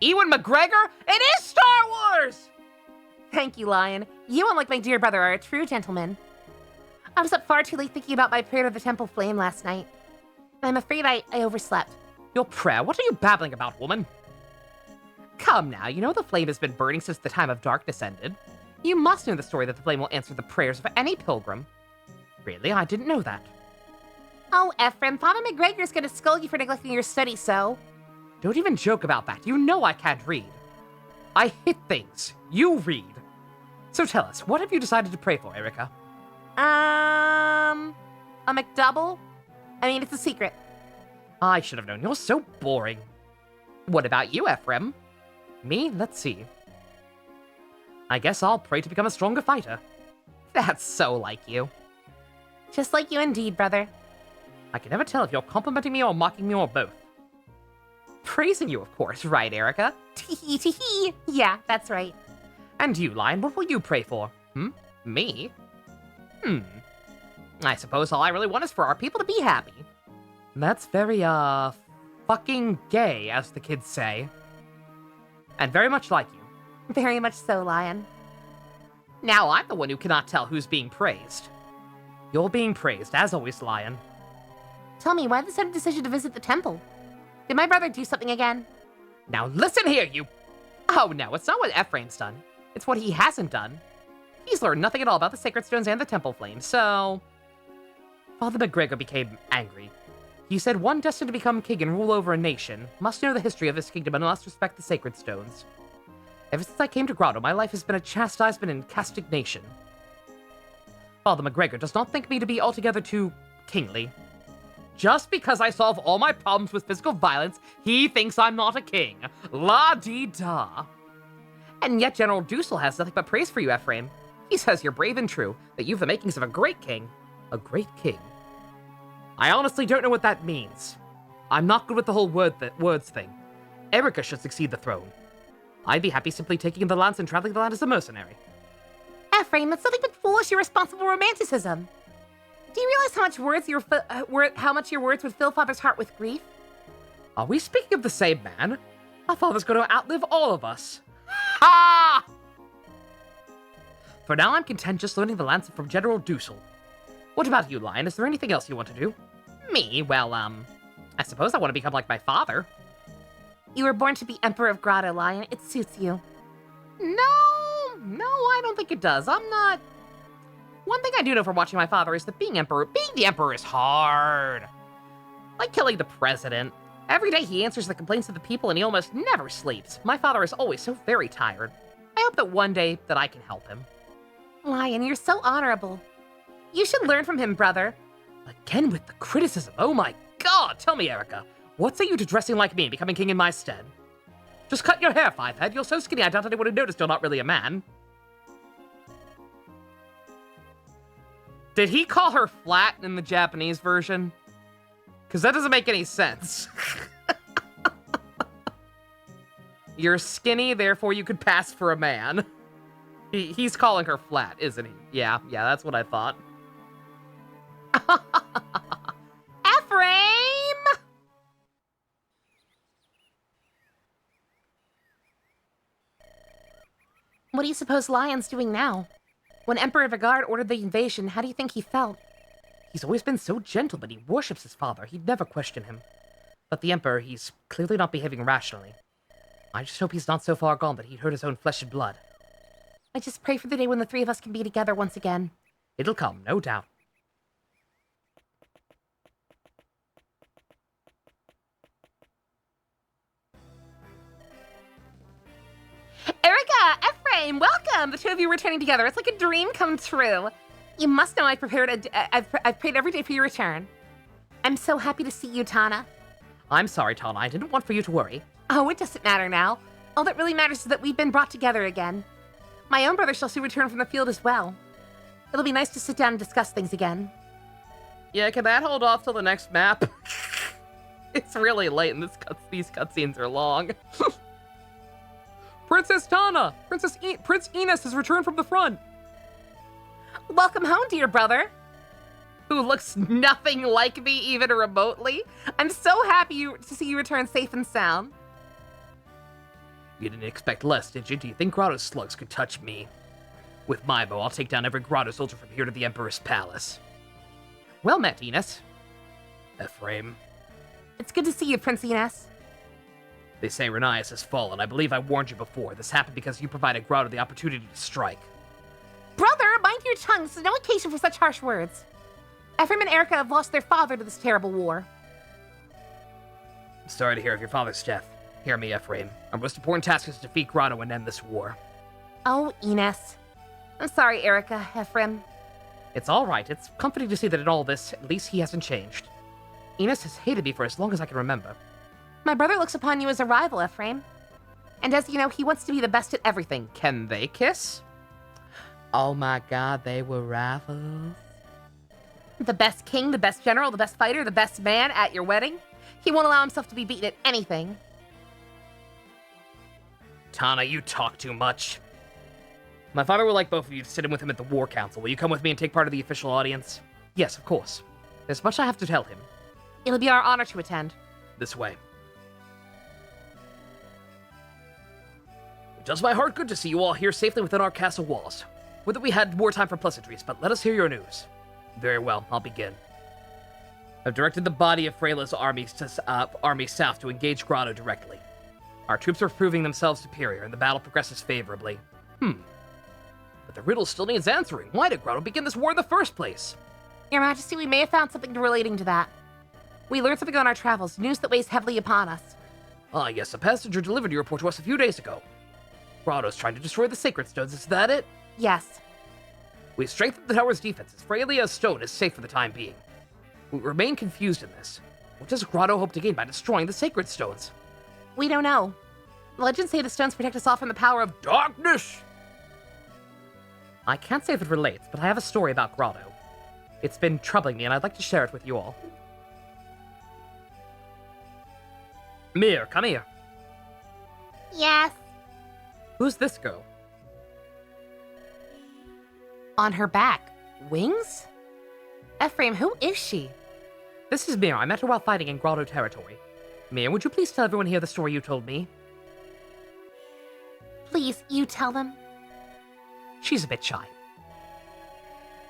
Ewan McGregor? It is Star Wars! Thank you, Lion. You, unlike my dear brother, are a true gentleman. I was up far too late thinking about my prayer to the temple flame last night. I'm afraid I overslept. Your prayer? What are you babbling about, woman? Come now, you know the flame has been burning since the time of darkness ended. You must know the story that the flame will answer the prayers of any pilgrim. Really? I didn't know that. Oh, Ephraim, Father McGregor's gonna scold you for neglecting your studies, so... Don't even joke about that. You know I can't read. I hit things. You read. So tell us, what have you decided to pray for, Erica? A McDouble? I mean, it's a secret. I should have known. You're so boring. What about you, Ephraim? Me? Let's see. I guess I'll pray to become a stronger fighter. That's so like you. Just like you indeed, brother. I can never tell if you're complimenting me or mocking me or both. Praising you, of course, right, Erica? Tee tee. Yeah, that's right. And you, Lion, what will you pray for? Me? I suppose all I really want is for our people to be happy. That's very, fucking gay, as the kids say. And very much like you. Very much so, Lion. Now I'm the one who cannot tell who's being praised. You're being praised, as always, Lion. Tell me, why the sudden decision to visit the temple? Did my brother do something again? Now listen here, you... Oh no, it's not what Ephraim's done. It's what he hasn't done. He's learned nothing at all about the sacred stones and the temple flame, so... Father McGregor became angry. He said one destined to become king and rule over a nation must know the history of his kingdom and must respect the sacred stones. Ever since I came to Grotto, my life has been a chastisement and castigation. Father McGregor does not think me to be altogether too kingly. Just because I solve all my problems with physical violence, he thinks I'm not a king. La-dee-da. And yet General Dussel has nothing but praise for you, Ephraim. He says you're brave and true, that you've the makings of a great king. A great king. I honestly don't know what that means. I'm not good with the whole words thing. Erica should succeed the throne. I'd be happy simply taking the lance and traveling the land as a mercenary. Ephraim, that's nothing but foolish, irresponsible romanticism. Do you realize how much your words would fill Father's heart with grief? Are we speaking of the same man? Our father's going to outlive all of us. Ha! For now, I'm content just learning the lance from General Dussel. What about you, Lion? Is there anything else you want to do? Me? Well, I suppose I want to become like my father. You were born to be Emperor of Grotto, Lion. It suits you. No, I don't think it does. I'm not... One thing I do know from watching my father is that being the emperor is hard. Like killing the president. Every day he answers the complaints of the people and he almost never sleeps. My father is always so very tired. I hope that one day that I can help him. Lion, you're so honorable. You should learn from him, brother. Again with the criticism. Oh my god! Tell me, Erica, what say you to dressing like me and becoming king in my stead? Just cut your hair, Fivehead. You're so skinny I doubt anyone would notice you're not really a man. Did he call her flat in the Japanese version? Because that doesn't make any sense. You're skinny, therefore you could pass for a man. He's calling her flat, isn't he? Yeah, that's what I thought. Ephraim! What do you suppose Lion's doing now? When Emperor Vigard ordered the invasion, how do you think he felt? He's always been so gentle, but he worships his father. He'd never question him. But the Emperor, he's clearly not behaving rationally. I just hope he's not so far gone that he'd hurt his own flesh and blood. I just pray for the day when the three of us can be together once again. It'll come, no doubt. Erica! Ephraim! Welcome! The two of you returning together. It's like a dream come true. You must know I've prayed every day for your return. I'm so happy to see you, Tana. I'm sorry, Tana. I didn't want for you to worry. Oh, it doesn't matter now. All that really matters is that we've been brought together again. My own brother shall soon return from the field as well. It'll be nice to sit down and discuss things again. Yeah, can that hold off till the next map? It's really late and these cutscenes are long. Princess Tana! Prince Enos has returned from the front. Welcome home, dear brother. Who looks nothing like me even remotely. I'm so happy to see you return safe and sound. You didn't expect less, did you? Do you think Grotto slugs could touch me? With my bow, I'll take down every Grotto soldier from here to the Emperor's palace. Well met, Enos. Ephraim. It's good to see you, Prince Enos. They say Renias has fallen. I believe I warned you before. This happened because you provided Grotto the opportunity to strike. Brother, mind your tongue. This is no occasion for such harsh words. Ephraim and Erica have lost their father to this terrible war. I'm sorry to hear of your father's death. Hear me, Ephraim. Our most important task is to defeat Grotto and end this war. Oh, Enos. I'm sorry, Erica, Ephraim. It's all right. It's comforting to see that in all this, at least he hasn't changed. Enos has hated me for as long as I can remember. My brother looks upon you as a rival, Ephraim. And as you know, he wants to be the best at everything. Can they kiss? Oh my god, they were rivals. The best king, the best general, the best fighter, the best man at your wedding. He won't allow himself to be beaten at anything. Tana, you talk too much. My father would like both of you to sit in with him at the War Council. Will you come with me and take part of the official audience? Yes, of course. There's much I have to tell him. It'll be our honor to attend. This way. It does my heart good to see you all here safely within our castle walls. Would that we had more time for pleasantries, but let us hear your news. Very well, I'll begin. I've directed the body of Freyla's army south to engage Grotto directly. Our troops are proving themselves superior, and the battle progresses favorably. But the riddle still needs answering. Why did Grotto begin this war in the first place? Your Majesty, we may have found something relating to that. We learned something on our travels, news that weighs heavily upon us. Ah, yes, a passenger delivered your report to us a few days ago. Grotto's trying to destroy the Sacred Stones, is that it? Yes. We've strengthened the tower's defenses. Freylia's stone is safe for the time being. We remain confused in this. What does Grotto hope to gain by destroying the Sacred Stones? We don't know. The legends say the stones protect us all from the power of darkness! I can't say if it relates, but I have a story about Grotto. It's been troubling me, and I'd like to share it with you all. Mir, come here. Yes. Who's this girl? On her back. Wings? Ephraim, who is she? This is Mir. I met her while fighting in Grotto territory. Mir, would you please tell everyone here the story you told me? Please, you tell them. She's a bit shy.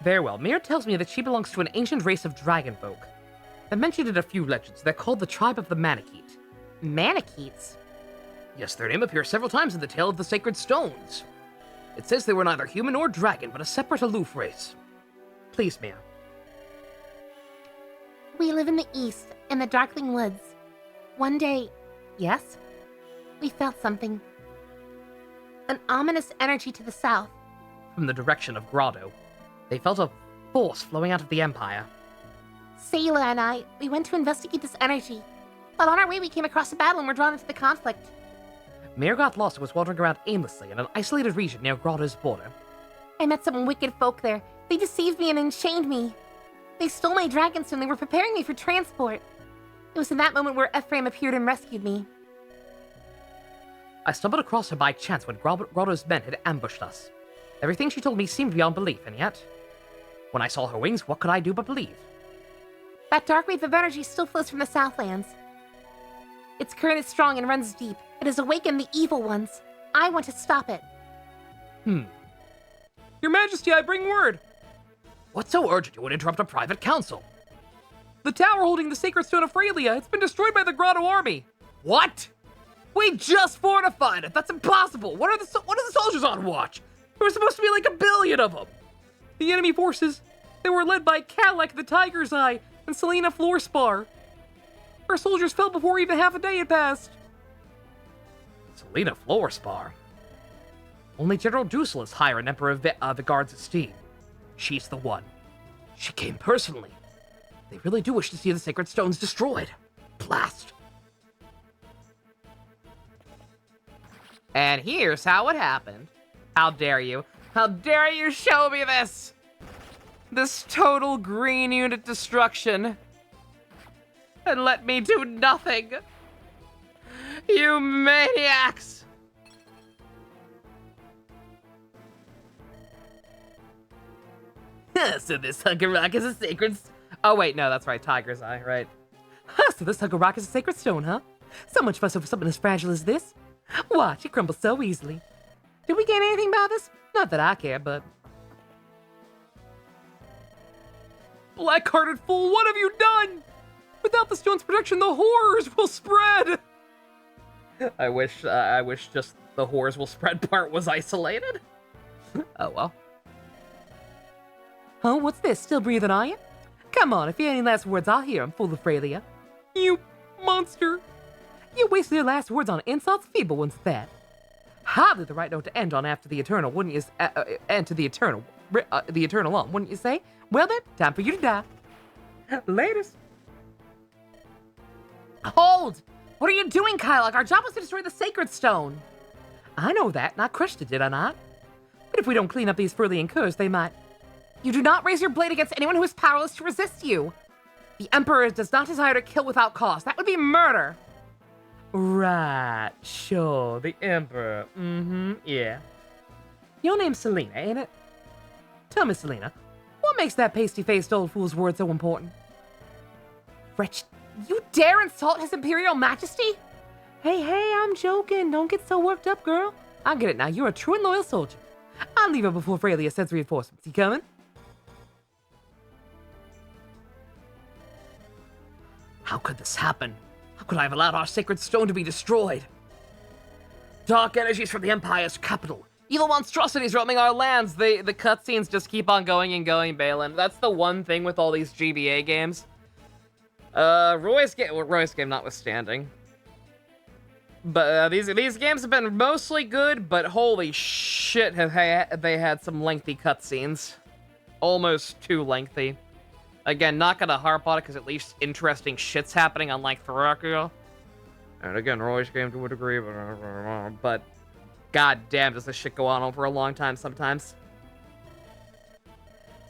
Very well. Mir tells me that she belongs to an ancient race of dragon folk. They're mentioned in a few legends. They're called the tribe of the Manicheet. Manicheets? Yes, their name appears several times in the tale of the Sacred Stones. It says they were neither human nor dragon, but a separate aloof race. Please, Mir. We live in the east, in the darkling woods. One day, Yes? we felt something. An ominous energy to the south. From the direction of Grotto, they felt a force flowing out of the Empire. Sayla and I, we went to investigate this energy. But on our way, we came across a battle and were drawn into the conflict. Mayor got lost and was wandering around aimlessly in an isolated region near Grotto's border. I met some wicked folk there. They deceived me and enchained me. They stole my dragonstone and they were preparing me for transport. It was in that moment where Ephraim appeared and rescued me. I stumbled across her by chance when Grotto's men had ambushed us. Everything she told me seemed beyond belief, and yet, when I saw her wings, what could I do but believe? That dark wave of energy still flows from the Southlands. Its current is strong and runs deep. It has awakened the evil ones. I want to stop it. Your Majesty, I bring word. What's so urgent you would interrupt a private council? The tower holding the sacred stone of Frelia, it's been destroyed by the Grotto army. What? We just fortified it. That's impossible. What are the soldiers on watch? There were supposed to be like 1 billion of them. The enemy forces, they were led by Cadillac the Tiger's Eye and Selena Floorspar. Our soldiers fell before even half a day had passed. Selena Floorspar. Only General Dussel is higher in Emperor the Guard's esteem. She's the one. She came personally. They really do wish to see the sacred stones destroyed. Blast. And here's how it happened. How dare you? How dare you show me this? This total green unit destruction. And let me do nothing. You maniacs! So this Hugger Rock is a sacred... Oh wait, no, that's right, Tiger's Eye, right. So this Hugger Rock is a sacred stone, huh? So much fuss over something as fragile as this? Watch, it crumbles so easily. Did we gain anything by this? Not that I care, but... Black-hearted fool, what have you done? Without the stone's protection, the horrors will spread! I wish just the horrors will spread part was isolated. Oh well. Huh, what's this? Still breathing, are you? Come on, if you have any last words, I'll hear 'em, fool of Frelia. You monster! You wasted your last words on insults, feeble ones at that. Hardly the right note to end on after the eternal, wouldn't you? End to the eternal on, wouldn't you say? Well then, time for you to die. Latest. Hold! What are you doing, Kylock? Our job was to destroy the sacred stone. I know that, and I crushed it, did I not? But if we don't clean up these Freelian curs, they might... You do not raise your blade against anyone who is powerless to resist you. The Emperor does not desire to kill without cause. That would be murder. Right, sure, the Emperor. Yeah. Your name's Selena, ain't it? Tell me, Selena, what makes that pasty-faced old fool's word so important? Wretch, you dare insult His Imperial Majesty? Hey, I'm joking. Don't get so worked up, girl. I get it now. You're a true and loyal soldier. I'll leave her before Frelia sends reinforcements. You coming? How could this happen? How could I have allowed our sacred stone to be destroyed? Dark energies from the Empire's capital. Evil monstrosities roaming our lands. The cutscenes just keep on going and going, Balin. That's the one thing with all these GBA games. Roy's game notwithstanding. But these games have been mostly good, but holy shit, have they had some lengthy cutscenes. Almost too lengthy. Again, not gonna harp on it because at least interesting shit's happening, unlike Therakia. And again, Roy's game to a degree, but god damn, does this shit go on for a long time sometimes.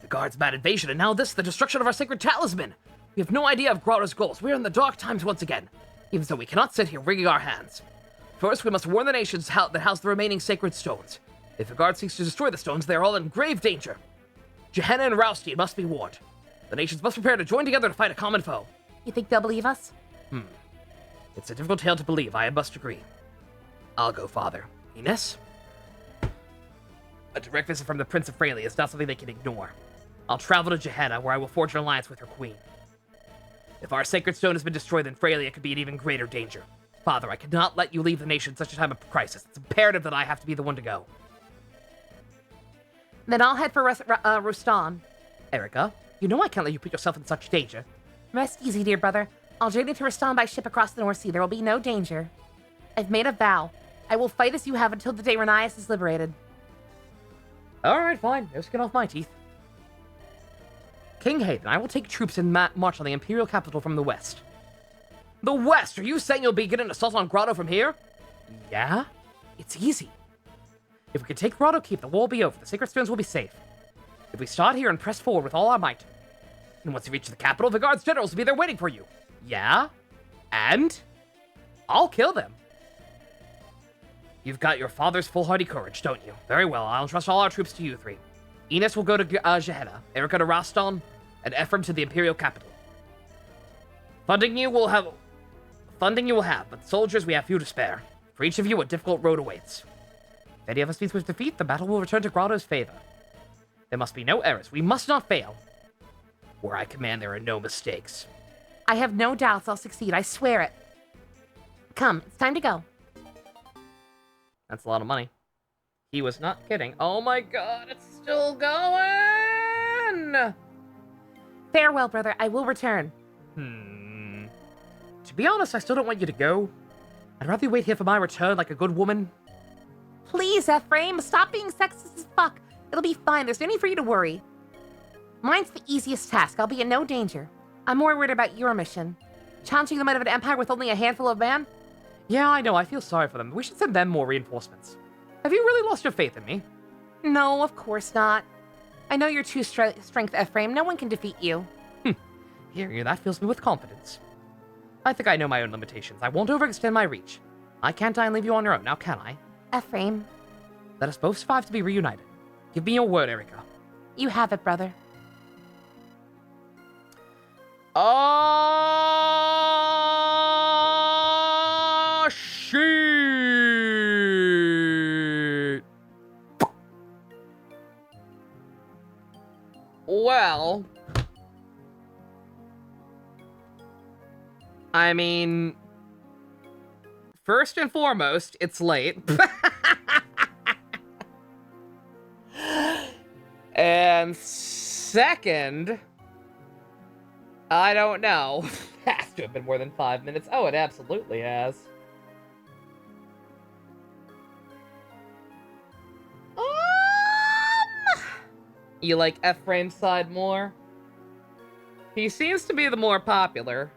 The Guard's mad invasion, and now this, the destruction of our sacred talisman. We have no idea of Grotto's goals. We are in the dark times once again. Even so, we cannot sit here wringing our hands. First, we must warn the nations that house the remaining sacred stones. If the Guard seeks to destroy the stones, they are all in grave danger. Gehenna and Rousty must be warned. The nations must prepare to join together to fight a common foe. You think they'll believe us? It's a difficult tale to believe, I must agree. I'll go, Father. Ines? A direct visit from the Prince of Frelia is not something they can ignore. I'll travel to Gehenna, where I will forge an alliance with her queen. If our sacred stone has been destroyed, then Frelia could be in even greater danger. Father, I cannot let you leave the nation at such a time of crisis. It's imperative that I have to be the one to go. Then I'll head for Rustan. Erica, you know I can't let you put yourself in such danger. Rest easy, dear brother. I'll journey to Rastan by ship across the North Sea. There will be no danger. I've made a vow. I will fight as you have until the day Renias is liberated. Alright, fine. No skin off my teeth. King Hayden, I will take troops and march on the Imperial capital from the west. The west? Are you saying you'll begin an assault on Grotto from here? Yeah? It's easy. If we can take Grotto Keep, the war will be over. The Sacred Stones will be safe. If we start here and press forward with all our might, and once you reach the capital, the guards generals will be there waiting for you. Yeah? And? I'll kill them. You've got your father's foolhardy courage, don't you? Very well, I'll entrust all our troops to you three. Enos will go to Gehenna, Erica to Raston, and Ephraim to the Imperial capital. Funding you will have, but soldiers we have few to spare. For each of you, a difficult road awaits. If any of us meets with defeat, the battle will return to Grotto's favor. There must be no errors. We must not fail. Where I command, there are no mistakes. I have no doubts I'll succeed. I swear it. Come, it's time to go. That's a lot of money. He was not kidding. Oh my god, it's still going! Farewell, brother. I will return. To be honest, I still don't want you to go. I'd rather you wait here for my return like a good woman. Please, Ephraim, stop being sexist as fuck. It'll be fine. There's no need for you to worry. Mine's the easiest task. I'll be in no danger. I'm more worried about your mission. Challenging the might of an empire with only a handful of men? Yeah, I know. I feel sorry for them. We should send them more reinforcements. Have you really lost your faith in me? No, of course not. I know your true strength, Ephraim. No one can defeat you. Hearing you, that fills me with confidence. I think I know my own limitations. I won't overextend my reach. I can't die and leave you on your own, now can I? Ephraim. Let us both survive to be reunited. Give me your word, Erica. You have it, brother. Oh, shit. Well, I mean, first and foremost, it's late. And second, I don't know. It has to have been more than 5 minutes. Oh, it absolutely has. You like Ephraim's side more? He seems to be the more popular,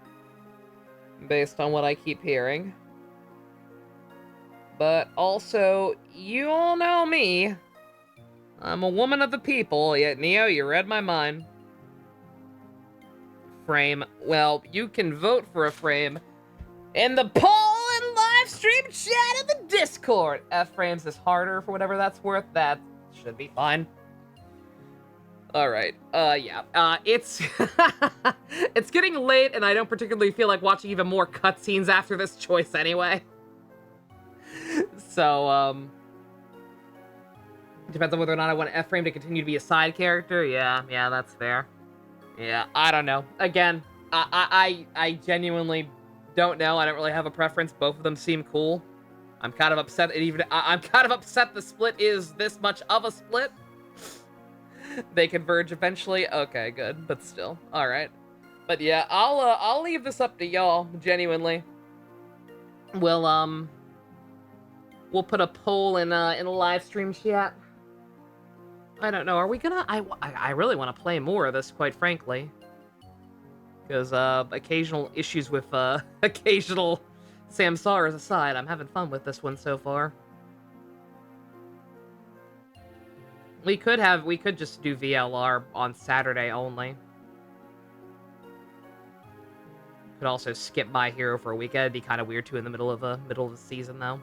based on what I keep hearing. But also, you all know me. I'm a woman of the people, yet Neo, you read my mind. Frame. Well, you can vote for a frame in the poll and live stream chat of the Discord. F-frames is harder for whatever that's worth. That should be fine. Alright, yeah. It's... it's getting late, and I don't particularly feel like watching even more cutscenes after this choice anyway. So, depends on whether or not I want F-frame to continue to be a side character. Yeah, that's fair. Yeah, I don't know. Again, I genuinely don't know. I don't really have a preference. Both of them seem cool. I'm kind of upset I'm kind of upset the split is this much of a split. They converge eventually. Okay, good, but still. All right. But yeah, I'll leave this up to y'all, genuinely. We'll put a poll in a live stream chat. I don't know. Are we gonna? I really want to play more of this, quite frankly. Because occasional issues with occasional Samsaras aside, I'm having fun with this one so far. We could just do VLR on Saturday only. Could also skip My Hero for a weekend. It'd be kind of weird too in the middle of the season though.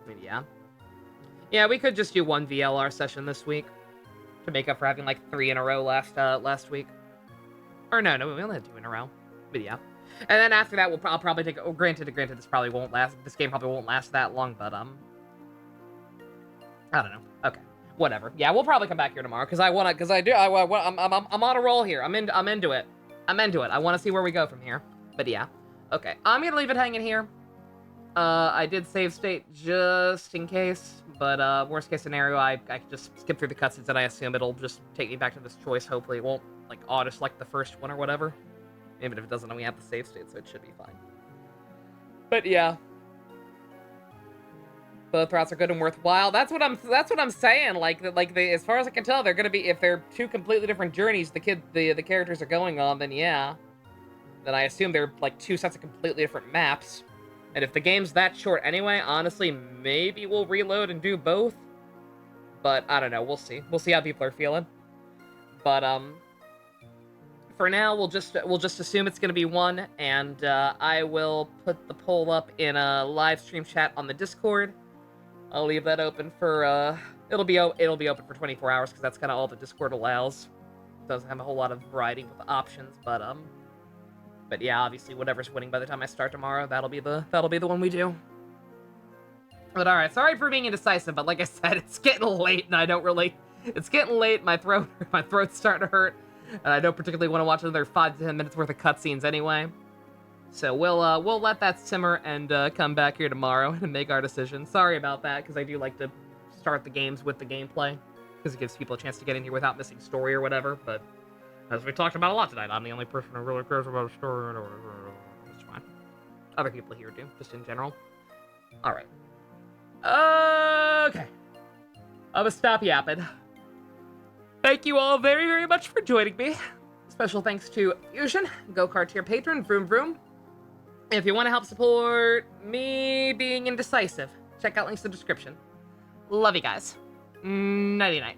I mean, yeah. Yeah, we could just do one VLR session this week to make up for having like 3 in a row last week. Or no, we only had 2 in a row. But yeah. And then after that, I'll probably take. Oh, granted, this probably won't last. This game probably won't last that long, but I don't know. Okay, whatever. Yeah, we'll probably come back here tomorrow because I'm on a roll here. I'm into it. I want to see where we go from here. But yeah, okay. I'm gonna leave it hanging here. I did save state just in case, but worst case scenario, I could just skip through the cutscenes and I assume it'll just take me back to this choice. Hopefully it won't, like, auto-select the first one or whatever. Even if it doesn't, then we have the save state, so it should be fine. But yeah. Both routes are good and worthwhile. That's what I'm saying. As far as I can tell, they're gonna be, if they're two completely different journeys the characters are going on, then yeah. Then I assume they're like two sets of completely different maps. And if the game's that short anyway, honestly, maybe we'll reload and do both. But I don't know, we'll see. We'll see how people are feeling. But for now, we'll just assume it's gonna be one, and I will put the poll up in a live stream chat on the Discord. I'll leave that open for it'll be open for 24 hours because that's kind of all the Discord allows. It doesn't have a whole lot of variety with the options, but yeah, obviously whatever's winning by the time I start tomorrow, that'll be the one we do. But all right, sorry for being indecisive, but like I said, it's getting late and it's getting late. My throat's starting to hurt, and I don't particularly want to watch another 5 to 10 minutes worth of cutscenes anyway. So we'll let that simmer and come back here tomorrow and make our decision. Sorry about that, because I do like to start the games with the gameplay, because it gives people a chance to get in here without missing story or whatever. But as we talked about a lot tonight, I'm the only person who really cares about a story or whatever. It's fine. Other people here do, just in general. All right. Okay. I'm gonna stop yapping. Thank you all very, very much for joining me. Special thanks to Fusion, Go-Kart tier patron, Vroom Vroom. If you want to help support me being indecisive, check out links in the description. Love you guys. Nighty night.